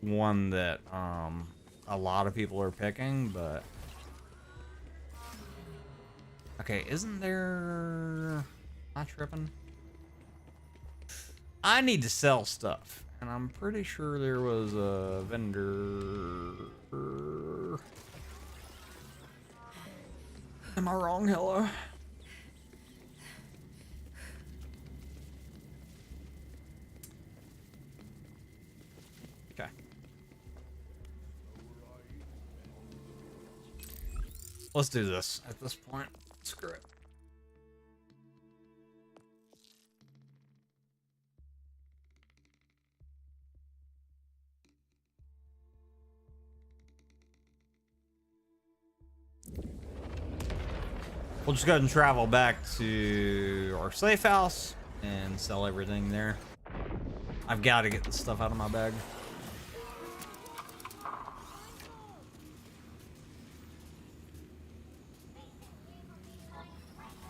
one that, a lot of people are picking, but okay, isn't there... Am I tripping? I need to sell stuff, and I'm pretty sure there was a vendor... Am I wrong, hello? Okay. Let's do this at this point. Screw it. We'll just go ahead and travel back to our safe house and sell everything there. I've got to get this stuff out of my bag.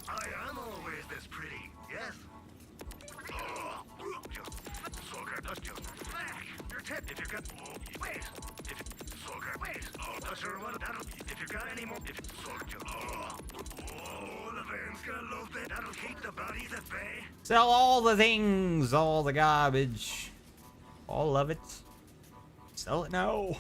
I am always this pretty, yes? Your tip if you got... Wait! Wait! If you got any more... That'll keep the bodies at bay. Sell all the things, all the garbage, all of it. Sell it now.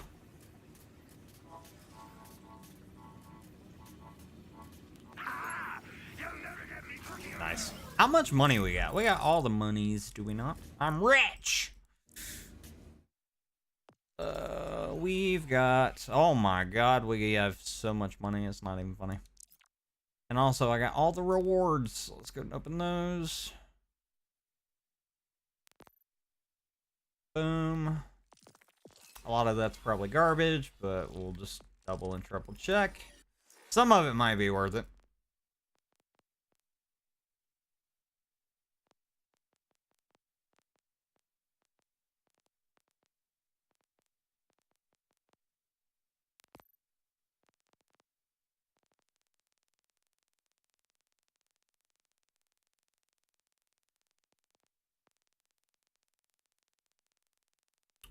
Nice. How much money we got? We got all the monies, do we not? I'm rich. We've got, oh my god, we have so much money, it's not even funny. And also, I got all the rewards. Let's go and open those. Boom. A lot of that's probably garbage, but we'll just double and triple check. Some of it might be worth it.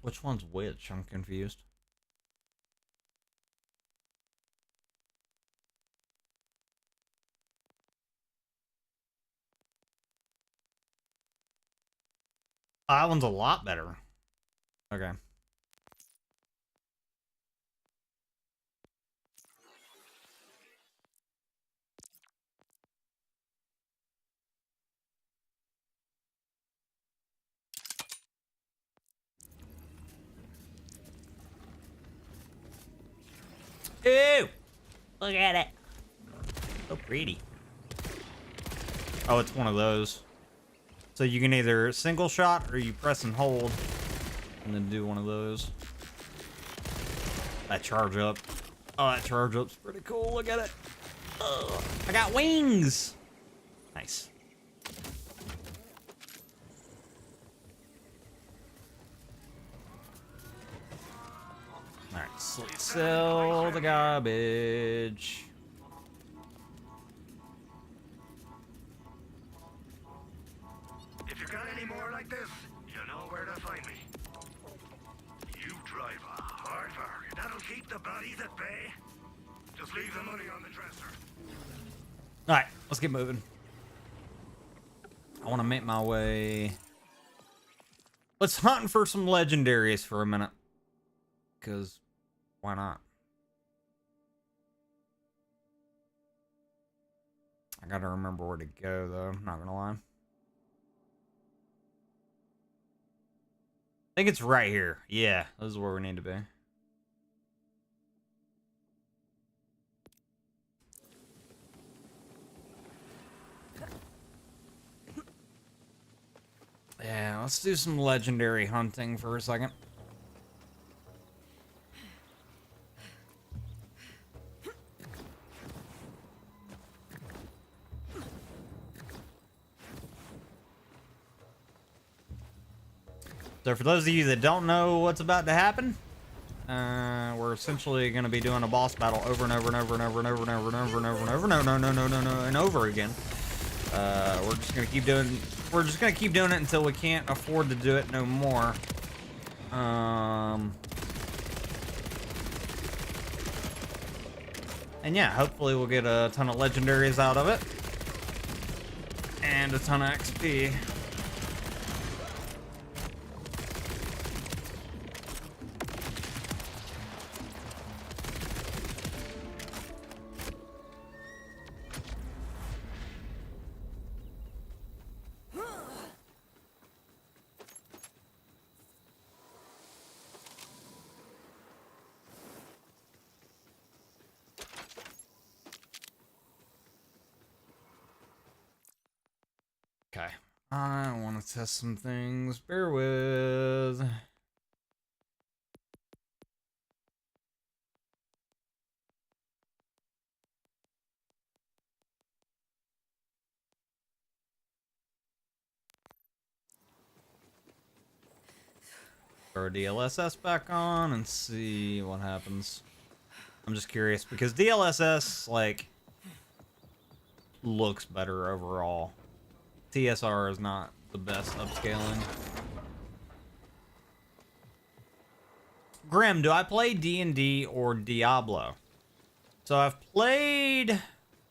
Which one's which? I'm confused. That one's a lot better. Okay. Ew! Look at it. So pretty. Oh, it's one of those. So you can either single shot or you press and hold and then do one of those. That charge up. Oh, that charge up's pretty cool. Look at it. Oh, I got wings. Nice. Alright, so let's sell the garbage. If you got any more like this, you know where to find me. You drive a hard bargain. That'll keep the bodies at bay. Just leave the money on the dresser. Alright, let's get moving. I want to make my way. Let's hunt for some legendaries for a minute. Because why not? I gotta remember where to go though, I'm not gonna lie. I think it's right here. Yeah, this is where we need to be. Yeah, let's do some legendary hunting for a second. So for those of you that don't know what's about to happen, we're essentially going to be doing a boss battle over and over and over and over and over and over and over and over and over and over again. We're just going to keep doing. We're just going to keep doing it until we can't afford to do it no more. And yeah, hopefully we'll get a ton of legendaries out of it. And a ton of XP. Okay, I want to test some things. Bear with. Throw our DLSS back on and see what happens. I'm just curious because DLSS, like, looks better overall. TSR is not the best upscaling. Grim, do I play D&D or Diablo? So I've played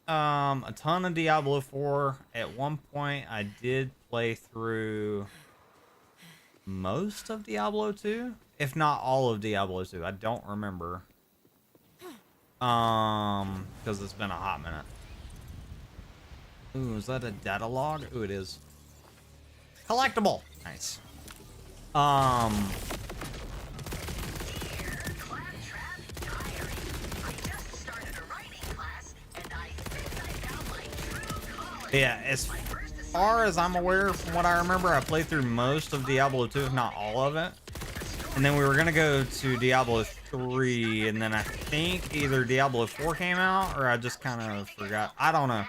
a ton of Diablo 4. At one point, I did play through most of Diablo 2, if not all of Diablo 2. I don't remember. Because it's been a hot minute. Ooh, is that a data log? Ooh, it is. Collectible. Nice. Yeah, as far as I'm aware, from what I remember, I played through most of Diablo 2, if not all of it. And then we were gonna go to Diablo 3, and then I think either Diablo 4 came out, or I just kind of forgot. I don't know.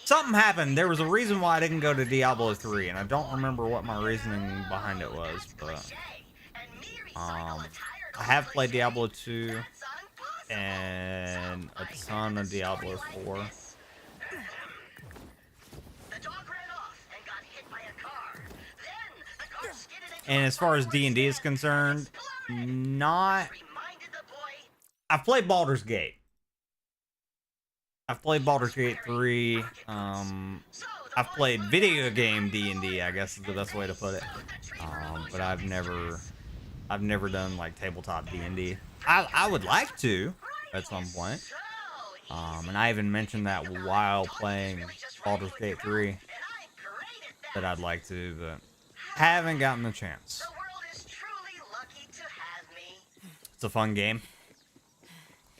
Something happened. There was a reason why I didn't go to Diablo 3, and I don't remember what my reasoning behind it was, but I have played Diablo 2 and a ton of Diablo 4. And as far as D&D is concerned, not... I've played Baldur's Gate. I've played Baldur's Gate 3. I've played video game D&D, I guess is the best way to put it. But I've never done like tabletop D&D. I would like to at some point. And I even mentioned that while playing Baldur's Gate 3 that I'd like to, but haven't gotten the chance. It's a fun game.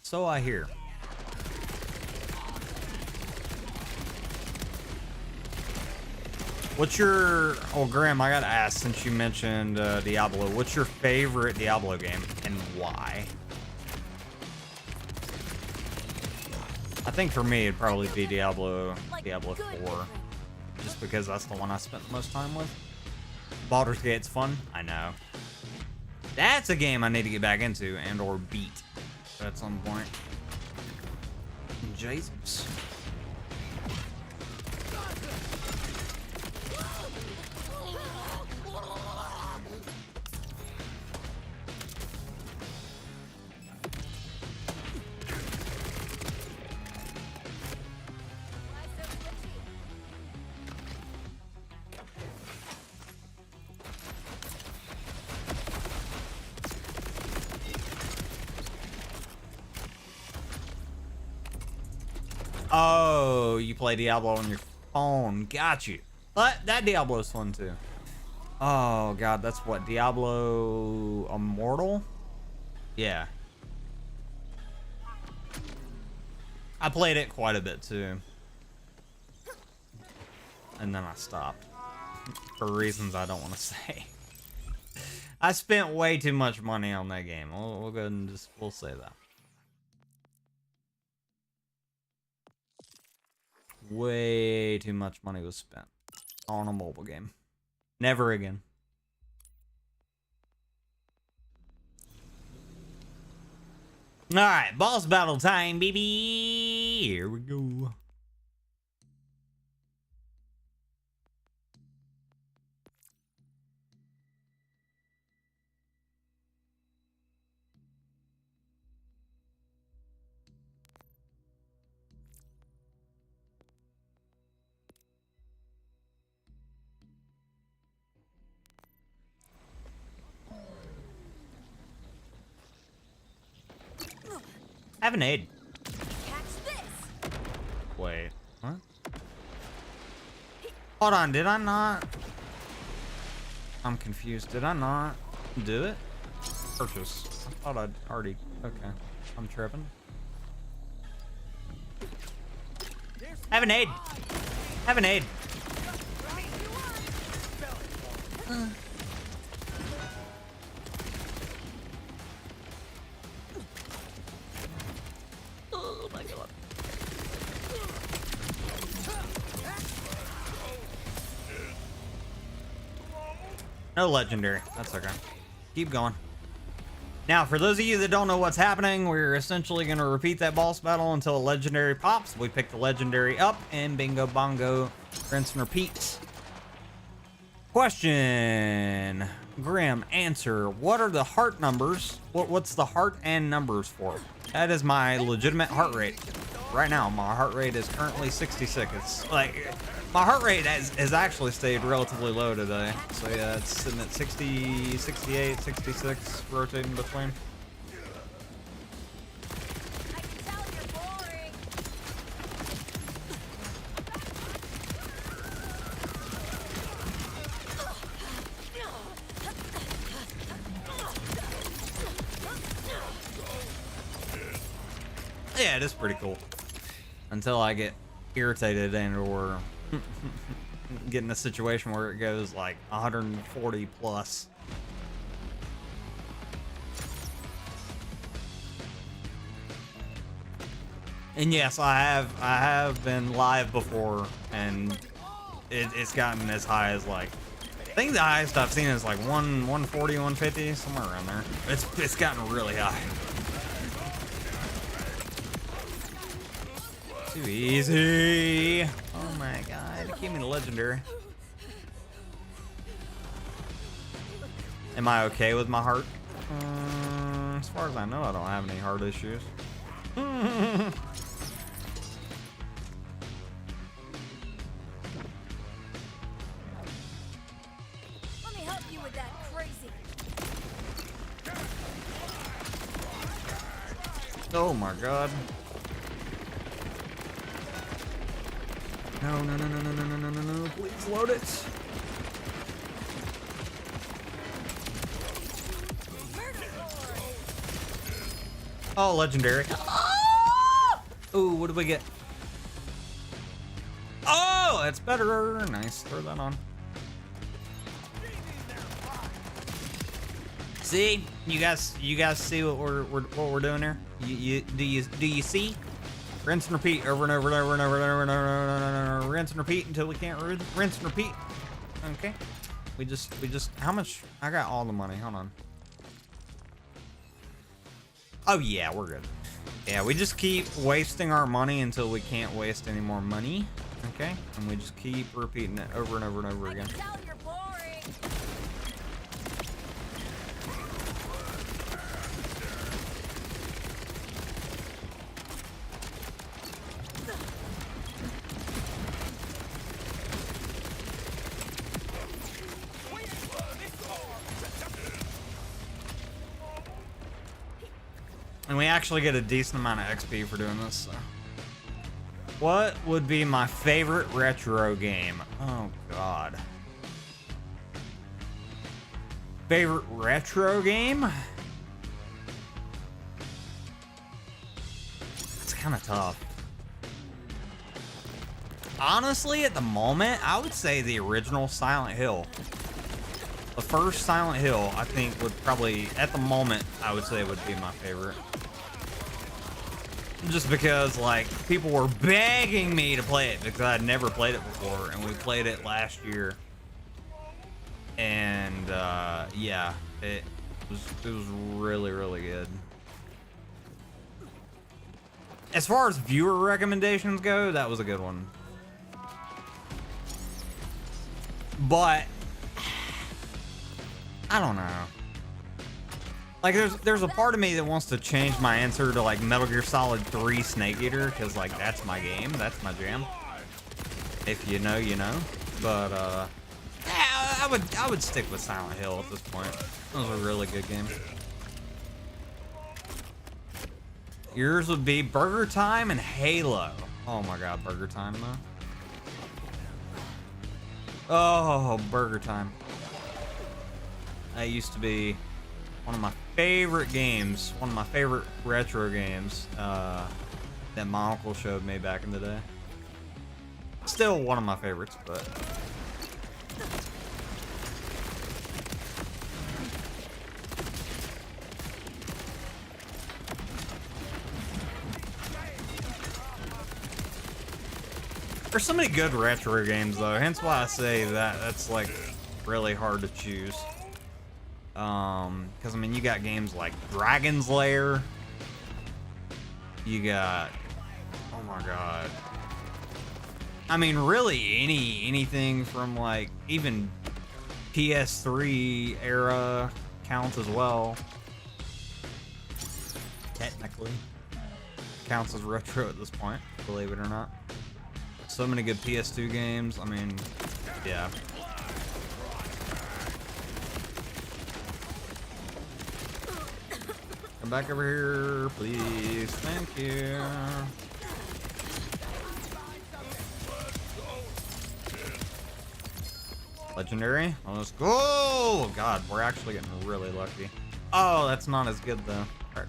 So I hear. What's your... Oh, Graham, I gotta ask, since you mentioned Diablo, what's your favorite Diablo game, and why? I think for me, it'd probably be Diablo 4. Just because that's the one I spent the most time with. Baldur's Gate's fun, I know. That's a game I need to get back into, and or beat at some point. Jesus. Oh, you play Diablo on your phone. Got you. But that Diablo's fun too. Oh god, that's what, Diablo Immortal? Yeah. I played it quite a bit too. And then I stopped. For reasons I don't want to say. I spent way too much money on that game. We'll go ahead and we'll say that. Way too much money was spent on a mobile game. Never again. All right, boss battle time, baby. Here we go. Have an aid. Catch this. Wait, what? Hold on, did I not? I'm confused. Did I not do it? Purchase. I thought I'd already. Okay, I'm tripping. Have an aid. Have an aid. Oh my god. No legendary. That's okay. Keep going. Now, for those of you that don't know what's happening, we're essentially going to repeat that boss battle until a legendary pops. We pick the legendary up, and bingo bongo, rinse and repeat. Question. Grim, answer. What are the heart numbers? What's the heart and numbers for? That is my legitimate heart rate. Right now, my heart rate is currently 66. It's like, my heart rate has actually stayed relatively low today. So yeah, it's sitting at 60, 68, 66, rotating between. Yeah, it is pretty cool. Until I get irritated and or get in a situation where it goes like 140 plus. And yes, I have been live before, and it's gotten as high as like, I think the highest I've seen is like 140, 150, somewhere around there. It's gotten really high. Too easy. Oh my god, it gave me the legendary. Am I okay with my heart? As far as I know, I don't have any heart issues. Let me help you with that crazy. Oh my god. No, no, no, no, no, no, no, no, no, no. Please load it. Oh, legendary. Ooh, what did we get? Oh, that's better. Nice. Throw that on. See, you guys see what we're doing here? Do you see? Rinse and repeat over and over and over and over and over and over and over. Rinse and repeat until we can't rinse and repeat. Okay. We just how much? I got all the money. Hold on. Oh yeah, we're good. Yeah, we just keep wasting our money until we can't waste any more money. Okay? And we just keep repeating it over and over and over again. And we actually get a decent amount of XP for doing this. So. What would be my favorite retro game? Oh, God. Favorite retro game? It's kind of tough. Honestly, at the moment, I would say the original Silent Hill. The first Silent Hill, I think, would probably, at the moment, I would say would be my favorite. Just because, like, people were begging me to play it because I'd never played it before, and we played it last year. And, yeah, it was really, really good. As far as viewer recommendations go, that was a good one. But I don't know. Like, there's a part of me that wants to change my answer to like Metal Gear Solid 3 Snake Eater, because like that's my game, that's my jam. If you know, you know. But yeah, I would stick with Silent Hill at this point. That was a really good game. Yours would be Burger Time and Halo. Oh my god, Burger Time though. Oh, Burger Time. That used to be one of my favorite games, one of my favorite retro games that my uncle showed me back in the day. Still one of my favorites, but... There's so many good retro games though, hence why I say that that's like really hard to choose. Because I mean, you got games like Dragon's Lair. You got, oh my god. I mean, really anything from like even PS3 era counts as well. Technically, counts as retro at this point, believe it or not. So many good PS2 games. I mean, yeah. Come back over here, please. Thank you. Legendary. Let's go. Oh, God, we're actually getting really lucky. Oh, that's not as good though. Frick.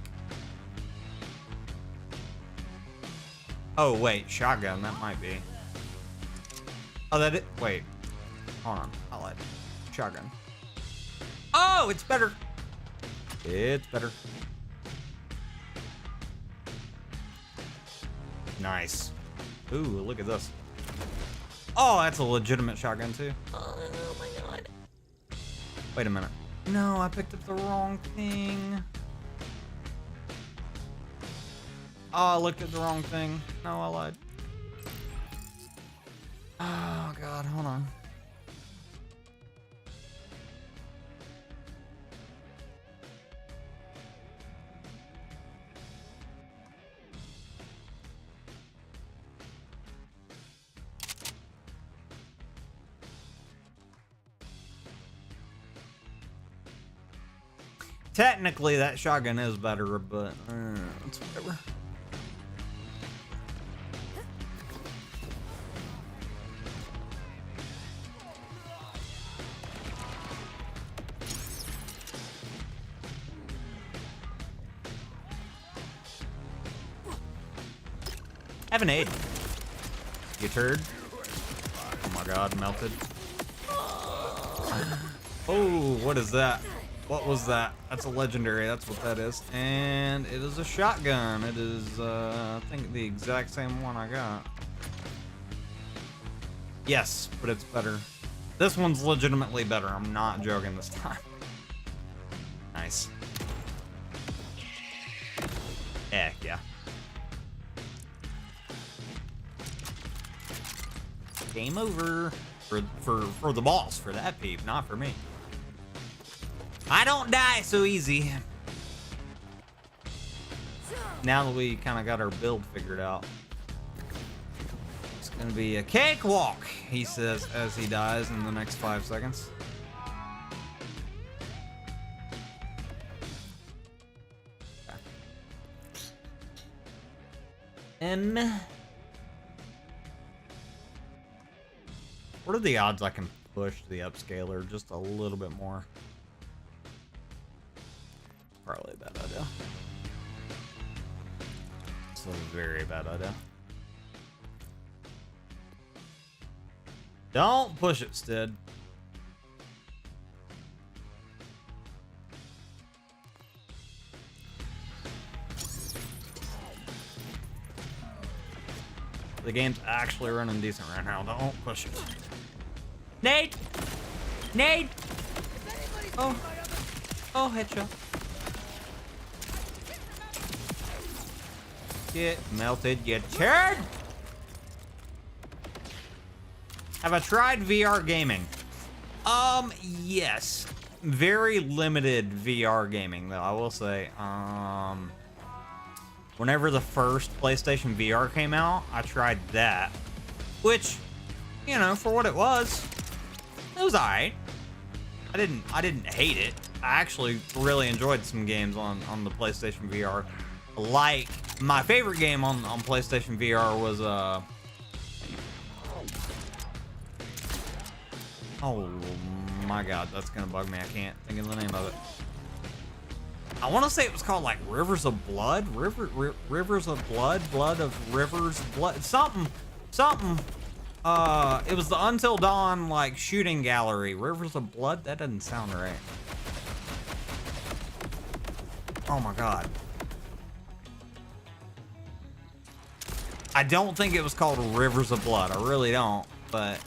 Oh wait, shotgun. That might be. Oh, that it. Wait. Hold on. I'll let shotgun. Oh, it's better. It's better. Nice. Ooh, look at this. Oh, that's a legitimate shotgun too. Oh my god. Wait a minute. No, I picked up the wrong thing. Oh, I looked at the wrong thing. No, I lied. Oh god, hold on. Technically, that shotgun is better, but it's whatever. Have an aid. You turd. Oh my god, melted. Oh, what is that? What was that? That's a legendary, that's what that is. And it is a shotgun. It is, I think the exact same one I got. Yes, but it's better. This one's legitimately better. I'm not joking this time. Nice. Heck yeah. Game over. For the boss, for that peep, not for me. I don't die so easy. Now that we kind of got our build figured out. It's gonna be a cakewalk, he says as he dies in the next 5 seconds. What are the odds I can push the upscaler just a little bit more? Probably a bad idea. It's a very bad idea. Don't push it, Stead. The game's actually running decent right now. Don't push it. Nate! Nate! Oh. Oh, headshot. Get melted, you turd! Have I tried VR gaming? Yes. Very limited VR gaming, though, I will say. Whenever the first PlayStation VR came out, I tried that. Which, you know, for what it was alright. I didn't hate it. I actually really enjoyed some games on the PlayStation VR. Like, my favorite game on PlayStation VR was, oh my god, that's gonna bug me. I can't think of the name of it. I want to say it was called, like, Rivers of Blood? Rivers of Blood? Blood of Rivers? Blood? Something. It was the Until Dawn, like, shooting gallery. Rivers of Blood? That doesn't sound right. Oh my god. I don't think it was called Rivers of Blood. I really don't. But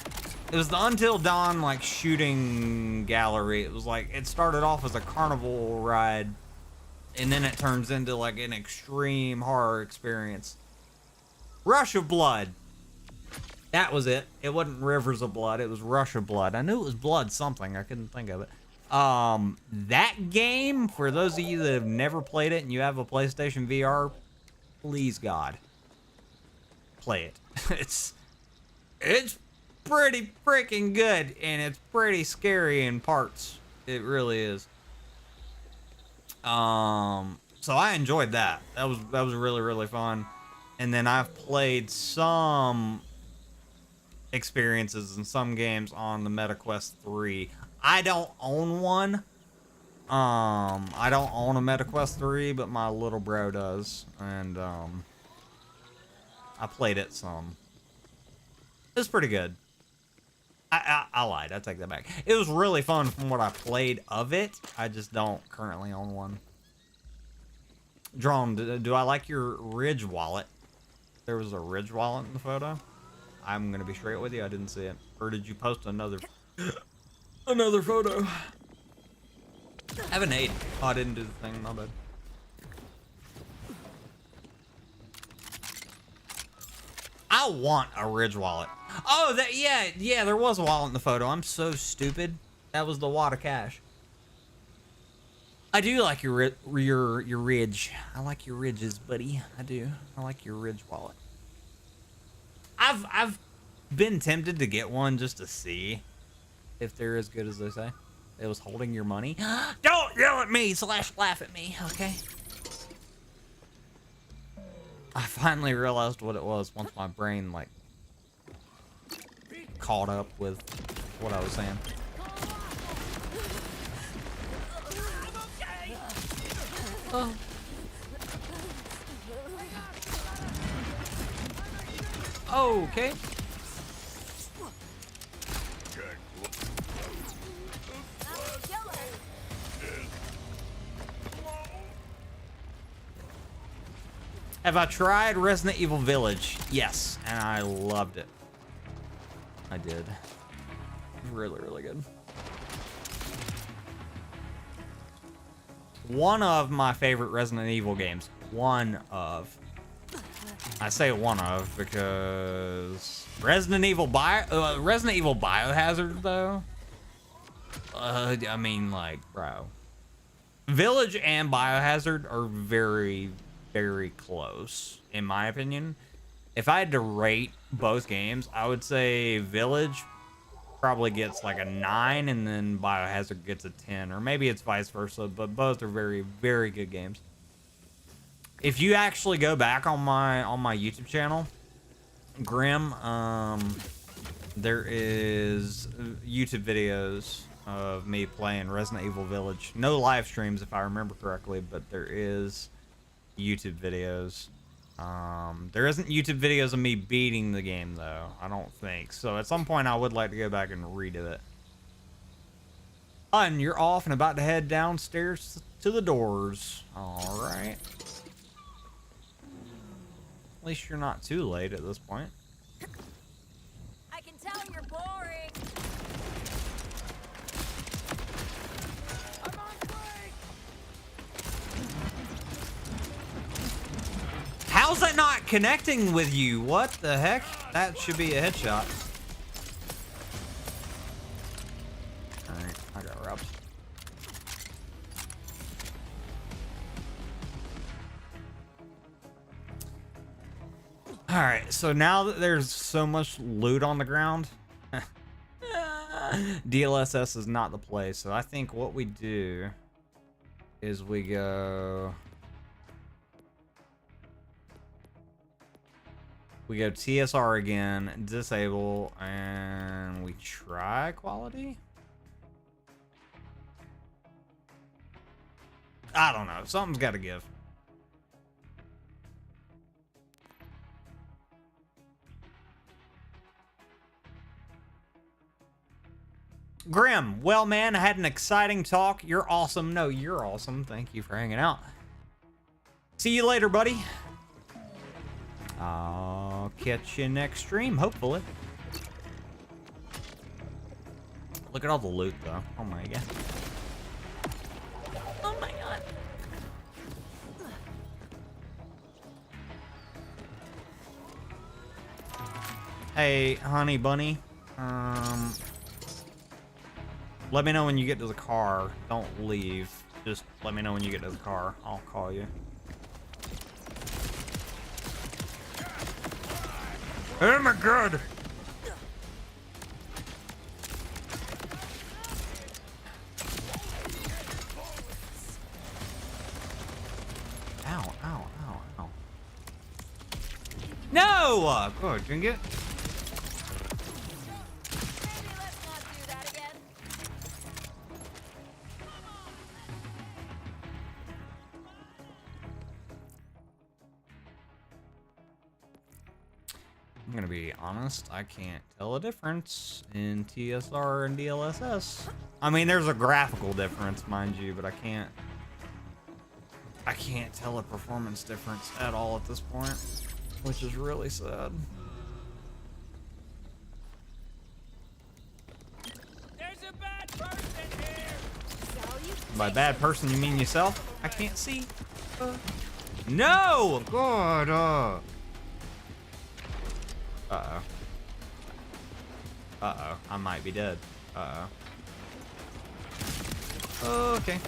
it was the Until Dawn, like, shooting gallery. It was like, it started off as a carnival ride, and then it turns into, like, an extreme horror experience. Rush of Blood. That was it. It wasn't Rivers of Blood. It was Rush of Blood. I knew it was Blood something. I couldn't think of it. That game, for those of you that have never played it and you have a PlayStation VR, please God, play it. It's pretty freaking good, and it's pretty scary in parts. It really is. So I enjoyed that. That was really, really fun. And then I've played some experiences in some games on the MetaQuest 3. I don't own one. I don't own a MetaQuest 3, but my little bro does. And I played it some. It was pretty good. I lied. I take that back. It was really fun from what I played of it. I just don't currently own one. Drone, do I like your Ridge wallet? There was a Ridge wallet in the photo. I'm gonna be straight with you. I didn't see it. Or did you post another photo? I have an 8. Oh, I didn't do the thing. My bad. I want a Ridge wallet. Oh, yeah, there was a wallet in the photo. I'm so stupid. That was the wad of cash. I do like your Ridge. I like your Ridges, buddy. I do. I like your Ridge wallet. I've been tempted to get one just to see if they're as good as they say. It was holding your money. Don't yell at me / laugh at me, okay? I finally realized what it was once my brain, like, caught up with what I was saying. Oh. Okay. Have I tried Resident Evil Village? Yes, and I loved it. I did. Really, really good. One of my favorite Resident Evil games. One of. I say one of because Resident Evil Biohazard though. I mean, like, bro. Village and Biohazard are very, very close, in my opinion. If I had to rate both games, I would say Village probably gets like a 9, and then Biohazard gets a 10, or maybe it's vice versa, but both are very, very good games. If you actually go back on my YouTube channel, Grim, there is YouTube videos of me playing Resident Evil Village. No live streams, if I remember correctly, but there is YouTube videos. There isn't YouTube videos of me beating the game, though. I don't think. So at some point, I would like to go back and redo it. And you're off and about to head downstairs to the doors. All right. At least you're not too late at this point. I can tell you're boring. How's that not connecting with you? What the heck? That should be a headshot. Alright, I got robbed. Alright, so now that there's so much loot on the ground, DLSS is not the place. So I think what we do is we go TSR again, disable, and we try quality? I don't know. Something's got to give. Grim, well, man, I had an exciting talk. You're awesome. No, you're awesome. Thank you for hanging out. See you later, buddy. I'll catch you next stream, hopefully. Look at all the loot, though. Oh, my God. Oh, my God. Hey, honey bunny. Let me know when you get to the car. Don't leave. Just let me know when you get to the car. I'll call you. Oh my God! Ow, ow, ow, ow. No! Good, didn't get. I'm gonna be honest, I can't tell a difference in TSR and DLSS. I mean, there's a graphical difference, mind you, but I can't tell a performance difference at all at this point, which is really sad. There's a bad person here. By bad person, you mean yourself? I can't see. No! God, Uh-oh. Uh-oh. I might be dead. Uh-oh. Okay.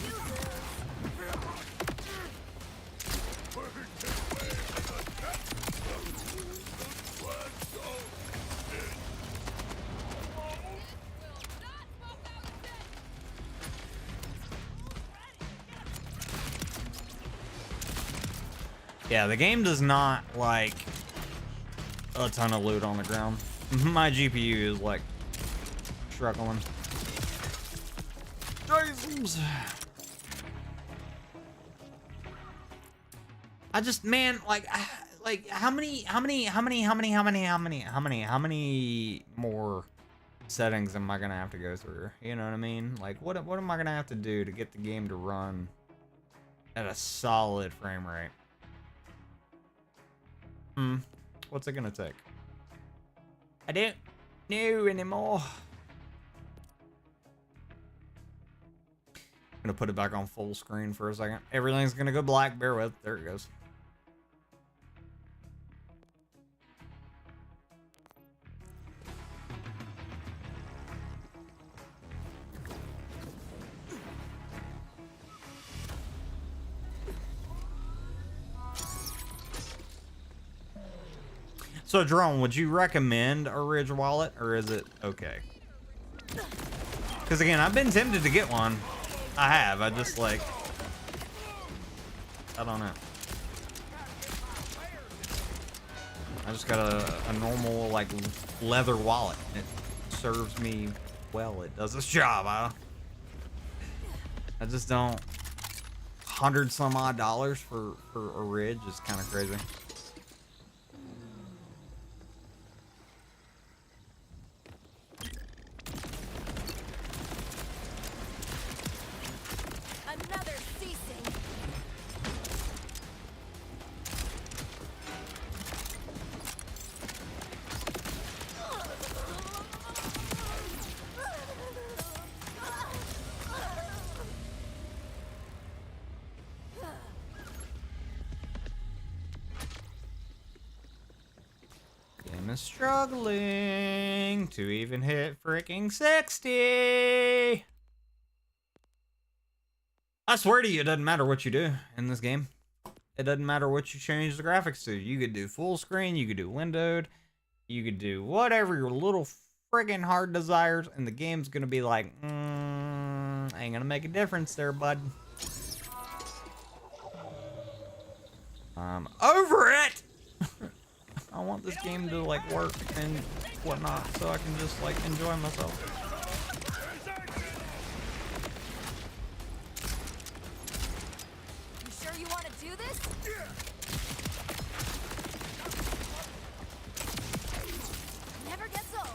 Yeah, the game does not like a ton of loot on the ground. My GPU is like struggling. Jesus. I just, man, like how many more settings am I gonna have to go through? You know what I mean? Like, what am I gonna have to do to get the game to run at a solid frame rate? What's it gonna take? I don't know anymore. I'm gonna put it back on full screen for a second. Everything's gonna go black. Bear with. There it goes. So, Jerome, would you recommend a Ridge wallet, or is it okay? Because, again, I've been tempted to get one. I have. I just, like... I don't know. I just got a normal, like, leather wallet. It serves me well. It does its job. I just don't... $100-some-odd for a Ridge is kind of crazy. struggling to even hit freaking 60. I swear to you, it doesn't matter what you do in this game. It doesn't matter what you change the graphics to. You could do full screen, you could do windowed, you could do whatever your little friggin' heart desires, and the game's gonna be like, ain't gonna make a difference there, bud. I'm over it! I want this game to like work and whatnot so I can just like enjoy myself. You sure you want to do this? Never gets old.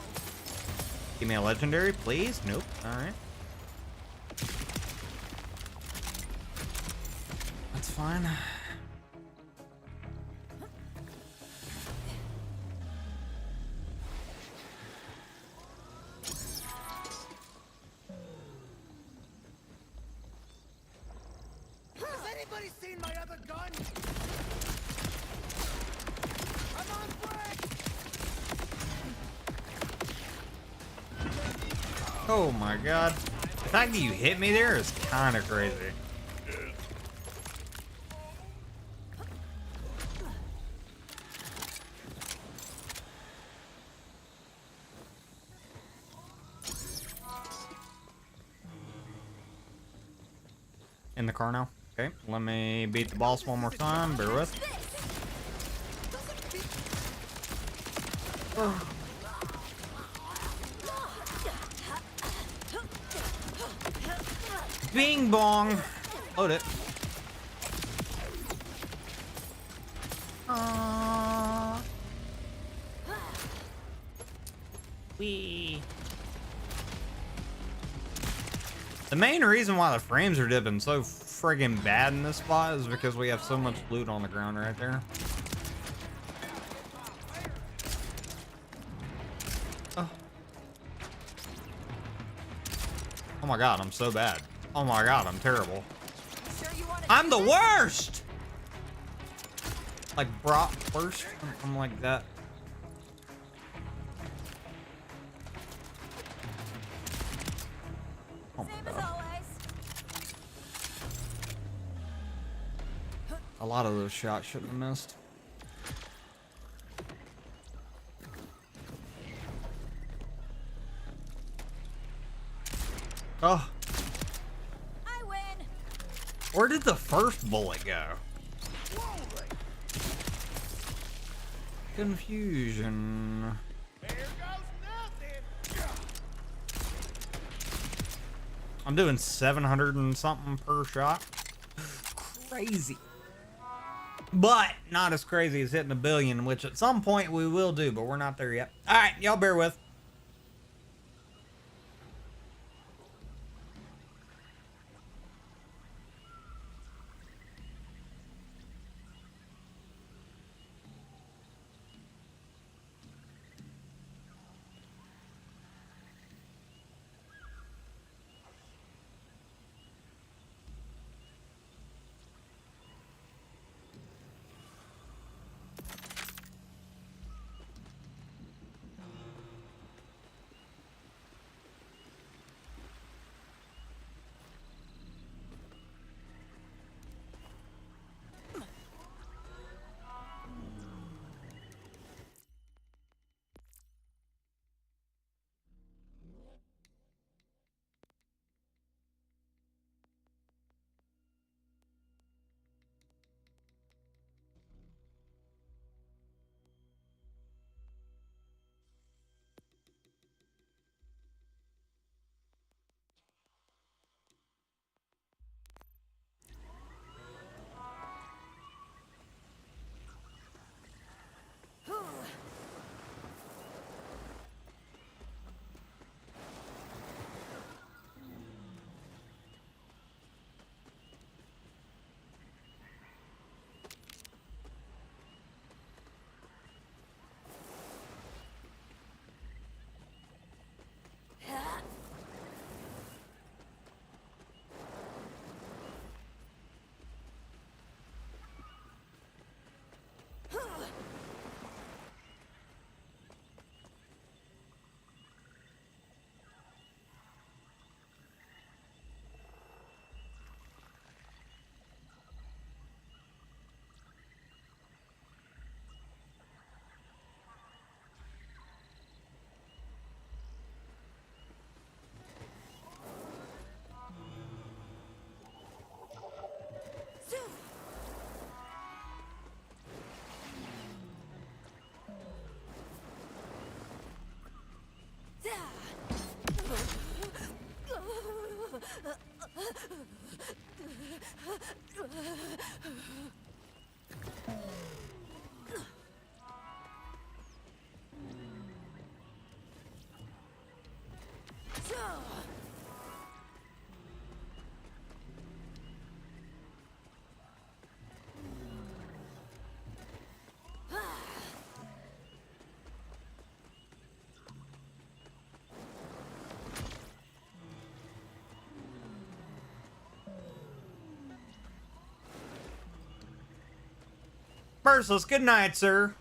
Give me a legendary, please. Nope. Alright. That's fine. Has anybody seen my other gun? I'm on break! Oh my god. The fact that you hit me there is kind of crazy. In the car now. Okay, let me beat the boss one more time. Bear with. Oh. Bing bong. Load it. Wee. The main reason why the frames are dipping so friggin' bad in this spot is because we have so much loot on the ground right there. Oh. Oh my god, I'm so bad. Oh my god, I'm terrible. I'm the worst! Like, worst? I'm like that. Oh my god. A lot of those shots shouldn't have missed. Oh. I win. Where did the first bullet go? Confusion. I'm doing 700 and something per shot. Crazy. But not as crazy as hitting 1 billion, which at some point we will do, but we're not there yet. All right, y'all bear with. Merciless, good night, sir.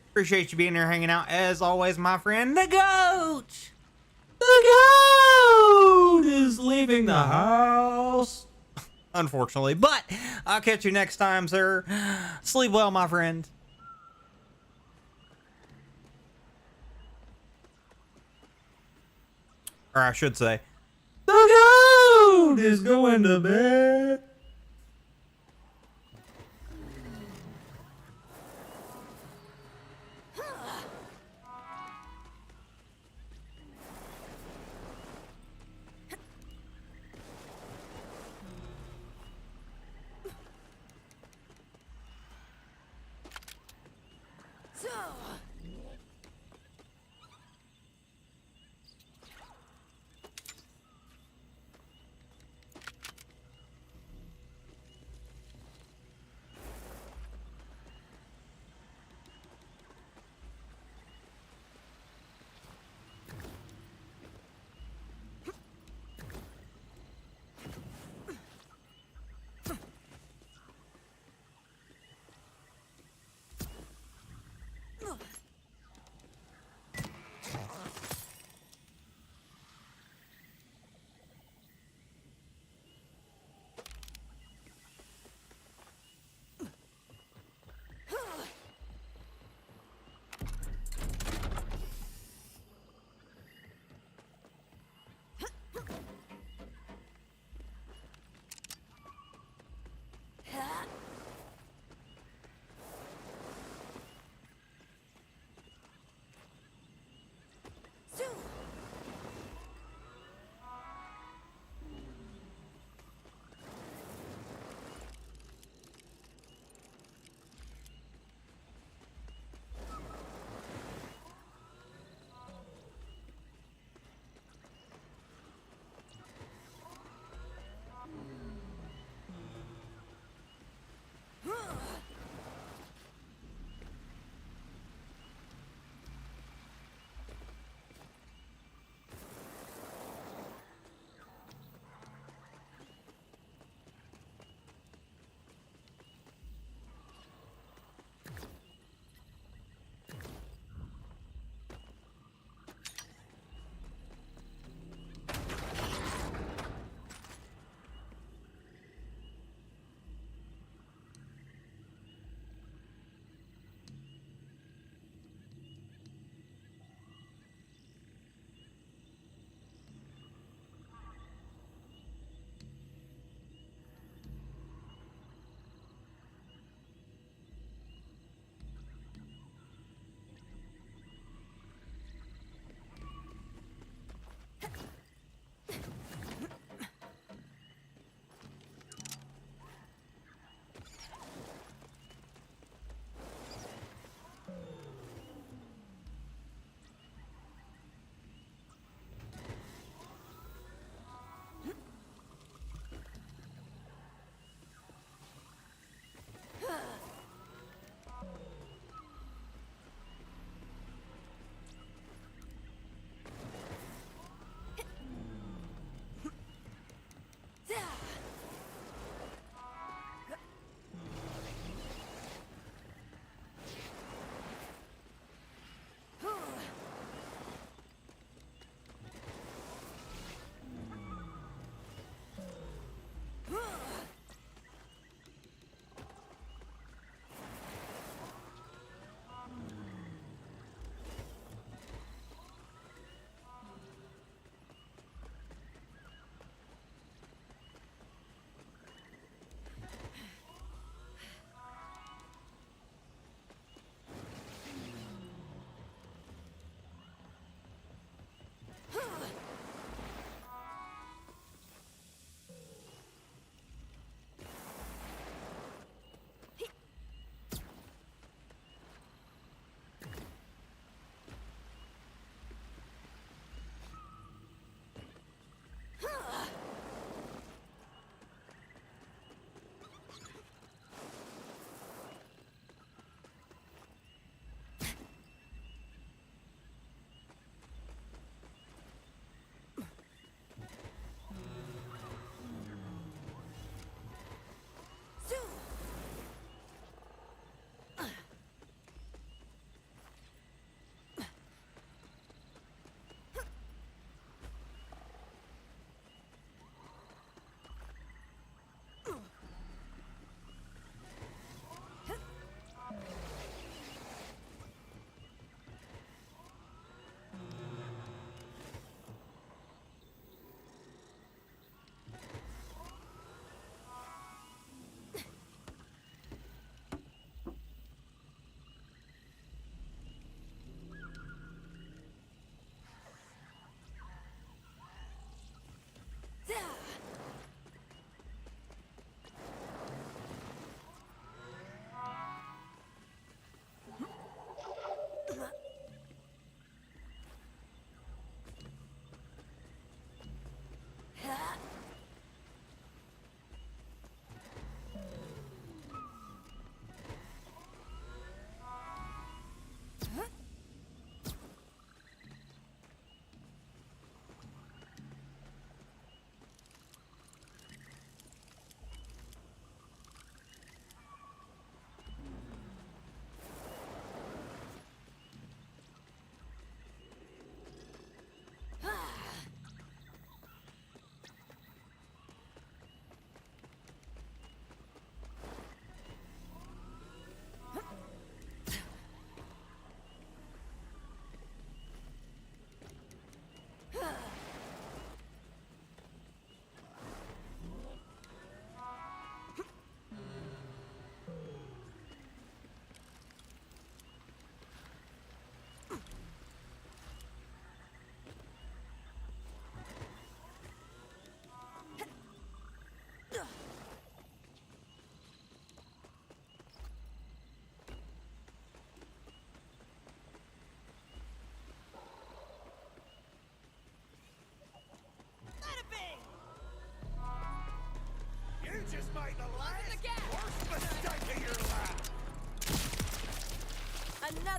Appreciate you being here hanging out. As always, my friend, the goat! The goat is leaving the house. Unfortunately, but I'll catch you next time, sir. Sleep well, my friend. Or I should say, the goat is going to bed.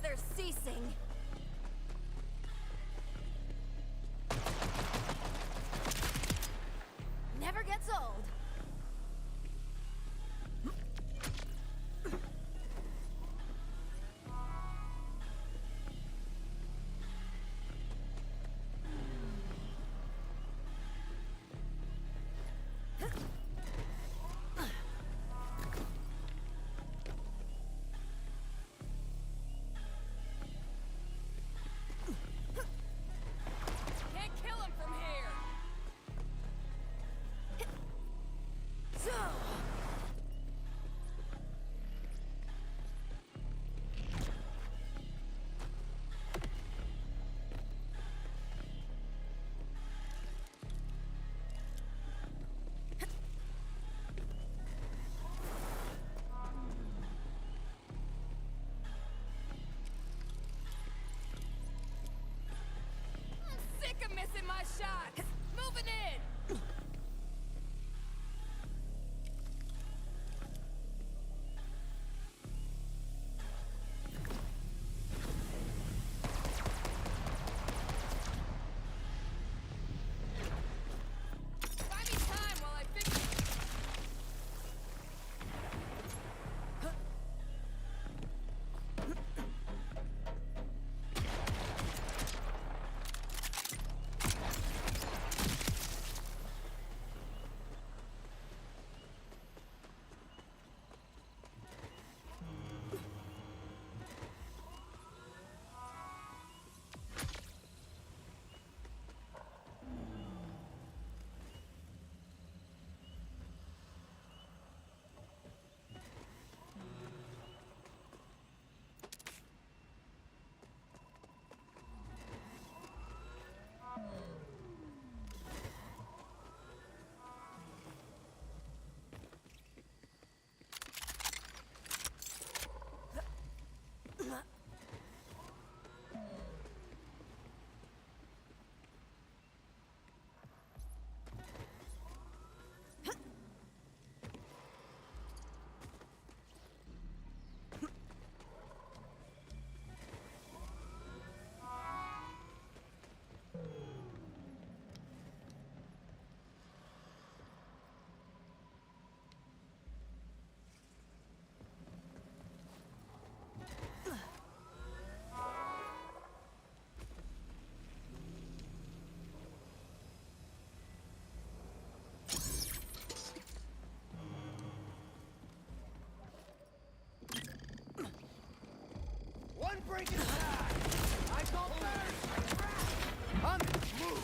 weather's ceasing. Never gets old. Can't kill him from here. I'm sick of missing my shots. Moving in. Buy me time while I fix. One break at a time. I go first. I'm in the mood.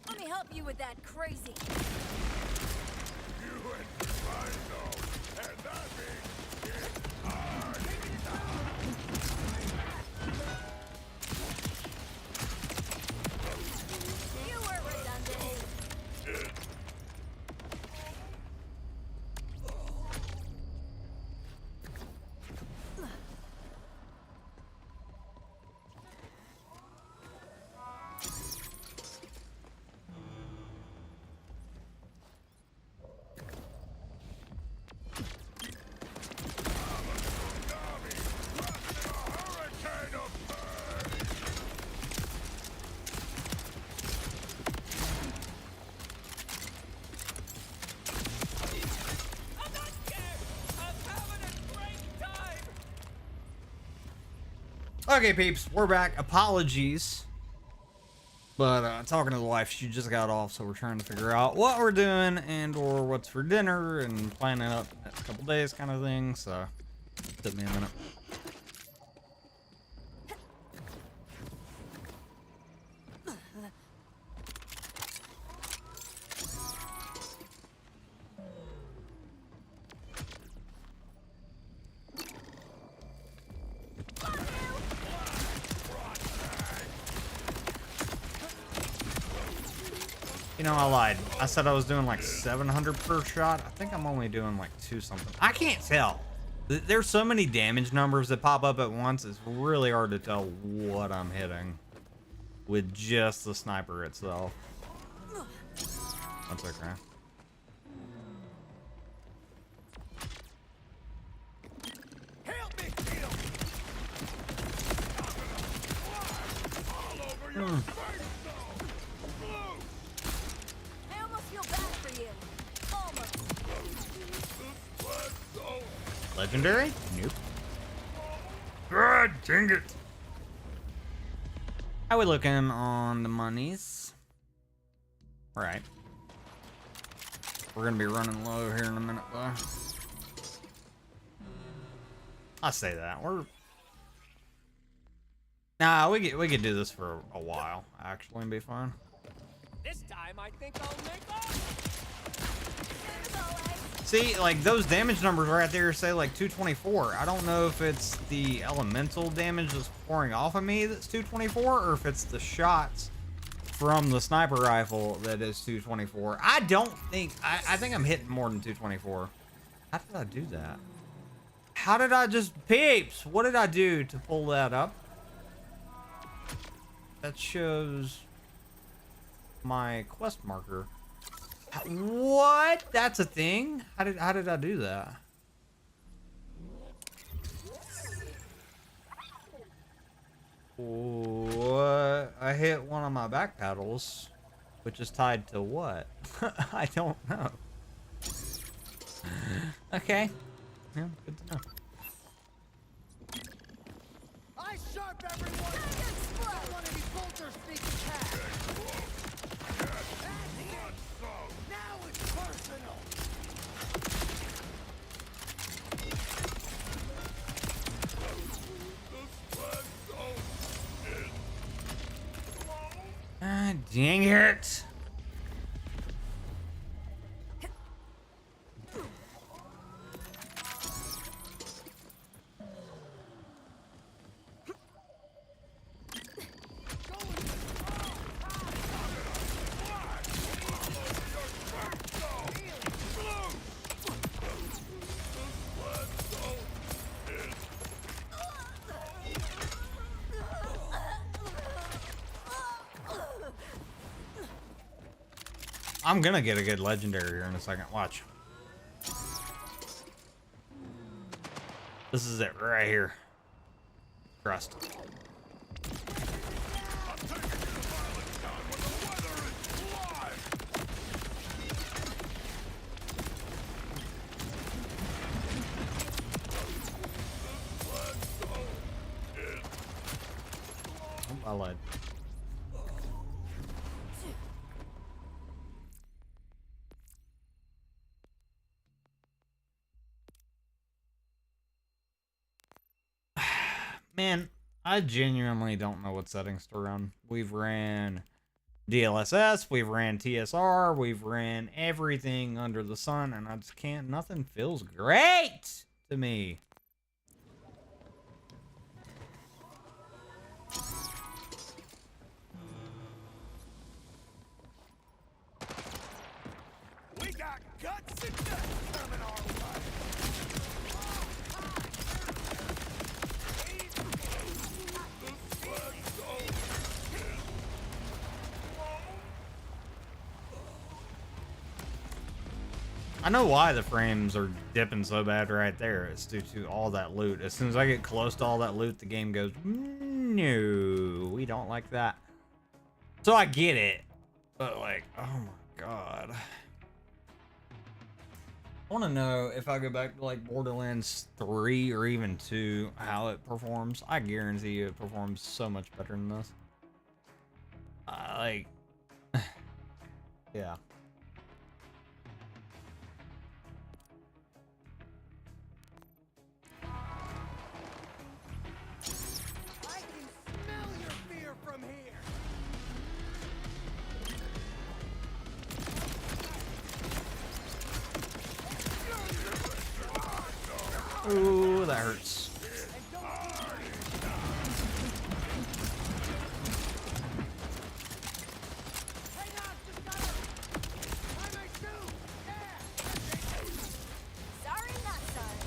Let me help you with that crazy. You and I know, and that means it's hard. Okay, peeps, we're back. Apologies. But talking to the wife, she just got off, so we're trying to figure out what we're doing and or what's for dinner and planning out the next couple days kind of thing. So took me a minute. You know, I lied. I said I was doing like 700 per shot. I think I'm only doing like 2 something. I can't tell. There's so many damage numbers that pop up at once. It's really hard to tell what I'm hitting with just the sniper itself. That's okay. I almost feel bad for you. Almost. Legendary? Nope. God dang it. How we looking on the monies? Alright. We're gonna be running low here in a minute, though. I'll say that. Nah, we could do this for a while, actually, and be fine. This time I think I'll make up. See, like, those damage numbers right there say, like, 224. I don't know if it's the elemental damage that's pouring off of me that's 224, or if it's the shots from the sniper rifle that is 224. I don't think... I think I'm hitting more than 224. How did I do that? How did I just... Peeps! What did I do to pull that up? That shows my quest marker. What? That's a thing? How did I do that? What? I hit one of my back paddles, which is tied to what? I don't know. Okay. Yeah, good to know. I sharp everyone! One of these bolters sneak attack! That's it! Now it's personal! Ah, dang it. I'm gonna get a good legendary here in a second. Watch. This is it right here. Trust. Oh, I lied. Man, I genuinely don't know what settings to run. We've ran DLSS, we've ran TSR, we've ran everything under the sun, and I just can't. Nothing feels great to me. We got guts and guts coming our way! I know why the frames are dipping so bad right there. It's due to all that loot. As soon as I get close to all that loot, the game goes, no, we don't like that. So I get it. But like, oh my God. I want to know if I go back to like Borderlands 3 or even 2, how it performs. I guarantee you it performs so much better than this. Like, yeah. I can smell your fear from here. Ooh, that hurts. Sorry, not sorry.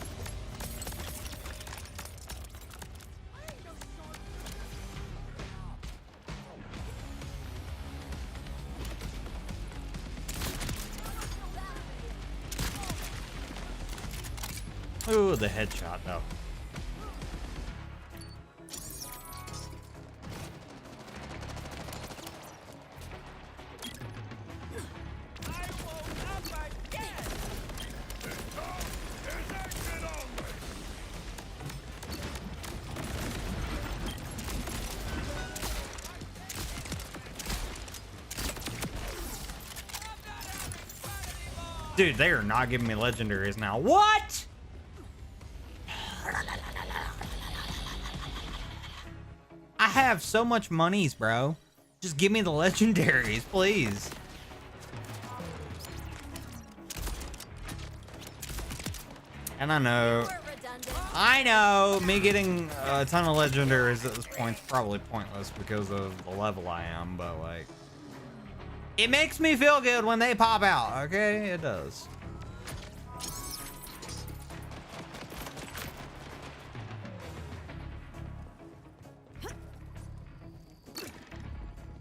Ooh, the headshot though. Dude, they are not giving me legendaries now. What? I have so much monies, bro. Just give me the legendaries, please. And I know me getting a ton of legendaries at this point is probably pointless because of the level I am, but like, it makes me feel good when they pop out, okay? It does.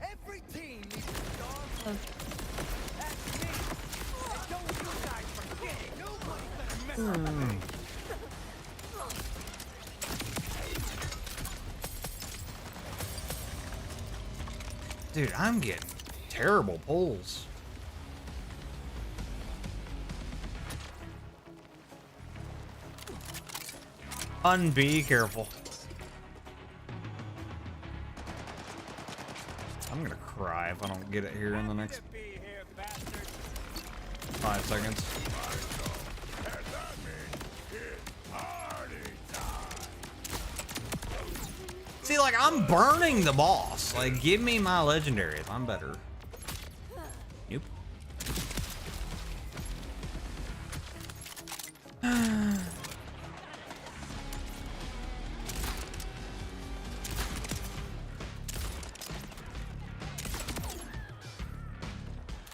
Every team needs a dog. That's me. And don't you guys forget it. Nobody's gonna mess up with me. Dude, I'm getting terrible pulls. Be careful. I'm gonna cry if I don't get it here in the next 5 seconds. See, like, I'm burning the boss. Like, give me my legendaries. I'm better. Nope.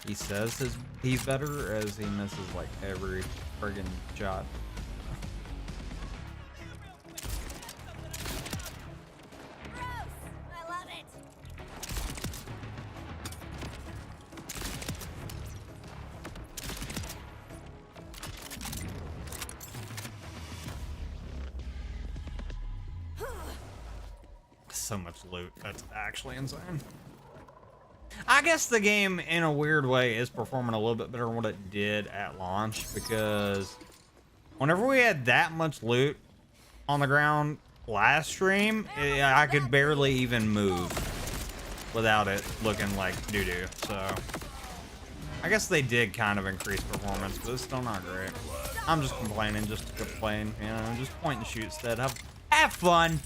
He says he's better as he misses like every friggin' shot. I love it. So much loot. That's actually insane. I guess the game, in a weird way, is performing a little bit better than what it did at launch, because whenever we had that much loot on the ground last stream, I could barely even move without it looking like doo-doo. So I guess they did kind of increase performance, but it's still not great. I'm just complaining just to complain, you know, just point and shoot instead. Have fun.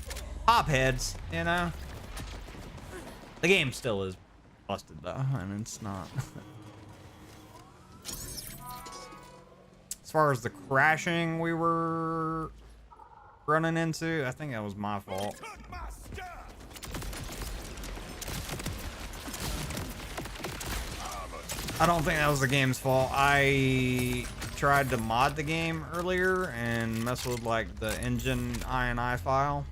Pop heads, you know. The game still is busted though, and it's not. As far as the crashing we were running into, I think that was my fault. I don't think that was the game's fault. I tried to mod the game earlier and mess with like the engine INI file,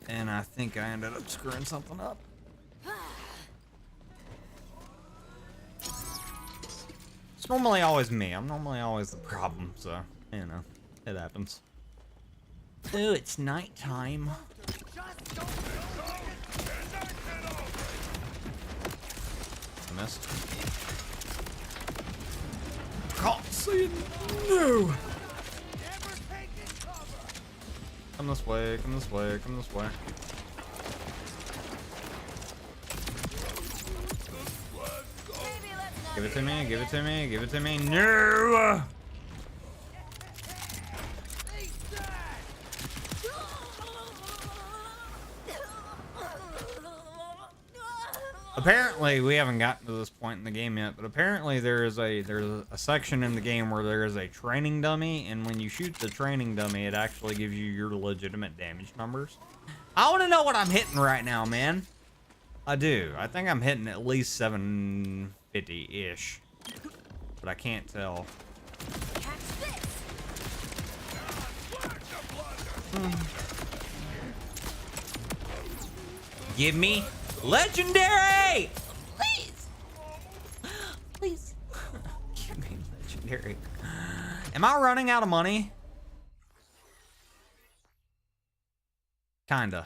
and I think I ended up screwing something up. It's normally always me. I'm normally always the problem, so, you know, it happens. Ooh, it's nighttime. I missed. Caught. Saying no. Come this way, come this way, come this way. Give it to me, give it to me, give it to me. No! Apparently, we haven't gotten to this point in the game yet, but apparently there's a section in the game where there is a training dummy, and when you shoot the training dummy, it actually gives you your legitimate damage numbers. I want to know what I'm hitting right now, man. I do. I think I'm hitting at least 750-ish, but I can't tell. Give me legendary! Please! Please. Give me legendary. Am I running out of money? Kinda.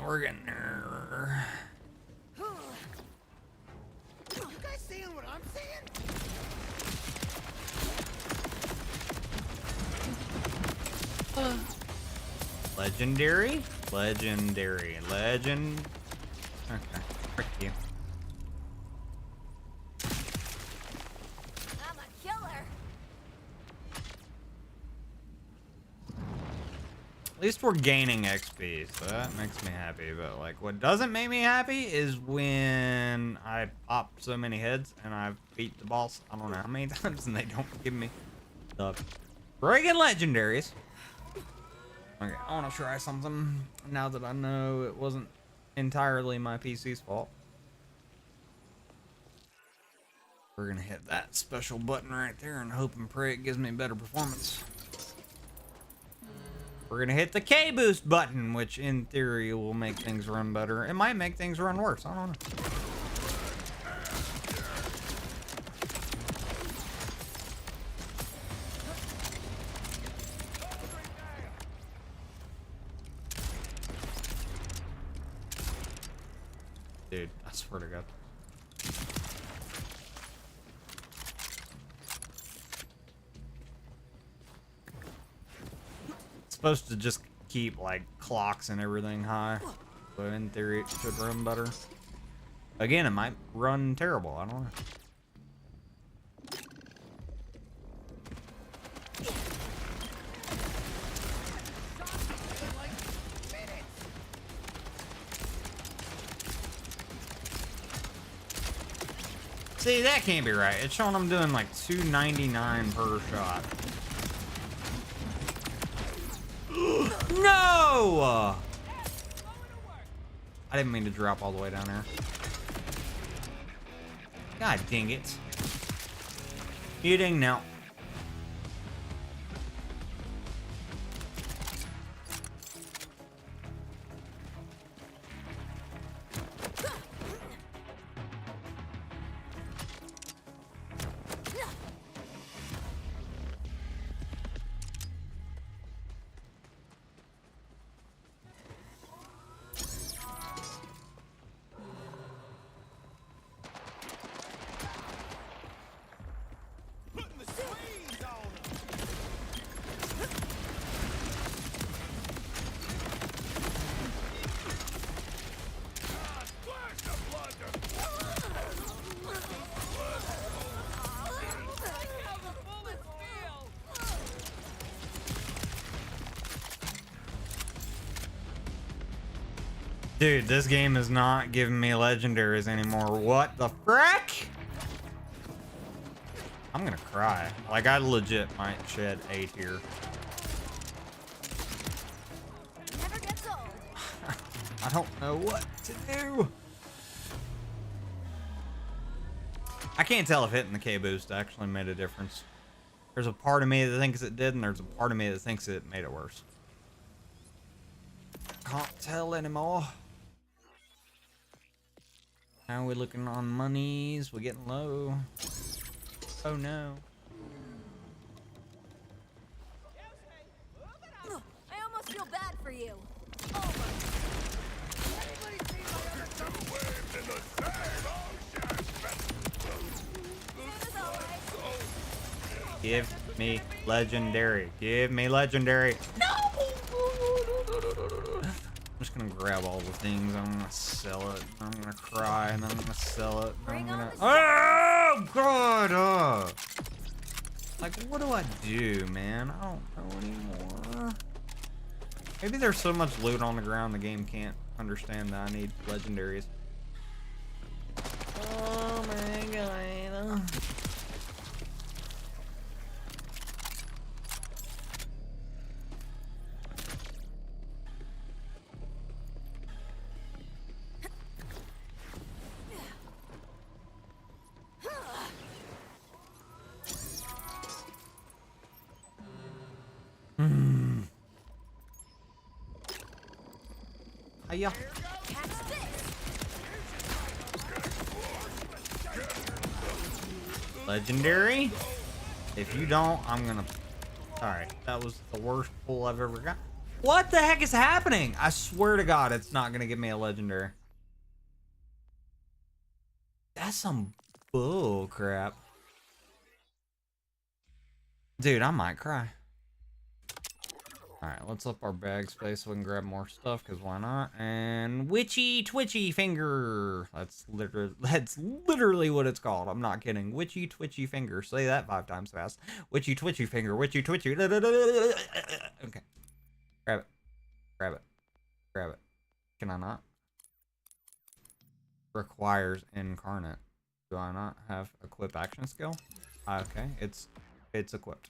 We're getting there. You guys seeing what I'm seeing? Legendary? Legendary. Legend. Okay. Frick you. I'm a killer. At least we're gaining XP, so that makes me happy. But like, what doesn't make me happy is when I pop so many heads and I beat the boss. I don't know how many times, and they don't give me the friggin' legendaries. Okay, I want to try something now that I know it wasn't entirely my PC's fault. We're gonna hit that special button right there and hope and pray it gives me better performance. We're gonna hit the K boost button, which in theory will make things run better. It might make things run worse. I don't know. Dude, I swear to God. It's supposed to just keep like clocks and everything high. So in theory it should run better. Again, it might run terrible. I don't know. See, that can't be right. It's showing I'm doing like $2.99 per shot. No! I didn't mean to drop all the way down there. God dang it. Muting now. Dude, this game is not giving me legendaries anymore. What the frick? I'm gonna cry. Like, I legit might shed a tear. Never gets old. I don't know what to do. I can't tell if hitting the K boost actually made a difference. There's a part of me that thinks it did, and there's a part of me that thinks it made it worse. Can't tell anymore. How are we looking on monies? We're getting low. Oh no. I almost feel bad for you. Two waves in the same ocean! Give me legendary. Give me legendary. No! I'm just gonna grab all the things. I'm gonna sell it. I'm gonna cry, and then I'm gonna sell it. I'm gonna... Oh God! Like, what do I do, man? I don't know anymore. Maybe there's so much loot on the ground the game can't understand that I need legendaries. Oh my God. Hiya. Legendary? If you don't, I'm gonna... Alright, that was the worst pull I've ever got. What the heck is happening? I swear to God, it's not gonna give me a legendary. That's some bull crap. Dude, I might cry. Alright, let's up our bag space so we can grab more stuff, because why not? And witchy twitchy finger. That's literally what it's called. I'm not kidding. Witchy twitchy finger. Say that 5 times fast. Witchy twitchy finger. Witchy twitchy. Okay. Grab it. Grab it. Grab it. Can I not? Requires incarnate. Do I not have equip action skill? Okay, it's equipped.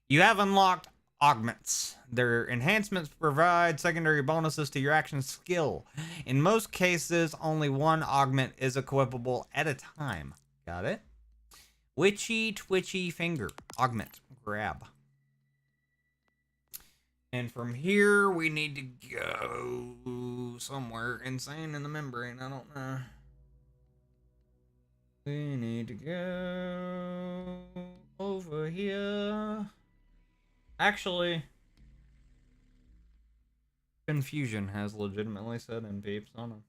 You have unlocked augments. Their enhancements provide secondary bonuses to your action skill. In most cases, only one augment is equipable at a time. Got it? Witchy twitchy finger. Augment. Grab. And from here, we need to go somewhere insane in the membrane. I don't know. We need to go over here. Actually, Confusion has legitimately said in peeps on them.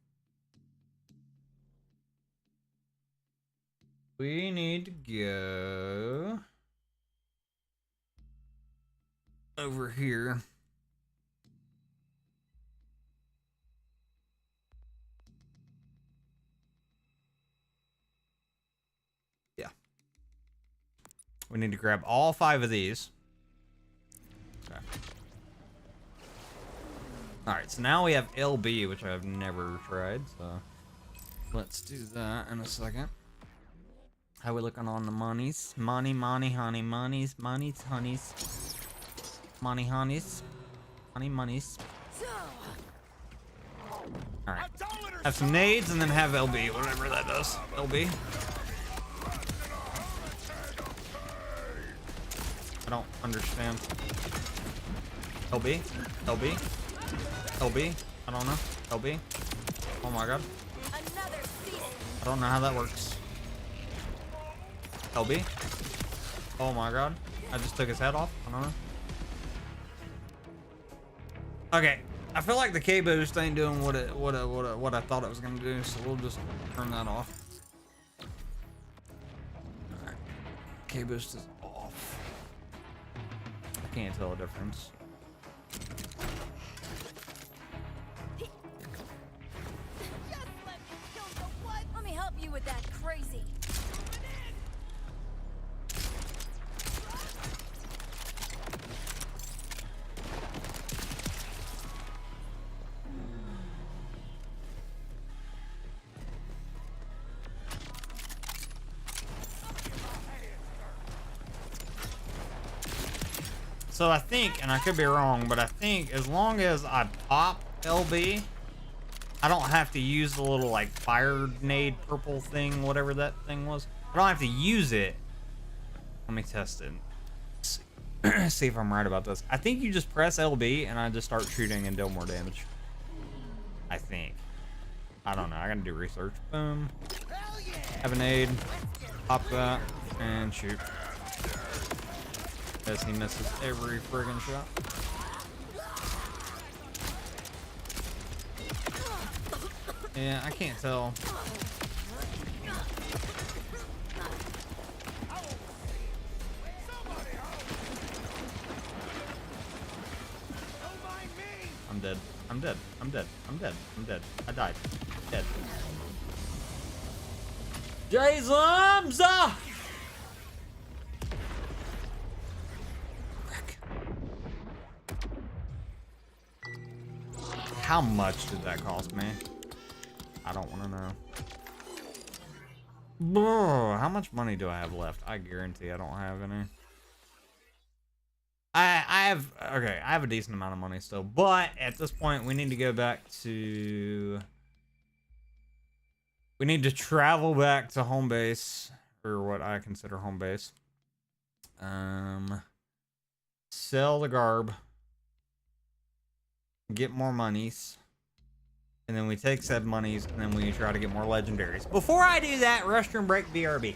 We need to go over here. Yeah. We need to grab all 5 of these. Okay. Alright, so now we have LB, which I've never tried, so let's do that in a second. How we looking on the monies? Money, honey, monies, honeys. Money, honeys. Money, monies. Alright. Have some nades and then have LB, whatever that does. LB. I don't understand. LB? LB? LB? I don't know. LB? Oh my God. I don't know how that works. LB? Oh my God. I just took his head off. I don't know. Okay. I feel like the K boost ain't doing what I thought it was gonna do, so we'll just turn that off. Alright. K boost is off. I can't tell a difference. Let me help you with that crazy. So I think, and I could be wrong, but I think as long as I pop LB, I don't have to use the little like fire nade purple thing, whatever that thing was. I don't have to use it. Let me test it. See if I'm right about this. I think you just press LB and I just start shooting and deal more damage. I think. I don't know. I gotta do research. Boom. Have a nade. Pop that and shoot. As he misses every friggin' shot. Yeah, I can't tell. dead. I'm dead. I'm dead. I'm dead. I'm dead. I died. Dead. Jaslums! How much did that cost me? I don't want to know. Bro, how much money do I have left? I guarantee I don't have any. I have a decent amount of money still, but at this point we need to go back to, we need to travel back to home base, or what I consider home base. Sell the garb, get more monies, and then we take said monies and then we try to get more legendaries. Before I do that, restroom break, BRB.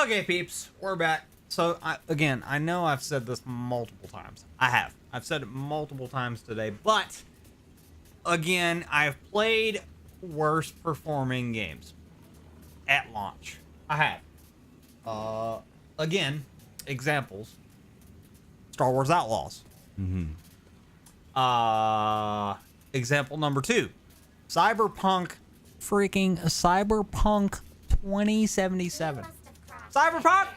Okay, peeps, we're back. So, again, I know I've said this multiple times. I have. I've said it multiple times today, but, again, I've played worse performing games at launch. I have. Again, examples. Star Wars Outlaws. Example number 2. Cyberpunk 2077. Cyberpunk!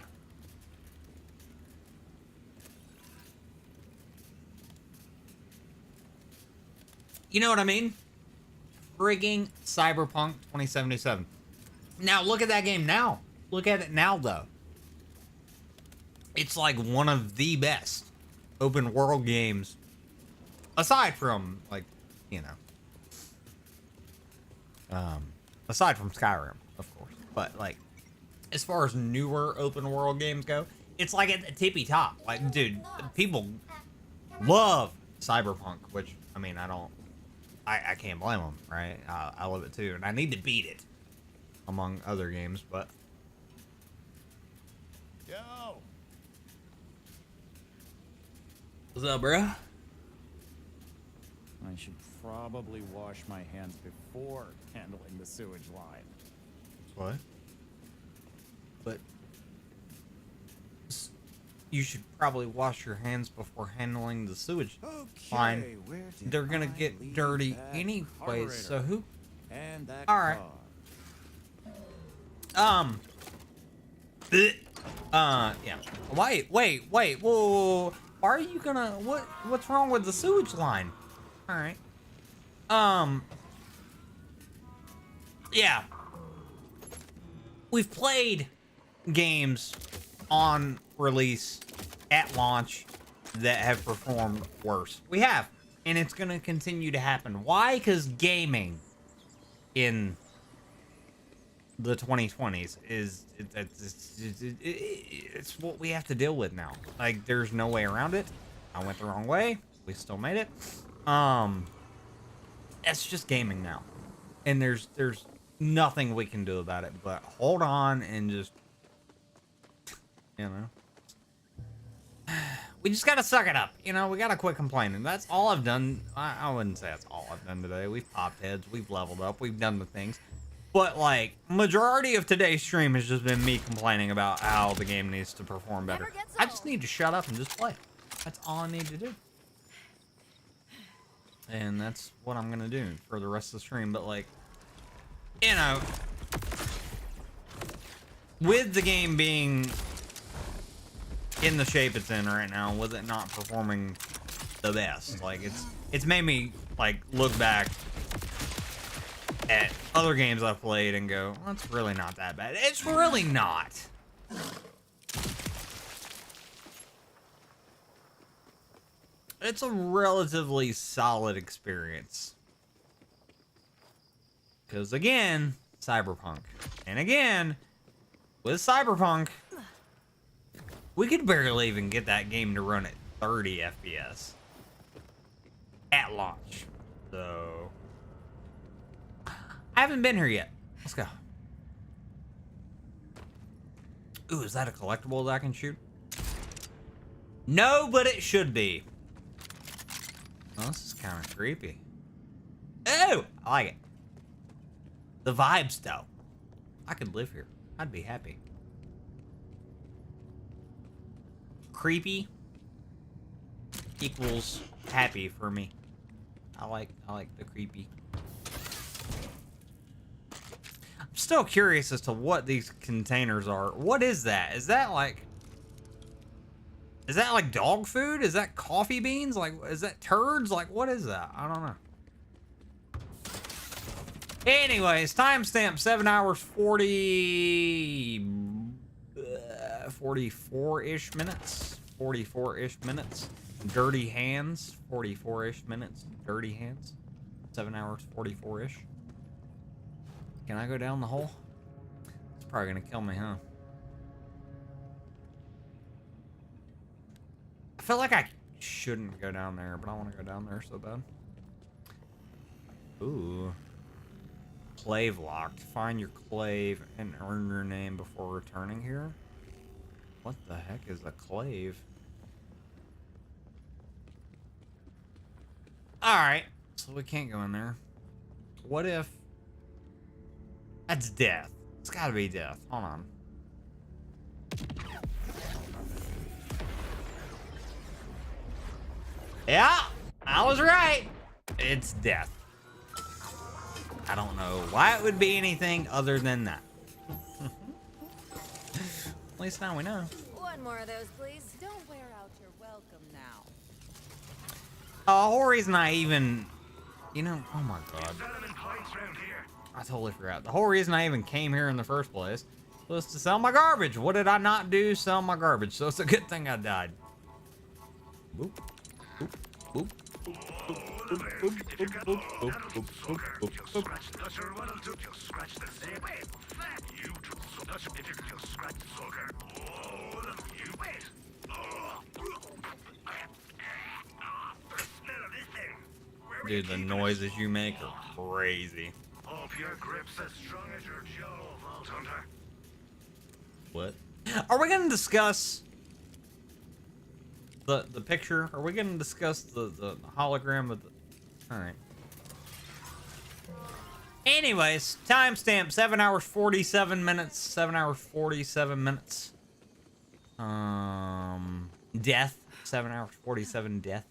You know what I mean? Frigging Cyberpunk 2077. Now, look at that game now. Look at it now, though. It's like one of the best open world games. Aside from, like, you know. Aside from Skyrim, of course. But, like, as far as newer open world games go, it's like at the tippy top. Like, dude, people love Cyberpunk, which, I mean, I can't blame them, right? I love it too, and I need to beat it, among other games, but... Yo! What's up, bro? I should probably wash my hands before handling the sewage line. What? But... You should probably wash your hands before handling the sewage line. They're gonna get dirty anyway, so who... And that Alright. Yeah. Wait, whoa. Why are you gonna... What's wrong with the sewage line? Alright. Yeah. We've played games on release at launch that have performed worse. We have. And it's going to continue to happen. Why? Because gaming in the 2020s is... It's what we have to deal with now. Like, there's no way around it. I went the wrong way. We still made it. It's just gaming now. And there's nothing we can do about it. But hold on and just... You know... We just gotta suck it up, you know. We gotta quit complaining. That's all I've done. I wouldn't say that's all I've done today. We've popped heads, we've leveled up, we've done the things. But like, majority of today's stream has just been me complaining about how the game needs to perform better. I just need to shut up and just play. That's all I need to do. And that's what I'm gonna do for the rest of the stream. But like, you know, with the game being in the shape it's in right now, with it not performing the best, like it's made me like look back at other games I've played and go, well, it's really not that bad. It's really not. It's a relatively solid experience. Because again, Cyberpunk. And again, with Cyberpunk, we could barely even get that game to run at 30 FPS at launch. So, I haven't been here yet. Let's go. Ooh, is that a collectible that I can shoot? No, but it should be. Oh, this is kind of creepy. Oh, I like it. The vibes, though. I could live here. I'd be happy. Creepy equals happy for me. I like the creepy. I'm still curious as to what these containers are. What is that? Is that like dog food? Is that coffee beans? Like, is that turds? Like, what is that? I don't know. Anyways, timestamp 7 hours 44-ish minutes. 44-ish minutes. Dirty hands. 44-ish minutes. Dirty hands. 7 hours 44-ish. Can I go down the hole? It's probably gonna kill me, huh? I feel like I shouldn't go down there, but I want to go down there so bad. Ooh. Clave locked. Find your clave and earn your name before returning here. What the heck is a clave? Alright, so we can't go in there. What if... That's death. It's gotta be death. Hold on. Yeah, I was right. It's death. I don't know why it would be anything other than that. At least now we know. One more of those, please. Don't wear out your welcome now. The whole reason I even... You know, oh my god. I totally forgot. The whole reason I even came here in the first place was to sell my garbage. What did I not do? Sell my garbage. So it's a good thing I died. Boop. Boop. Boop. Dude, the noises you make are crazy. Hope your grip's as strong as your jaw, Vault Hunter. What? Are we gonna discuss the picture? Are we gonna discuss the hologram of the... Alright. Anyways, timestamp 7 hours 47 minutes. 7 hours 47 minutes. Death. 7 hours 47 death.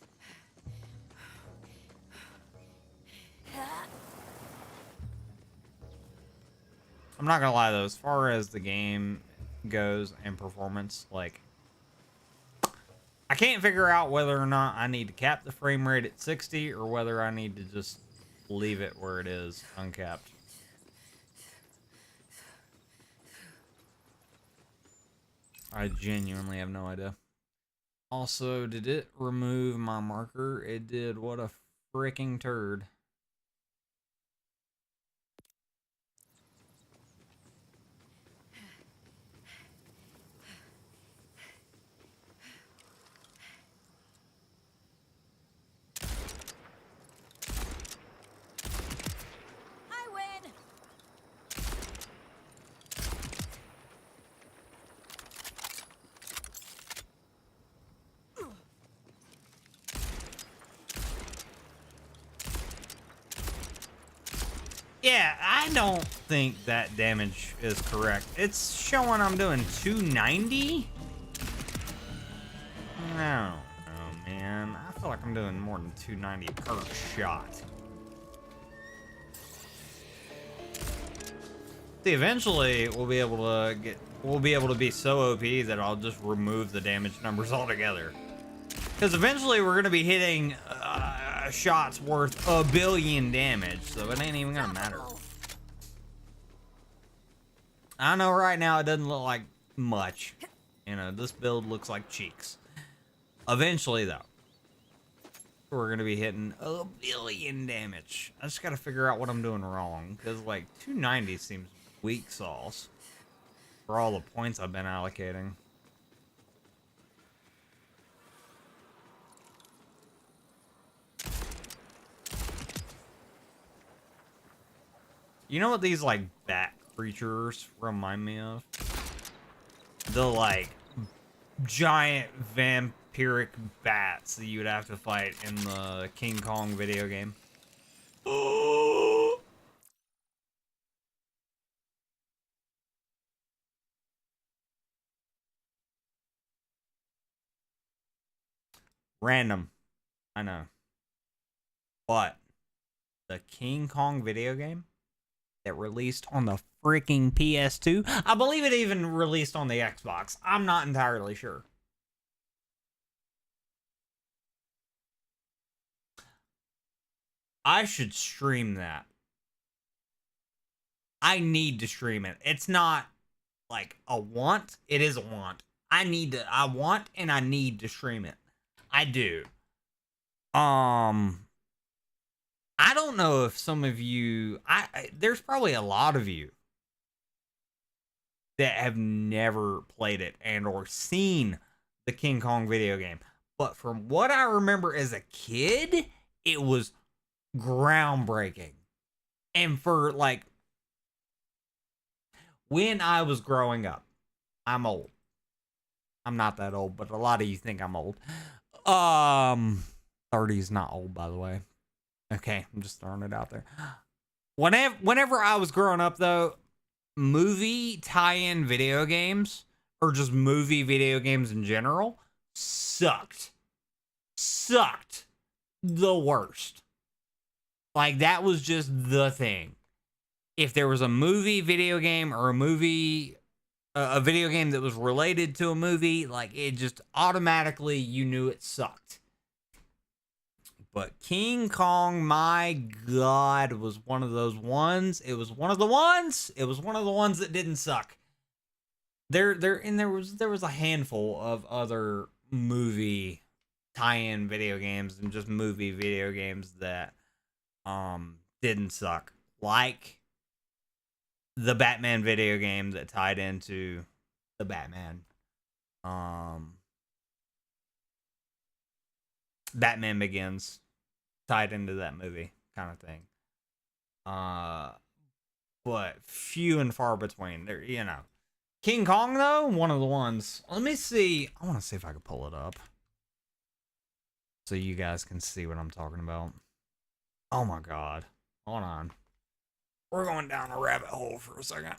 I'm not gonna lie though, as far as the game goes and performance, like, I can't figure out whether or not I need to cap the frame rate at 60 or whether I need to just leave it where it is, uncapped. I genuinely have no idea. Also, did it remove my marker? It did. What a freaking turd. Yeah, I don't think that damage is correct. It's showing I'm doing 290? No, man. I feel like I'm doing more than 290 per shot. See, eventually we'll be able to be so OP that I'll just remove the damage numbers altogether. Because eventually we're gonna be hitting shots worth 1 billion damage, so it ain't even gonna matter. I know right now it doesn't look like much. You know, this build looks like cheeks. Eventually, though, we're gonna be hitting 1 billion damage. I just gotta figure out what I'm doing wrong, because like 290 seems weak sauce for all the points I've been allocating. You know what these, like, bat creatures remind me of? The, like, giant vampiric bats that you would have to fight in the King Kong video game. Random. I know. But the King Kong video game that released on the freaking PS2. I believe it even released on the Xbox. I'm not entirely sure. I should stream that. I need to stream it. It's not like a want. It is a want. I want and I need to stream it. I do. I don't know if some of you, there's probably a lot of you that have never played it and or seen the King Kong video game. But from what I remember as a kid, it was groundbreaking. And for like, when I was growing up, I'm old. I'm not that old, but a lot of you think I'm old. 30 is not old, by the way. Okay, I'm just throwing it out there. Whenever I was growing up, though, movie tie-in video games, or just movie video games in general, sucked. Sucked. The worst. Like, that was just the thing. If there was a movie video game or a video game that was related to a movie, like, it just automatically, you knew it sucked. But King Kong, my God, was one of those ones. It was one of the ones. It was one of the ones that didn't suck. There was a handful of other movie tie-in video games and just movie video games that didn't suck. Like the Batman video game that tied into the Batman. Batman Begins tied into that movie kind of thing. But few and far between. There, you know. King Kong though, one of the ones. Let me see. I want to see if I can pull it up so you guys can see what I'm talking about. Oh my God. Hold on. We're going down a rabbit hole for a second.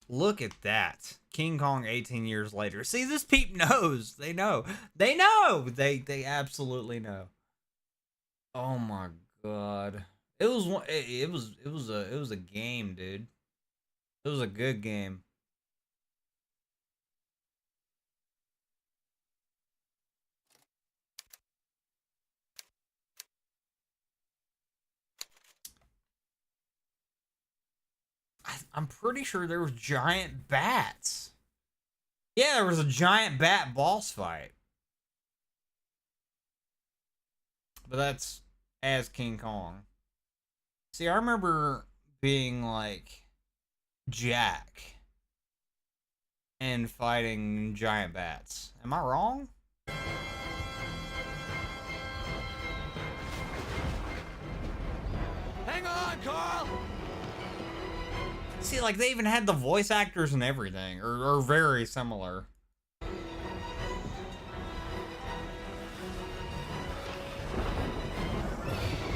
Look at that. King Kong 18 years later. See, this peep knows. They know. They know. They absolutely know. Oh my God. It was a game, dude. It was a good game. I'm pretty sure there was giant bats. Yeah, there was a giant bat boss fight. But that's as King Kong. See, I remember being like Jack and fighting giant bats. Am I wrong? Hang on, Carl! See, like, they even had the voice actors and everything, or very similar.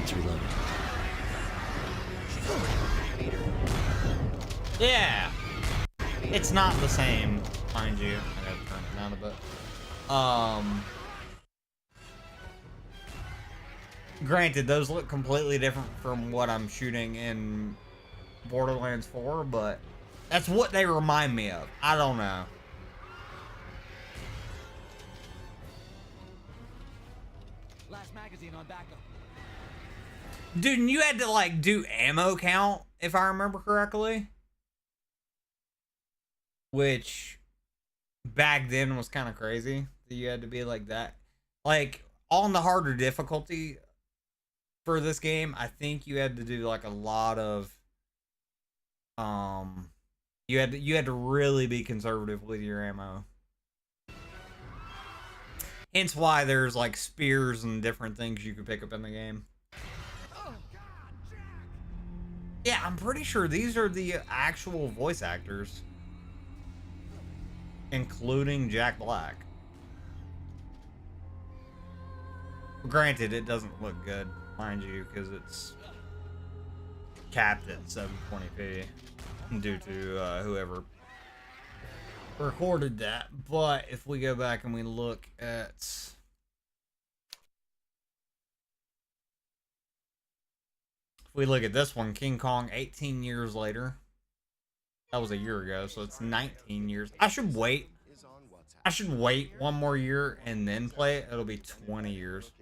It's reloaded. Yeah. It's not the same, mind you. I gotta turn it down a bit. Granted, those look completely different from what I'm shooting in Borderlands 4, but that's what they remind me of. I don't know. Last magazine on backup. Dude, and you had to like do ammo count, if I remember correctly. Which back then was kind of crazy that you had to be like that. Like on the harder difficulty for this game, I think you had to do like a lot of you had to really be conservative with your ammo. Hence why there's like spears and different things you could pick up in the game. Yeah, I'm pretty sure these are the actual voice actors, including Jack Black. Granted, it doesn't look good, mind you, because it's capped at 720p due to whoever recorded that. But if we go back and we look at this one, King Kong 18 years later. That was a year ago, so it's 19 years. I should wait one more year and then play it. It'll be 20 years.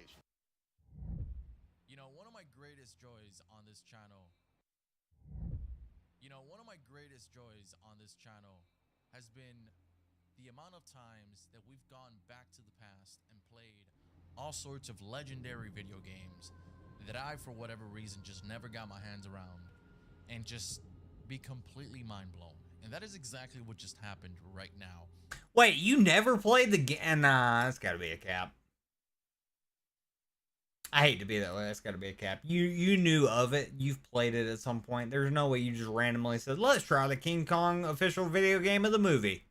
You know, one of my greatest joys on this channel has been the amount of times that we've gone back to the past and played all sorts of legendary video games that I, for whatever reason, just never got my hands around, and just be completely mind blown And that is exactly what just happened right now. Wait, you never played the game? Nah, that's got to be a cap. I hate to be that way. That's got to be a cap. You knew of it. You've played it at some point. There's no way you just randomly said, let's try the King Kong official video game of the movie.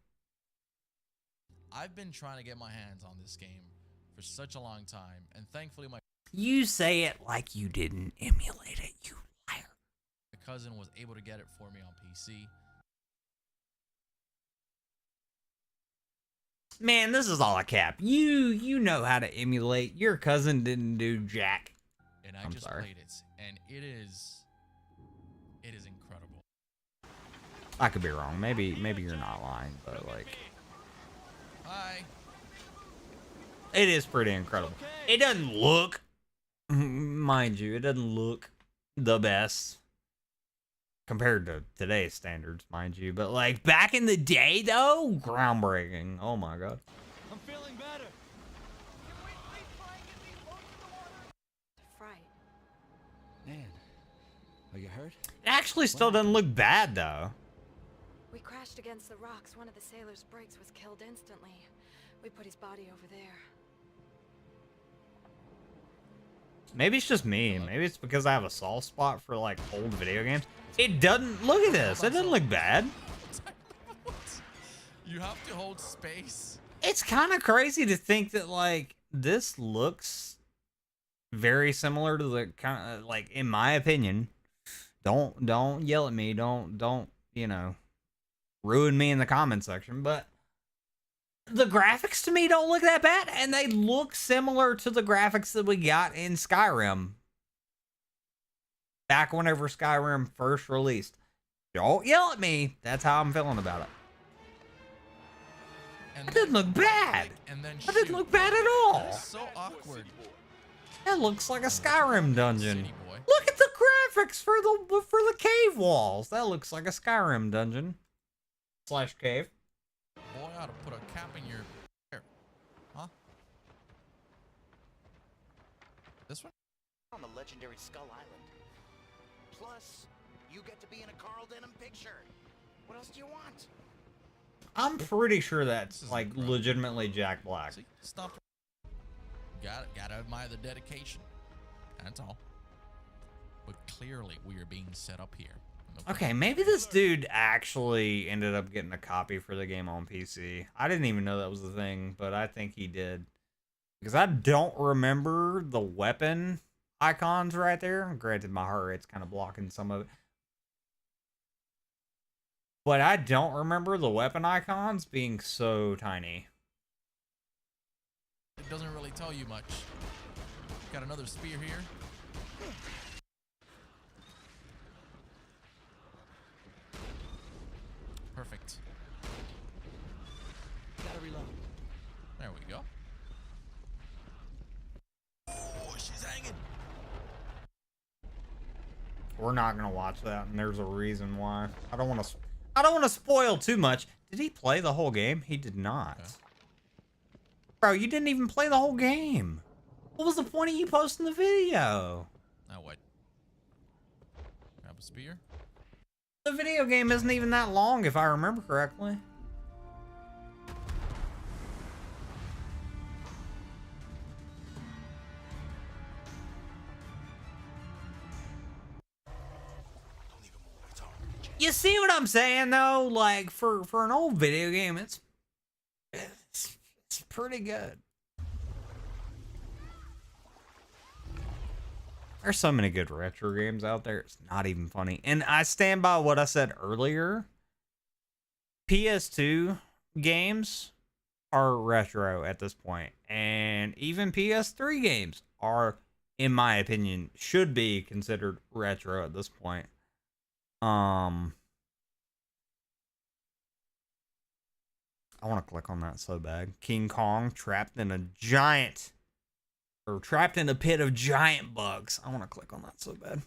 I've been trying to get my hands on this game for such a long time, and thankfully my You say it like you didn't emulate it, you liar. my cousin was able to get it for me on PC. Man, this is all a cap. You know how to emulate. Your cousin didn't do jack. And I I'm just sorry. played it, and it is incredible. I could be wrong. Maybe you're not lying, but like, Hi. it is pretty incredible. It doesn't look, mind you, it doesn't look the best compared to today's standards, mind you. But like back in the day, though, groundbreaking. Oh my god. I'm feeling better. Fright. Man, are you hurt? It actually still doesn't look bad though. We crashed against the rocks. One of the sailors' brakes was killed instantly. We put his body over there. Maybe it's just me. Maybe it's because I have a soft spot for like old video games. It doesn't look at this. It doesn't look bad. You have to hold space. It's kind of crazy to think that like this looks very similar to the kind of like, in my opinion. Don't yell at me. Don't you know, ruin me in the comment section. But the graphics to me don't look that bad, and they look similar to the graphics that we got in Skyrim. Back whenever Skyrim first released. Don't yell at me. That's how I'm feeling about it. And It didn't look bad. And then It didn't look bad at all. That's so awkward. That looks like a Skyrim dungeon. City boy. Look at the graphics for the cave walls. That looks like a Skyrim dungeon. / cave. Boy, I ought to put a cap in your hair. Huh? This one? On the legendary Skull Island. Plus, you get to be in a Carl Denham picture. What else do you want? I'm pretty sure that's like legitimately Jack Black. See? Stop. Gotta admire the dedication. That's all. But clearly, we are being set up here. Okay, maybe this dude actually ended up getting a copy for the game on PC. I didn't even know that was the thing, but I think he did. Because I don't remember the weapon icons right there. Granted, my heart rate's kind of blocking some of it. But I don't remember the weapon icons being so tiny. It doesn't really tell you much. Got another spear here. Perfect. Gotta reload. There we go. Oh, she's hanging. We're not gonna watch that, and there's a reason why. I don't want to spoil too much. Did he play the whole game? He did not. Okay. Bro, you didn't even play the whole game. What was the point of you posting the video? Now what? Grab a spear. The video game isn't even that long, if I remember correctly. You see what I'm saying, though? Like, for an old video game, it's pretty good. There's so many good retro games out there. It's not even funny. And I stand by what I said earlier. PS2 games are retro at this point. And even PS3 games are, in my opinion, should be considered retro at this point. I want to click on that so bad. King Kong trapped in a pit of giant bugs. I want to click on that so bad.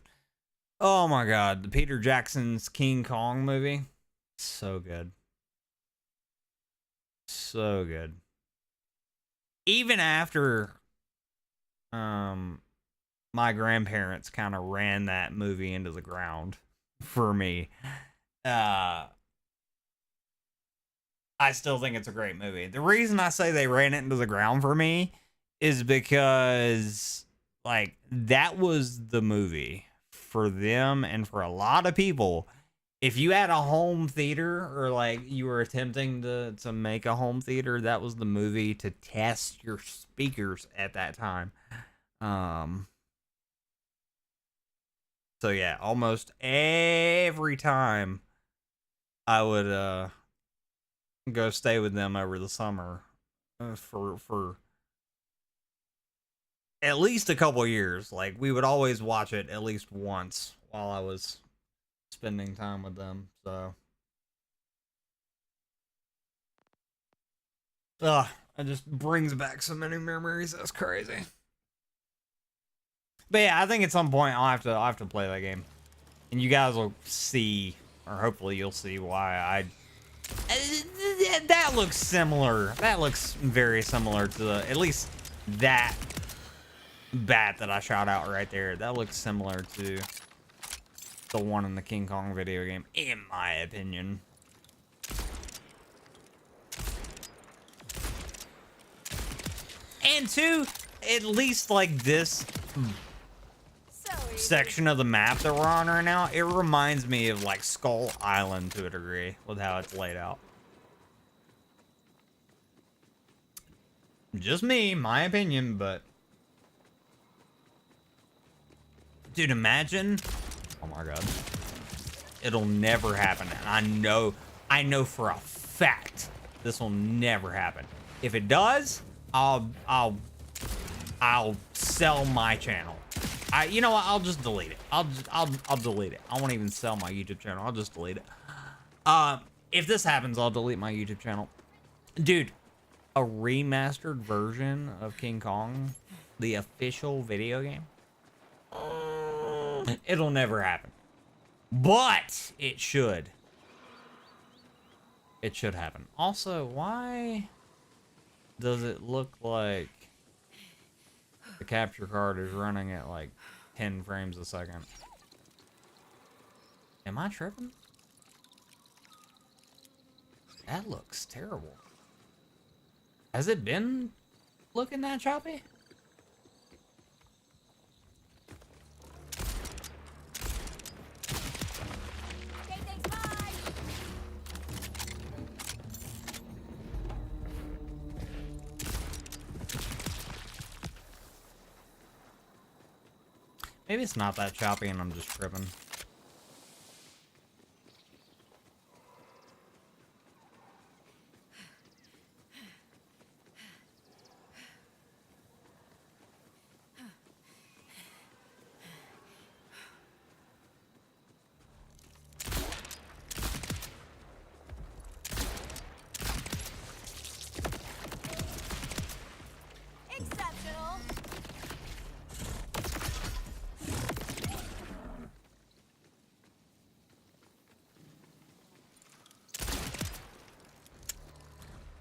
Oh my god, the Peter Jackson's King Kong movie. So good. So good. Even after my grandparents kind of ran that movie into the ground for me. I still think it's a great movie. The reason I say they ran it into the ground for me is because, like, that was the movie for them and for a lot of people. If you had a home theater or, like, you were attempting to make a home theater, that was the movie to test your speakers at that time. So, yeah, almost every time I would go stay with them over the summer for at least a couple years. Like, we would always watch it at least once while I was spending time with them. So it just brings back so many memories. That's crazy. But yeah, I think at some point I'll have to play that game, and you guys will see, or hopefully you'll see why that looks similar. That looks very similar to at least that bat that I shot out right there. That looks similar to the one in the King Kong video game, in my opinion. And two, at least like this section of the map that we're on right now, it reminds me of like Skull Island to a degree with how it's laid out. Just me, my opinion, but dude, imagine. Oh my god. It'll never happen. And I know for a fact this will never happen. If it does, I'll sell my channel. You know what? I'll just delete it. I'll delete it. I won't even sell my YouTube channel. I'll just delete it. If this happens, I'll delete my YouTube channel. Dude, a remastered version of King Kong, the official video game, it'll never happen. But it should. It should happen. Also, why does it look like the capture card is running at like 10 frames a second? Am I tripping? That looks terrible. Has it been looking that choppy? Maybe it's not that choppy and I'm just tripping.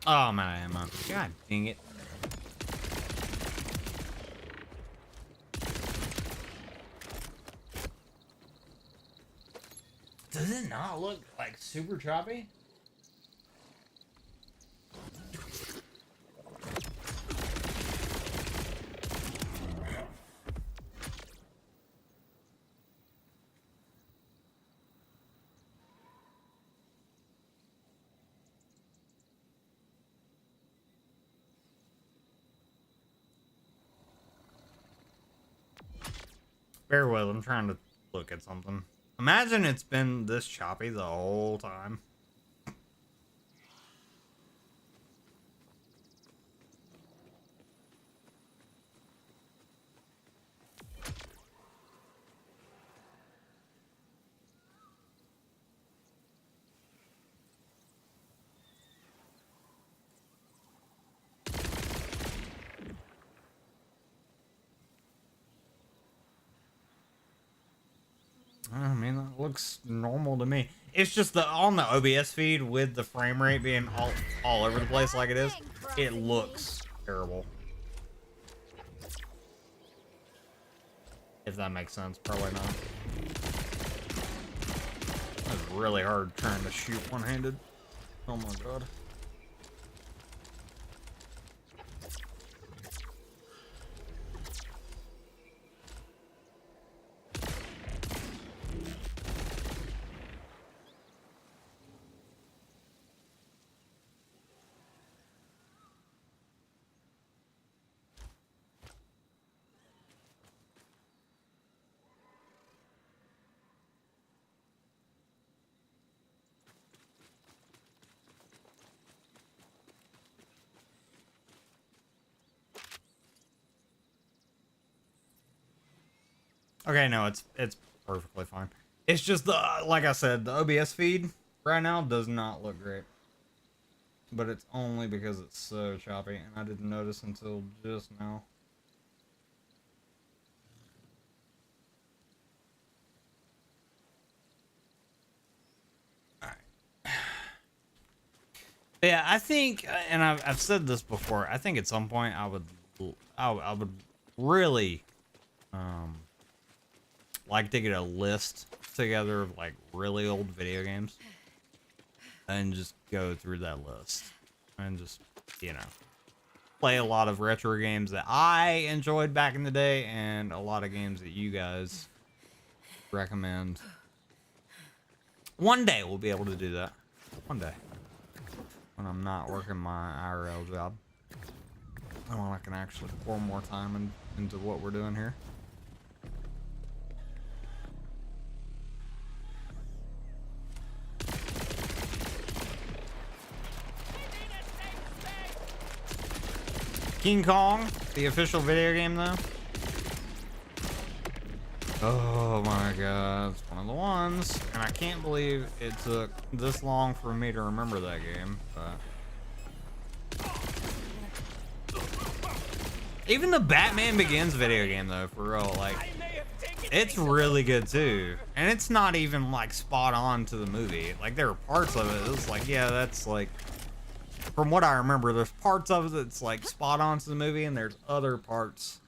Oh, I'm out of ammo. God dang it. Does it not look like super choppy? Bear with, I'm trying to look at something. Imagine it's been this choppy the whole time. I mean, that looks normal to me. It's just on the OBS feed with the frame rate being all over the place like it is, it looks terrible. If that makes sense, probably not. It's really hard trying to shoot one-handed. Oh my god. Okay, no, it's perfectly fine. It's just the, like I said, the OBS feed right now does not look great. But it's only because it's so choppy, and I didn't notice until just now. Yeah, I think, and I've said this before. I think at some point I would really, like to get a list together of like really old video games, and just go through that list, and just, you know, play a lot of retro games that I enjoyed back in the day, and a lot of games that you guys recommend. One day we'll be able to do that. One day. When I'm not working my IRL job. And when I can actually pour more time into what we're doing here. King Kong, the official video game though. Oh my god, it's one of the ones. And I can't believe it took this long for me to remember that game, but even the Batman Begins video game though, for real, like, it's really good too. And it's not even like spot on to the movie. Like, there are parts of it, it's like, yeah, that's like, from what I remember, there's parts of it that's like spot on to the movie, and there's other parts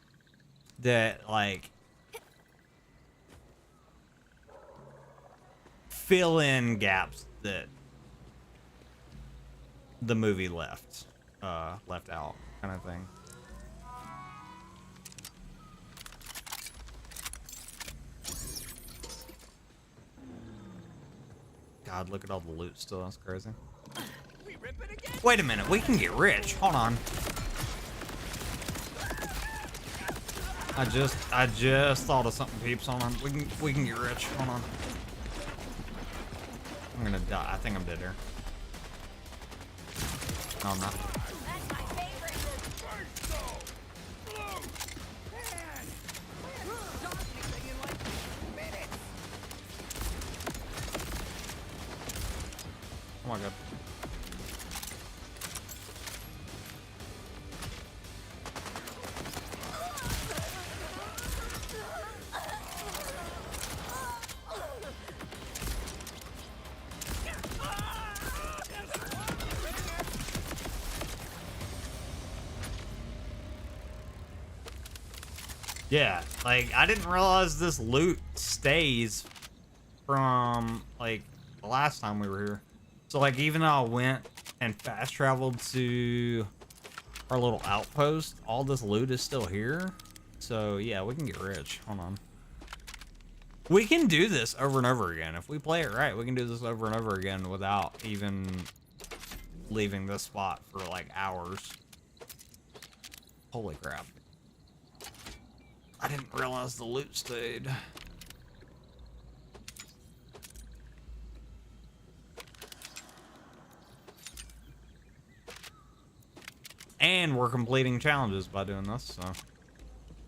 that like fill in gaps that the movie left out, kind of thing. God, look at all the loot still. That's crazy. Wait a minute, we can get rich. Hold on. I just thought of something, peeps. Hold on. We can get rich. Hold on. I'm gonna die. I think I'm dead here. No, I'm not. Oh my god. Yeah, like, I didn't realize this loot stays from, like, the last time we were here. So, like, even though I went and fast traveled to our little outpost, all this loot is still here. So, yeah, we can get rich. Hold on. We can do this over and over again. If we play it right, we can do this over and over again without even leaving this spot for, like, hours. Holy crap. I didn't realize the loot stayed. And we're completing challenges by doing this, so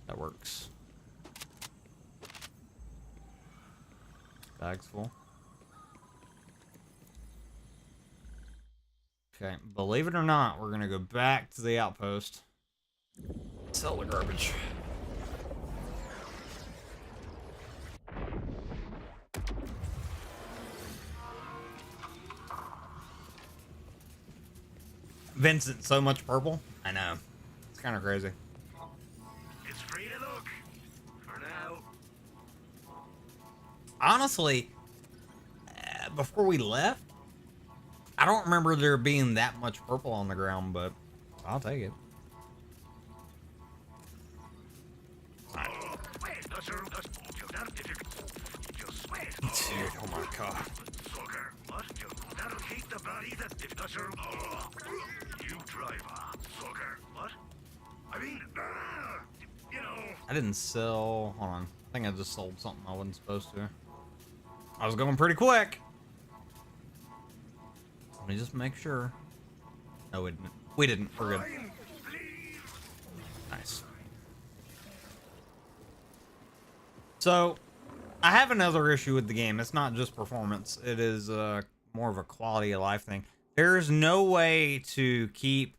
that works. Bag's full. Okay, believe it or not, we're gonna go back to the outpost. Sell the garbage. Vincent, so much purple? I know. It's kind of crazy. It's free to look. For now. Honestly, before we left, I don't remember there being that much purple on the ground, but I'll take it. Dude, oh my god. You driver, sucker. What? I mean, you know. I didn't sell. Hold on. I think I just sold something I wasn't supposed to. I was going pretty quick. Let me just make sure. No, we didn't. We didn't. We're good. Nice. So, I have another issue with the game. It's not just performance. It is more of a quality of life thing. There's no way to keep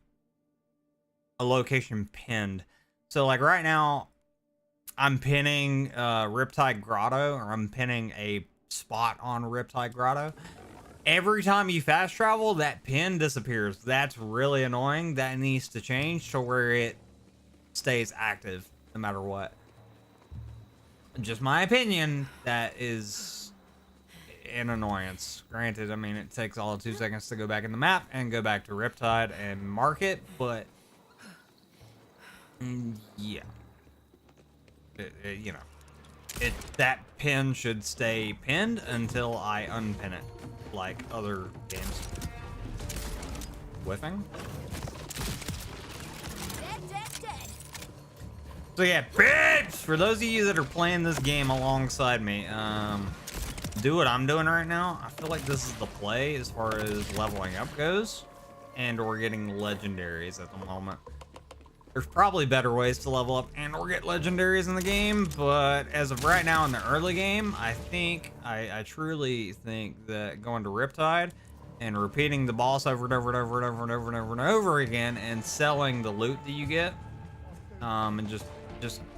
a location pinned. So, like right now, I'm pinning Riptide Grotto, or I'm pinning a spot on Riptide Grotto. Every time you fast travel, that pin disappears. That's really annoying. That needs to change to where it stays active no matter what. Just my opinion, that is an annoyance. Granted, I mean, it takes all of 2 seconds to go back in the map and go back to Riptide and mark it, but yeah. You know, that pin should stay pinned until I unpin it, like other games. Whiffing? So yeah, bitch! For those of you that are playing this game alongside me, do what I'm doing right now. I feel like this is the play as far as leveling up goes, and we're getting legendaries at the moment. There's probably better ways to level up and or get legendaries in the game, but as of right now in the early game, I truly think that going to Riptide and repeating the boss over and over and over and over and over and over and over again and selling the loot that you get, and just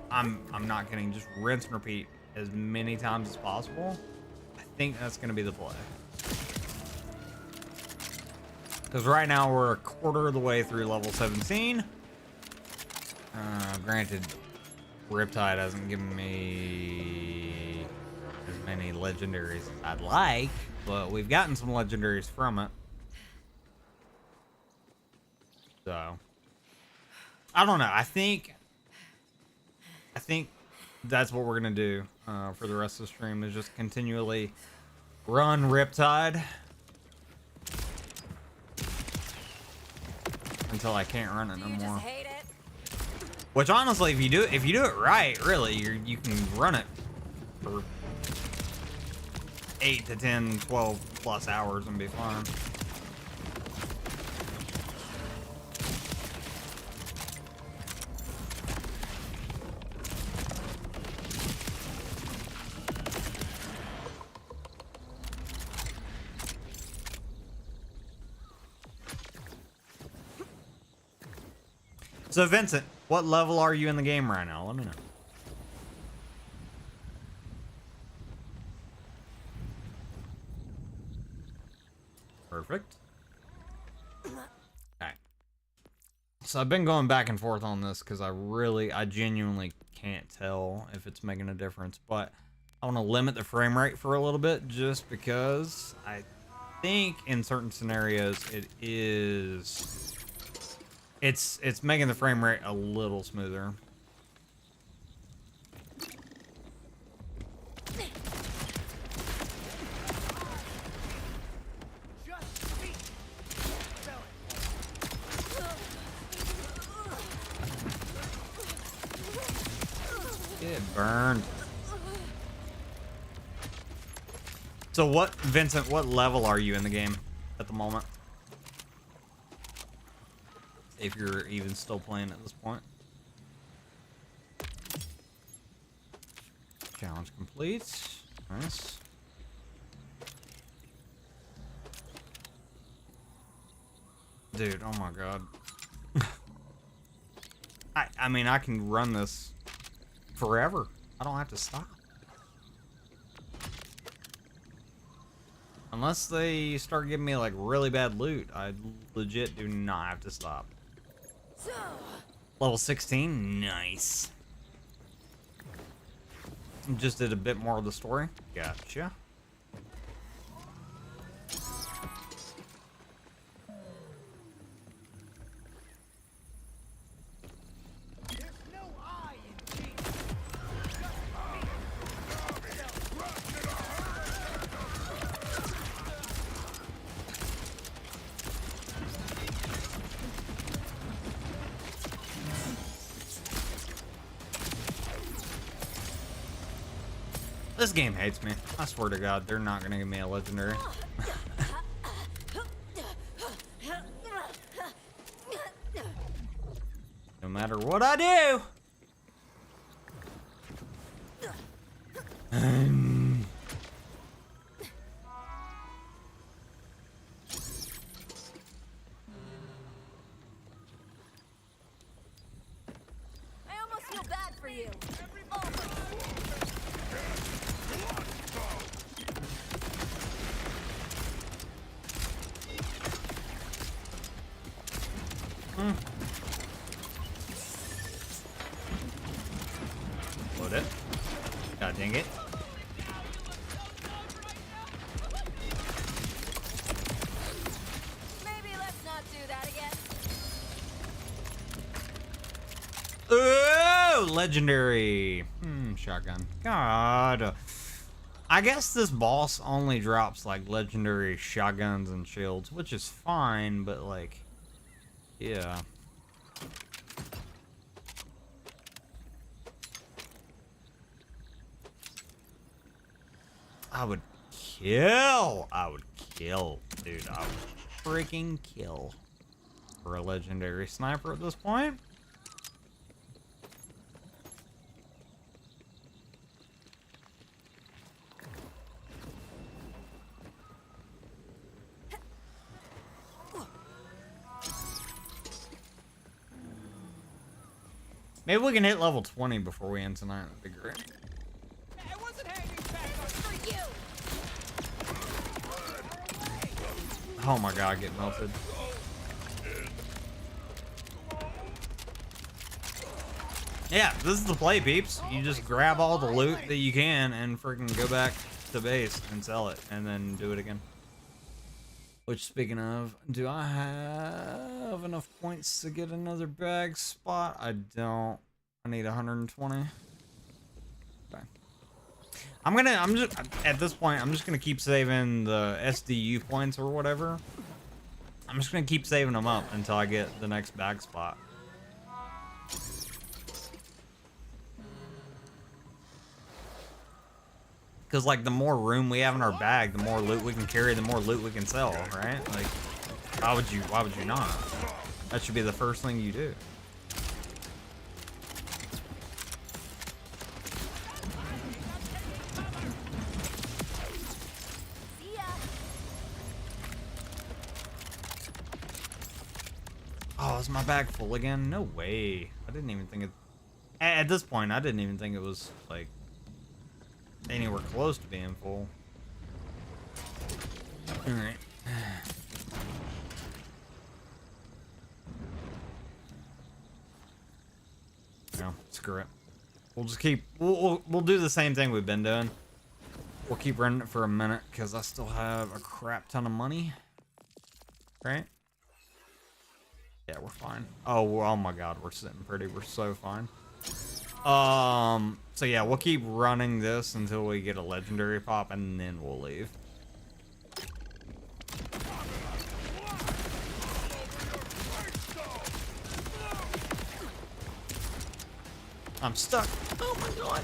I'm not kidding, just rinse and repeat as many times as possible. I think that's gonna be the play. Because right now we're a quarter of the way through level 17. Granted, Riptide hasn't given me as many legendaries as I'd like, but we've gotten some legendaries from it. So, I don't know. I think that's what we're gonna do for the rest of the stream, is just continually run Riptide until I can't run it no more. Which honestly, if you do it right, really, you can run it for 8 to 10, 12 plus hours and be fine. So Vincent, what level are you in the game right now? Let me know. Perfect. Alright. So I've been going back and forth on this because I genuinely can't tell if it's making a difference, but I want to limit the frame rate for a little bit just because I think in certain scenarios it's making the frame rate a little smoother. Get burned. So what, Vincent, what level are you in the game at the moment? If you're even still playing at this point. Challenge complete. Nice. Dude, oh my god. I mean, I can run this forever. I don't have to stop. Unless they start giving me like really bad loot, I legit do not have to stop. Level 16, nice. Just did a bit more of the story. Gotcha. This game hates me. I swear to God, they're not gonna give me a legendary. No matter what I do. for you. Load it. God dang it. Maybe let's not do that again. Oh, legendary. Shotgun. God. I guess this boss only drops like legendary shotguns and shields, which is fine, but like, yeah. I would kill, dude. I would freaking kill for a legendary sniper at this point. Maybe we can hit level 20 before we end tonight. That'd be great. I wasn't hanging back for you. Oh my god, get melted. Yeah, this is the play, peeps. You just grab all the loot that you can and freaking go back to base and sell it and then do it again. Which, speaking of, do I have enough points to get another bag spot? I don't. I need 120. Okay. I'm just, at this point, I'm just gonna keep saving the SDU points or whatever. I'm just gonna keep saving them up until I get the next bag spot. Because, like, the more room we have in our bag, the more loot we can carry, the more loot we can sell, right? Like, why would you not? That should be the first thing you do. Oh, is my bag full again? No way. I didn't even think it... At this point, I didn't even think it was, like, anywhere close to being full. Alright. No, screw it. We'll just keep... We'll do the same thing we've been doing. We'll keep running it for a minute, because I still have a crap ton of money. Right? Yeah, we're fine. Oh my god, we're sitting pretty. We're so fine. So yeah, we'll keep running this until we get a legendary pop, and then we'll leave. I'm stuck. Oh my god.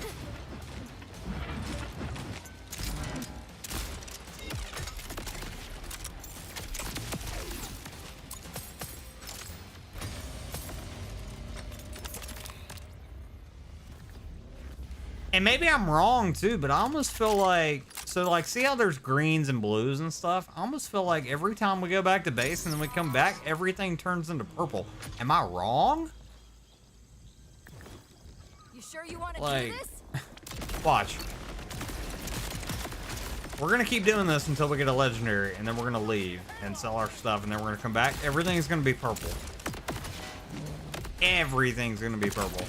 And maybe I'm wrong too, but I almost feel like, so like, see how there's greens and blues and stuff? I almost feel like every time we go back to base and then we come back, everything turns into purple. Am I wrong? You sure you want to Like, do this? Watch. We're gonna keep doing this until we get a legendary, and then we're gonna leave and sell our stuff, and then we're gonna come back. Everything's gonna be purple. Everything's gonna be purple.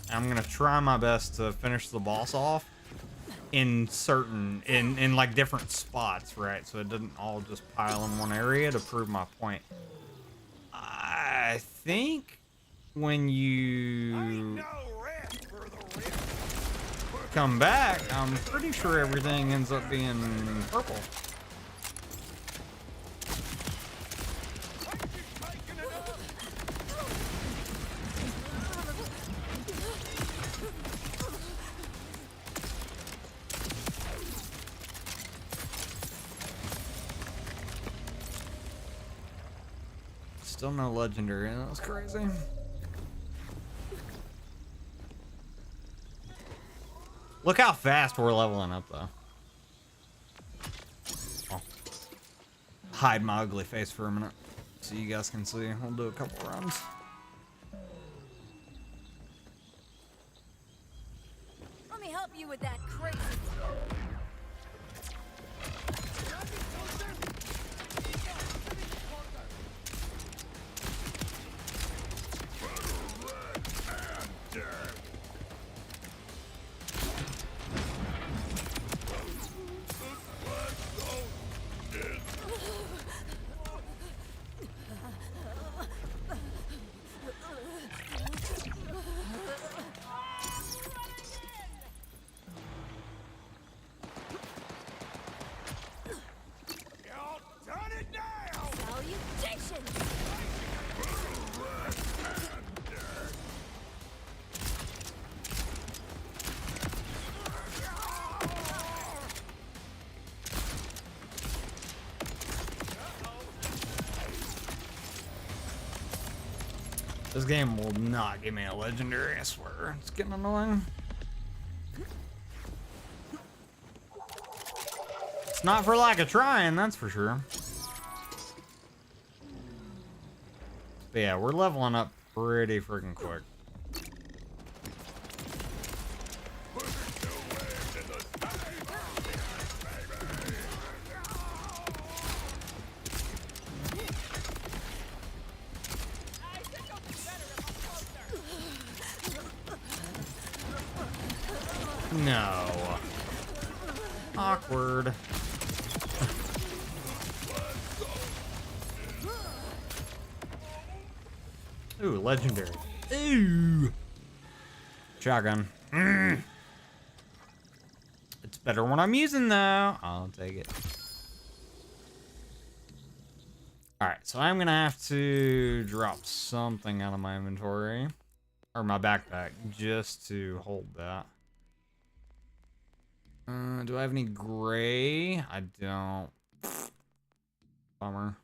I'm gonna try my best to finish the boss off in certain, in like different spots, right? So it doesn't all just pile in one area to prove my point. I think when you come back, I'm pretty sure everything ends up being purple. Still no legendary. That was crazy. Look how fast we're leveling up, though. Oh. Hide my ugly face for a minute. so you guys can see. We'll do a couple runs. Let me help you with that crazy. This game will not give me a legendary, I swear. It's getting annoying. It's not for lack of trying, that's for sure. But yeah, we're leveling up pretty freaking quick. No. Awkward. Ooh, legendary. Ooh. Shotgun. It's better when I'm using though. I'll take it. Alright, so I'm gonna have to drop something out of my inventory. Or my backpack, just to hold that. Do I have any gray? I don't. Bummer.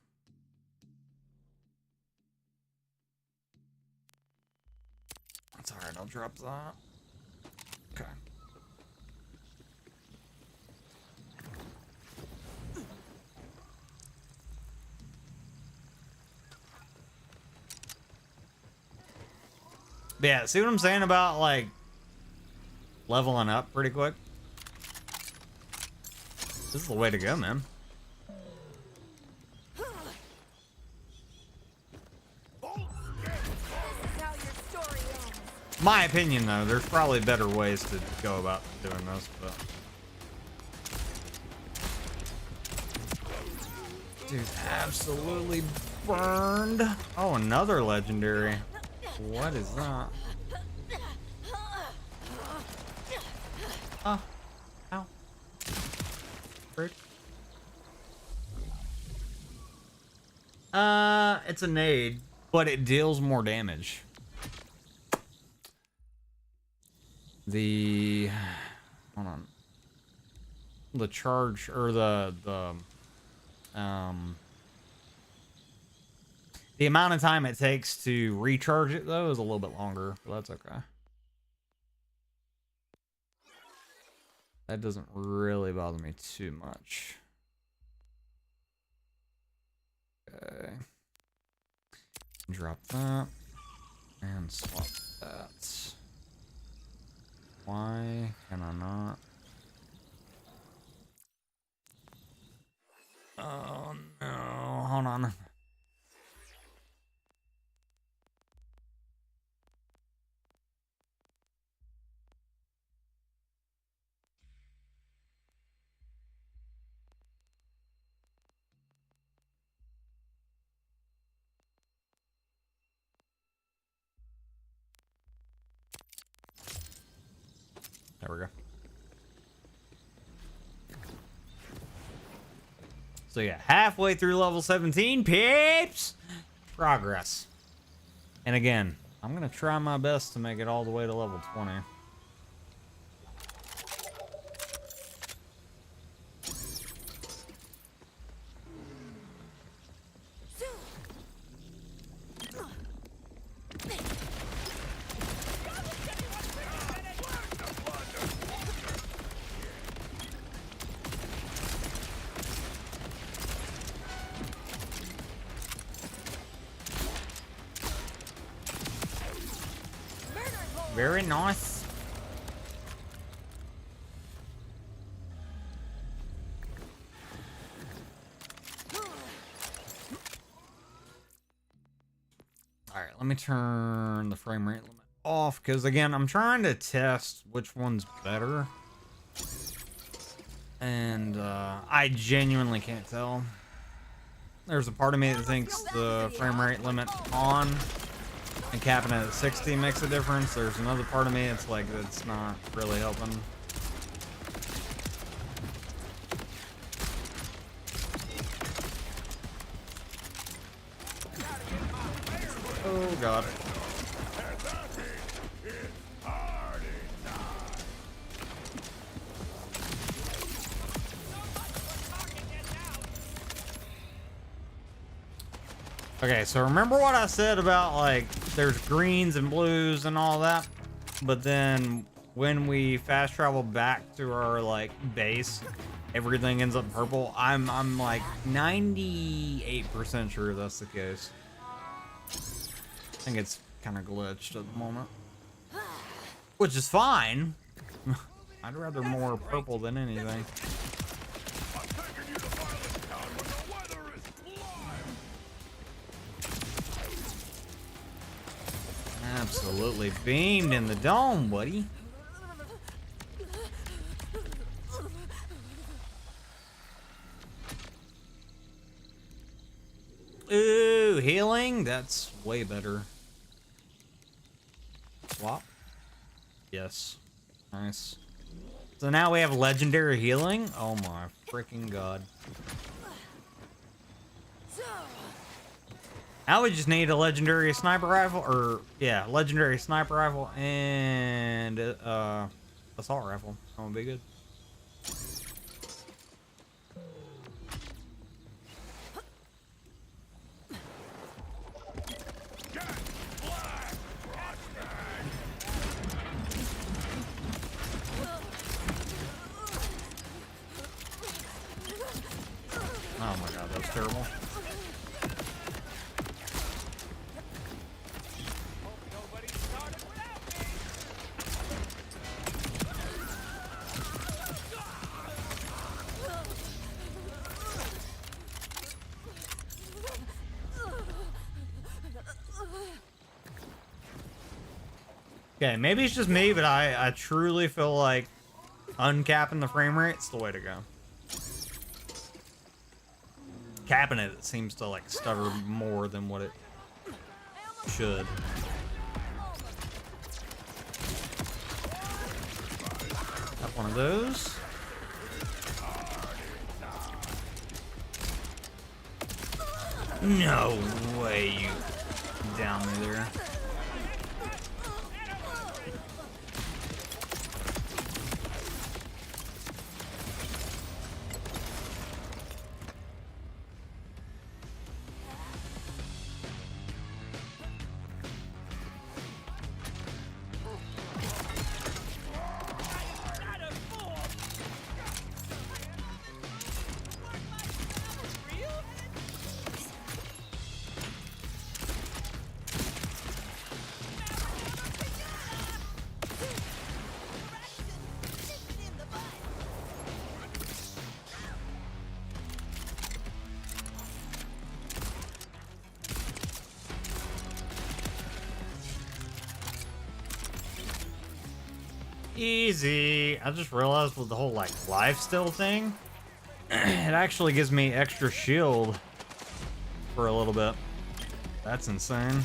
That's alright, I'll drop that. Okay. But yeah, see what I'm saying about, like, leveling up pretty quick? This is the way to go, man. My opinion, though, there's probably better ways to go about doing this, but... Dude, absolutely burned. Oh, another legendary. What is that? Oh. Ow. Bird. It's a nade, but it deals more damage. The... Hold on. The charge, or the amount of time it takes to recharge it, though, is a little bit longer, but that's okay. That doesn't really bother me too much. Okay. Drop that. And swap that. Why can I not? Oh, no. Hold on. There we go. So yeah, halfway through level 17, peeps! Progress. And again, I'm gonna try my best to make it all the way to level 20. Very nice. Alright, let me turn the frame rate limit off, because again, I'm trying to test which one's better. And I genuinely can't tell. There's a part of me that thinks the frame rate limit on and capping it at 60 makes a difference. There's another part of me that's like, that's not really helping. Oh god. Okay, so remember what I said about, like, there's greens and blues and all that? But then when we fast travel back to our, like, base, everything ends up purple. I'm like 98% sure that's the case. I think it's kind of glitched at the moment. Which is fine. I'd rather more purple than anything. Absolutely beamed in the dome, buddy. Ooh, healing? That's way better. Swap? Yes. Nice. So now we have legendary healing? Oh my freaking god. Now we just need a legendary sniper rifle, or yeah, legendary sniper rifle and assault rifle. That would be good. Oh my god, that's terrible. Okay, maybe it's just me, but I truly feel like uncapping the frame rate's the way to go. Capping it seems to like stutter more than what it should. Got one of those. No way you down me there. Easy. I just realized with the whole like life steal thing, it actually gives me extra shield for a little bit. That's insane.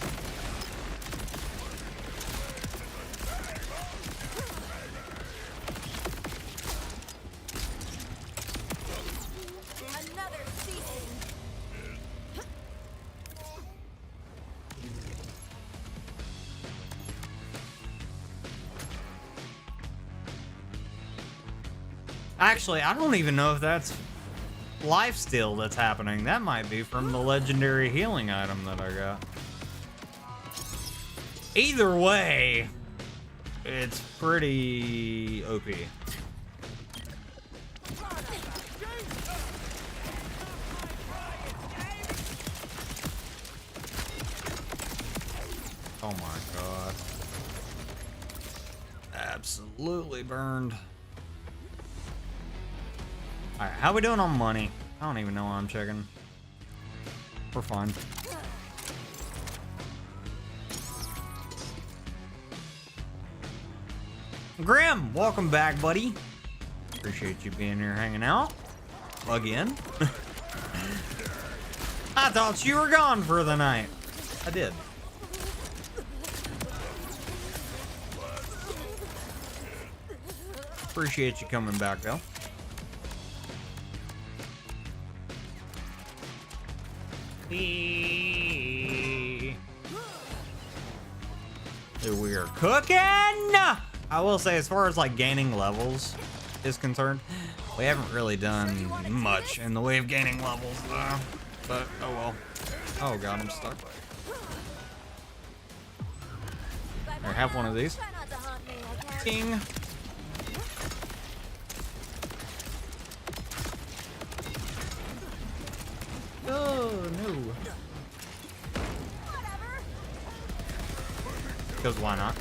Actually, I don't even know if that's lifesteal that's happening. That might be from the legendary healing item that I got. Either way, it's pretty OP. Oh my god. absolutely burned. Alright, how we doing on money? I don't even know what I'm checking. We're fine. Grim, welcome back, buddy. Appreciate you being here hanging out. Again. I thought you were gone for the night. I did. Appreciate you coming back, though. We are cooking. I will say, as far as like gaining levels is concerned, we haven't really done much in the way of gaining levels, but oh well. Oh god, I'm stuck. I have one of these. King. Oh no. Because why not?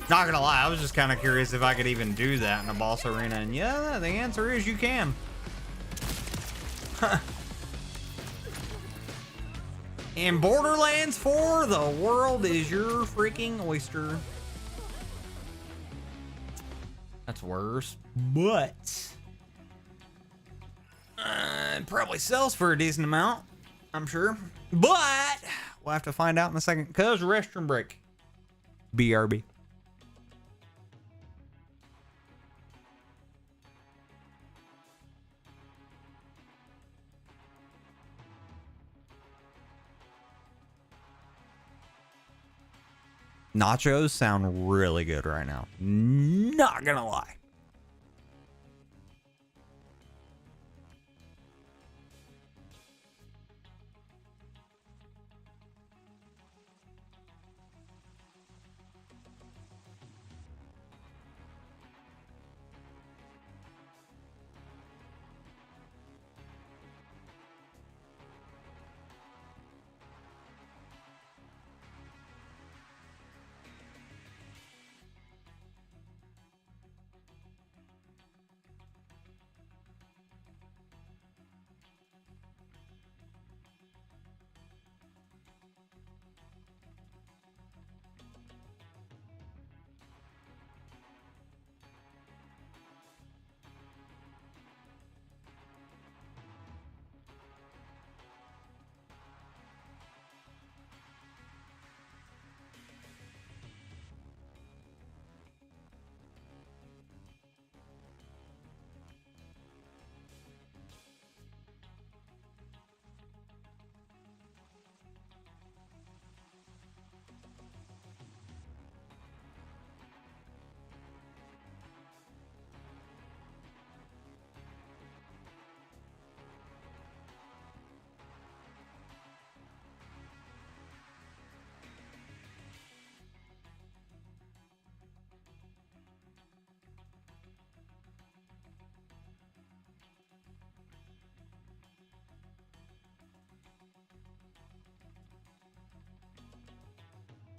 Not gonna lie, I was just kind of curious if I could even do that in a boss arena, and yeah, the answer is you can. In Borderlands 4, the world is your freaking oyster. That's worse, but it probably sells for a decent amount, I'm sure. But we'll have to find out in a second, because restroom break. BRB. Nachos sound really good right now. Not gonna lie.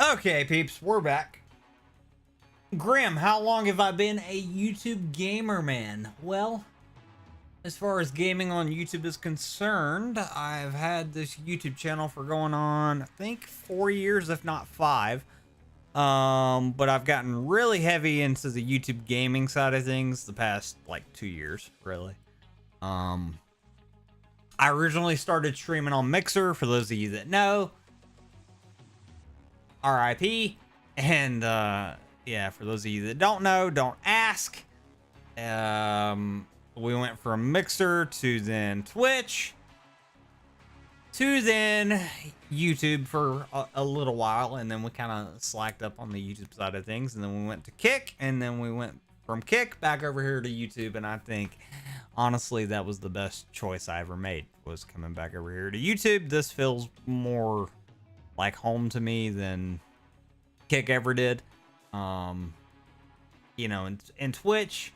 Okay, peeps, we're back. Grim, how long have I been a YouTube gamer, man? Well, as far as gaming on YouTube is concerned, I've had this YouTube channel for going on, I think, 4 years, if not 5. But I've gotten really heavy into the YouTube gaming side of things the past, like, 2 years, really. I originally started streaming on Mixer, for those of you that know. RIP. And, yeah, for those of you that don't know, don't ask. We went from Mixer to then Twitch to then YouTube for a little while, and then we kind of slacked up on the YouTube side of things, and then we went to Kick, and then we went from Kick back over here to YouTube, and I think, honestly, that was the best choice I ever made, was coming back over here to YouTube. This feels more like home to me than Kick ever did. You know, in Twitch,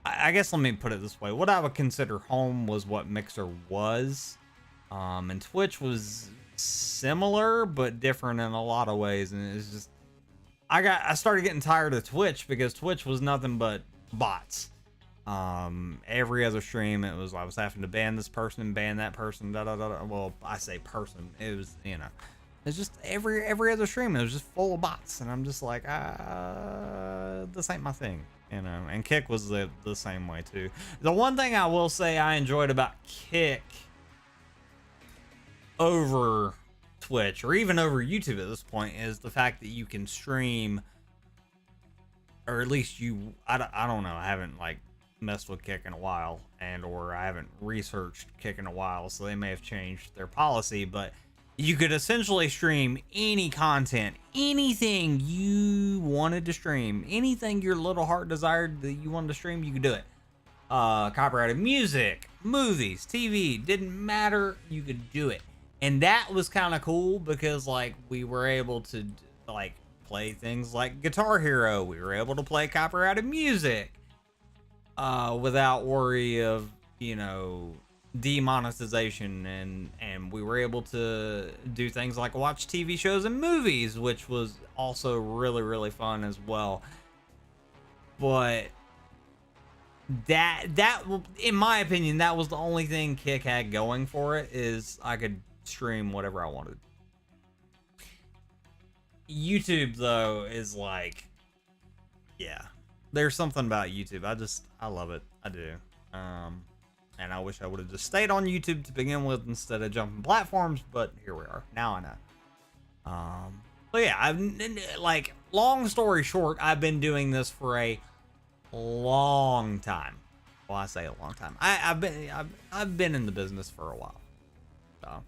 I guess let me put it this way. What I would consider home was what Mixer was. And Twitch was similar but different in a lot of ways, and it's just I started getting tired of Twitch because Twitch was nothing but bots. Every other stream it was I was having to ban this person, ban that person, da da da da. Well, I say person, it was, you know, it's just every other stream it was just full of bots, and I'm just like, this ain't my thing, you know. And Kick was the same way too. The one thing I will say I enjoyed about Kick over Twitch or even over YouTube at this point is the fact that you can stream, or at least I don't know, I haven't like messed with Kick in a while, and or I haven't researched Kick in a while, so they may have changed their policy, but you could essentially stream any content, anything you wanted to stream, anything your little heart desired that you wanted to stream, you could do it. Copyrighted music, movies, TV, didn't matter, you could do it. And that was kind of cool because like we were able to like play things like Guitar Hero. We were able to play copyrighted music without worry of, you know, demonetization, and we were able to do things like watch TV shows and movies, which was also really fun as well. But that in my opinion, that was the only thing Kick had going for it, is I could stream whatever I wanted. YouTube though is like, yeah, there's something about YouTube. I love it. I do. And I wish I would have just stayed on YouTube to begin with instead of jumping platforms, but here we are. Now I know. So yeah, I've like, long story short, I've been doing this for a long time. Well, I say a long time. I've been in the business for a while. So,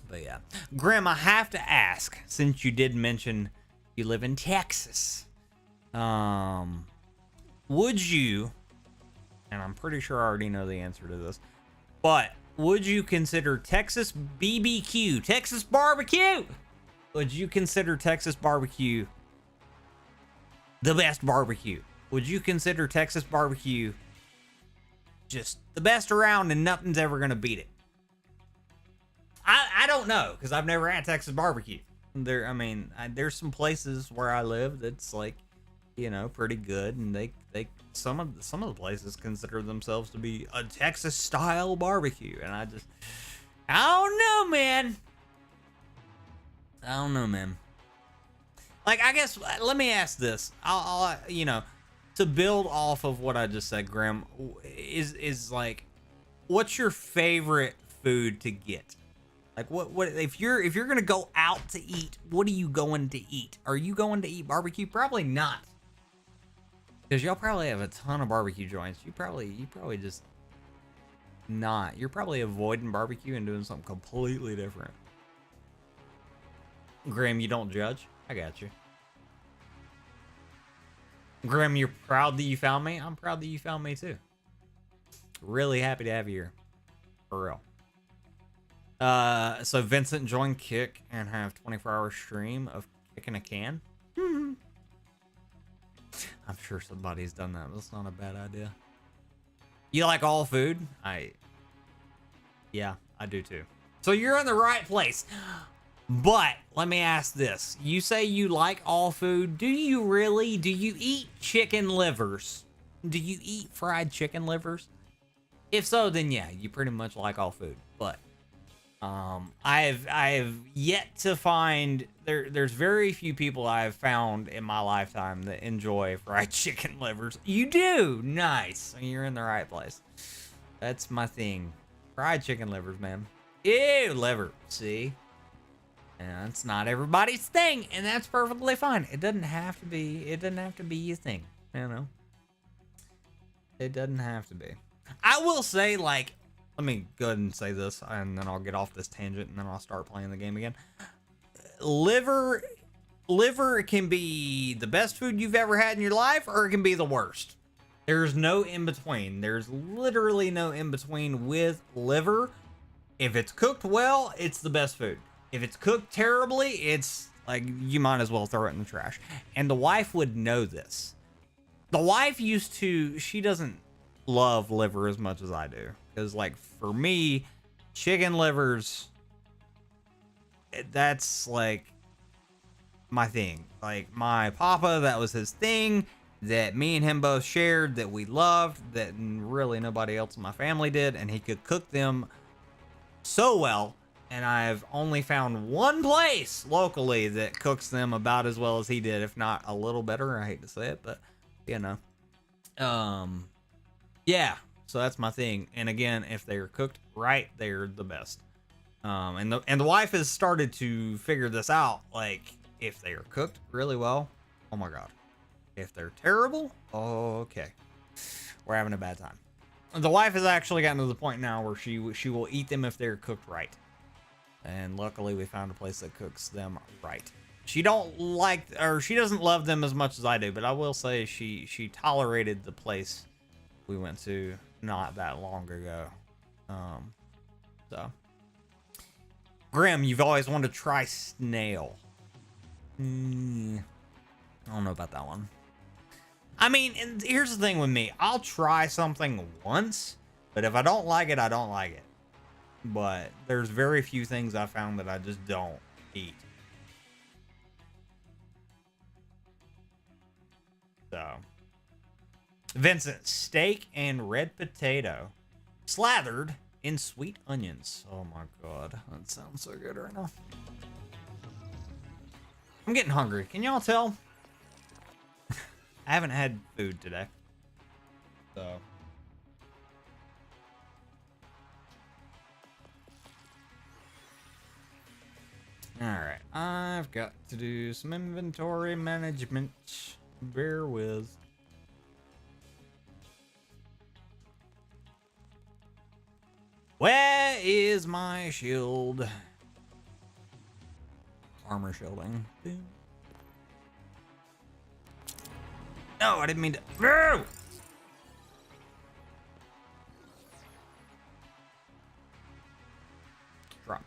but yeah, Grim, I have to ask, since you did mention you live in Texas, would you, and I'm pretty sure I already know the answer to this, but would you consider Texas BBQ, Texas barbecue? Would you consider Texas barbecue the best barbecue? Would you consider Texas barbecue just the best around and nothing's ever going to beat it? I don't know, because I've never had Texas barbecue. There's some places where I live that's like, you know, pretty good, and they some of the places consider themselves to be a Texas style barbecue, and I don't know, man. Like, I guess, let me ask this. I'll you know, to build off of what I just said, Graham, is like, what's your favorite food to get? Like, what if you're gonna go out to eat, what are you going to eat? Are you going to eat barbecue? Probably not, because y'all probably have a ton of barbecue joints. You probably just not. You're probably avoiding barbecue and doing something completely different. Graham, you don't judge? I got you. Graham, you're proud that you found me? I'm proud that you found me too. Really happy to have you here. For real. So Vincent joined Kick and have 24-hour stream of kicking a can. I'm sure somebody's done that. That's not a bad idea. You like all food? Yeah, I do too. So you're in the right place. But let me ask this. You say you like all food. Do you really? Do you eat chicken livers? Do you eat fried chicken livers? If so, then yeah, you pretty much like all food. But I've yet to find, there's very few people I've found in my lifetime that enjoy fried chicken livers. You do? Nice. You're in the right place. That's my thing. Fried chicken livers, man. Ew, liver. See? And it's not everybody's thing, and that's perfectly fine. It doesn't have to be your thing, you know? It doesn't have to be. I will say, like, let me go ahead and say this, and then I'll get off this tangent, and then I'll start playing the game again. Liver can be the best food you've ever had in your life, or it can be the worst. There's no in-between. There's literally no in-between with liver. If it's cooked well, it's the best food. If it's cooked terribly, it's like, you might as well throw it in the trash. And the wife would know this. The wife she doesn't love liver as much as I do. Because, like, for me, chicken livers, that's like my thing. Like my papa, that was his thing that me and him both shared, that we loved, that really nobody else in my family did, and he could cook them so well. And I've only found one place locally that cooks them about as well as he did, if not a little better. I hate to say it, but you know. Yeah, so that's my thing. And again, if they're cooked right, they're the best. And the wife has started to figure this out. Like, if they are cooked really well, oh my god. If they're terrible, okay, we're having a bad time. The wife has actually gotten to the point now where she will eat them if they're cooked right. And luckily we found a place that cooks them right. She doesn't love them as much as I do, but I will say she tolerated the place we went to not that long ago. So Grim, you've always wanted to try snail. I don't know about that one. I mean, and here's the thing with me. I'll try something once, but if I don't like it, I don't like it. But there's very few things I found that I just don't eat. So, Vincent, steak and red potato slathered in sweet onions. Oh my god, that sounds so good right now. I'm getting hungry. Can y'all tell? I haven't had food today. So. Alright, I've got to do some inventory management. Bear with. Where is my shield? Armor shielding. No, I didn't mean to. No! Drop.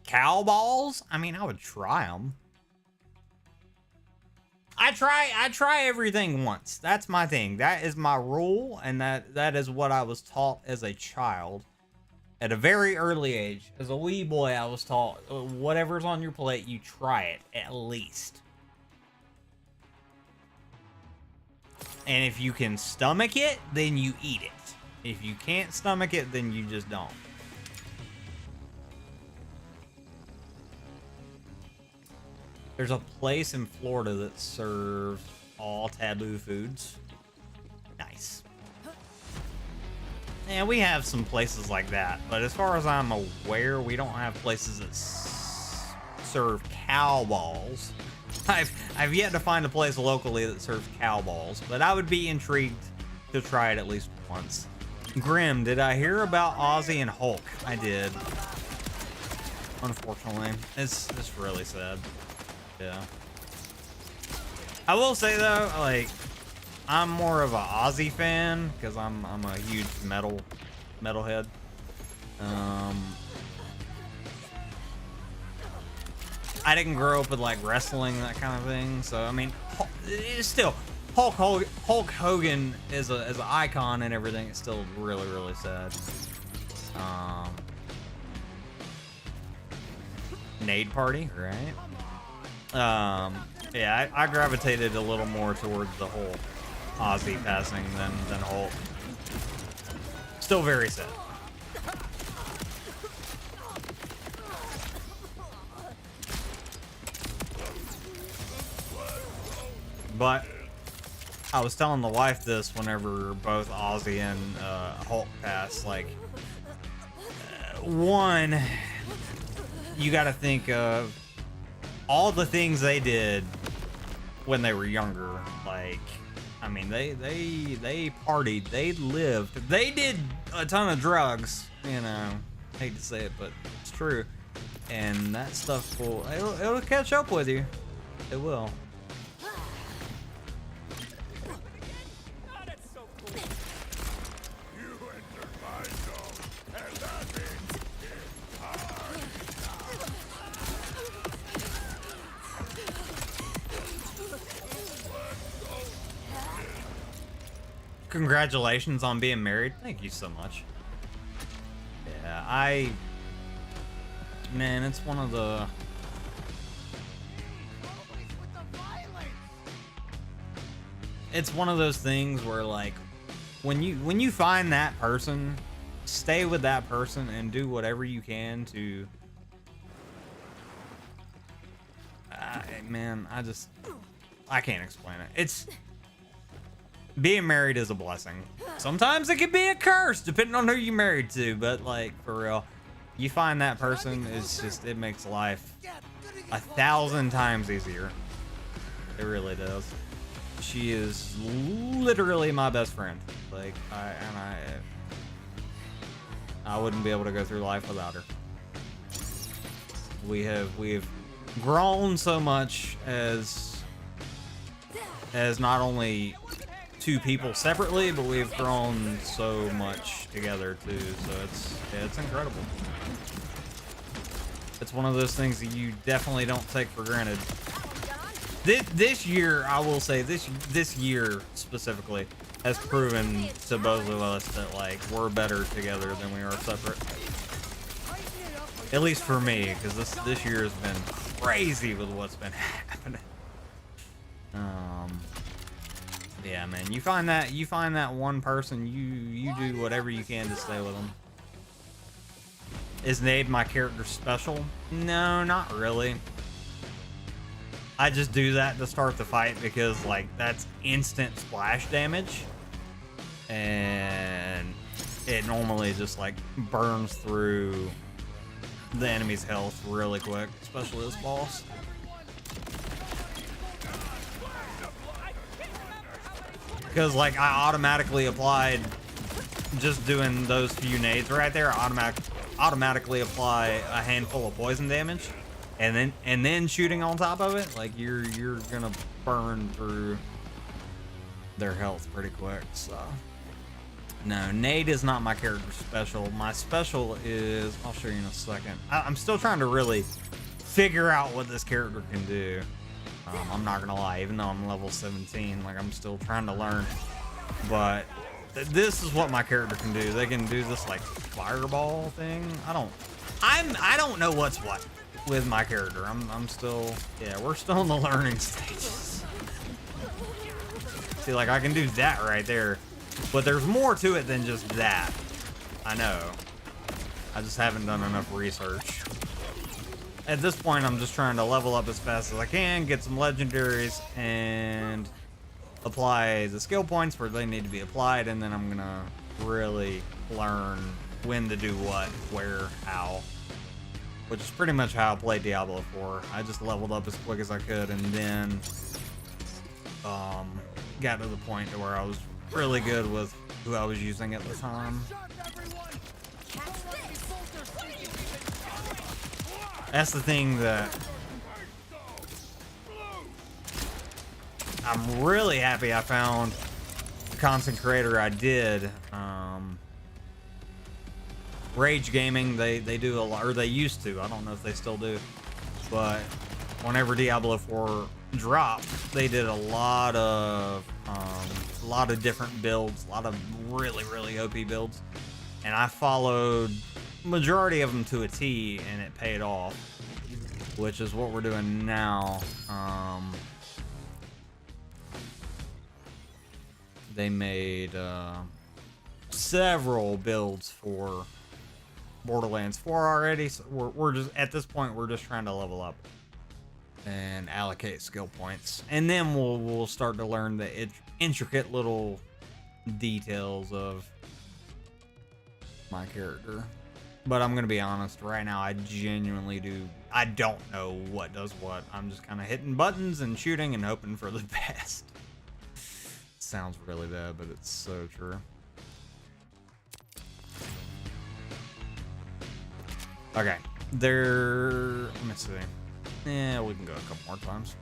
Cow balls? I mean, I would try them. I try everything once. That's my thing. That is my rule, and that is what I was taught as a child. At a very early age, as a wee boy, I was taught, whatever's on your plate, you try it, at least. And if you can stomach it, then you eat it. If you can't stomach it, then you just don't. There's a place in Florida that serves all taboo foods. Nice. Yeah, we have some places like that, but as far as I'm aware, we don't have places that serve cow balls. I've yet to find a place locally that serves cow balls, but I would be intrigued to try it at least once. Grim, did I hear about Ozzy and Hulk? I did. Unfortunately, it's really sad. Yeah. I will say though, like, I'm more of a Ozzy fan because I'm a huge metalhead. I didn't grow up with like wrestling, that kind of thing, so I mean, it's still Hulk Hogan is an icon and everything. It's still really sad. Nade Party, right? Yeah, I gravitated a little more towards the whole Ozzy passing than Hulk. Still very sad. But I was telling the wife this whenever both Ozzy and Hulk passed. Like, one, you got to think of all the things they did when they were younger. Like, I mean, they partied, they lived, they did a ton of drugs. You know, hate to say it, but it's true. And that stuff it'll catch up with you. It will. Congratulations on being married. Thank you so much. Man, it's one of the... It's one of those things where, like, when you find that person, stay with that person and do whatever you can to... man, I can't explain it. It's... Being married is a blessing. Sometimes it can be a curse, depending on who you're married to, but, like, for real, you find that person, it's just, it makes life 1,000 times easier. It really does. She is literally my best friend. Like, I wouldn't be able to go through life without her. We've grown so much as not only two people separately, but we've grown so much together too. So it's incredible. It's one of those things that you definitely don't take for granted. This year, I will say, this year specifically has proven to both of us that, like, we're better together than we are separate. At least for me, because this year has been crazy with what's been happening. Yeah, man, you find that one person, you do whatever you can to stay with them. Is Nade my character special? No, not really. I just do that to start the fight because, like, that's instant splash damage. And it normally just, like, burns through the enemy's health really quick, especially this boss. Because, like, I automatically applied, just doing those few nades right there, automatically apply a handful of poison damage. And then shooting on top of it, like, you're gonna burn through their health pretty quick. So no, Nade is not my character special. My special is, I'll show you in a second. I'm still trying to really figure out what this character can do. I'm not gonna lie, even though I'm level 17, like, I'm still trying to learn. But this is what my character can do. They can do this, like, fireball thing. I don't know what's what with my character. I'm still, yeah, we're still in the learning stages. See, like, I can do that right there, but there's more to it than just that. I know. I just haven't done enough research. At this point, I'm just trying to level up as fast as I can, get some legendaries, and apply the skill points where they need to be applied, and then I'm gonna really learn when to do what, where, how. Which is pretty much how I played Diablo 4. I just leveled up as quick as I could, and then got to the point to where I was really good with who I was using at the time. That's the thing that I'm really happy I found the content creator I did. Rage Gaming, they do a lot, or they used to. I don't know if they still do, but whenever Diablo 4 dropped, they did a lot of different builds, a lot of really OP builds, and I followed majority of them to a T, and it paid off, which is what we're doing now. They made several builds for Borderlands 4 already, so we're just, at this point, we're just trying to level up and allocate skill points, and then we'll start to learn the intricate little details of my character. But I'm gonna be honest, right now I don't know what does what. I'm just kind of hitting buttons and shooting and hoping for the best. Sounds really bad, but it's so true. Okay, let me see. Yeah, we can go a couple more times.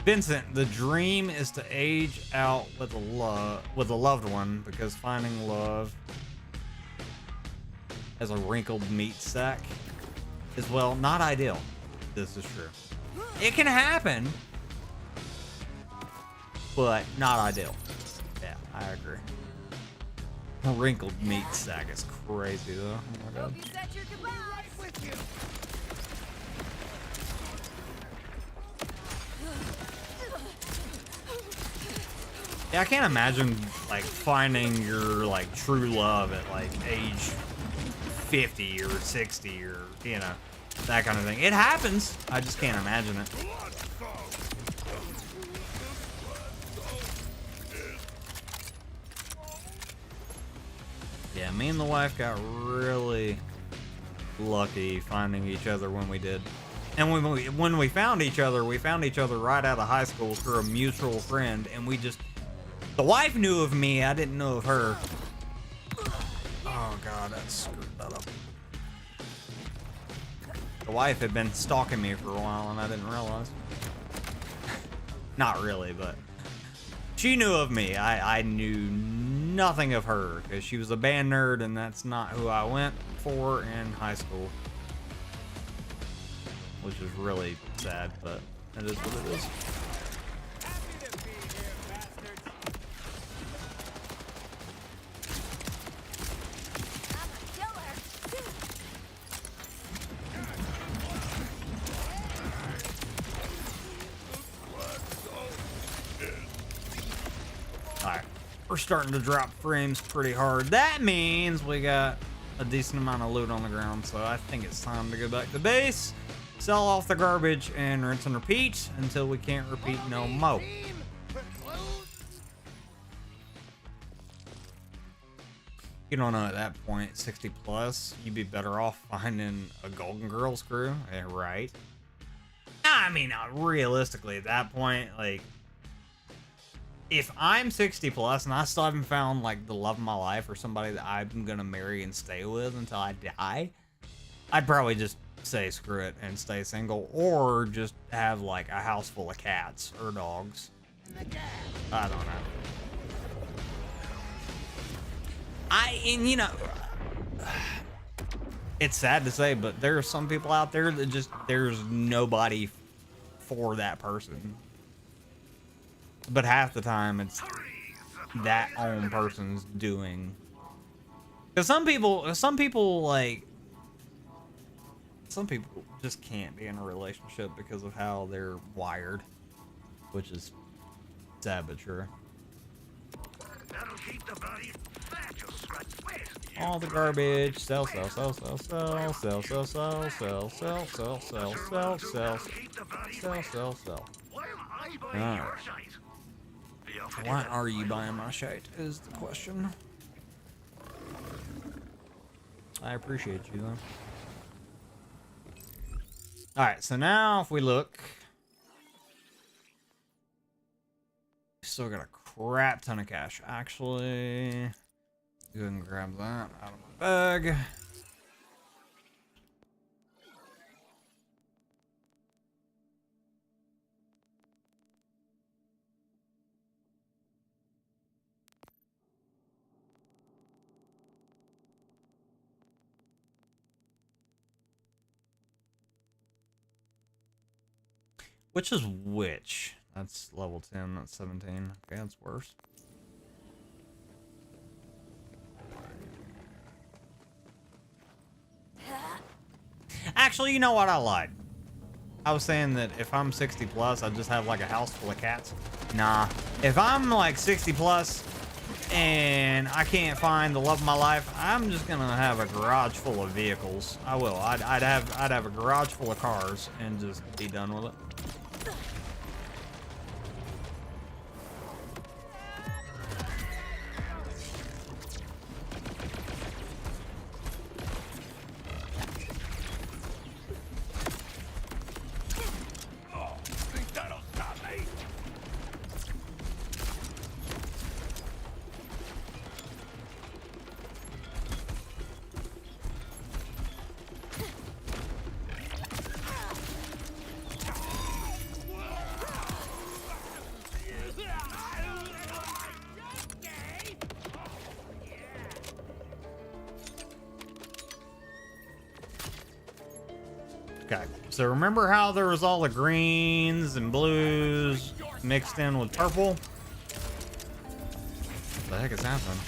Vincent, the dream is to age out with a loved one, because finding love as a wrinkled meat sack is, well, not ideal. This is true. It can happen, but not ideal. Yeah, I agree. Wrinkled meat sack is crazy though. Oh my god. Hope you set your goodbyes. With you. Yeah, I can't imagine like finding your like true love at like age 50 or 60 or you know that kind of thing. It happens. I just can't imagine it. Yeah, me and the wife got really lucky finding each other when we did. And when we found each other right out of high school through a mutual friend, and we just the wife knew of me, I didn't know of her. Oh god, that screwed that up. The wife had been stalking me for a while and I didn't realize. Not really, but she knew of me. I knew nothing of her because she was a band nerd and that's not who I went for in high school. Which is really sad, but it is what it is. Alright, we're starting to drop frames pretty hard. That means we got a decent amount of loot on the ground, so I think it's time to go back to base, sell off the garbage, and rinse and repeat until we can't repeat no more. You don't know at that point, 60 plus, you'd be better off finding a Golden Girls crew, right? I mean, realistically, at that point, like, if I'm 60 plus and I still haven't found like the love of my life or somebody that I'm gonna marry and stay with until I die, I'd probably just say screw it and stay single, or just have like a house full of cats or dogs. I don't know. And you know, it's sad to say, but there are some people out there that just, there's nobody for that person. But half the time it's that own person's doing. Because some people just can't be in a relationship because of how they're wired, which is sad but true. All the garbage, sell, sell, sell, sell, sell, sell, sell, sell, sell, sell, sell, sell, sell, sell, sell, sell, sell. Alright. Why are you buying my shite is the question. I appreciate you though. Alright, so now if we look, still got a crap ton of cash. Actually, go ahead and grab that out of my bag. Which is which? That's level 10, that's 17. Okay, that's worse. Actually, you know what? I lied. I was saying that if I'm 60 plus, I just have like a house full of cats. Nah. If I'm like 60 plus and I can't find the love of my life, I'm just gonna have a garage full of vehicles. I will. I'd have a garage full of cars and just be done with it. Okay, so remember how there was all the greens and blues mixed in with purple? What the heck is happening?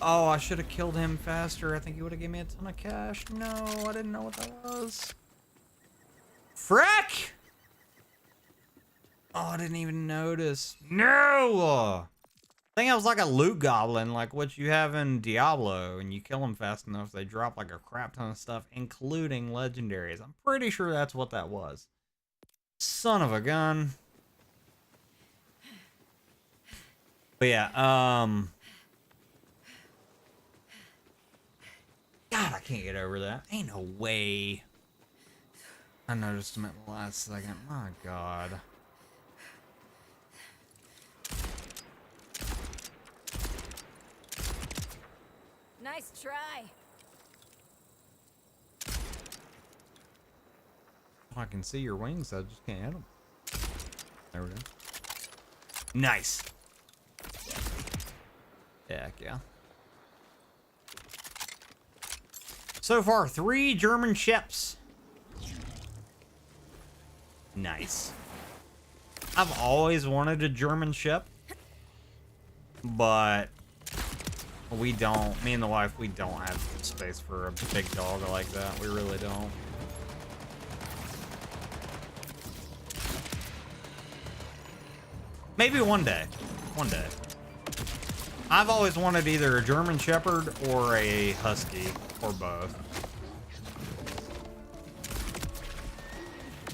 Oh, I should have killed him faster. I think he would have given me a ton of cash. No, I didn't know what that was. Frick! Oh, I didn't even notice. No! I think I was like a loot goblin, like what you have in Diablo, and you kill them fast enough, they drop like a crap ton of stuff, including legendaries. I'm pretty sure that's what that was. Son of a gun. But yeah, God, I can't get over that. Ain't no way. I noticed him at the last second. My God. Nice try. I can see your wings, I just can't hit them. There we go. Nice. Heck yeah. So far, 3 German ships. Nice. I've always wanted a German ship, but we don't, me and the wife, we don't have space for a big dog like that. We really don't. Maybe one day. One day. I've always wanted either a German Shepherd or a Husky, or both.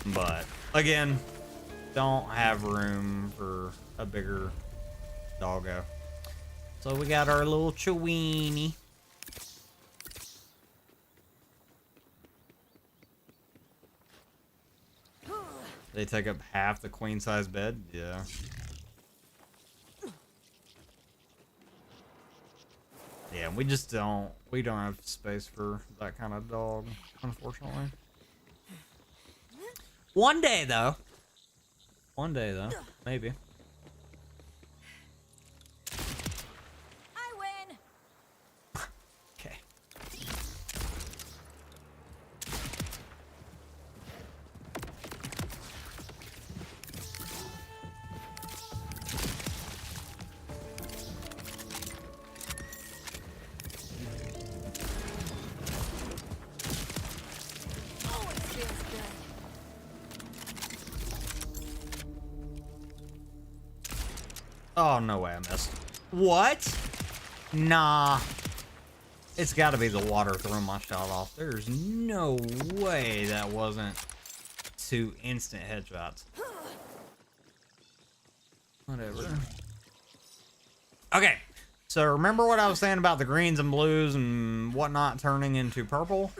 But, again, don't have room for a bigger doggo. So we got our little Chiweenie. They take up half the queen size bed? Yeah. Yeah, we just don't have space for that kind of dog, unfortunately. One day though. One day though. Maybe. I win. Okay. Oh, it feels good. Oh, no way I missed. What? Nah. It's gotta be the water throwing my shot off. There's no way that wasn't 2 instant headshots. Whatever. Okay. So remember what I was saying about the greens and blues and whatnot turning into purple?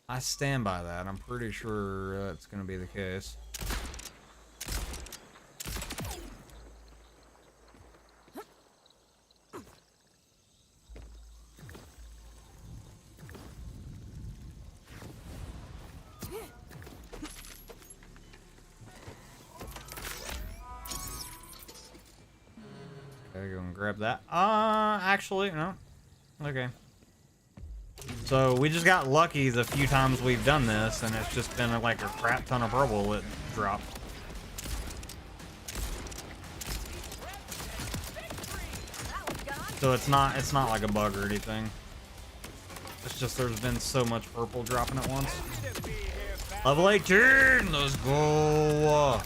I stand by that. I'm pretty sure that's gonna be the case. Okay, go and grab that. Actually, no. Okay. So we just got lucky the few times we've done this, and it's just been like a crap ton of purple that dropped. So it's not like a bug or anything. It's just there's been so much purple dropping at once. Level 18, let's go.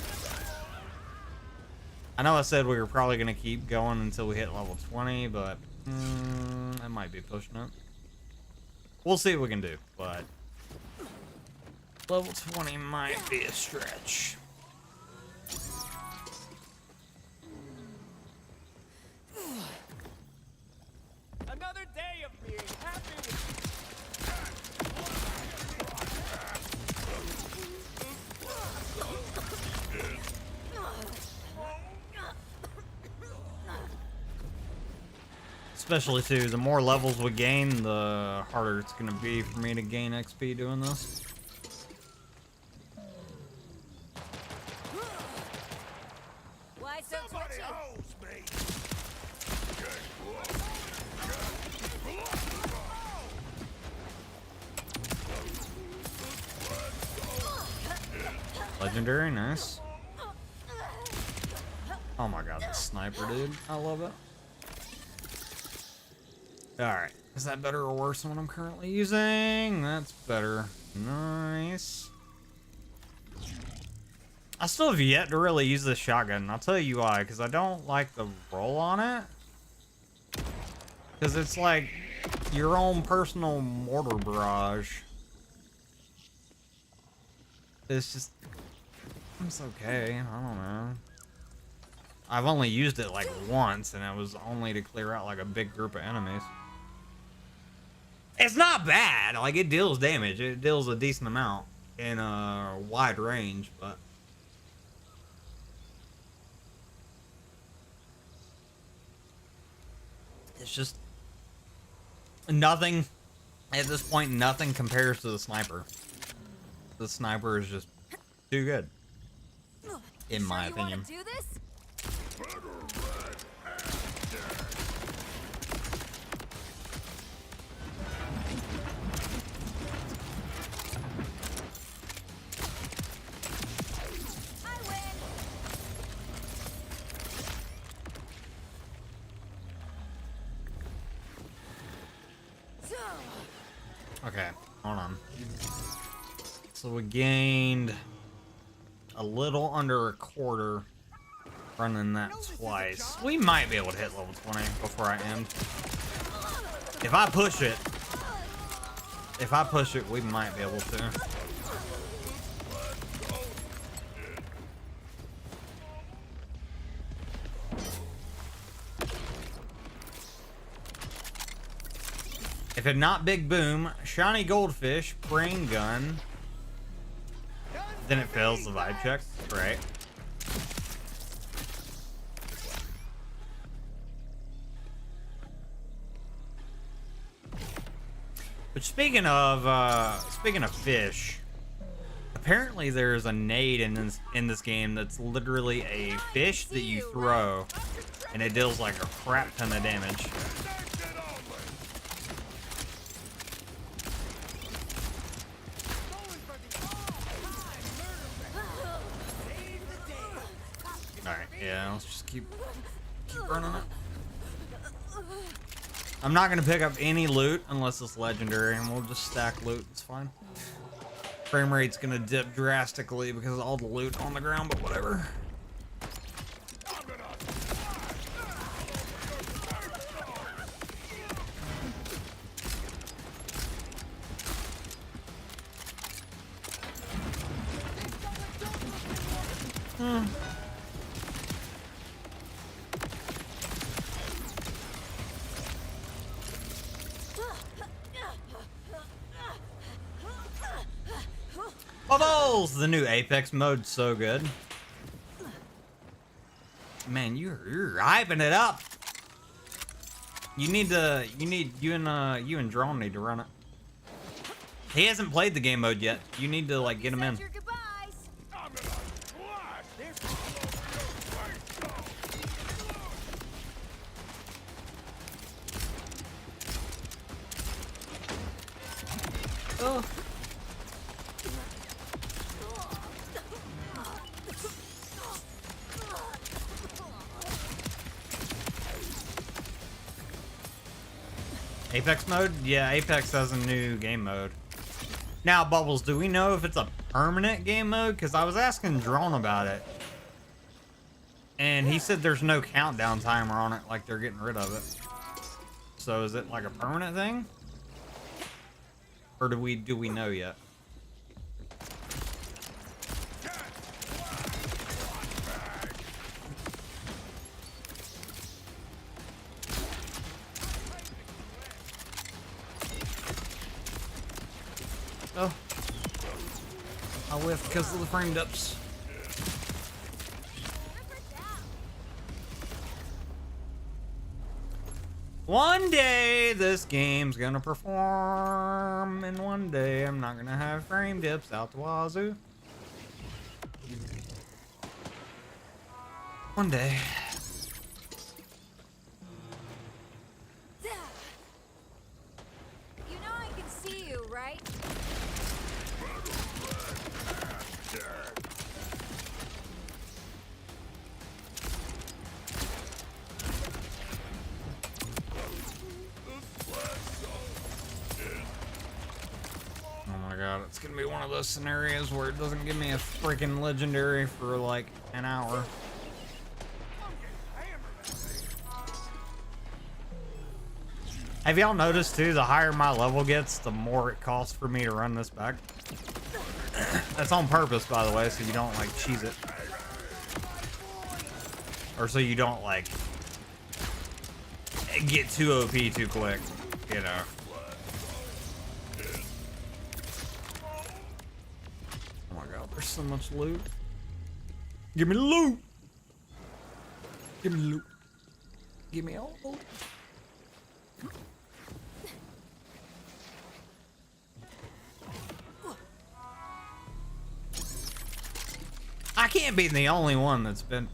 I know I said we were probably gonna keep going until we hit level 20, but I might be pushing it. We'll see what we can do, but level 20 might be a stretch. Another day of being happy with Especially too, the more levels we gain, the harder it's gonna be for me to gain XP doing this. Why so twitchy? Legendary, nice. Oh my god, the sniper, dude. I love it. Alright. Is that better or worse than what I'm currently using? That's better. Nice. I still have yet to really use this shotgun. I'll tell you why. Because I don't like the roll on it. Because it's like your own personal mortar barrage. It's just... It's okay. I don't know. I've only used it like once, and it was only to clear out like a big group of enemies. It's not bad. Like, it deals damage. It deals a decent amount in a wide range, but... It's just... Nothing... At this point, nothing compares to the sniper. The sniper is just too good. In my opinion. Do this? Okay, hold on. So we gained a little under a quarter running that twice. We might be able to hit level 20 before I end. If I push it, we might be able to. If it not Big Boom, Shiny Goldfish, Brain Gun, then it fails the vibe check, right? But speaking of fish, apparently there's a nade in this game that's literally a fish that you throw, and it deals like a crap ton of damage. Alright, yeah, let's just keep running it. I'm not gonna pick up any loot unless it's legendary, and we'll just stack loot, it's fine. Frame rate's gonna dip drastically because of all the loot on the ground, but whatever. Bubbles! The new Apex mode's so good. Man, you're hyping it up. You and Drone need to run it. He hasn't played the game mode yet. You need to like get him in. Oh. Apex mode? Yeah, Apex has a new game mode. Now, Bubbles, do we know if it's a permanent game mode? Because I was asking Drone about it. And he said there's no countdown timer on it, like they're getting rid of it. So is it like a permanent thing? Or do we know yet? Oh. I whiffed because of the frame dips. One day this game's gonna perform, and one day I'm not gonna have frame dips out the wazoo. One day. You know I can see you, right? god, it's gonna be one of those scenarios where it doesn't give me a freaking legendary for like an hour. Have y'all noticed too, the higher my level gets, the more it costs for me to run this back? That's on purpose, by the way, so you don't like cheese it. Or so you don't like get too OP too quick, you know. Oh my god, there's so much loot. Give me the loot! Give me the loot. Give me all the loot. I can't be the only one that's been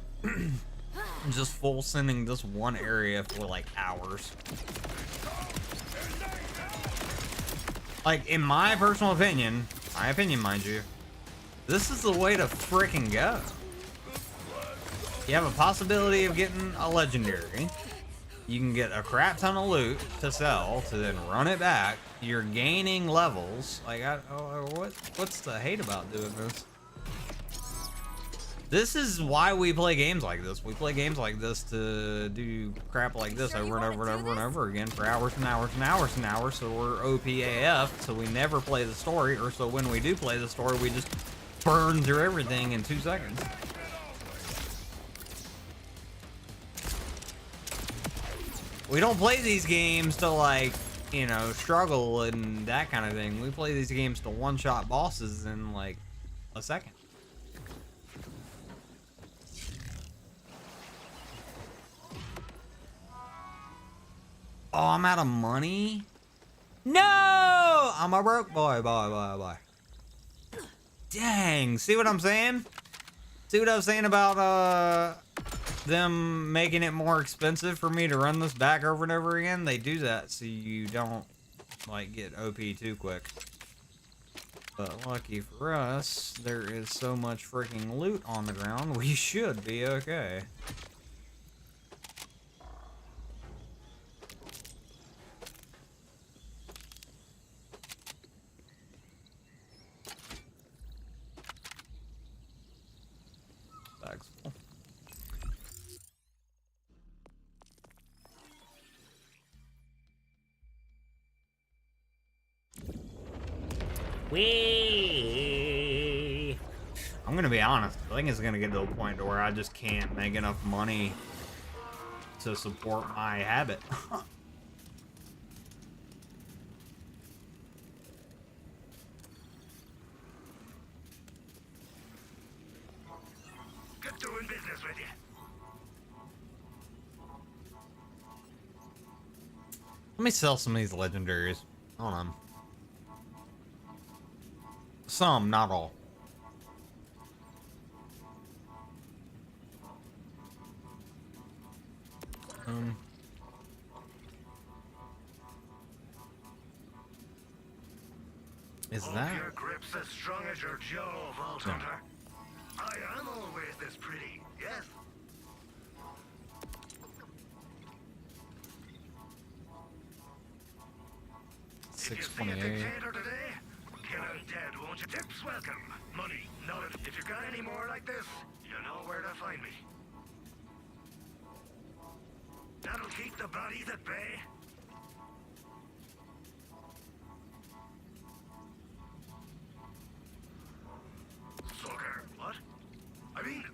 just full sending this one area for like hours. Like, in my personal opinion, mind you, this is the way to freaking go. You have a possibility of getting a legendary. You can get a crap ton of loot to sell to then run it back. You're gaining levels. Like, what's the hate about doing this? This is why we play games like this. We play games like this to do crap like this over and over and over and over again for hours and hours and hours and hours. So we're OP AF, so we never play the story, or so when we do play the story, we just burn through everything in 2 seconds. We don't play these games to, like, you know, struggle and that kind of thing. We play these games to one-shot bosses in like a second. Oh, I'm out of money? No! I'm a broke boy, boy. Dang, see what I'm saying? See what I was saying about them making it more expensive for me to run this back over and over again? They do that so you don't, like, get OP too quick. But lucky for us, there is so much freaking loot on the ground, we should be okay. Bag's full. Wee. I'm gonna be honest. I think it's gonna get to a point to where I just can't make enough money to support my habit. Good doing business with you. Let me sell some of these legendaries. Hold on. Some, not all. Is that? Your grip's as strong as your jaw, Vault Hunter. I am always this pretty, yes? If you see a dictator today, kill her dead, won't you? Tips welcome. Money, knowledge. If you got any more like this, you know where to find me. That'll keep the bodies at bay. Sucker, what? I mean,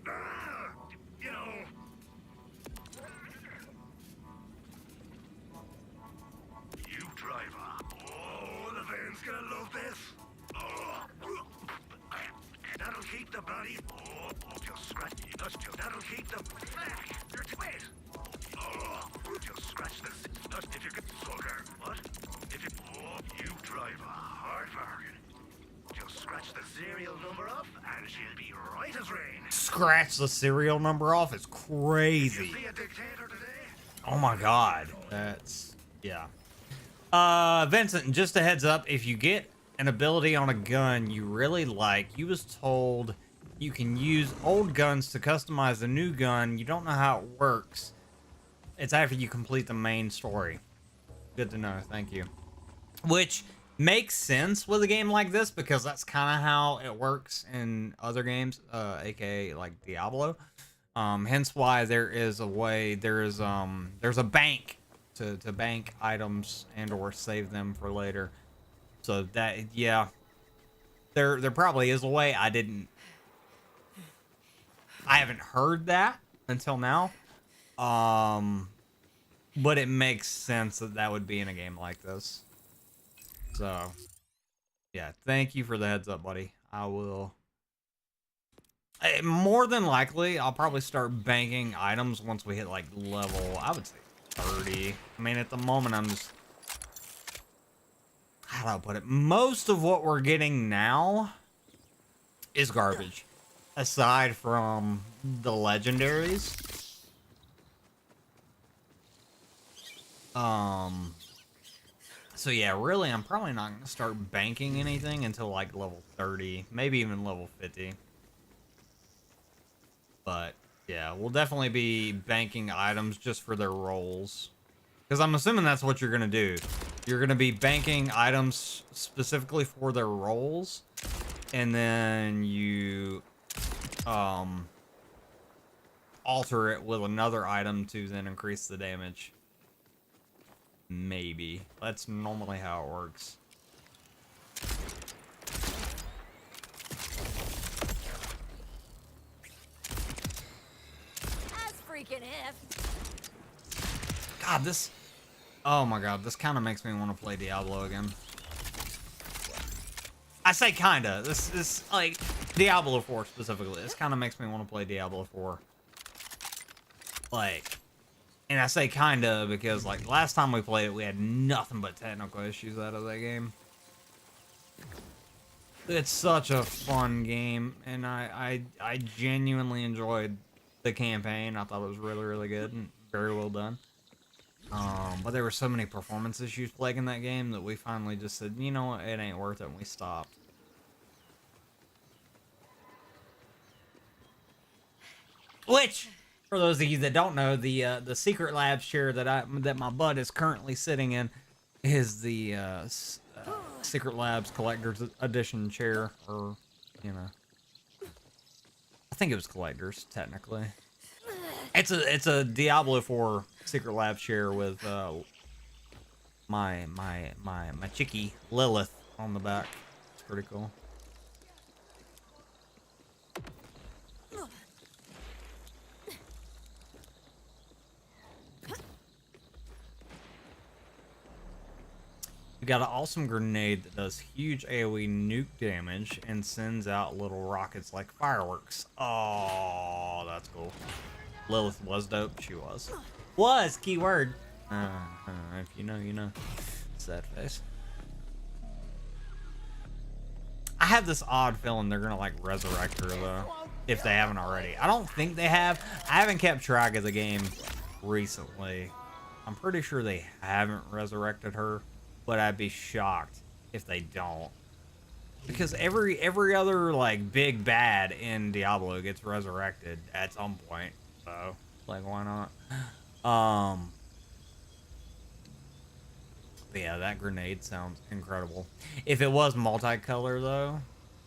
you know. You driver. Oh, the van's gonna love this. Oh. That'll keep the body. Oh, just scratch. That'll keep the. Wait. Oh, just scratch this. If you could, sucker. What? If you. Oh, you driver. Hard bargain. Just scratch the serial number off, and she'll be right as rain. Scratch the serial number off is crazy. See a dictator today? Oh my god. That's, yeah. Vincent, just a heads up, if you get an ability on a gun you really like, you was told you can use old guns to customize a new gun. You don't know how it works. It's after you complete the main story. Good to know, thank you. Which makes sense with a game like this because that's kind of how it works in other games, aka like Diablo. Hence why there is a way, there's a bank to bank items and or save them for later. So that, yeah, there probably is a way. I haven't heard that until now. But it makes sense that that would be in a game like this. So, yeah, thank you for the heads up, buddy. I will. More than likely, I'll probably start banking items once we hit like level, I would say 30. I mean, at the moment, I'm just. How do I put it? Most of what we're getting now is garbage. Aside from the legendaries. So yeah, really, I'm probably not going to start banking anything until like level 30, maybe even level 50. But yeah, we'll definitely be banking items just for their rolls. Because I'm assuming that's what you're going to do. You're going to be banking items specifically for their rolls. And then you alter it with another item to then increase the damage. Maybe. That's normally how it works. As freaking if. God, this... Oh my god, this kind of makes me want to play Diablo again. I say kinda. This is, like, Diablo 4 specifically. This kind of makes me want to play Diablo 4. Like... And I say kinda because, like, last time we played it, we had nothing but technical issues out of that game. It's such a fun game, and I genuinely enjoyed the campaign. I thought it was really, really good and very well done. But there were so many performance issues plaguing that game that we finally just said, you know what, it ain't worth it, and we stopped. Which... For those of you that don't know, the Secret Labs chair that my bud is currently sitting in is the Secret Labs Collector's Edition chair, or you know, I think it was Collector's technically. It's a Diablo 4 Secret Labs chair with my chickie Lilith on the back. It's pretty cool. We got an awesome grenade that does huge AoE nuke damage and sends out little rockets like fireworks. Oh, that's cool. Lilith was dope. She was. Was, keyword. If you know, you know. Sad face. I have this odd feeling they're gonna, like, resurrect her, though. If they haven't already. I don't think they have. I haven't kept track of the game recently. I'm pretty sure they haven't resurrected her. But I'd be shocked if they don't. Because every other, like, big bad in Diablo gets resurrected at some point. So, like, why not? But yeah, that grenade sounds incredible. If it was multicolor, though,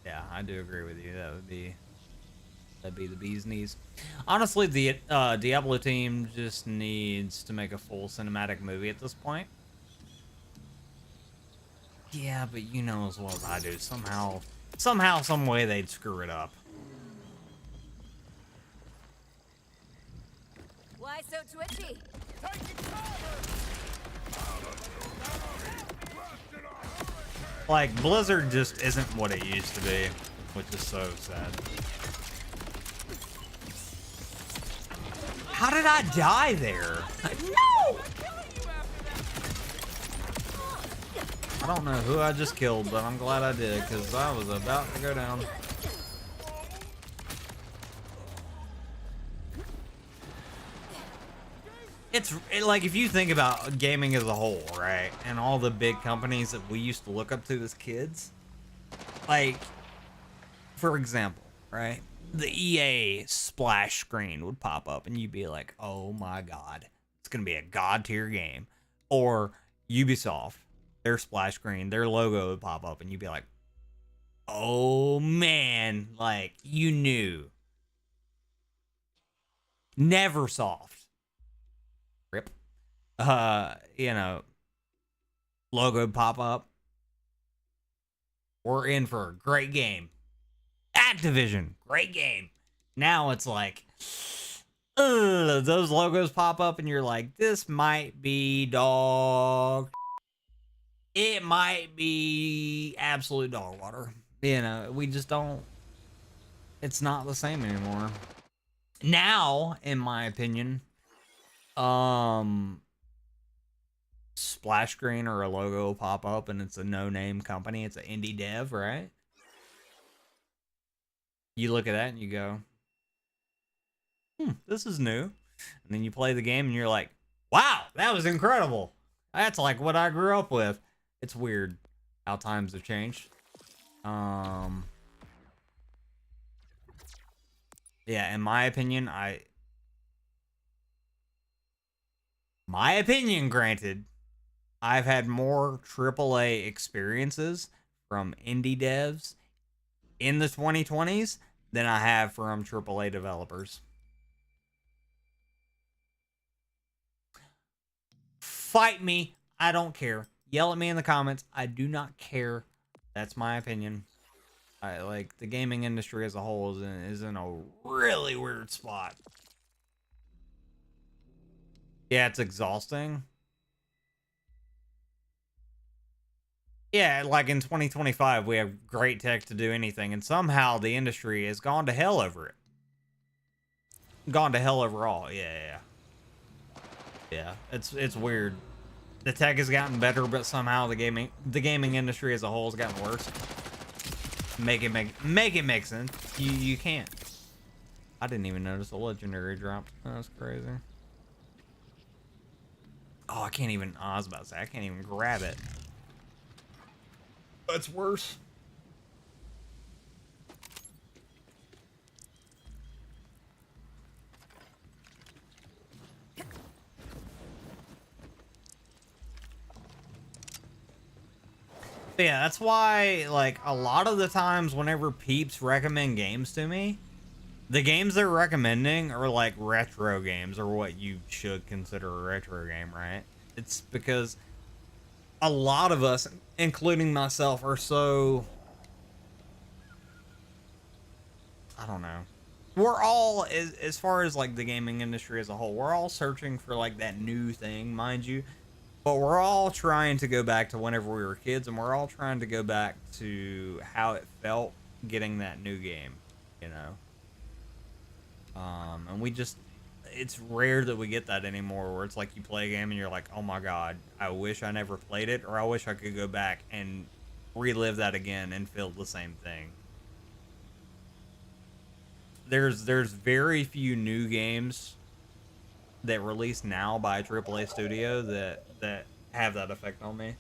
yeah, I do agree with you. That'd be the bee's knees. Honestly, the Diablo team just needs to make a full cinematic movie at this point. Yeah, but you know as well as I do. Somehow, some way they'd screw it up. Why so twitchy? Like, Blizzard just isn't what it used to be, which is so sad. How did I die there? No! I don't know who I just killed, but I'm glad I did, because I was about to go down. Like, if you think about gaming as a whole, right? And all the big companies that we used to look up to as kids. Like, for example, right? The EA splash screen would pop up, and you'd be like, oh my god, it's going to be a god tier game. Or Ubisoft. their splash screen, their logo would pop up, and you'd be like, oh man, like you knew. Neversoft. Rip. You know, logo would pop up. We're in for a great game. Activision, great game. Now it's like, those logos pop up and you're like, this might be dog. It might be absolute dog water. You know, we just don't, it's not the same anymore. Now, in my opinion, splash screen or a logo will pop up and it's a no-name company. It's an indie dev, right? You look at that and you go, this is new. And then you play the game and you're like, wow, that was incredible. That's like what I grew up with. It's weird how times have changed. Yeah, in my opinion, granted, I've had more AAA experiences from indie devs in the 2020s than I have from AAA developers. Fight me. I don't care. Yell at me in the comments. I do not care. That's my opinion. I like the gaming industry as a whole is in a really weird spot. Yeah, it's exhausting. Yeah, like in 2025, we have great tech to do anything, and somehow the industry has gone to hell over it. Gone to hell overall. Yeah. It's weird. The tech has gotten better, but somehow the gaming industry as a whole has gotten worse. Make it make sense. You can't. I didn't even notice a legendary dropped. That's crazy. Oh, I can't even. I was about to say I can't even grab it. That's worse. But yeah, that's why, like, a lot of the times whenever peeps recommend games to me, the games they're recommending are like retro games, or what you should consider a retro game, right? It's because a lot of us, including myself, are so, I don't know. We're all, as far as like the gaming industry as a whole, we're all searching for like that new thing, mind you. But we're all trying to go back to whenever we were kids, and we're all trying to go back to how it felt getting that new game, you know? And we just, it's rare that we get that anymore, where it's like you play a game and you're like, oh my god, I wish I never played it, or I wish I could go back and relive that again and feel the same thing. There's very few new games that release now by a AAA studio that have that effect on me.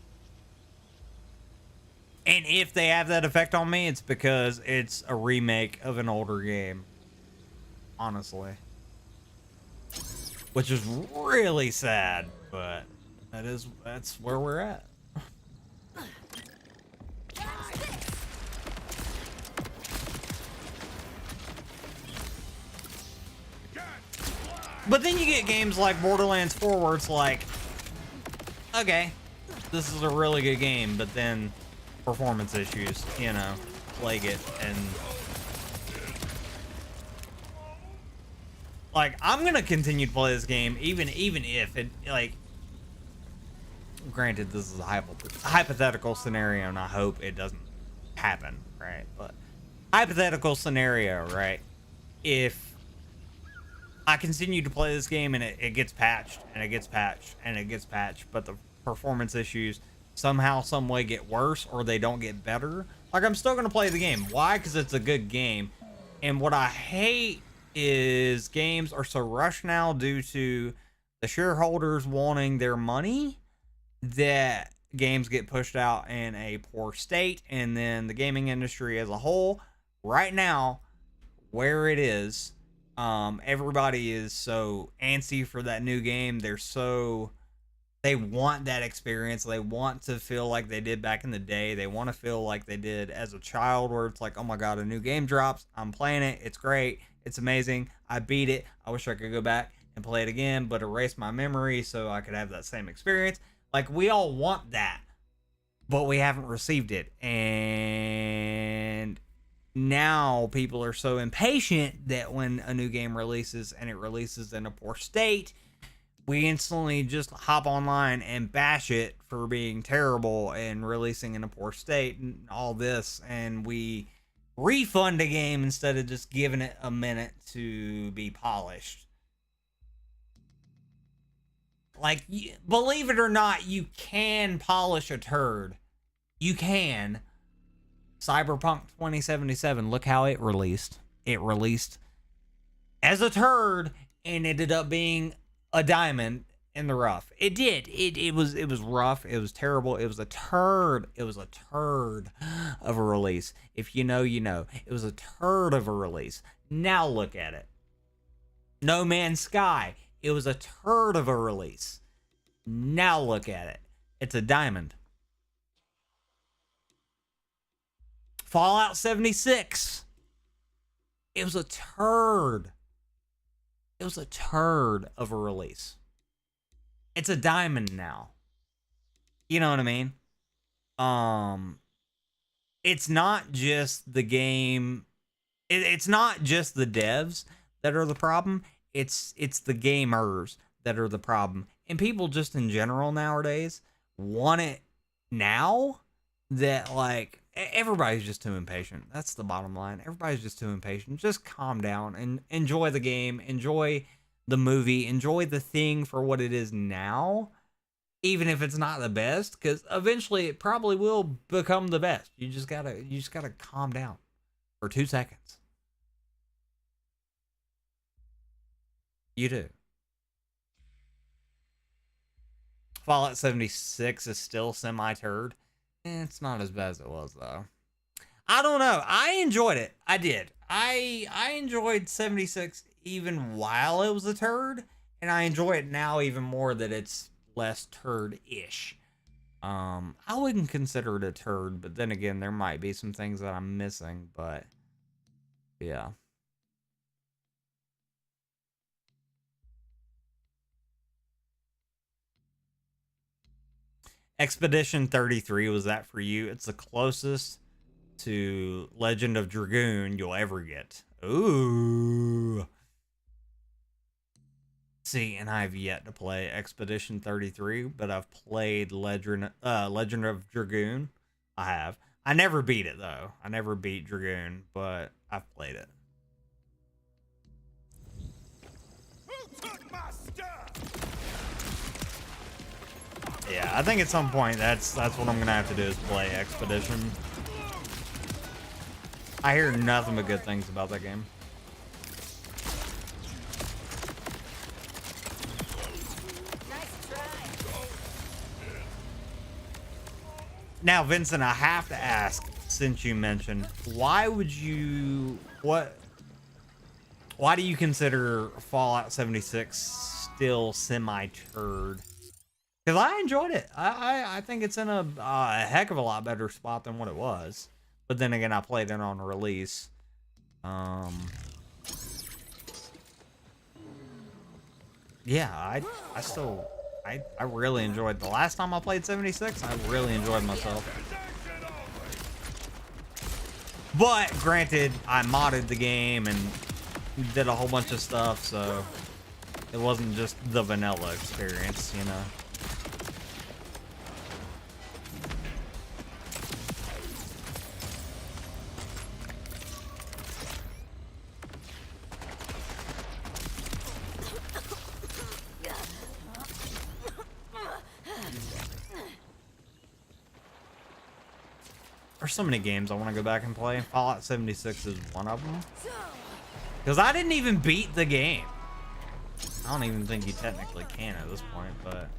And if they have that effect on me, it's because it's a remake of an older game. Honestly. Which is really sad, but that's where we're at. But then you get games like Borderlands 4 where it's like, okay, this is a really good game, but then performance issues, you know, plague it, and like, I'm gonna continue to play this game even if it, like, granted this is a hypothetical scenario and I hope it doesn't happen, right? But hypothetical scenario, right? If I continue to play this game and it gets patched and it gets patched and it gets patched, but the performance issues somehow, some way get worse, or they don't get better, like, I'm still gonna play the game. Why? Because it's a good game. And what I hate is games are so rushed now due to the shareholders wanting their money, that games get pushed out in a poor state, and then the gaming industry as a whole right now, where it is, everybody is so antsy for that new game. They're so They want that experience. They want to feel like they did back in the day. They want to feel like they did as a child, where it's like, oh my God, a new game drops. I'm playing it. It's great. It's amazing. I beat it. I wish I could go back and play it again, but erase my memory so I could have that same experience. Like, we all want that, but we haven't received it. And now people are so impatient that when a new game releases and it releases in a poor state, we instantly just hop online and bash it for being terrible and releasing in a poor state and all this, and we refund a game instead of just giving it a minute to be polished. Like, believe it or not, you can polish a turd. You can. Cyberpunk 2077, look how it released. It released as a turd and ended up being a diamond in the rough. It did. It was rough. It was terrible. It was a turd. It was a turd of a release. If you know, you know. It was a turd of a release. Now look at it. No Man's Sky. It was a turd of a release. Now look at it. It's a diamond. Fallout 76. It was a turd. It was a turd of a release. It's a diamond now. You know what I mean? It's not just the game. It's not just the devs that are the problem. It's the gamers that are the problem. And people just in general nowadays want it now, that like everybody's just too impatient. That's the bottom line. Everybody's just too impatient. Just calm down and enjoy the game, enjoy the movie, enjoy the thing for what it is now, even if it's not the best, because eventually it probably will become the best. You just gotta calm down for 2 seconds. You do. Fallout 76 is still semi-turd. It's not as bad as it was, though. I don't know. I enjoyed it. I did. I enjoyed 76 even while it was a turd, and I enjoy it now even more that it's less turd-ish. I wouldn't consider it a turd, but then again, there might be some things that I'm missing, but yeah. Expedition 33, was that for you? It's the closest to Legend of Dragoon you'll ever get. Ooh. See, and I've yet to play Expedition 33, but I've played Legend of Dragoon. I have. I never beat it, though. I never beat Dragoon, but I've played it. Yeah, I think at some point that's what I'm gonna have to do, is play Expedition. I hear nothing but good things about that game. Now, Vincent, I have to ask, since you mentioned, why do you consider Fallout 76 still semi-turd? Because I enjoyed it. I think it's in a heck of a lot better spot than what it was. But then again, I played it on release. Yeah, I really enjoyed the last time I played 76. I really enjoyed myself. But granted, I modded the game and did a whole bunch of stuff, so it wasn't just the vanilla experience, you know. There's so many games I want to go back and play. Fallout 76 is one of them. Because I didn't even beat the game. I don't even think you technically can at this point, but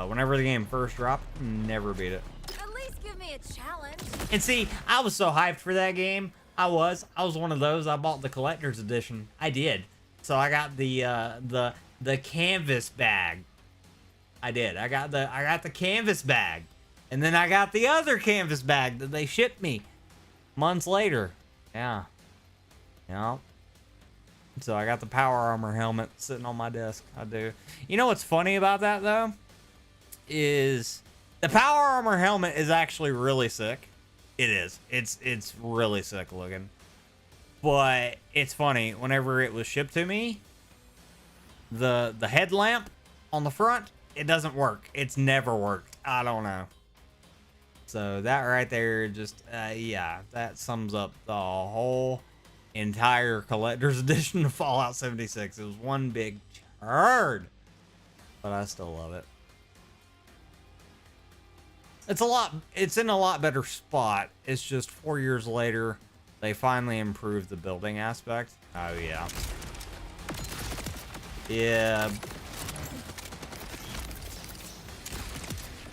whenever the game first dropped, never beat it. At least give me a challenge. And see, I was so hyped for that game. I was one of those. I bought the collector's edition. I did. So I got the canvas bag. I did. I got the canvas bag. And then I got the other canvas bag that they shipped me months later. Yeah. Yeah. So I got the power armor helmet sitting on my desk. I do. You know what's funny about that though? Is the power armor helmet is actually really sick. It is. It's really sick looking. But it's funny, whenever it was shipped to me, the headlamp on the front, it doesn't work. It's never worked. I don't know. So that right there just yeah, that sums up the whole entire collector's edition of Fallout 76. It was one big turd, but I still love it. It's in a lot better spot. It's just 4 years later, they finally improved the building aspect. Oh yeah. Yeah.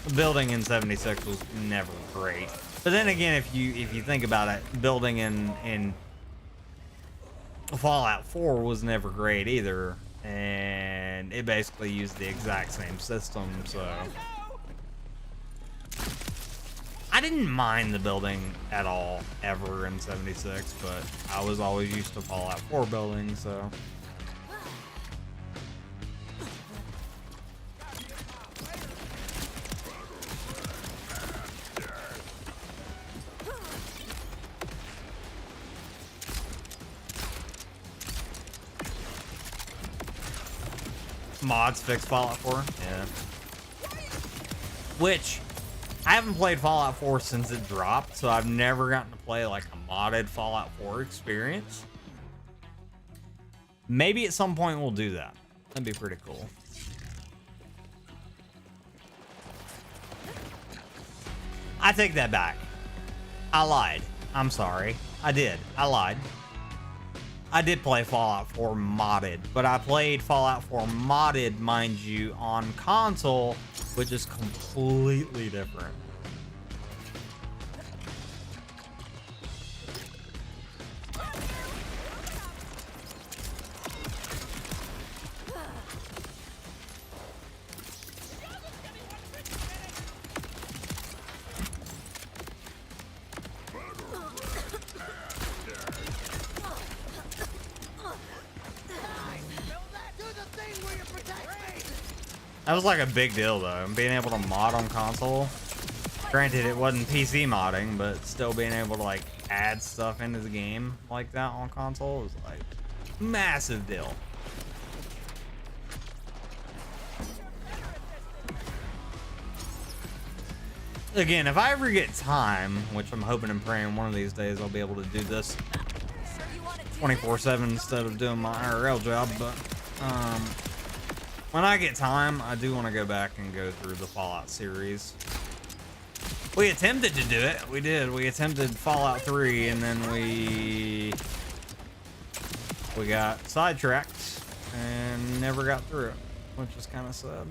The building in 76 was never great. But then again, if you think about it, building in Fallout 4 was never great either, and it basically used the exact same system, so I didn't mind the building at all ever in 76, but I was always used to Fallout 4 building, so mods fix Fallout 4. Yeah. Which, I haven't played Fallout 4 since it dropped, so I've never gotten to play like a modded Fallout 4 experience. Maybe at some point we'll do that. That'd be pretty cool. I take that back. I lied. I'm sorry. I did. I lied. I did play Fallout 4 modded, but I played Fallout 4 modded, mind you, on console, which is completely different. That was like a big deal though, being able to mod on console. Granted, it wasn't PC modding, but still being able to like add stuff into the game like that on console was like massive deal. Again, if I ever get time, which I'm hoping and praying one of these days I'll be able to do this 24/7 instead of doing my IRL job, but when I get time, I do want to go back and go through the Fallout series. We attempted to do it. We did. We attempted Fallout 3, and then we got sidetracked and never got through it, which is kind of sad.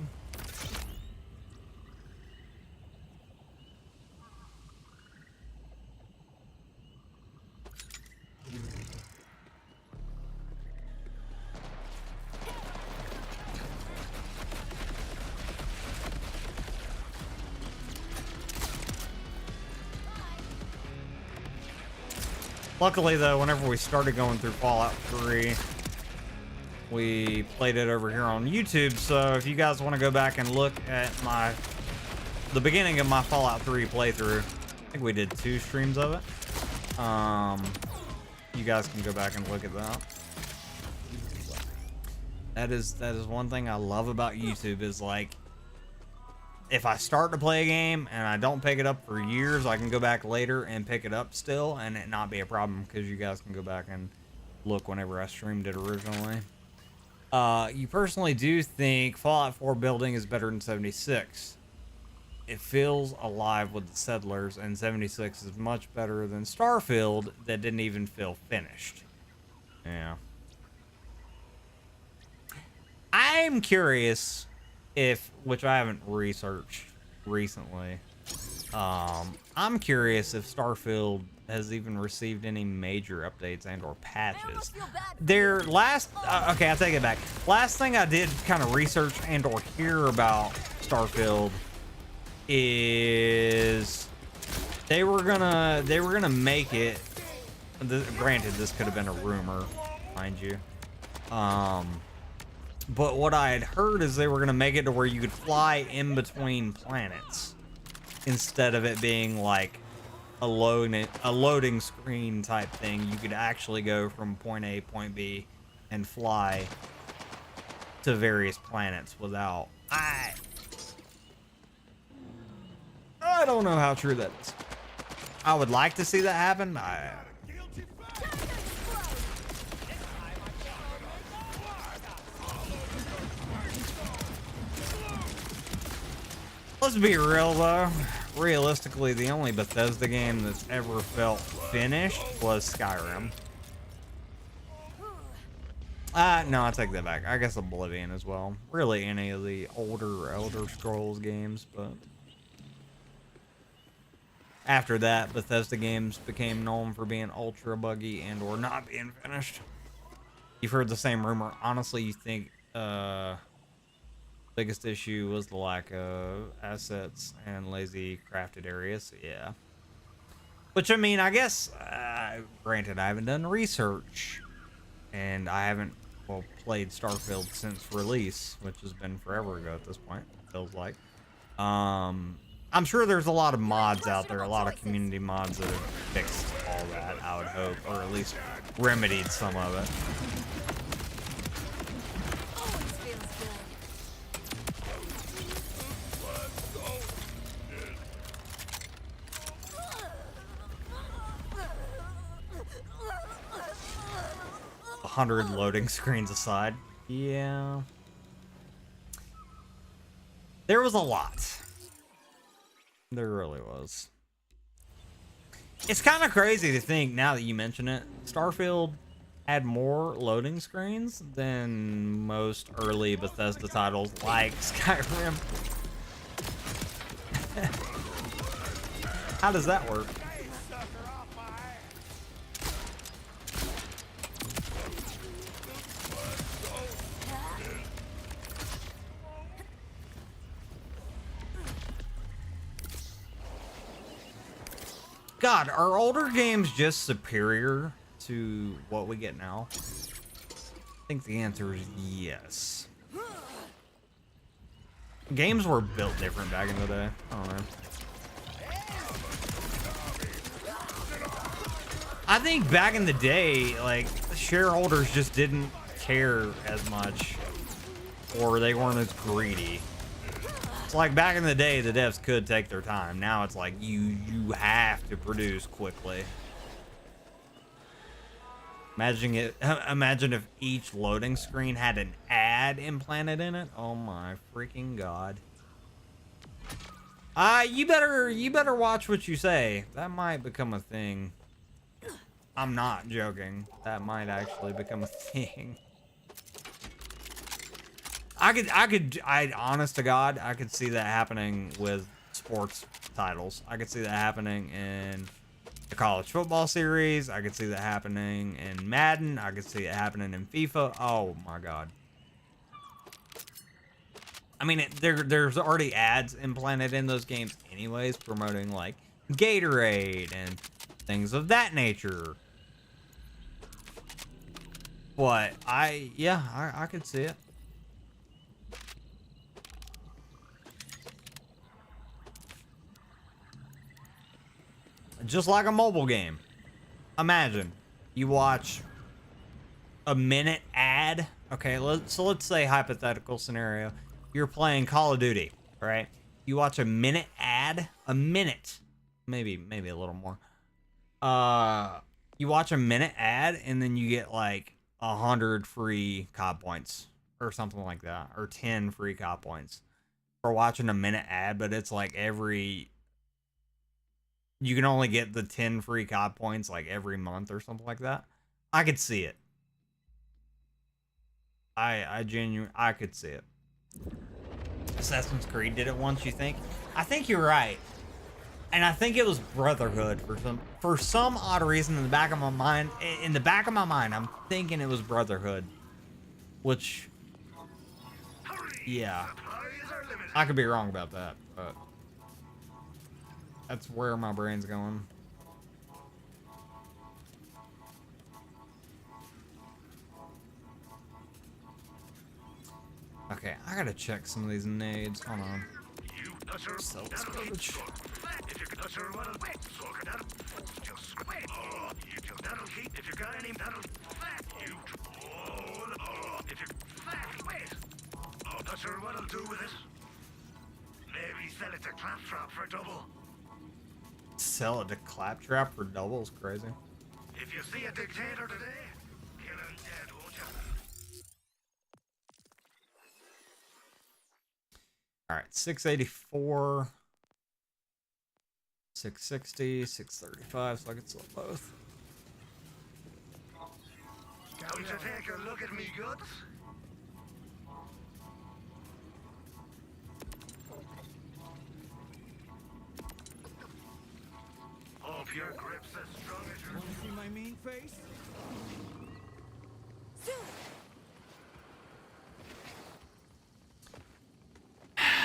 Luckily, though, whenever we started going through Fallout 3, we played it over here on YouTube. So if you guys want to go back and look at the beginning of my Fallout 3 playthrough, I think we did 2 streams of it. You guys can go back and look at that. That is one thing I love about YouTube is like, if I start to play a game and I don't pick it up for years, I can go back later and pick it up still and it not be a problem because you guys can go back and look whenever I streamed it originally. You personally do think Fallout 4 building is better than 76. It feels alive with the settlers, and 76 is much better than Starfield that didn't even feel finished. Yeah. I'm curious which I haven't researched recently. I'm curious if Starfield has even received any major updates and or patches. Their last, okay, I take it back. Last thing I did kind of research and or hear about Starfield is they were gonna make it. Granted, this could have been a rumor, mind you. But what I had heard is they were gonna make it to where you could fly in between planets instead of it being like a loading screen type thing. You could actually go from point A, point B, and fly to various planets without. I don't know how true that is. I would like to see that happen. Let's be real though. Realistically, the only Bethesda game that's ever felt finished was Skyrim. No, I take that back. I guess Oblivion as well. Really, any of the older Elder Scrolls games, but after that, Bethesda games became known for being ultra buggy and or not being finished. You've heard the same rumor. Honestly, you think biggest issue was the lack of assets and lazy crafted areas? Yeah. Which, I mean, I guess, granted, I haven't done research, and I haven't, well, played Starfield since release, which has been forever ago at this point, it feels like. I'm sure there's a lot of mods out there, a lot of community mods that have fixed all that, I would hope, or at least remedied some of it. 100 loading screens aside. Yeah. There was a lot. There really was. It's kind of crazy to think, now that you mention it, Starfield had more loading screens than most early Bethesda titles like Skyrim. How does that work? God, are older games just superior to what we get now? I think the answer is yes. Games were built different back in the day. I don't know. I think back in the day, like, shareholders just didn't care as much, or they weren't as greedy. It's like back in the day, the devs could take their time. Now it's like you have to produce quickly. Imagine if each loading screen had an ad implanted in it. Oh my freaking god. You better watch what you say. That might become a thing. I'm not joking. That might actually become a thing. I honest to God, I could see that happening with sports titles. I could see that happening in the college football series. I could see that happening in Madden. I could see it happening in FIFA. Oh my God. I mean, there's already ads implanted in those games anyways, promoting like Gatorade and things of that nature. But I could see it. Just like a mobile game. Imagine you watch a minute ad. Okay, let's say hypothetical scenario. You're playing Call of Duty, right? You watch a minute ad, a minute, maybe a little more. You watch a minute ad and then you get like 100 free COD points or something like that, or 10 free COD points for watching a minute ad, but it's like you can only get the 10 free COD points like every month or something like that. I could see it. I could see it. Assassin's Creed did it once, you think? I think you're right. And I think it was Brotherhood for some odd reason in the back of my mind. In the back of my mind, I'm thinking it was Brotherhood. Which, yeah. I could be wrong about that, but that's where my brain's going. Okay, I gotta check some of these nades. Hold on. Sell this garbage. Not sure what I'll do with it. Maybe sell it to Claptrap for double. Sell it to Claptrap for double is crazy. If you see a dictator today, kill him dead, won't you? All right, 684, 660, 635, so I can sell both. Going to take a look at me goods? Hope your grip's as strong as yours. Want to see my mean face?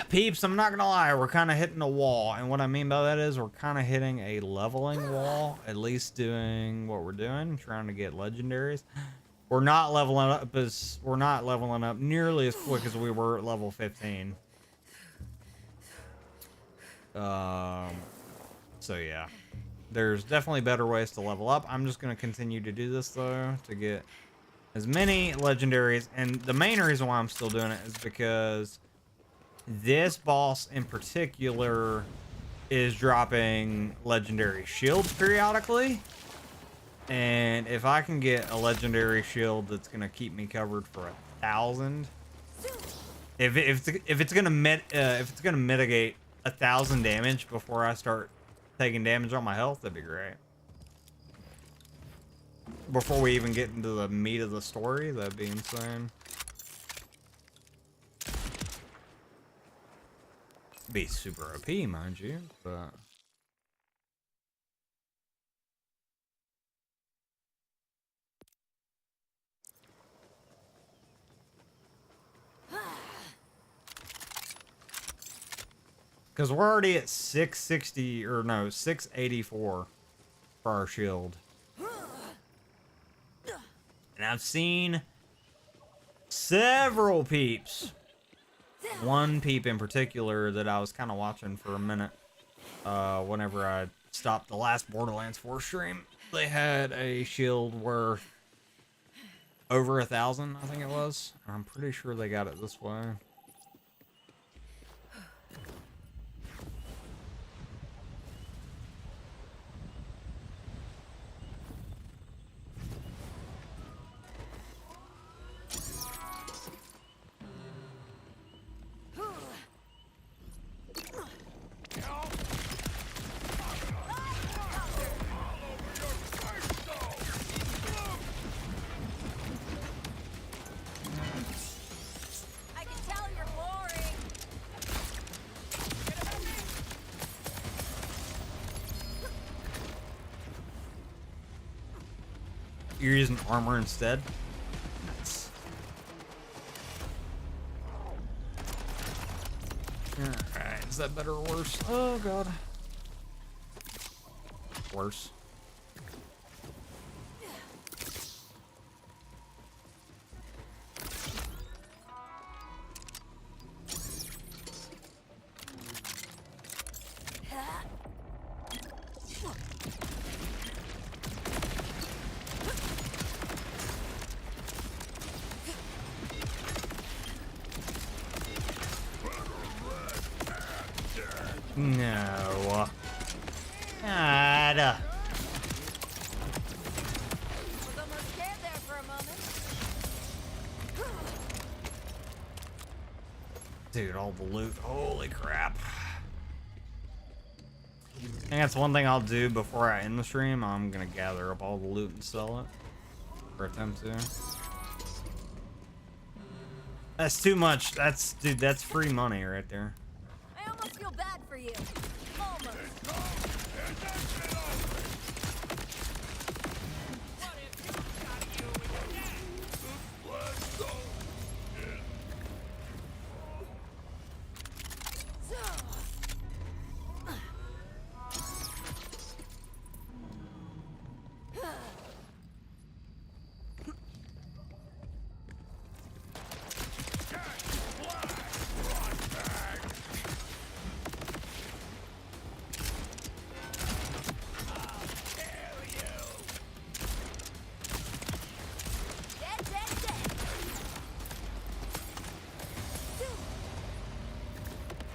Peeps, I'm not gonna lie, we're kind of hitting a wall, and what I mean by that is we're kind of hitting a leveling wall, at least doing what we're doing, trying to get legendaries. We're not leveling up nearly as quick as we were at level 15. So yeah, there's definitely better ways to level up. I'm just gonna continue to do this though to get as many legendaries, and the main reason why I'm still doing it is because this boss in particular is dropping legendary shields periodically, and if I can get a legendary shield that's gonna keep me covered for 1,000, if it's gonna mitigate 1,000 damage before I start taking damage on my health, that'd be great. Before we even get into the meat of the story, that'd be insane. Be super OP, mind you, but because we're already at 660 or no 684 for our shield, and I've seen several peeps. One peep in particular that I was kind of watching for a minute whenever I stopped the last Borderlands 4 stream. They had a shield worth over 1,000, I think it was. I'm pretty sure they got it this way. You're using armor instead? Nice. Alright, is that better or worse? Oh god. Worse. No. God. Was almost scared there for a moment. Dude, all the loot. Holy crap. I think that's one thing I'll do before I end the stream. I'm gonna gather up all the loot and sell it. Or attempt to. That's too much. Dude, that's free money right there. I almost feel bad for you. Almost.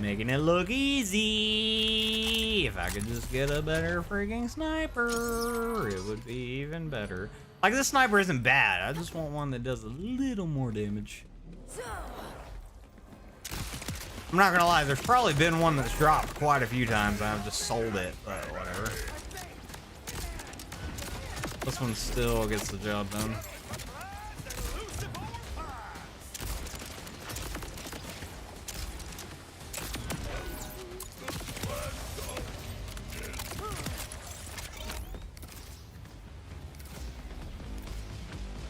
Making it look easy. If I could just get a better freaking sniper, it would be even better. Like, this sniper isn't bad. I just want one that does a little more damage. I'm not gonna lie, there's probably been one that's dropped quite a few times and I've just sold it, but whatever. This one still gets the job done.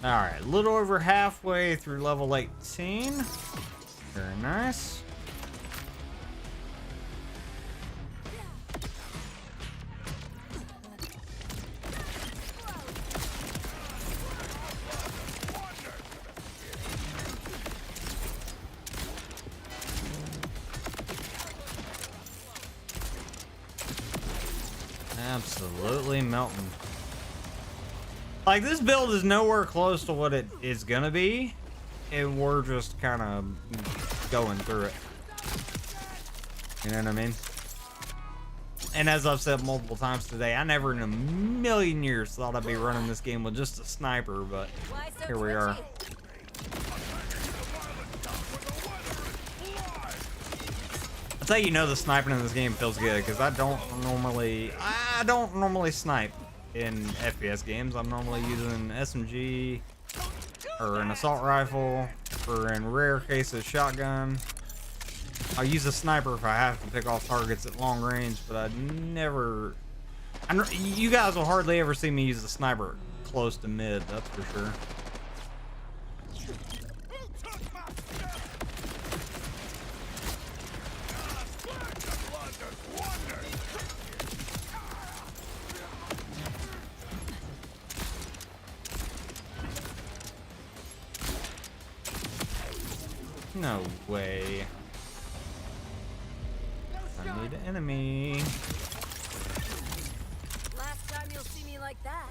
Alright, a little over halfway through level 18. Very nice. Absolutely melting. Like, this build is nowhere close to what it is gonna be, and we're just kind of going through it. You know what I mean? And as I've said multiple times today, I never in a million years thought I'd be running this game with just a sniper, but here we are. That's how you know the sniping in this game feels good, because I don't normally snipe in FPS games. I'm normally using SMG or an assault rifle, or in rare cases shotgun. I'll use a sniper if I have to pick off targets at long range, but I'd never. You guys will hardly ever see me use a sniper close to mid, that's for sure. No way. I need an enemy. Last time you'll see me like that.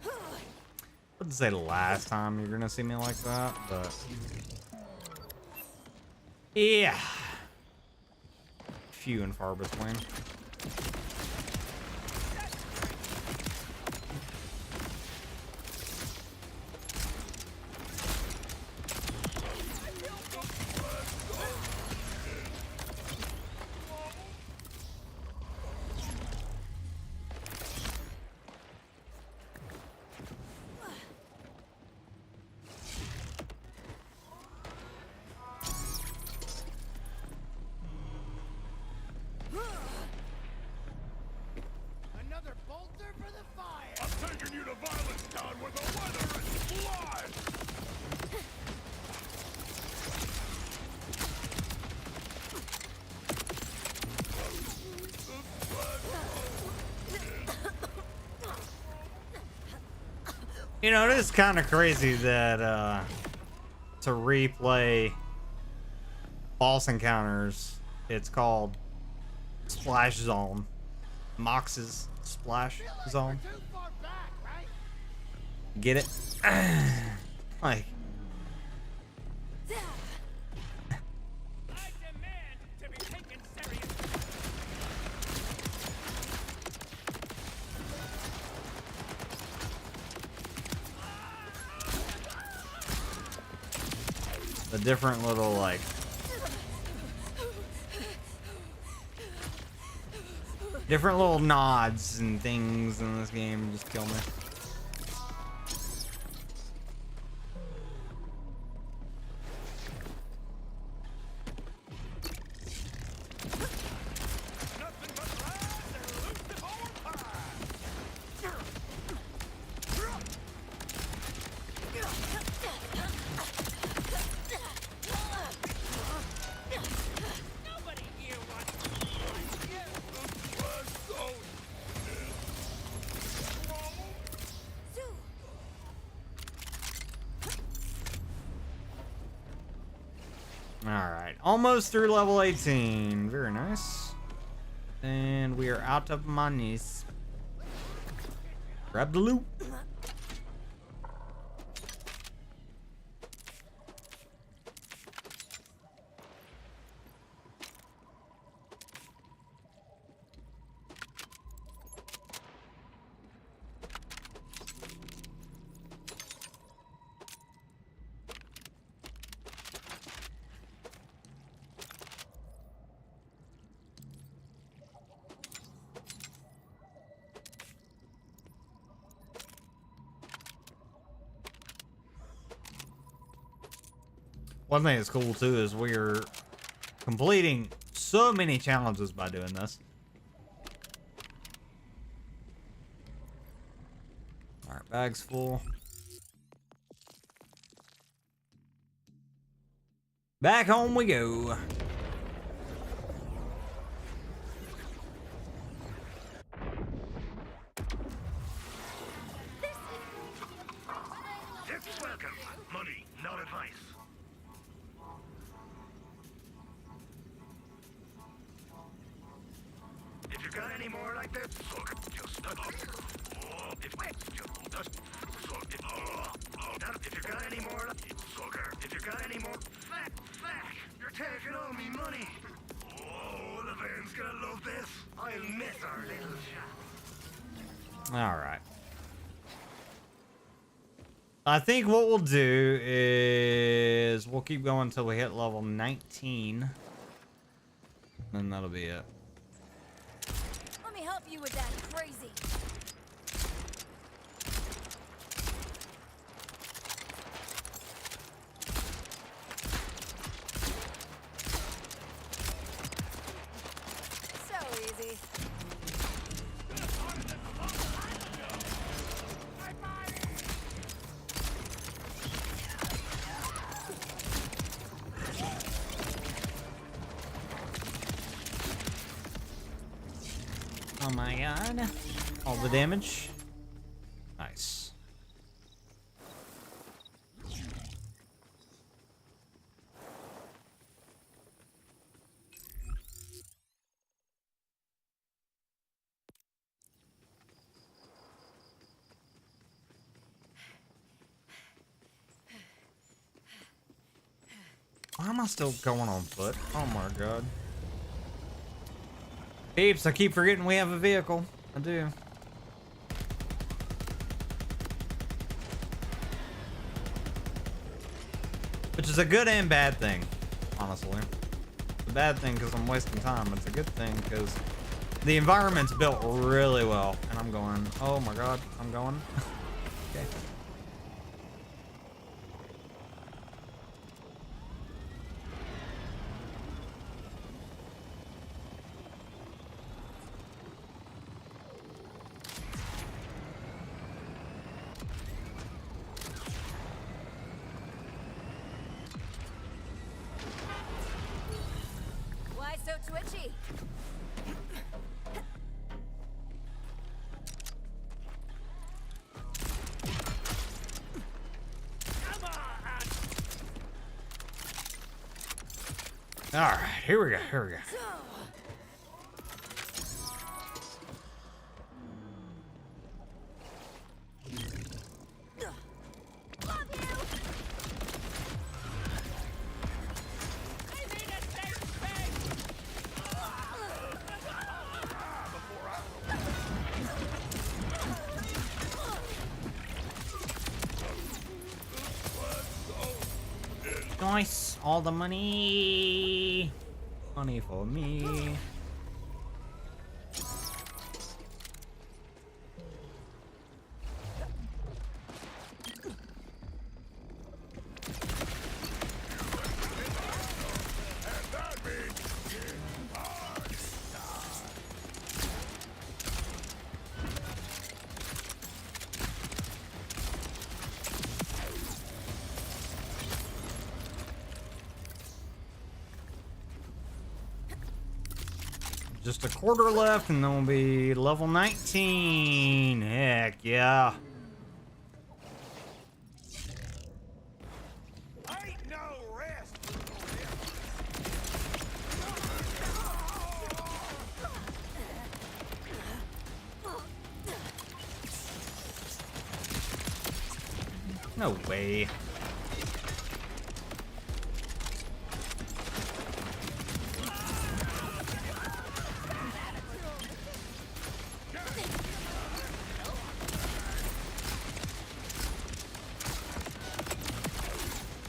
I wouldn't say the last time you're gonna see me like that, but yeah, few and far between. You know, it is kind of crazy that to replay boss encounters, it's called Splash Zone. Mox's Splash Zone. Get it? Like, the different little, like, different little nods and things in this game just kill me. Alright, almost through level 18. Very nice. And we are out of monies. Grab the loot. One thing that's cool too is we're completing so many challenges by doing this. All right, bag's full. Back home we go. Tips welcome. Money, not advice. If you got any more like that, suck. Just stop. Oh, if you got any more, sucker. If you got any more, fuck, you're taking all me money. Oh, the van's gonna love this. I'll miss our little shop. All right. I think what we'll do is we'll keep going until we hit level 19. And that'll be it. Let me help you with that crazy. So easy. Oh my god. All the damage. Nice. Why am I still going on foot? Oh my god. Peeps, I keep forgetting we have a vehicle. I do. Which is a good and bad thing, honestly. It's a bad thing because I'm wasting time. It's a good thing because the environment's built really well. And I'm going, oh my god, I'm going. Okay. Why so twitchy? All right, here we go. Here we go. Nice, all the money. Money for me. Just a quarter left and then we'll be level 19. Heck yeah. Ain't no rest. No way.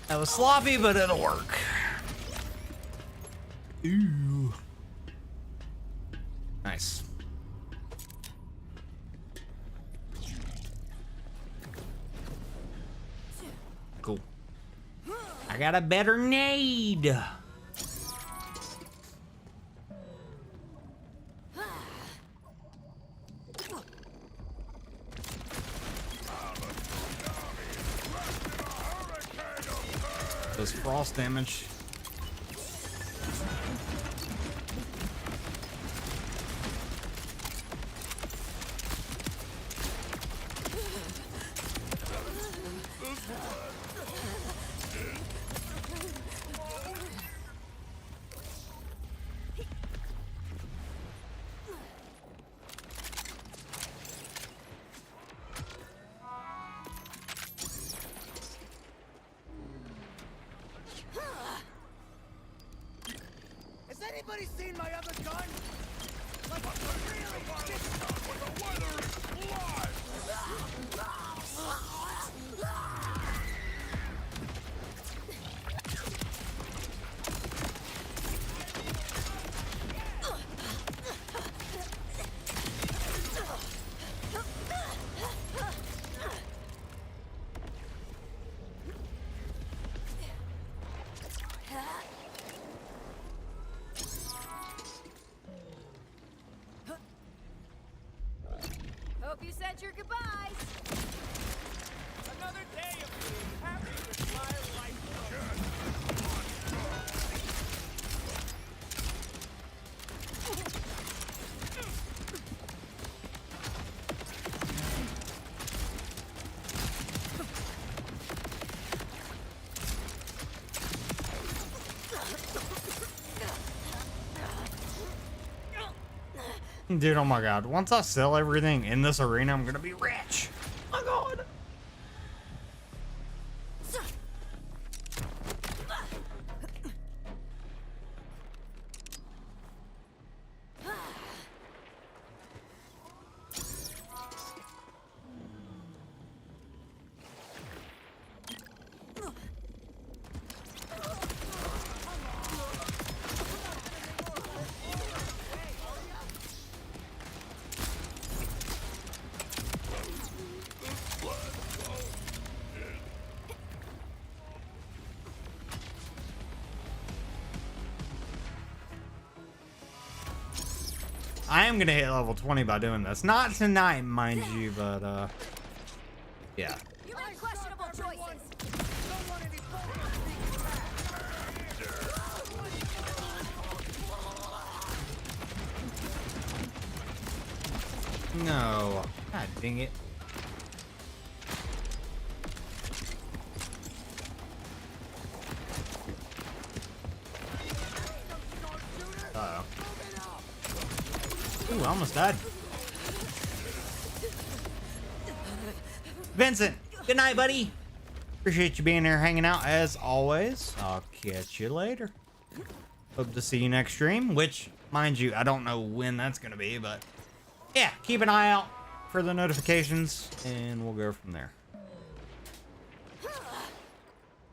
That was sloppy, but it'll work. Ooh. Nice. Cool. I got a better nade. Does frost damage. Has anybody seen my other gun? Like a really big gun with a weathering Hope you said your goodbyes. Another day of being happy with my life. Dude, oh my god. Once I sell everything in this arena, I'm gonna be rich. Oh my god. I am gonna hit level 20 by doing this. Not tonight, mind you, but yeah. You make questionable choices. No. God dang it. Uh-oh. Ooh, I almost died. Vincent, good night, buddy. Appreciate you being here hanging out as always. I'll catch you later. Hope to see you next stream, which, mind you, I don't know when that's going to be, but yeah, keep an eye out for the notifications and we'll go from there.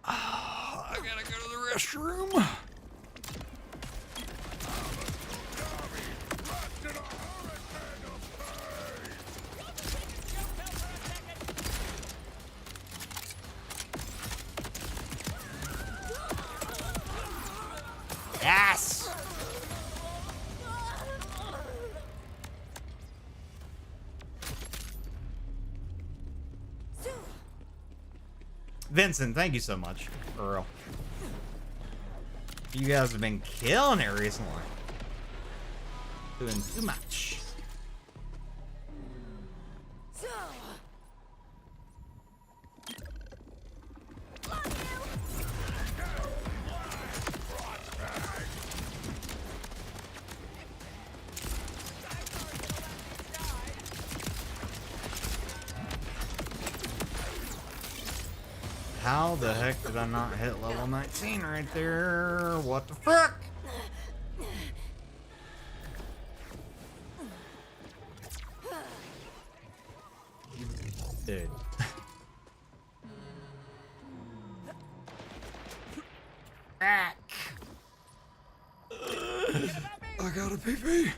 I gotta go to the restroom. Yes! Vincent, thank you so much. For real. You guys have been killing it recently. Doing too much. How the heck did I not hit level 19 right there? What the frick? Dude. I got a pee-pee.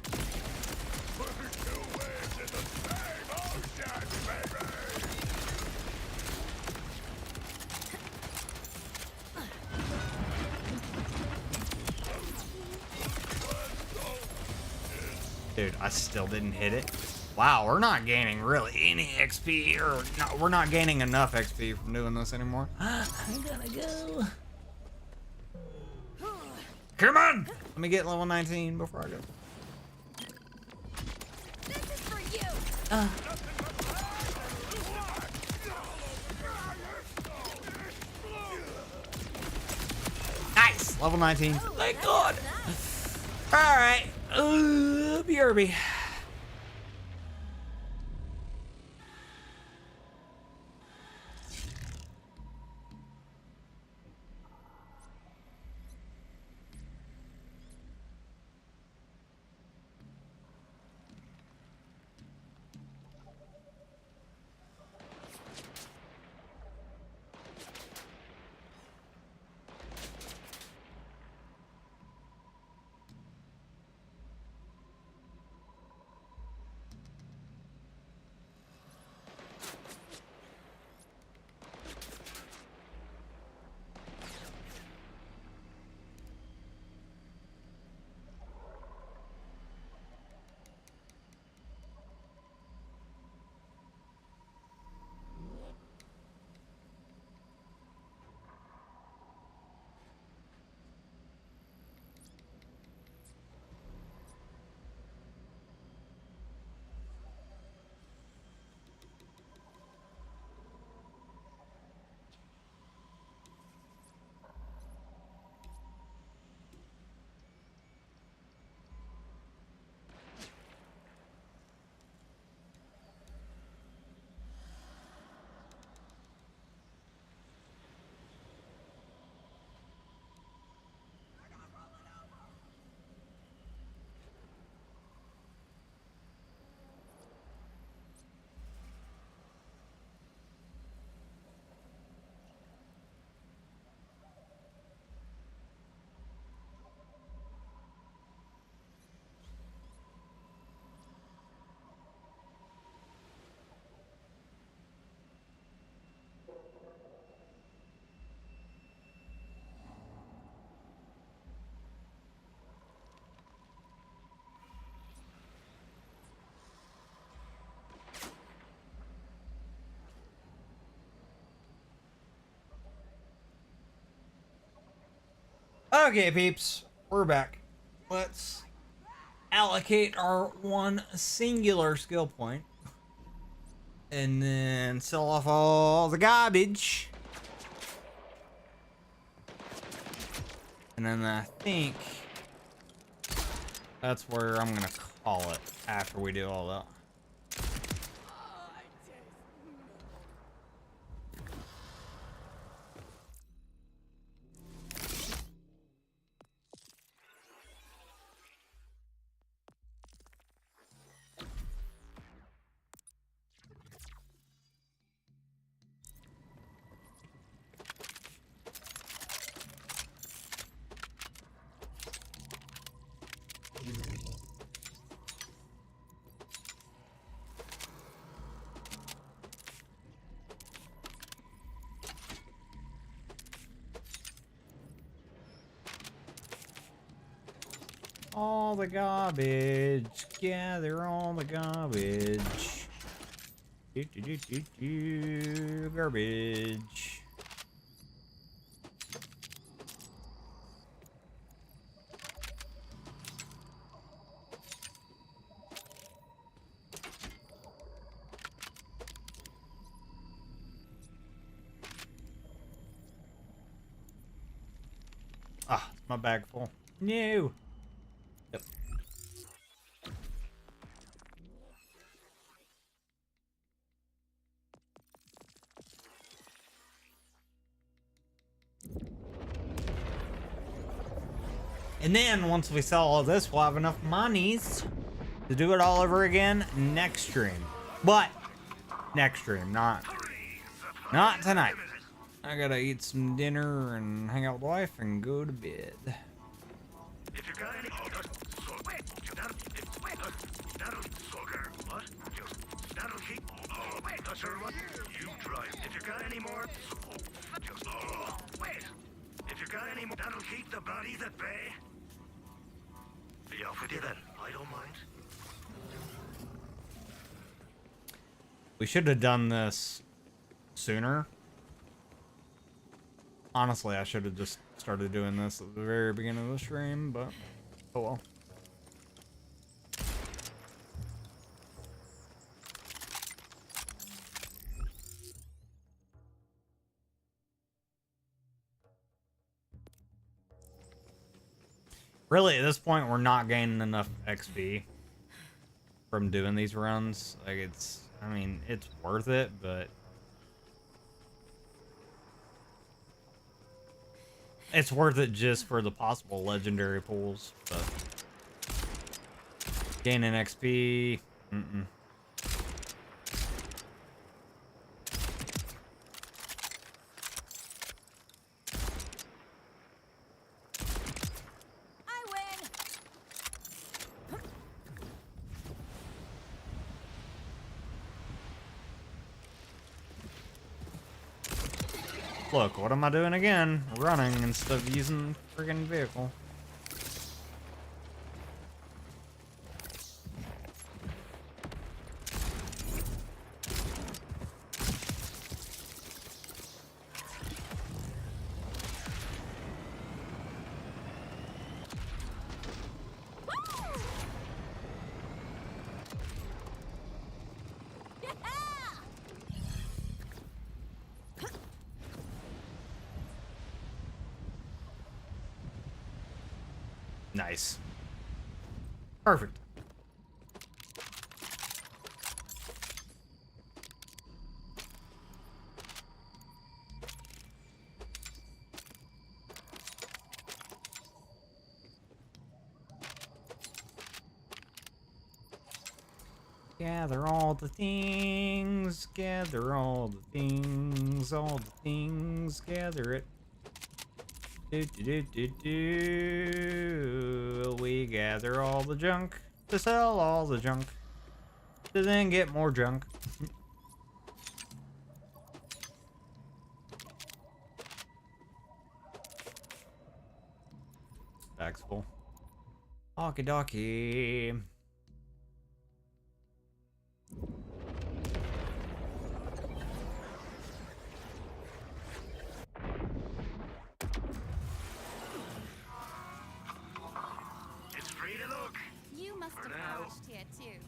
Dude, I still didn't hit it. Wow, we're not gaining really any XP, or no, we're not gaining enough XP from doing this anymore. I gotta go. Come on! Let me get level 19 before I go. This is for you. Nice! Level 19. Thank God! Alright. BRB. Okay, peeps, we're back. Let's allocate our one singular skill point and then sell off all the garbage. And then I think that's where I'm gonna call it after we do all that. All the garbage. Gather all the garbage. Garbage. Ah, my bag full. No. Yep. And then once we sell all this, we'll have enough monies to do it all over again next stream. But next stream, not tonight. I gotta eat some dinner and hang out with the wife and go to bed. If you got any that'll keep you drive. If you got any more just wait. If you got any more that'll keep the bodies at bay. Be off with you then. I don't mind. We should have done this sooner. Honestly, I should have just started doing this at the very beginning of the stream, but oh well. Really, at this point, we're not gaining enough XP from doing these runs. Like, it's, I mean, it's worth it, but it's worth it just for the possible legendary pools, but gaining XP, Look, what am I doing again? Running instead of using the friggin' vehicle. Nice. Perfect. Gather all the things, gather all the things, gather it. We gather all the junk to sell all the junk to then get more junk. Bag's full. Okie dokie. You must have crashed here too.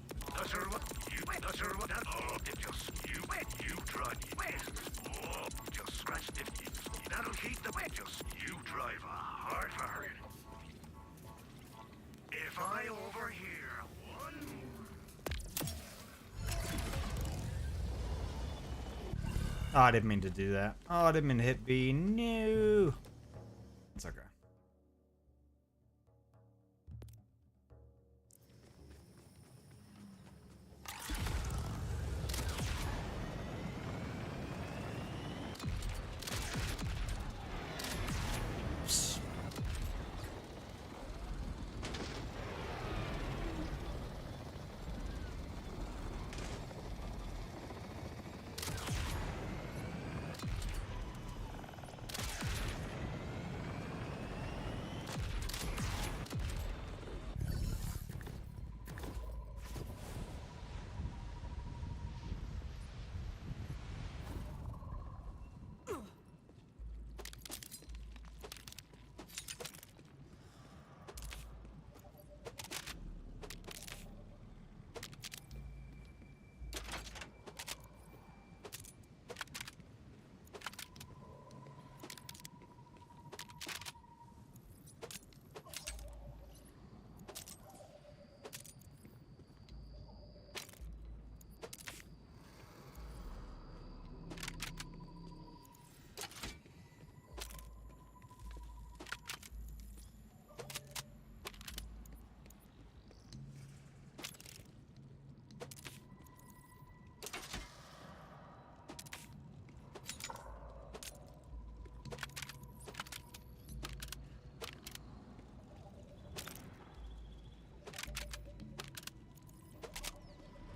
You drive west. Oh, just scratch it. That'll keep the wet. Just you drive a hard bargain. If I overhear one. Oh, I didn't mean to do that. Oh, I didn't mean to hit B. No. It's okay.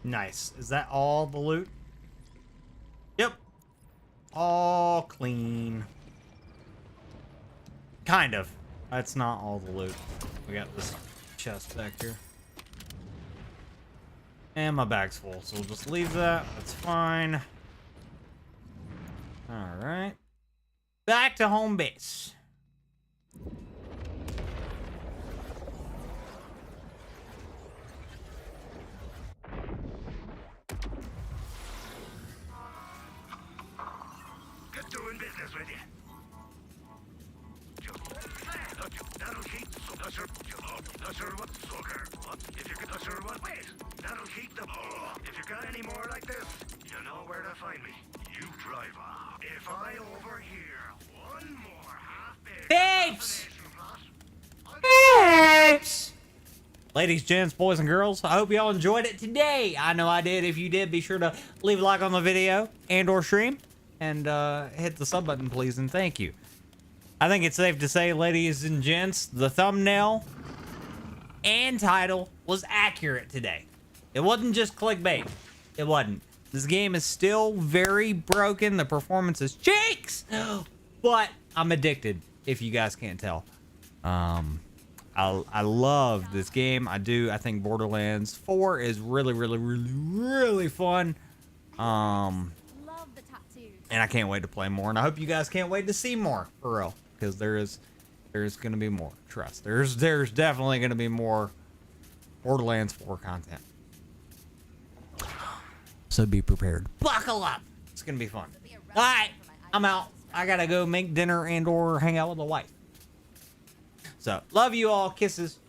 Nice. Is that all the loot? Yep. All clean. Kind of. That's not all the loot. We got this chest back here. And my bag's full, so we'll just leave that. That's fine. Alright. Back to home base. Good doing business with you. That'll keep not sure what sugar. If you not sure what wait. That'll keep them. If you got any more like this, you know where to find me. You drive off. If I overhear one more half-baked Babes! Babes! Ladies, gents, boys, and girls, I hope y'all enjoyed it today. I know I did. If you did, be sure to leave a like on the video and or stream. And hit the sub button, please, and thank you. I think it's safe to say, ladies and gents, the thumbnail and title was accurate today. It wasn't just clickbait. It wasn't. This game is still very broken. The performance is cheeks, but I'm addicted, if you guys can't tell. I love this game. I do. I think Borderlands 4 is really fun. And I can't wait to play more. And I hope you guys can't wait to see more, for real. Because there's gonna be more. Trust. There's definitely gonna be more Borderlands 4 content. So be prepared. Buckle up. It's gonna be fun. All right, I'm out. I gotta go make dinner and or hang out with the wife. So love you all. Kisses.